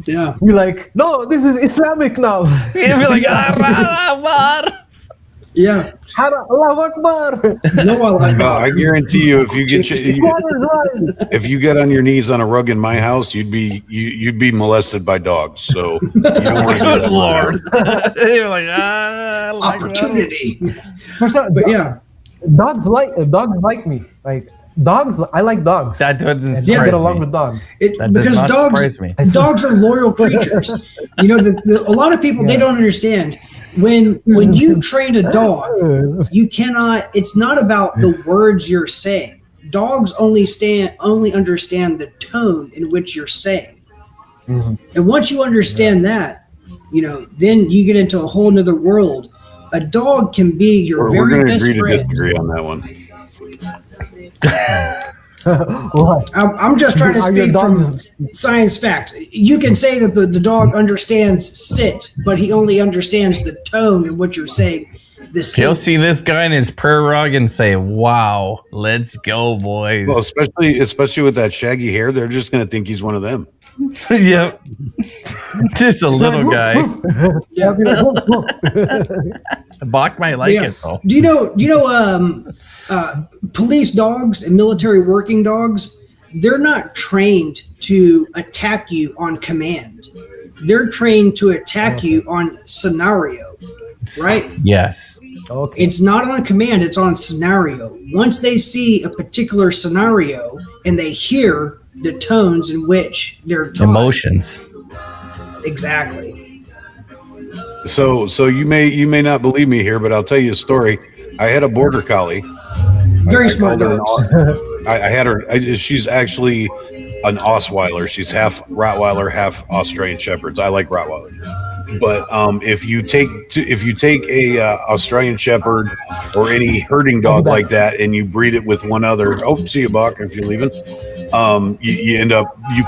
Yeah, you're like, no, this is Islamic now. You'll be like, yeah. Allahu Akbar. No, I guarantee you, if you get on your knees on a rug in my house, you'd be molested by dogs. So you don't want to do that. Lord. You're like, opportunity. But yeah, dogs like me. Like dogs, I like dogs. That doesn't surprise me. Get along with dogs. Because dogs are loyal creatures. You know, a lot of people they don't understand. When you train a dog, you cannot. It's not about the words you're saying. Dogs only understand the tone in which you're saying. Mm-hmm. And once you understand that, you know, then you get into a whole nother world. A dog can be your very best friend. We're going to agree to disagree on that one. I'm just trying to speak from science fact. You can say that the dog understands sit, but he only understands the tone in what you're saying. He'll see this guy in his prayer rug and say, "Wow, let's go, boys." Well, especially with that shaggy hair, they're just going to think he's one of them. Yep, just a little guy. Yeah, Bach might like it though. Do you know? Police dogs and military working dogs, they're not trained to attack you on command. They're trained to attack you on scenario, right? Yes. Okay. It's not on command, it's on scenario. Once they see a particular scenario and they hear the tones in which they're taught. Emotions. Exactly. So you may not believe me here, but I'll tell you a story. I had a border collie. Very smart dogs. I had her. She's actually an Osweiler. She's half Rottweiler, half Australian Shepherds. I like Rottweiler. But if you take a Australian Shepherd or any herding dog like that and you breed it with one other, see you, Buck, if you're leaving, you end up you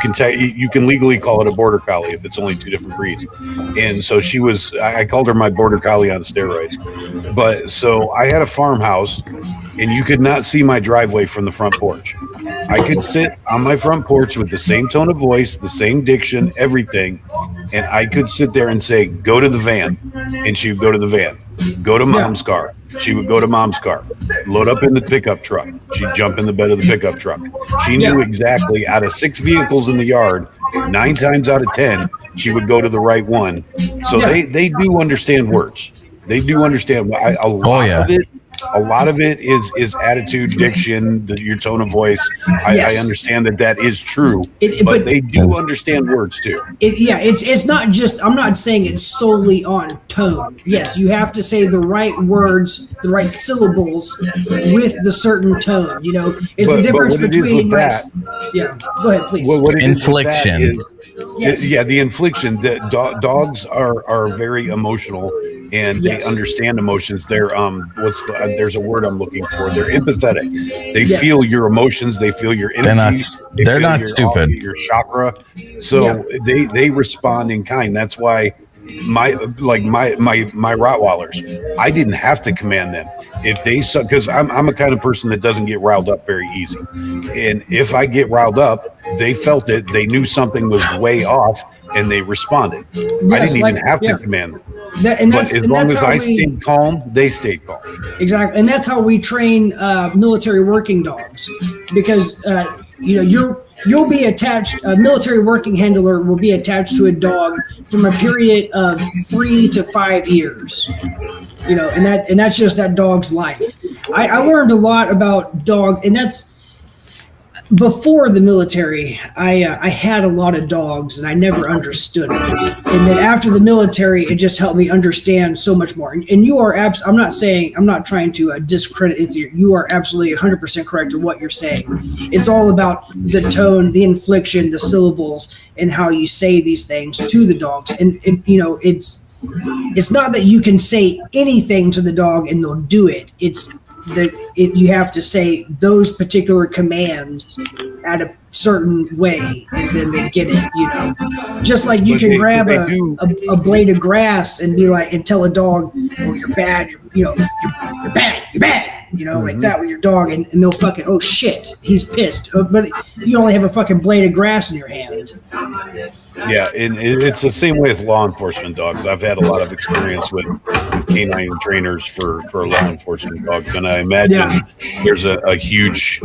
can legally call it a border collie if it's only two different breeds. And so she was. I called her my border collie on steroids. But so I had a farmhouse, and you could not see my driveway from the front porch. I could sit on my front porch with the same tone of voice, the same diction, everything, and I could sit there and say, "Go to the van," and she would go to the van. Go to mom's car. She would go to mom's car. Load up in the pickup truck. She'd jump in the bed of the pickup truck. She knew exactly out of 6 vehicles in the yard, 9 times out of 10, she would go to the right one. So they do understand words. They do understand a lot of it is attitude, diction, your tone of voice. I understand that is true, but they do understand words too. It's not just. I'm not saying it's solely on tone. Yes, you have to say the right words, the right syllables with the certain tone. You know, it's the difference between like. Yeah, go ahead, please. Infliction. The infliction. Dogs are very emotional, and they understand emotions. They're there's a word I'm looking for. They're empathetic. They feel your emotions. They feel your energy. They're not stupid. Your chakra. So they respond in kind. That's why my Rottweilers, I didn't have to command them. If they because I'm a kind of person that doesn't get riled up very easy, and if I get riled up, they felt it. They knew something was way off, and they responded. I didn't even have to command them. But as long as I stayed calm, they stayed calm. Exactly, and that's how we train military working dogs, because you'll be attached. A military working handler will be attached to a dog from a period of 3 to 5 years. You know, and that's just that dog's life. I learned a lot about dog, and that's before the military. I had a lot of dogs, and I never understood it. And then after the military, it just helped me understand so much more. And you are I'm not trying to discredit anything. You are absolutely 100% correct in what you're saying. It's all about the tone, the inflection, the syllables, and how you say these things to the dogs. And you know, it's not that you can say anything to the dog and they'll do it. It's that you have to say those particular commands at a certain way, and then they get it. You know, just like you can grab a blade of grass and be like, and tell a dog, "Oh, you're bad. You're bad. You're bad." You know, like that with your dog, and they'll fucking, oh shit, he's pissed. But you only have a fucking blade of grass in your hand. Yeah, and it's the same way with law enforcement dogs. I've had a lot of experience with canine trainers for law enforcement dogs, and I imagine there's a huge,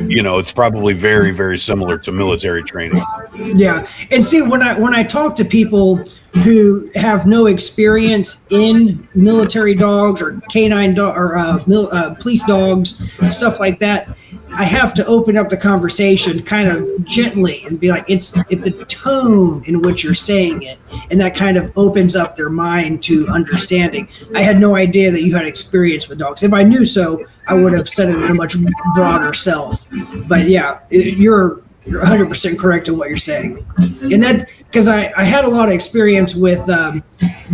you know, it's probably very, very similar to military training. Yeah, and see, when I talk to people who have no experience in military dogs or canine police dogs, stuff like that, I have to open up the conversation kind of gently and be like, it's the tone in which you're saying it, and that kind of opens up their mind to understanding. I had no idea that you had experience with dogs. If I knew so, I would have said it in a much broader self. But yeah, you're 100% correct in what you're saying. And that, because I had a lot of experience with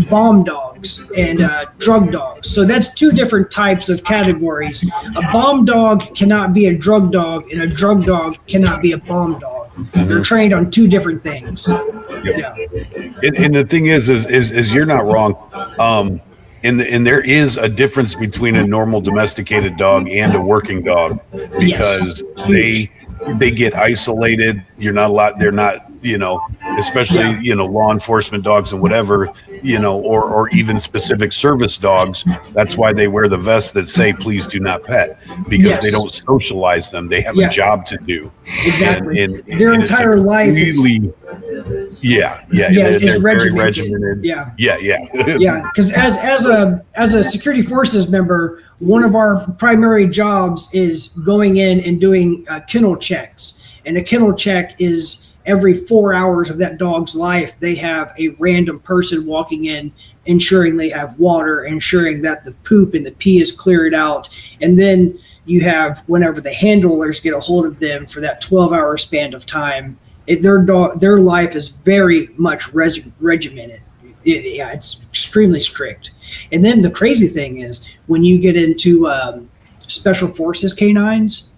bomb dogs and drug dogs. So that's two different types of categories. A bomb dog cannot be a drug dog, and a drug dog cannot be a bomb dog. They're trained on two different things. Yeah. And the thing is you're not wrong. And there is a difference between a normal domesticated dog and a working dog, because they get isolated. You're not allowed. They're not, you know, especially, you know, law enforcement dogs and whatever, you know, or even specific service dogs. That's why they wear the vests that say, "Please do not pet," because they don't socialize them. They have a job to do. Exactly. And their entire life is they're regimented. very regimented. Yeah. Because as a security forces member, one of our primary jobs is going in and doing kennel checks. And a kennel check is every 4 hours of that dog's life, they have a random person walking in, ensuring they have water, ensuring that the poop and the pee is cleared out. And then you have, whenever the handlers get a hold of them for that 12-hour span of time, their life is very much regimented. It's extremely strict. And then the crazy thing is, when you get into special forces canines,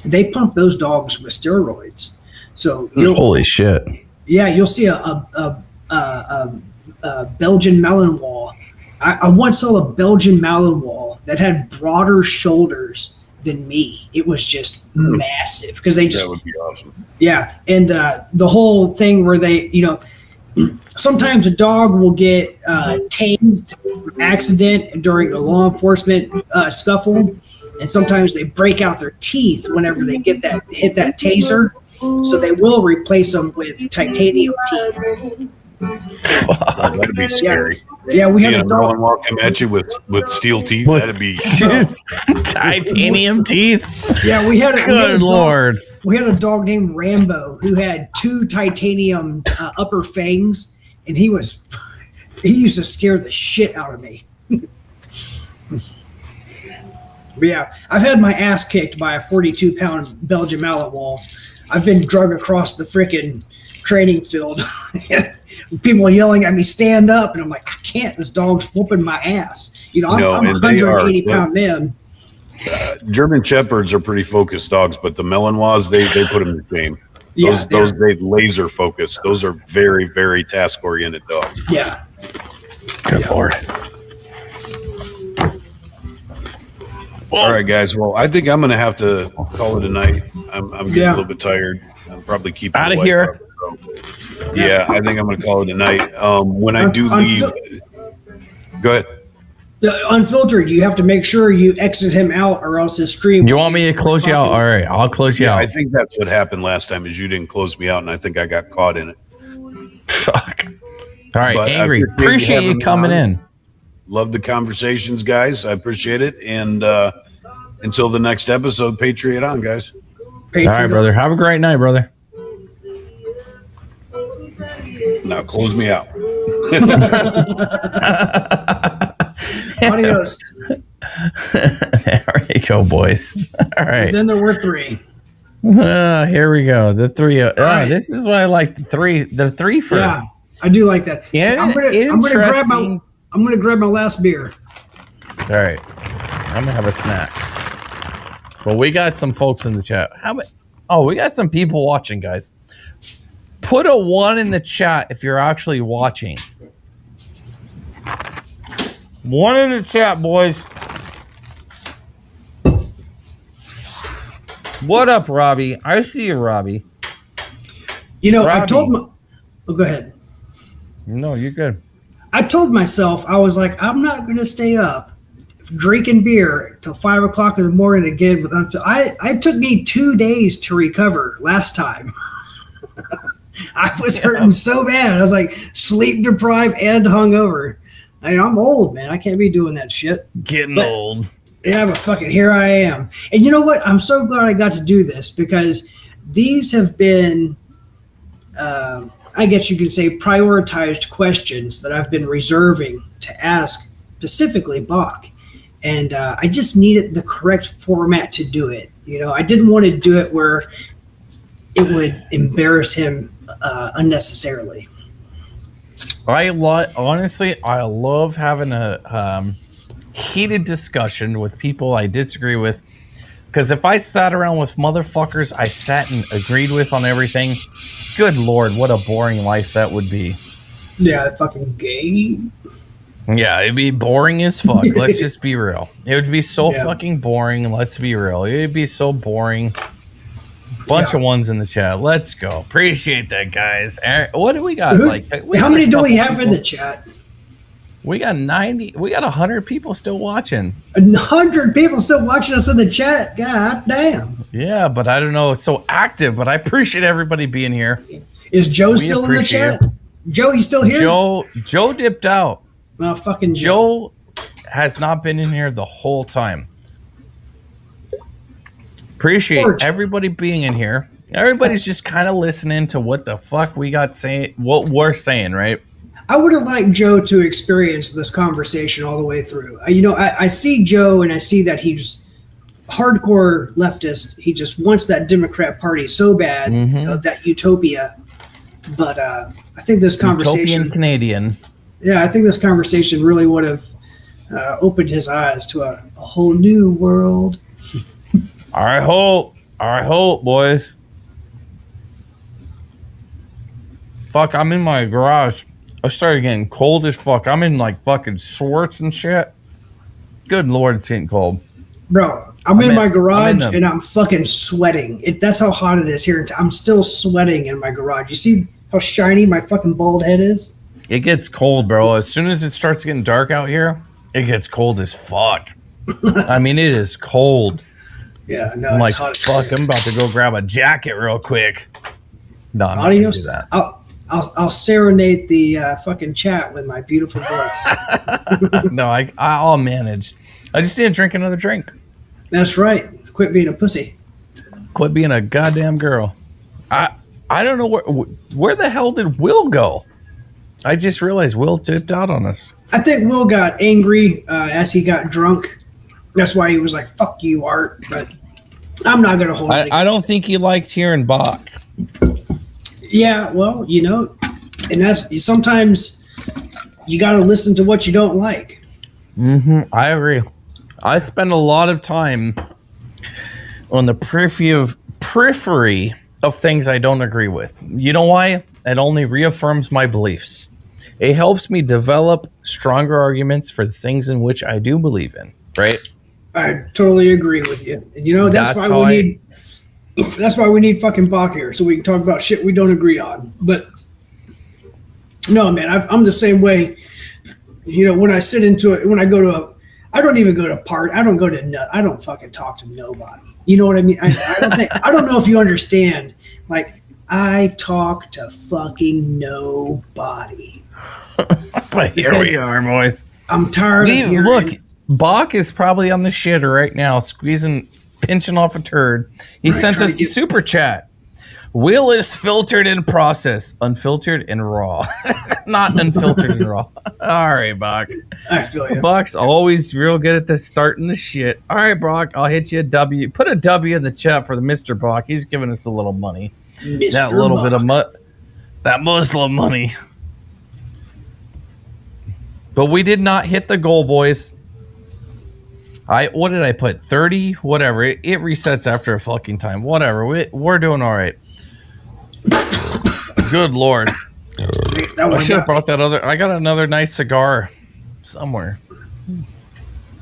they pump those dogs with steroids. So holy shit! Yeah, you'll see a Belgian Malinois. I once saw a Belgian Malinois that had broader shoulders than me. It was just massive because they just. That would be awesome. Yeah, and the whole thing where they, you know, sometimes a dog will get tased accident during a law enforcement scuffle, and sometimes they break out their teeth whenever they hit that taser. So they will replace them with titanium teeth. That'd be scary. Yeah, we had a dog walking at you with steel teeth. That'd be titanium teeth. Yeah, we had a good lord. We had a dog named Rambo who had 2 titanium upper fangs, and he used to scare the shit out of me. But yeah, I've had my ass kicked by a 42-pound Belgian Malinois. I've been drug across the freaking training field. People yelling at me, "Stand up!" And I'm like, "I can't. This dog's whooping my ass." You know, I'm a 180-pound man. German Shepherds are pretty focused dogs, but the Malinois, they put them to shame. Those they laser focus. Those are very, very task oriented dogs. Yeah. Good lord. All right, guys. Well, I think I'm going to have to call it a night. I'm getting a little bit tired. I'm probably keeping out of here. Yeah, I think I'm going to call it a night. When I do leave, go ahead. Unfiltered, you have to make sure you exit him out, or else his stream. You want me to close you out? All right, I'll close you out. I think that's what happened last time. Is you didn't close me out, and I think I got caught in it. Fuck. All right, But I Angry. Appreciate you having me coming on. in. Love the conversations, guys. I appreciate it. And until the next episode, Patriot on, guys. All right, brother. Have a great night, brother. Now close me out. Adios. There you go, boys. All right. And then there were 3. Here we go. The 3. right. This is what I like. The 3. The 3 for. Yeah, I do like that. Yeah, I'm gonna grab my last beer. All right. I'm gonna have a snack. Well, we got some folks in the chat. We got some people watching, guys. Put a 1 in the chat if you're actually watching. 1 in the chat, boys. What up, Robbie? I see you, Robbie. You know, Robbie. I told my. Oh, go ahead. No, you're good. I told myself, I was like, I'm not going to stay up drinking beer till 5 o'clock in the morning again. With I took me 2 days to recover last time. I was hurting so bad. I was like sleep deprived and hungover. I'm old, man. I can't be doing that shit. Getting old. Yeah, but fucking here I am. And you know what? I'm so glad I got to do this, because these have been, I guess you could say, prioritized questions that I've been reserving to ask specifically Bach. And I just needed the correct format to do it. You know, I didn't want to do it where it would embarrass him unnecessarily. Honestly, I love having a heated discussion with people I disagree with, because if I sat around with motherfuckers I sat and agreed with on everything, good lord, what a boring life that would be. Yeah, fucking gay. Yeah, it'd be boring as fuck. Let's just be real. It would be so fucking boring. Let's be real. It'd be so boring. Bunch of 1s in the chat. Let's go. Appreciate that, guys. What do we got? How many do we have in the chat? We got 90. We got 100 people still watching. 100 people still watching us in the chat. God damn. Yeah, but I don't know. It's so active, but I appreciate everybody being here. Is Joe still in the chat? Joe, you still here? Joe dipped out. Well, fucking Joe has not been in here the whole time. Appreciate everybody being in here. Everybody's just kind of listening to what the fuck we got saying, what we're saying, right? I would have liked Joe to experience this conversation all the way through. I see Joe, and I see that he's hardcore leftist. He just wants that Democrat Party so bad, that utopia. But I think this conversation, Utopian Canadian. Yeah, I think this conversation really would have opened his eyes to a whole new world. I hope, boys. Fuck, I'm in my garage. I started getting cold as fuck. I'm in like fucking sweats and shit. Good lord, it's getting cold. Bro, I'm in my garage and I'm fucking sweating. That's how hot it is here. I'm still sweating in my garage. You see how shiny my fucking bald head is? It gets cold, bro. As soon as it starts getting dark out here, it gets cold as fuck. I mean, it is cold. Yeah, no, I'm it's like, hot. fuck, I'm about to go grab a jacket real quick. No, I'm not gonna do that. I'll serenade the fucking chat with my beautiful voice. No, I'll manage. I just need to drink another drink. That's right. Quit being a pussy. Quit being a goddamn girl. I don't know where the hell did Will go? I just realized Will tipped out on us. I think Will got angry as he got drunk. That's why he was like, fuck you, Art. But I'm not going to hold it. I don't think he liked hearing Bach. Yeah, well, you know, and that's sometimes you got to listen to what you don't like. I agree. I spend a lot of time on the periphery of things I don't agree with. You know why? It only reaffirms my beliefs. It helps me develop stronger arguments for the things in which I do believe in, right? I totally agree with you. And you know, that's why we need fucking Bach here, so we can talk about shit we don't agree on. But no, man, I'm the same way. You know, when I sit into it, when I go to I don't even go to I don't go to. I don't fucking talk to nobody. You know what I mean? I don't think. I don't know if you understand. Like, I talk to fucking nobody. But here we are, boys. I'm tired of hearing. Look, Bach is probably on the shitter right now, pinching off a turd. He sent us a super chat. Will is filtered and processed, unfiltered and raw, not unfiltered and raw. All right, Bach. I feel you. Bach's always real good at this starting the shit. All right, Bach, I'll hit you a W. Put a W in the chat for the Mr. Bach. He's giving us a little money. Mr. That little Bach. bit of that Muslim money. But we did not hit the goal, boys. What did I put? 30? Whatever. It resets after a fucking time. Whatever. We're doing all right. Good Lord. I should have brought that other. I got another nice cigar somewhere.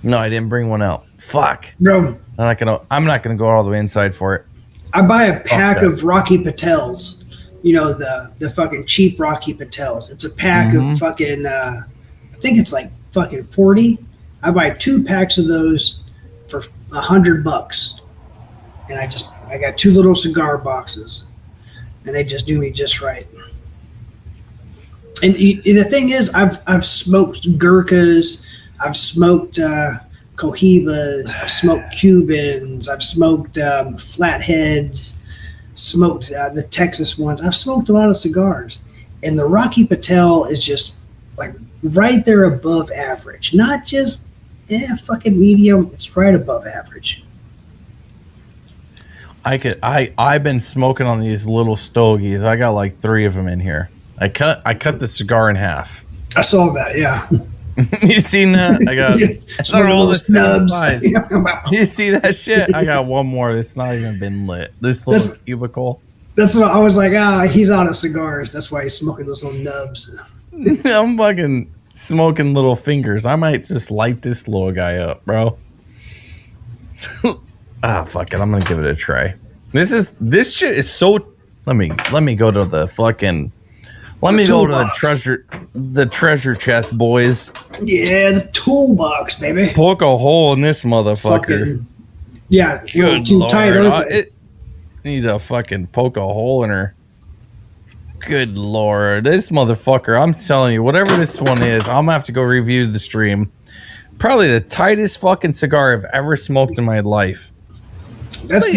No, I didn't bring one out. Fuck. Bro. I'm not gonna go all the way inside for it. I buy a pack of Rocky Patels. You know, the fucking cheap Rocky Patels. It's a pack of fucking I think it's like fucking 40. I buy 2 packs of those for $100. And I got 2 little cigar boxes. And they just do me just right. And the thing is, I've smoked Gurkhas, I've smoked Cohibas, I've smoked Cubans, I've smoked Flatheads, smoked the Texas ones. I've smoked a lot of cigars, and the Rocky Patel is just like right there above average. Not just fucking medium. It's right above average. I've been smoking on these little stogies. I got like 3 of them in here. I cut the cigar in half. I saw that, yeah. You seen that? I got yes, all the snubs. You see that shit? I got one more that's not even been lit. This little cubicle. That's what I was like. He's out of cigars. That's why he's smoking those little nubs. I'm fucking smoking little fingers. I might just light this little guy up, bro. Fuck it. I'm gonna give it a try. This shit is so. Let me go to the fucking. Let me go to the treasure chest, boys. Yeah, the toolbox, baby. Poke a hole in this motherfucker. Yeah, good too Lord. tight. Need to fucking poke a hole in her. Good Lord, this motherfucker! I'm telling you, whatever this one is, I'm gonna have to go review the stream. Probably the tightest fucking cigar I've ever smoked in my life. That's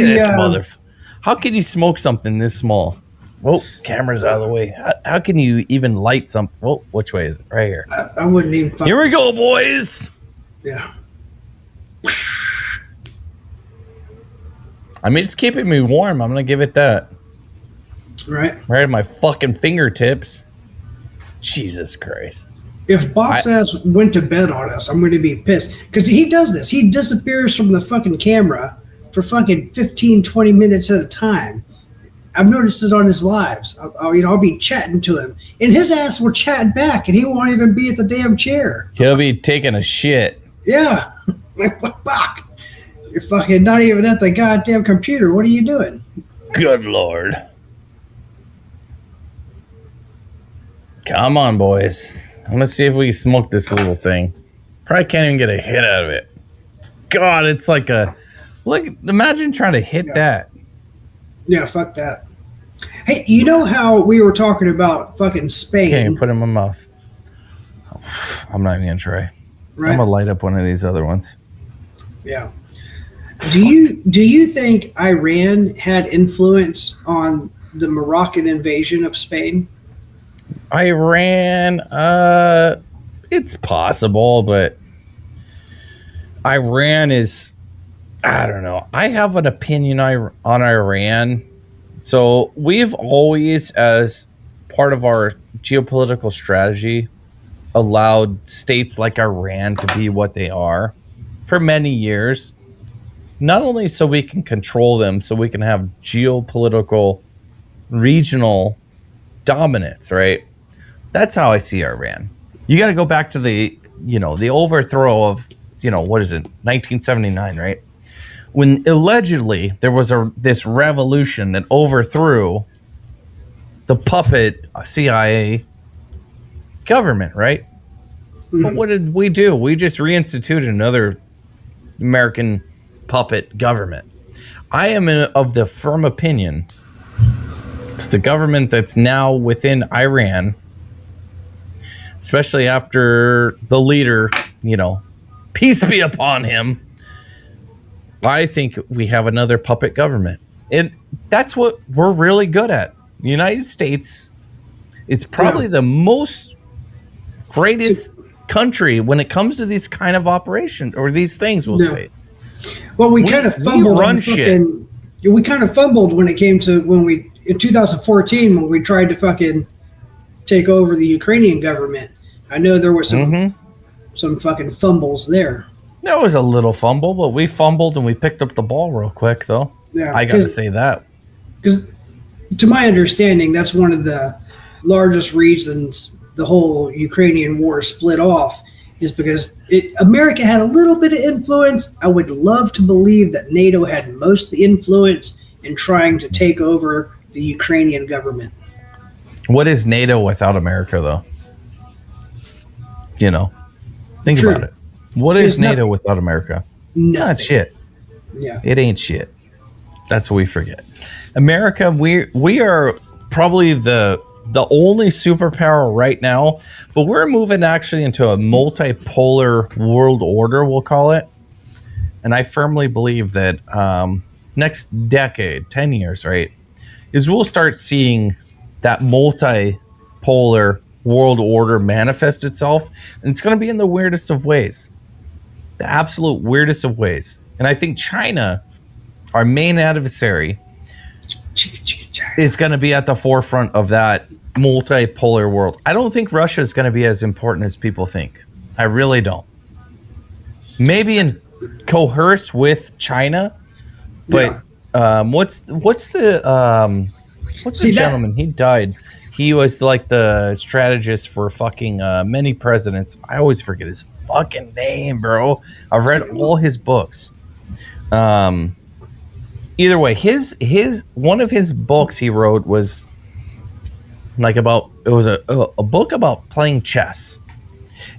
How can you smoke something this small? Whoa, camera's out of the way. How can you even light something? Whoa, which way is it? Right here. I wouldn't even. Here we go, boys. Yeah. I mean, it's keeping me warm. I'm gonna give it that. Right. Right at my fucking fingertips. Jesus Christ. If Box Ass went to bed on us, I'm going to be pissed. Because he does this. He disappears from the fucking camera for fucking 15, 20 minutes at a time. I've noticed it on his lives. I'll be chatting to him. And his ass will chat back, and he won't even be at the damn chair. He'll be taking a shit. Yeah. Like, fuck. You're fucking not even at the goddamn computer. What are you doing? Good Lord. Come on, boys. I'm gonna see if we can smoke this little thing. Probably can't even get a hit out of it. God, it's like look. Imagine trying to hit that. Yeah, fuck that. Hey, you know how we were talking about fucking Spain? Can't even put it in my mouth. I'm not even gonna try. Right? I'm gonna light up one of these other ones. Yeah. Do you think Iran had influence on the Moroccan invasion of Spain? Iran, it's possible, but Iran is, I don't know. I have an opinion on Iran. So we've always, as part of our geopolitical strategy, allowed states like Iran to be what they are for many years. Not only so we can control them, so we can have geopolitical, regional dominance, right? That's how I see Iran. You got to go back to the overthrow of, what is it, 1979, right? When allegedly there was this revolution that overthrew the puppet CIA government, right? But what did we do? We just reinstituted another American puppet government. I am of the firm opinion that the government that's now within Iran, especially after the leader, peace be upon him, I think we have another puppet government. That's what we're really good at. The United States is probably the most greatest country when it comes to these kind of operations or these things, we'll say. Well, we kind of fumbled. We kind of fumbled when it came to in 2014 when we tried to fucking take over the Ukrainian government. I know there were some fucking fumbles there. There was a little fumble, but we fumbled and we picked up the ball real quick, though. Yeah, I got to say that. Because, to my understanding, that's one of the largest reasons the whole Ukrainian war split off is because America had a little bit of influence. I would love to believe that NATO had most of the influence in trying to take over the Ukrainian government. What is NATO without America, though? Think about it. What is NATO without America? Nothing. Not shit. Yeah. It ain't shit. That's what we forget. America, we are probably the only superpower right now, but we're moving actually into a multipolar world order, we'll call it. And I firmly believe that next decade, 10 years, right, is we'll start seeing that multipolar world order manifest itself. And it's going to be in the weirdest of ways. The absolute weirdest of ways. And I think China, our main adversary, is going to be at the forefront of that multipolar world. I don't think Russia is going to be as important as people think. I really don't. Maybe coerce with China, but what's the gentleman? He died. He was like the strategist for fucking many presidents. I always forget his fucking name, bro. I've read all his books. Either way, his one of his books he wrote was like a book about playing chess.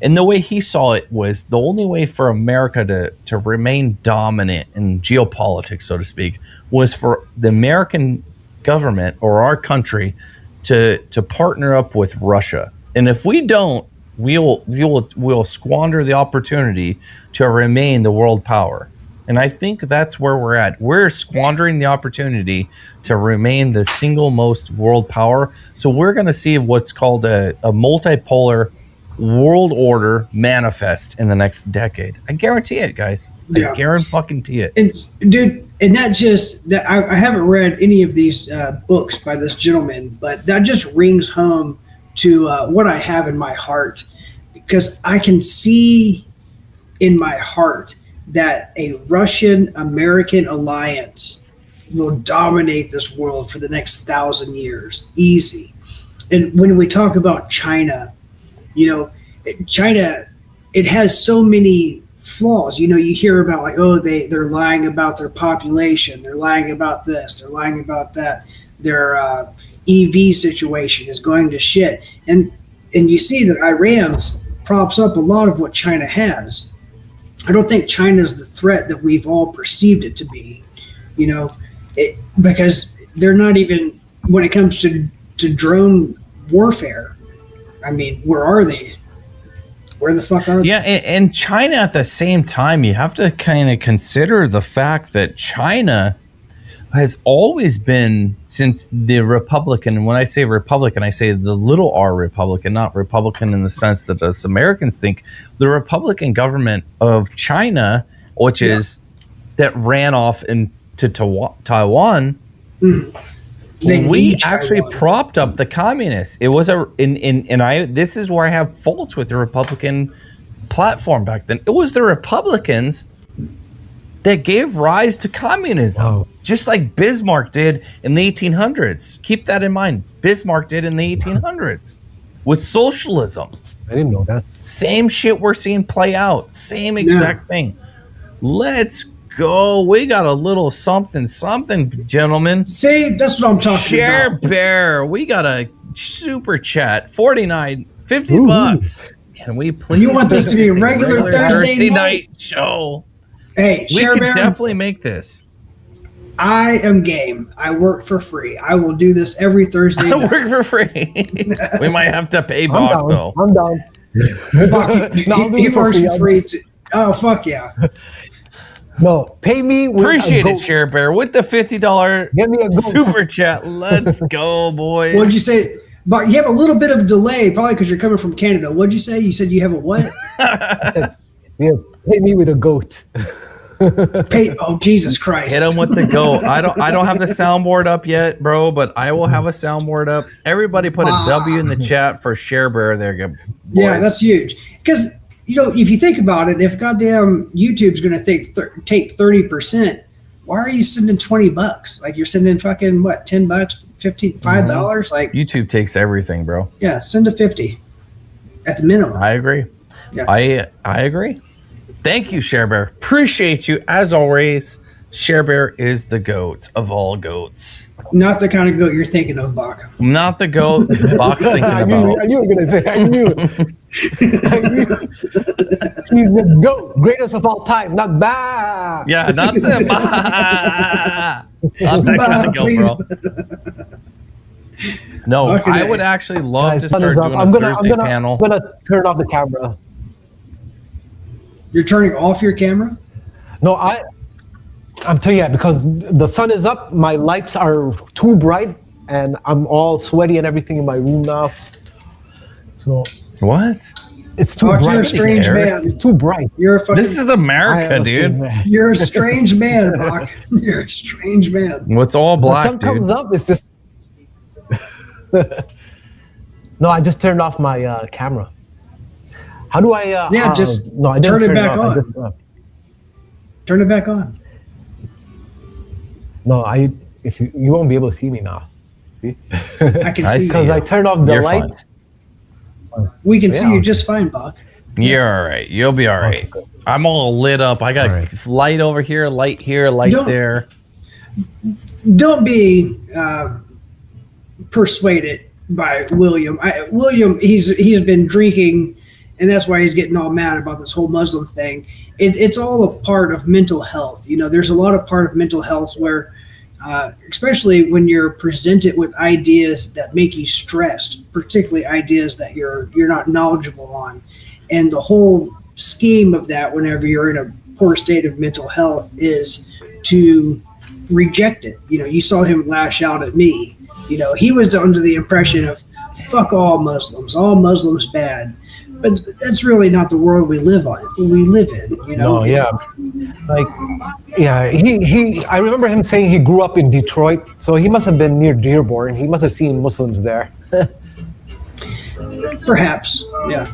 And the way he saw it was the only way for America to remain dominant in geopolitics, so to speak, was for the American government or our country to partner up with Russia. And if we don't, we'll squander the opportunity to remain the world power. And I think that's where we're at. We're squandering the opportunity to remain the single most world power. So we're going to see what's called a multipolar world order manifest in the next decade. I guarantee it, guys. I guarantee it. Dude, and I haven't read any of these books by this gentleman, but that just rings home to what I have in my heart, because I can see in my heart that a Russian-American alliance will dominate this world for the next 1,000 years. Easy. And when we talk about China, China, it has so many flaws. You hear about like, oh, they're lying about their population. They're lying about this. They're lying about that. Their EV situation is going to shit. And you see that Iran props up a lot of what China has. I don't think China is the threat that we've all perceived it to be, because they're not even, when it comes to drone warfare. I mean, where are they? Where the fuck are they? Yeah, and China at the same time, you have to kind of consider the fact that China has always been, since the Republican, and when I say Republican, I say the little r Republican, not Republican in the sense that us Americans think, the Republican government of China, which is that ran off into Taiwan, we actually propped up the communists. It was this is where I have faults with the Republican platform back then. It was the Republicans that gave rise to communism, just like Bismarck did in the 1800s. Keep that in mind. Bismarck did in the 1800s with socialism. I didn't know that. Same shit we're seeing play out. Same exact thing. Let's go. We got a little something, gentlemen. See, that's what I'm talking about. Share Bear. We got a super chat. 49, $50. Can we please? You want this to be a regular Thursday night show? Hey, We Share can Bear, definitely make this. I am game. I work for free. I will do this every Thursday I night. work for free. We might have to pay I'm Bach down. though. I'm down. Fuck, No, I'll do he it for works free. for free too. Oh, fuck yeah. No, pay me with Appreciate a it, goat. Share Bear, with the $50 Give me a goat. super chat. Let's go, boys. What'd you say? But you have a little bit of delay, probably because you're coming from Canada. What'd you say? You said you have a what? Yeah, pay me with a goat. Oh, Jesus Christ. Hit him with the goat. I don't have the soundboard up yet, bro, but I will have a soundboard up. Everybody put a W in the chat for Share Bear there, boys. Yeah, that's huge. Because, if you think about it, if goddamn YouTube's going to take 30%, why are you sending $20? Like, you're sending fucking, what, $10, $15, $5? Like, YouTube takes everything, bro. yeah, send a 50 at the minimum. I agree. Yeah. I agree. Thank you, Share Bear. Appreciate you as always. Share Bear is the goat of all goats. Not the kind of goat you're thinking of, Bach. Not the goat Bach's thinking I about. knew you were going to say, I knew it. I knew it. He's the GOAT, greatest of all time, not bad. Yeah, not the not that kind of goat, bro. No, Fucking I A. would actually love Guys, to sun start is up. doing a I'm gonna panel. turn off the camera. You're turning off your camera? No, I'm telling you, because the sun is up, my lights are too bright, and I'm all sweaty and everything in my room now. So What? it's too Bach, bright. you're a strange man. It's too bright. You're a fucking, This is America, dude. you're a strange man, Bach. You're a strange man. What's all The black, sun comes dude? up, it's just. No, I just turned off my camera. How do I? Just no, I didn't turn it back off. on. I just, Turn it back on. no, if you won't be able to see me now. See? I can I see see. you. Because I turned off the You're fine. lights. We can see Yeah. you just fine, Bach. You're all right. You'll be all right. Okay. I'm all lit up. I got All right. light over here, light here, light Don't- there. Don't be persuaded by William. William, he's been drinking, and that's why he's getting all mad about this whole Muslim thing. It's all a part of mental health. There's a lot of part of mental health where, especially when you're presented with ideas that make you stressed, particularly ideas that you're not knowledgeable on, and the whole scheme of that, whenever you're in a poor state of mental health, is to reject it. You saw him lash out at me. He was under the impression of fuck all Muslims bad. But that's really not the world we live in. No, yeah. Like, yeah, he I remember him saying he grew up in Detroit, so he must have been near Dearborn. He must have seen Muslims there. Perhaps, yeah.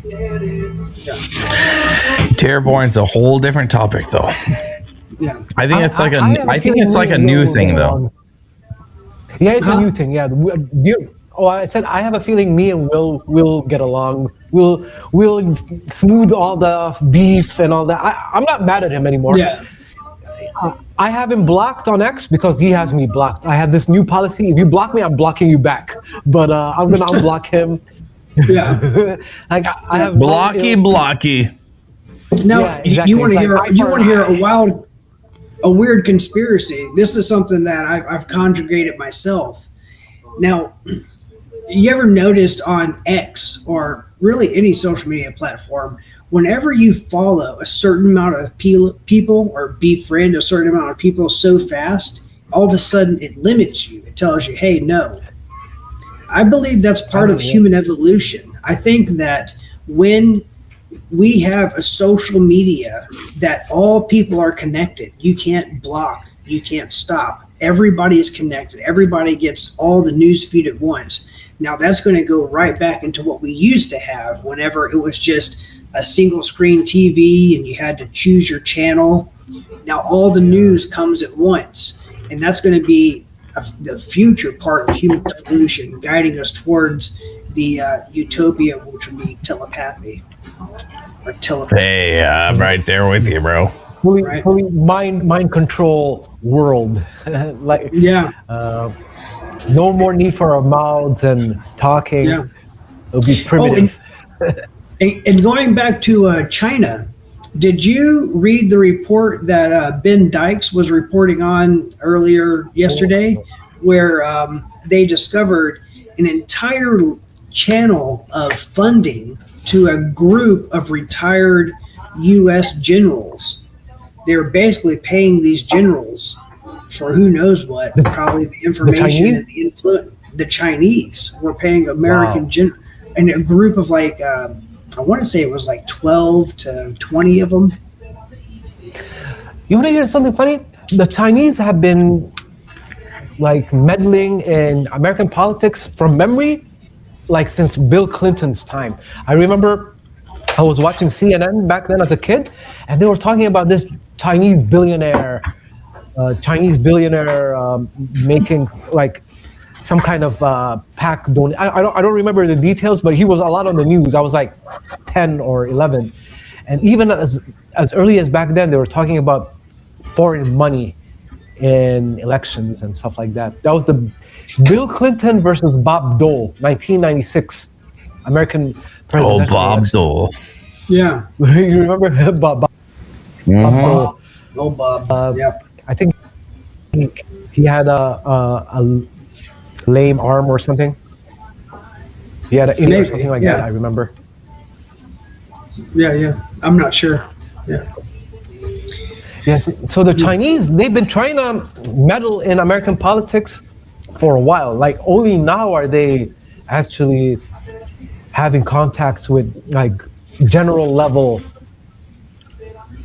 Dearborn's a whole different topic, though. Yeah. I think it's like have I think feeling it's like a we new will thing, get though. along. Yeah, it's Huh? a new thing. Yeah. I said I have a feeling me and Will get along. We'll smooth all the beef and all that. I'm not mad at him anymore. Yeah. I have him blocked on X because he has me blocked. I have this new policy: if you block me, I'm blocking you back. But I'm gonna unblock him. Yeah. Like I have Blocky. Now Yeah, exactly. you want to It's hear like you want to hear a weird conspiracy. This is something that I've conjugated myself. Now, you ever noticed on X or really any social media platform, whenever you follow a certain amount of people or befriend a certain amount of people so fast, all of a sudden it limits you. It tells you, hey, no. I believe that's part of human evolution. I think that when we have a social media that all people are connected, you can't block, you can't stop. Everybody is connected. Everybody gets all the news feed at once. Now that's going to go right back into what we used to have whenever it was just a single screen TV and you had to choose your channel. Now all the news comes at once, and that's going to be the future part of human evolution, guiding us towards the utopia, which would be telepathy. Or telepathy. Hey, I'm right there with you, bro. fully mind control world. Like Yeah. No more need for our mouths and talking. Yeah. It'll be primitive. And going back to China, did you read the report that Ben Dykes was reporting on earlier yesterday, where they discovered an entire channel of funding to a group of retired U.S. generals? They're basically paying these generals for who knows what, probably the information and the influence. The Chinese were paying American and a group of like, I want to say it was like 12 to 20 of them. You want to hear something funny? The Chinese have been like meddling in American politics from memory, like since Bill Clinton's time. I remember I was watching CNN back then as a kid, and they were talking about this Chinese billionaire making like some kind of PAC donation. I don't remember the details, but he was a lot on the news. I was like 10 or 11, and even as early as back then, they were talking about foreign money in elections and stuff like that. That was the Bill Clinton versus Bob Dole, 1996 American presidential Bob election. Dole. Yeah. You remember Bob Dole? Oh, Bob. Yep. I think he had a lame arm or something. He had an injury or something like that, I remember. Yeah. I'm not sure. Yeah. Yes, so the Chinese, they've been trying to meddle in American politics for a while. Like only now are they actually having contacts with like general level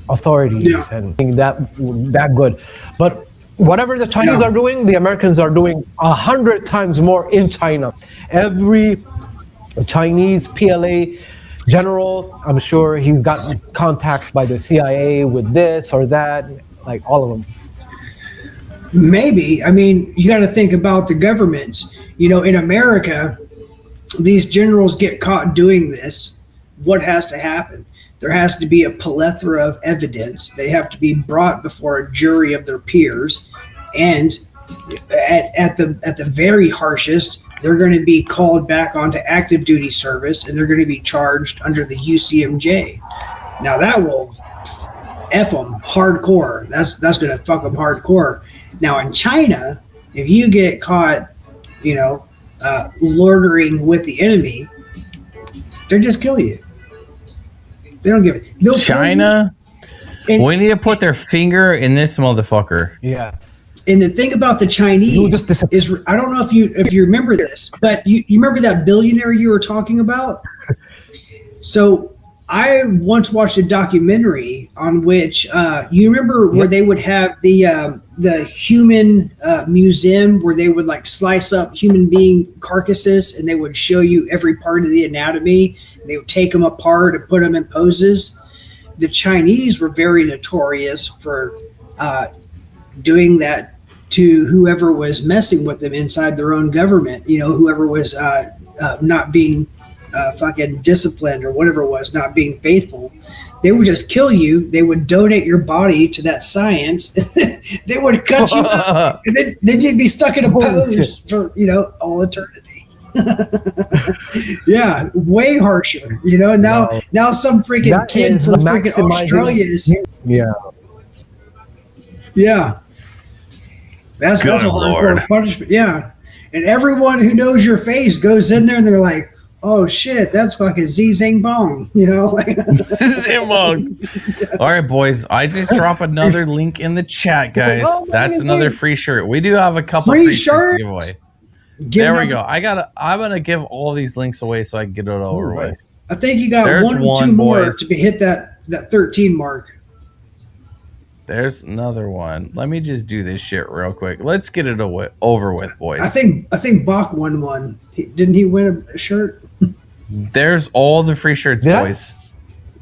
authorities and being that good. But whatever the Chinese are doing, the Americans are doing 100 times more in China. Every Chinese PLA general, I'm sure he's got contacts by the CIA with this or that, like all of them. Maybe. I mean, you got to think about the governments. You know, in America, these generals get caught doing this. What has to happen? There has to be a plethora of evidence. They have to be brought before a jury of their peers, and at the very harshest, they're going to be called back onto active duty service, and they're going to be charged under the UCMJ. Now that will F them hardcore. That's going to fuck them hardcore. Now in China, if you get caught, loitering with the enemy, they just kill you. They don't give it. China, we need to put their finger in this motherfucker. Yeah. And the thing about the Chinese is, I don't know if you remember this, but you remember that billionaire you were talking about? So I once watched a documentary on which you remember where they would have the human museum where they would like slice up human being carcasses and they would show you every part of the anatomy. And they would take them apart and put them in poses. The Chinese were very notorious for doing that to whoever was messing with them inside their own government. Whoever was not being fucking disciplined or whatever it was, not being faithful. They would just kill you. They would donate your body to that science. They would cut you up, and then you'd be stuck in a pose for all eternity. Yeah, way harsher. Now some freaking kid from freaking Australia is That's a hardcore punishment. Yeah, and everyone who knows your face goes in there and they're like, "Oh shit, that's fucking Z Zing Bong," Zing Bong. All right, boys. I just dropped another link in the chat, guys. That's another free shirt. We do have a couple free shirts to give away. There we go. I'm gonna give all these links away so I can get it over with. I think you got one or two more to hit that 13 mark. There's another one. Let me just do this shit real quick. Let's get it over with, boys. I think Bach won one. Didn't he win a shirt? There's all the free shirts, boys.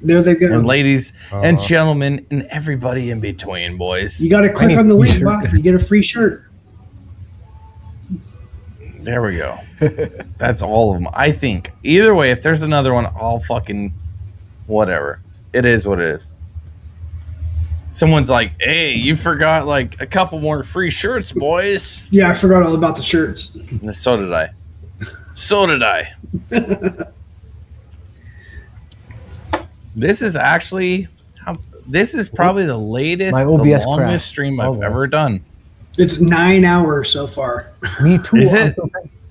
There they go. And ladies and gentlemen and everybody in between, boys. You got to click on the link, Bach. You get a free shirt. There we go. That's all of them. I think. Either way, if there's another one, I'll fucking whatever. It is what it is. Someone's like, hey, you forgot like a couple more free shirts, boys. Yeah, I forgot all about the shirts. So did I. This is actually, this is probably the latest, My the OBS longest crashed. stream I've Oh, ever done. It's 9 hours so far. Me too. Is it?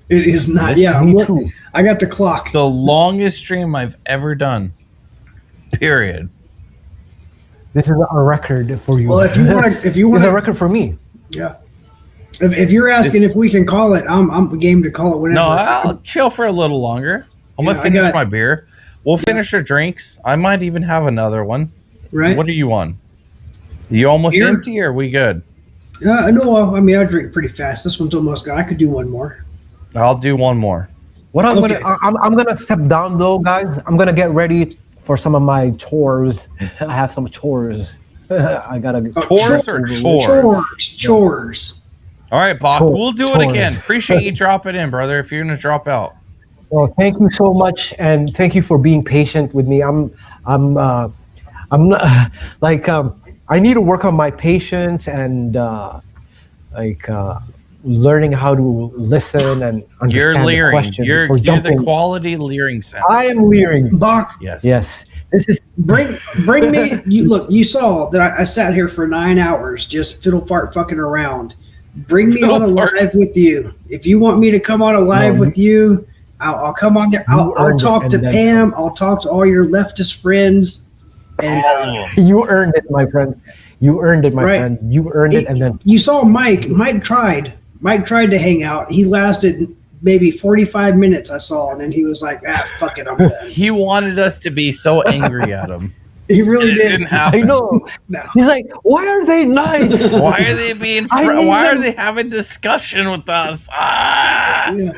It is not. This Yeah, is- Me too. I got the clock. The longest stream I've ever done. Period. This is a record for you. Well, if you want to, if you want It's a to, record for me. yeah. If you're asking if we can call it, I'm game to call it whenever. No, I'll chill for a little longer. I'm Yeah, gonna I finish got- my beer. We'll finish our drinks. I might even have another one. Right? What are you on? You almost Beer? empty, or we good? No, I mean I drink pretty fast. This one's almost gone. I could do one more. I'll do one more. What I'm Okay. I'm gonna step down though, guys. I'm gonna get ready for some of my chores. I have some chores. I gotta Chores or chores? Chores. All right, Bach. Chores. We'll do it again. Appreciate you dropping in, brother. If you're gonna drop out, Well, thank you so much, and thank you for being patient with me. I'm not, like I need to work on my patience and learning how to listen and understand you're the leering. question You're before the jumping. quality leering sound. I am leering. Bach, Yes. Yes, this is bring me. You look. You saw that I sat here for 9 hours just fiddle fart fucking around. Bring me on a Fiddle fart. live with you. If you want me to come on a live No, with you, I'll come on there. I'll earned it, talk to and then Pam. I'll talk to all your leftist friends. And you earned it, my friend. You earned it, my Right. friend. You earned it, and then you saw Mike. Mike tried to hang out. He lasted maybe 45 minutes. I saw, and then he was like, fuck it, I'm done. He wanted us to be so angry at him. He really It did. didn't I happen. know. No. He's like, why are they nice? Why are they being? I need Why are them- they having discussion with us? Ah! Yeah.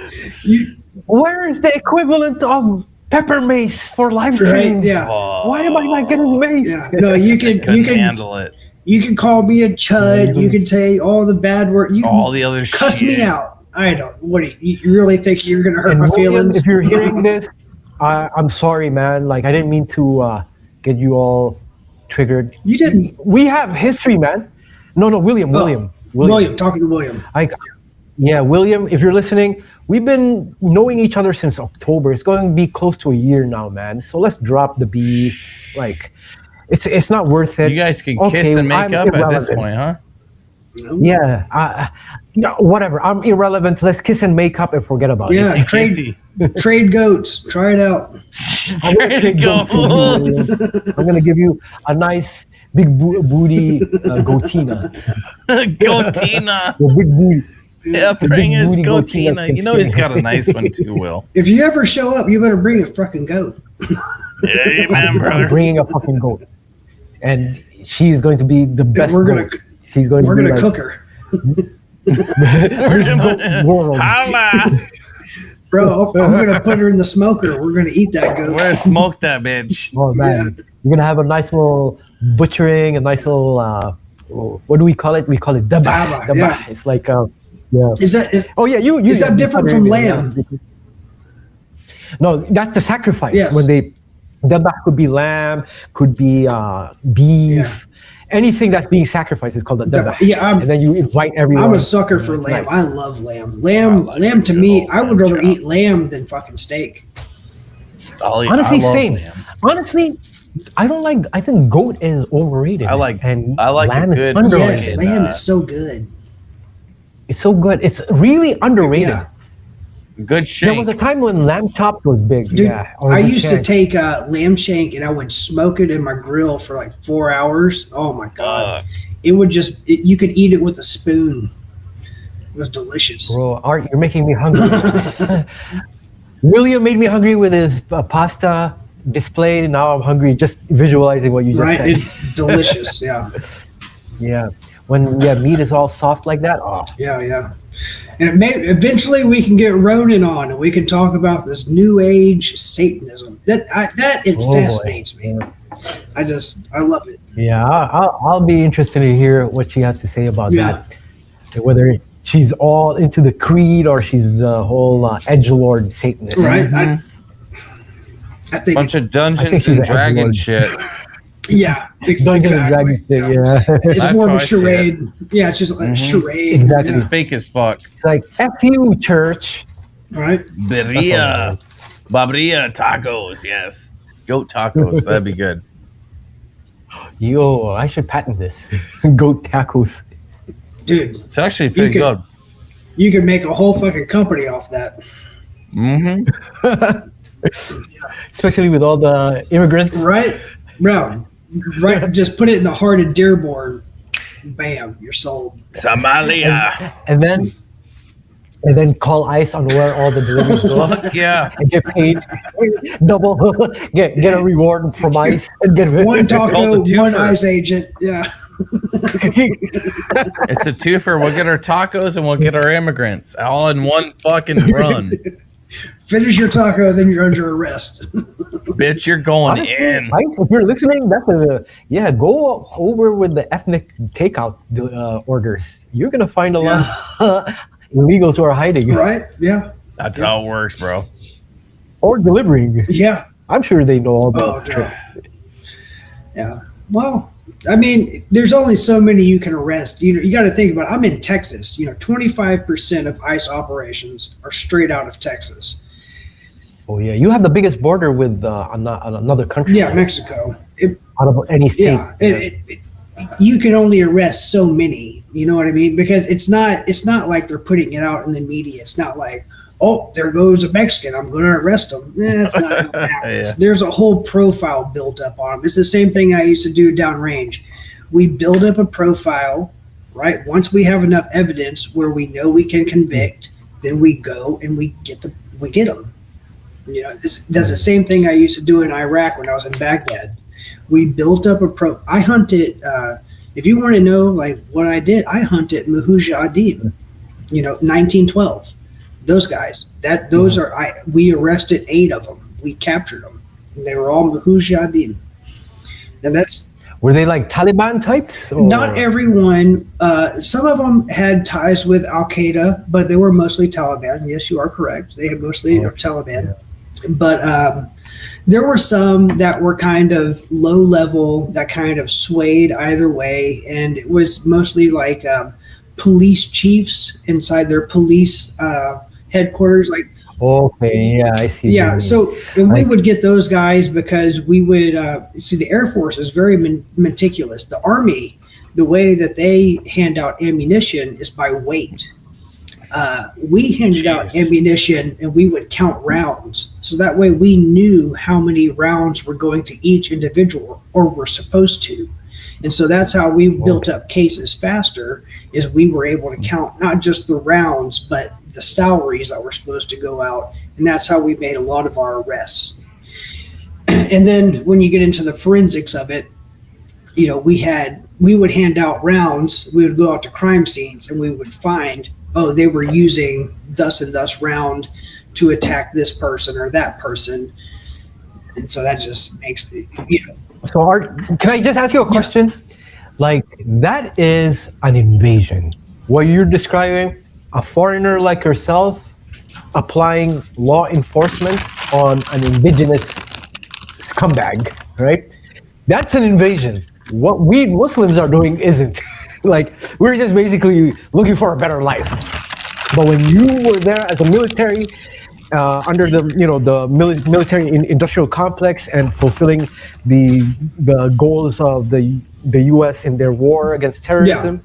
You, Where is the equivalent of pepper mace for live right? streams? Yeah. Why am I not getting maced? Yeah. No, you can Couldn't handle it. you can call me a chud. You can say all the bad words. You All can the other cuss shit. me out. I don't. What do you really think you're gonna hurt And my William, feelings? if you're hearing this, I'm sorry, man. Like I didn't mean to get you all triggered. You didn't. We have history, man. No, William. Talking to William. William, if you're listening, we've been knowing each other since October. It's going to be close to a year now, man. So let's drop the B. Like, it's not worth it. You guys can Okay, kiss and make I'm up at this irrelevant. point, huh? Yeah, no, whatever. I'm irrelevant. Let's kiss and make up and forget about it. Yeah, Kissy, trade goats. Try it out. I'm gonna There you take go. goats from you, William. I'm gonna give you a nice big booty goatina. Goatina. The big booty. Yeah, bring big his booty goatee goatina. like You know he's Thanksgiving. got a nice one too, Will. If you ever show up, you better bring a fucking goat. Amen, I'm brother. bringing a fucking goat, and she's going to be the best. We're gonna goat. She's going we're to be gonna like, cook her, this goat world. Holla! bro. I'm gonna put her in the smoker. We're gonna eat that goat. We're gonna smoke that bitch. Oh man, we're gonna have a nice little butchering, a nice little what do we call it? We call it dabah. Dabah, Dabah. yeah. It's like yeah. Is that Oh yeah, you. Is that different from lamb? No, that's the sacrifice. Yes. When they dabah could be lamb, could be beef. Yeah. Anything that's being sacrificed is called a dabah. Yeah, and then you invite everyone. I'm a sucker for lamb. Nice. I love lamb. Lamb to me, I would rather eat lamb than fucking steak. Honestly, same. Honestly, I don't like. I think goat is overrated. I like and a lamb is good underrated. Yes, lamb is so good. It's so good. It's really underrated. Yeah. Good There was shank. a time when lamb chops was big. Dude, yeah. or I the used shank. to take lamb shank and I would smoke it in my grill for like 4 hours. Oh my god, it would just you could eat it with a spoon. It was delicious. Bro, Art, you're making me hungry. William made me hungry with his pasta display. Now I'm hungry just visualizing what you just Right, said. delicious. Yeah, Yeah. When meat is all soft like that. Oh, yeah. And eventually we can get Ronan on and we can talk about this new age Satanism. That fascinates me. I love it. yeah. I'll be interested to hear what she has to say about Yeah. that. Whether she's all into the creed or she's the whole edgelord Satanist. Right. I think Bunch of I Dungeons think she's and an Dragon Edgelord. shit. yeah, Dungeons and exactly. Dragons thing, yeah. It's That's more of how a I see it. charade. Yeah, it's just a charade. Exactly. It's fake as fuck. It's like, F you, church. Right? Birria. Babria tacos, yes. Goat tacos. That'd be good. Yo, I should patent this. Goat tacos. Dude, It's actually pretty good. you could make a whole fucking company off that. Mm-hmm. Especially with all the immigrants. Right, bro. Right, just put it in the heart of Dearborn. Bam, you're sold. Somalia. And then call ICE on where all the deliveries go. Yeah. And get paid double. get a reward from ICE and get One taco, called the one twofer. ICE agent. Yeah. It's a twofer. We'll get our tacos and we'll get our immigrants all in one fucking run. Finish your taco, then you're under arrest. Bitch, you're going Honestly, in. ICE, if you're listening, that's go over with the ethnic takeout orders. You're gonna find a lot of illegals who are hiding. Right? Yeah. That's how it works, bro. Or delivering. Yeah. I'm sure they know all the Oh, tricks. Yeah. Well, I mean, there's only so many you can arrest. You got to think about it. I'm in Texas. 25% of ICE operations are straight out of Texas. Oh yeah, you have the biggest border with another country. Yeah, Mexico. Out of any state. Yeah. You can only arrest so many. You know what I mean? Because it's not like they're putting it out in the media. It's not like, oh, there goes a Mexican, I'm going to arrest him. It's not how it happens. Yeah. There's a whole profile built up on them. It's the same thing I used to do downrange. We build up a profile, right? Once we have enough evidence where we know we can convict, then we go and we get them. That's the same thing I used to do in Iraq when I was in Baghdad. We built up I hunted, if you want to know like what I did, I hunted Mujahideen, 1912. Those guys, we arrested 8 of them. We captured them. They were all Mujahideen. And were they like Taliban types? Or? Not everyone. Some of them had ties with Al Qaeda, but they were mostly Taliban. Yes, you are correct. They had mostly Taliban. Yeah. But there were some that were kind of low level that kind of swayed either way, and it was mostly like police chiefs inside their police headquarters, like. Okay, yeah, I see. Yeah, so we would get those guys because we would see the Air Force is very meticulous. The Army, the way that they hand out ammunition is by weight. We handed out ammunition and we would count rounds, so that way we knew how many rounds were going to each individual or were supposed to. And so that's how we built up cases faster, is we were able to count not just the rounds, but the salaries that were supposed to go out. And that's how we made a lot of our arrests. And then when you get into the forensics of it, we would hand out rounds. We would go out to crime scenes and we would find, they were using thus and thus round to attack this person or that person. And so that just makes it, So, can I just ask you a question? Yeah. Like, that is an invasion. What you're describing, a foreigner like yourself applying law enforcement on an indigenous scumbag, right? That's an invasion. What we Muslims are doing isn't. Like, we're just basically looking for a better life. But when you were there as a military, under the military industrial complex and fulfilling the goals of the U.S. in their war against terrorism,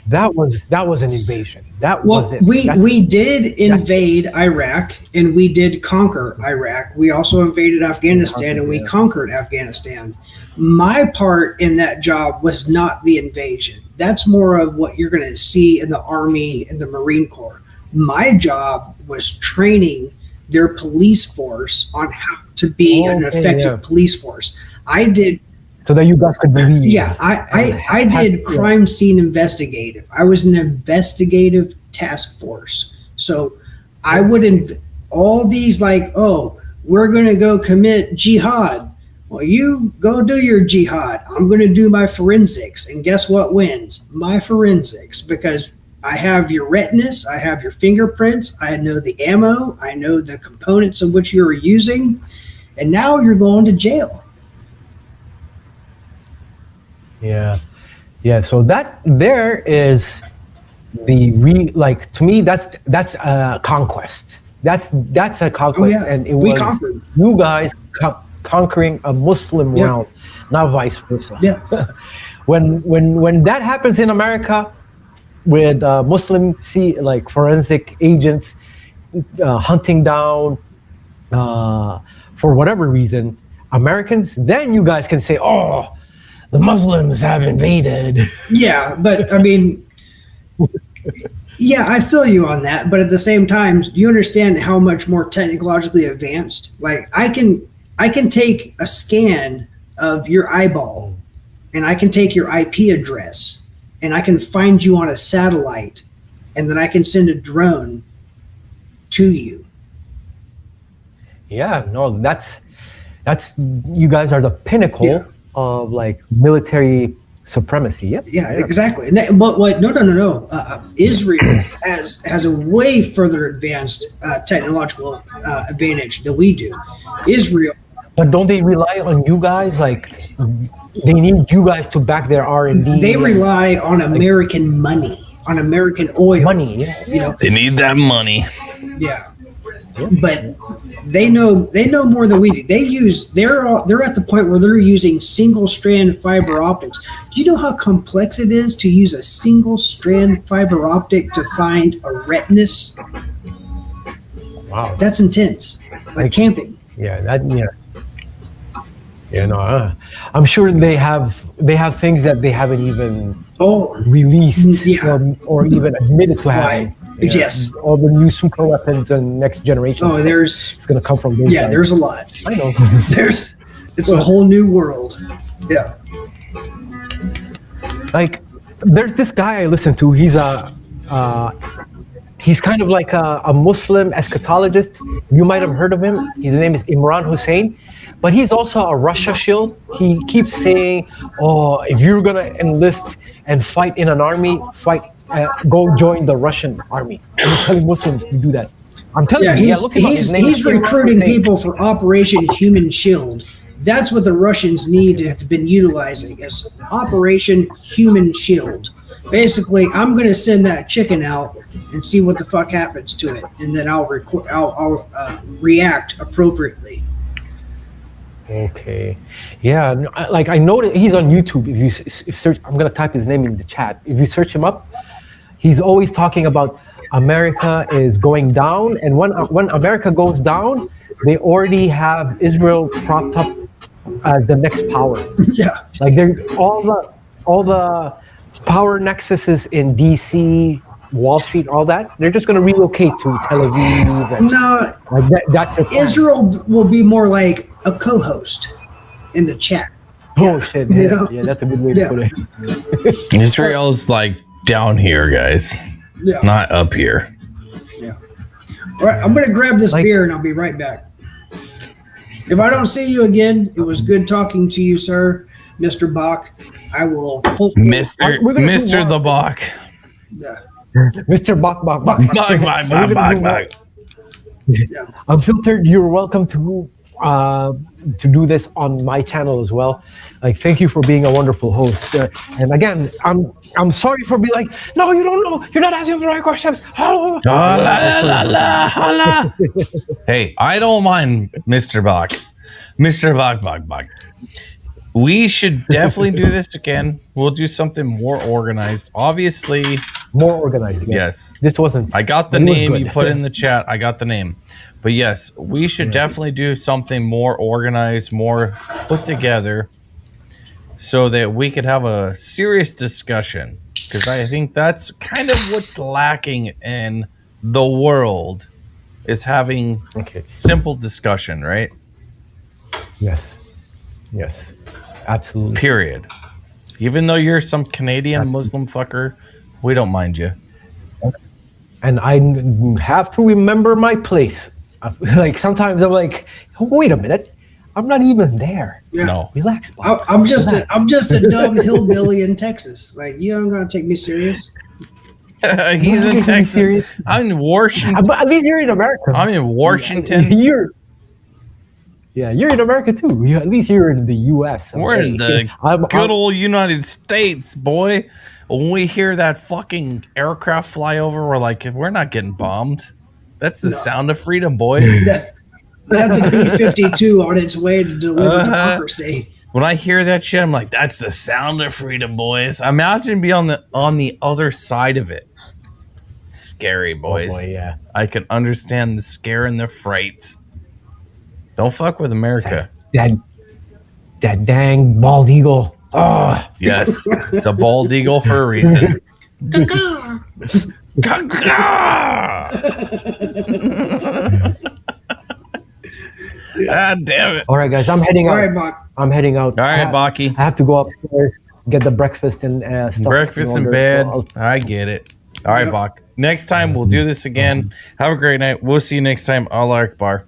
that was an invasion. We did invade Iraq and we did conquer Iraq. We also invaded Afghanistan and we conquered Afghanistan. My part in that job was not the invasion. That's more of what you're going to see in the Army and the Marine Corps. My job was training their police force on how to be an effective police force. I did. So that you guys could believe. Yeah, I did crime scene investigative. I was an investigative task force. So I wouldn't, all these like, we're going to go commit jihad. Well, you go do your jihad. I'm going to do my forensics. And guess what wins? My forensics, because I have your retinas, I have your fingerprints, I know the ammo, I know the components of which you were using, and now you're going to jail. Yeah. So that there is to me that's a conquest. That's a conquest, and it was conquered. You guys conquering a Muslim realm, not vice versa. Yeah. when that happens in America, with Muslim like forensic agents hunting down for whatever reason Americans, then you guys can say, "Oh, the Muslims have invaded." Yeah, but I mean, yeah, I feel you on that. But at the same time, do you understand how much more technologically advanced? Like, I can take a scan of your eyeball, and I can take your IP address, and I can find you on a satellite, and then I can send a drone to you. Yeah, no, that's you guys are the pinnacle of like military supremacy. Yep. Yeah, exactly. And that, but what? No. Israel has a way further advanced technological advantage than we do. Israel. But don't they rely on you guys? Like, they need you guys to back their R&D. They rely on American money, on American oil. Money, you know. They need that money. Yeah. But they know more than we do. They're at the point where they're using single strand fiber optics. Do you know how complex it is to use a single strand fiber optic to find a retinas? Wow, that's intense. Like camping. Yeah, Yeah, no, I'm sure they have things that they haven't even released or even admitted to having. Yeah. Yes. All the new super weapons and next generation. Oh, it's going to come from those guys. there's a lot. I know. It's a whole new world. Yeah. Like, there's this guy I listen to. He's kind of like a Muslim eschatologist. You might have heard of him. His name is Imran Hussein, but he's also a Russia shield. He keeps saying, "Oh, if you're gonna enlist and fight in an army, go join the Russian army." And he's telling Muslims to do that. I'm telling you, look him up. His name he's is Imran recruiting Hussein. people for Operation Human Shield. That's what the Russians need to have been utilizing as Operation Human Shield. Basically, I'm going to send that chicken out and see what the fuck happens to it, and then I'll react appropriately. Okay, yeah, like I know that he's on YouTube. If you search, I'm gonna type his name in the chat. If you search him up, he's always talking about America is going down, and when America goes down, they already have Israel propped up as the next power. Yeah, like they're all the power nexuses in DC, Wall Street, all that. They're just going to relocate to Tel Aviv. And, that's their plan. Israel will be more like a co-host in the chat. Oh shit! Yeah, that's a good way to put it. Israel's like down here, guys. Yeah. Not up here. Yeah. All right, I'm going to grab this beer and I'll be right back. If I don't see you again, it was good talking to you, sir, Mr. Bach. I will hopefully... Mr. the Bach. Yeah. Mr. Bach. Yeah. Unfiltered, you're welcome to do this on my channel as well. Like, thank you for being a wonderful host. And again, I'm sorry for being like, no, you don't know. You're not asking the right questions. Hey, I don't mind Mr. Bach. Mr. Bach. We should definitely do this again. We'll do something more organized. Obviously, more organized. Yes. This wasn't. I got the name you put in the chat. I got the name. But yes, we should definitely do something more organized, more put together, so that we could have a serious discussion. Because I think that's kind of what's lacking in the world, is having simple discussion, right? Yes, absolutely. Period. Even though you're some Canadian Muslim fucker, we don't mind you. And I have to remember my place. Like, sometimes I'm like, wait a minute, I'm not even there. Yeah. No, relax, Bob. I'm just a dumb hillbilly in Texas. Like, you aren't gonna take me serious. He's in Texas. I'm in Washington. But at least you're in America. I'm in Washington. You're in America too. At least you're in the U.S. We're in the good old United States, boy. When we hear that fucking aircraft fly over, we're like, we're not getting bombed. That's the sound of freedom, boys. That's a B-52 on its way to deliver democracy. When I hear that shit, I'm like, that's the sound of freedom, boys. Imagine be on the other side of it. Scary, boys. Oh boy, yeah. I can understand the scare and the fright. Don't fuck with America. That dang bald eagle. Oh, Yes, it's a bald eagle for a reason. God damn it. all right, guys. I'm heading All out. right, Bach. I'm heading out. All right, Baki. I have to go upstairs, get the breakfast and stuff. Breakfast in order, bed. so I get it. All right, Yep. Bach. Next time we'll do this again. Have a great night. We'll see you next time. Allah Akbar.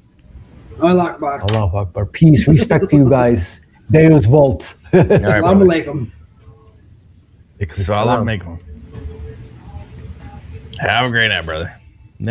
Allah Akbar. Allahu Akbar. Peace, respect to you guys. Deus Volt. All right, Assalamu brother. alaikum. Salam alaikum. Have a great night, brother.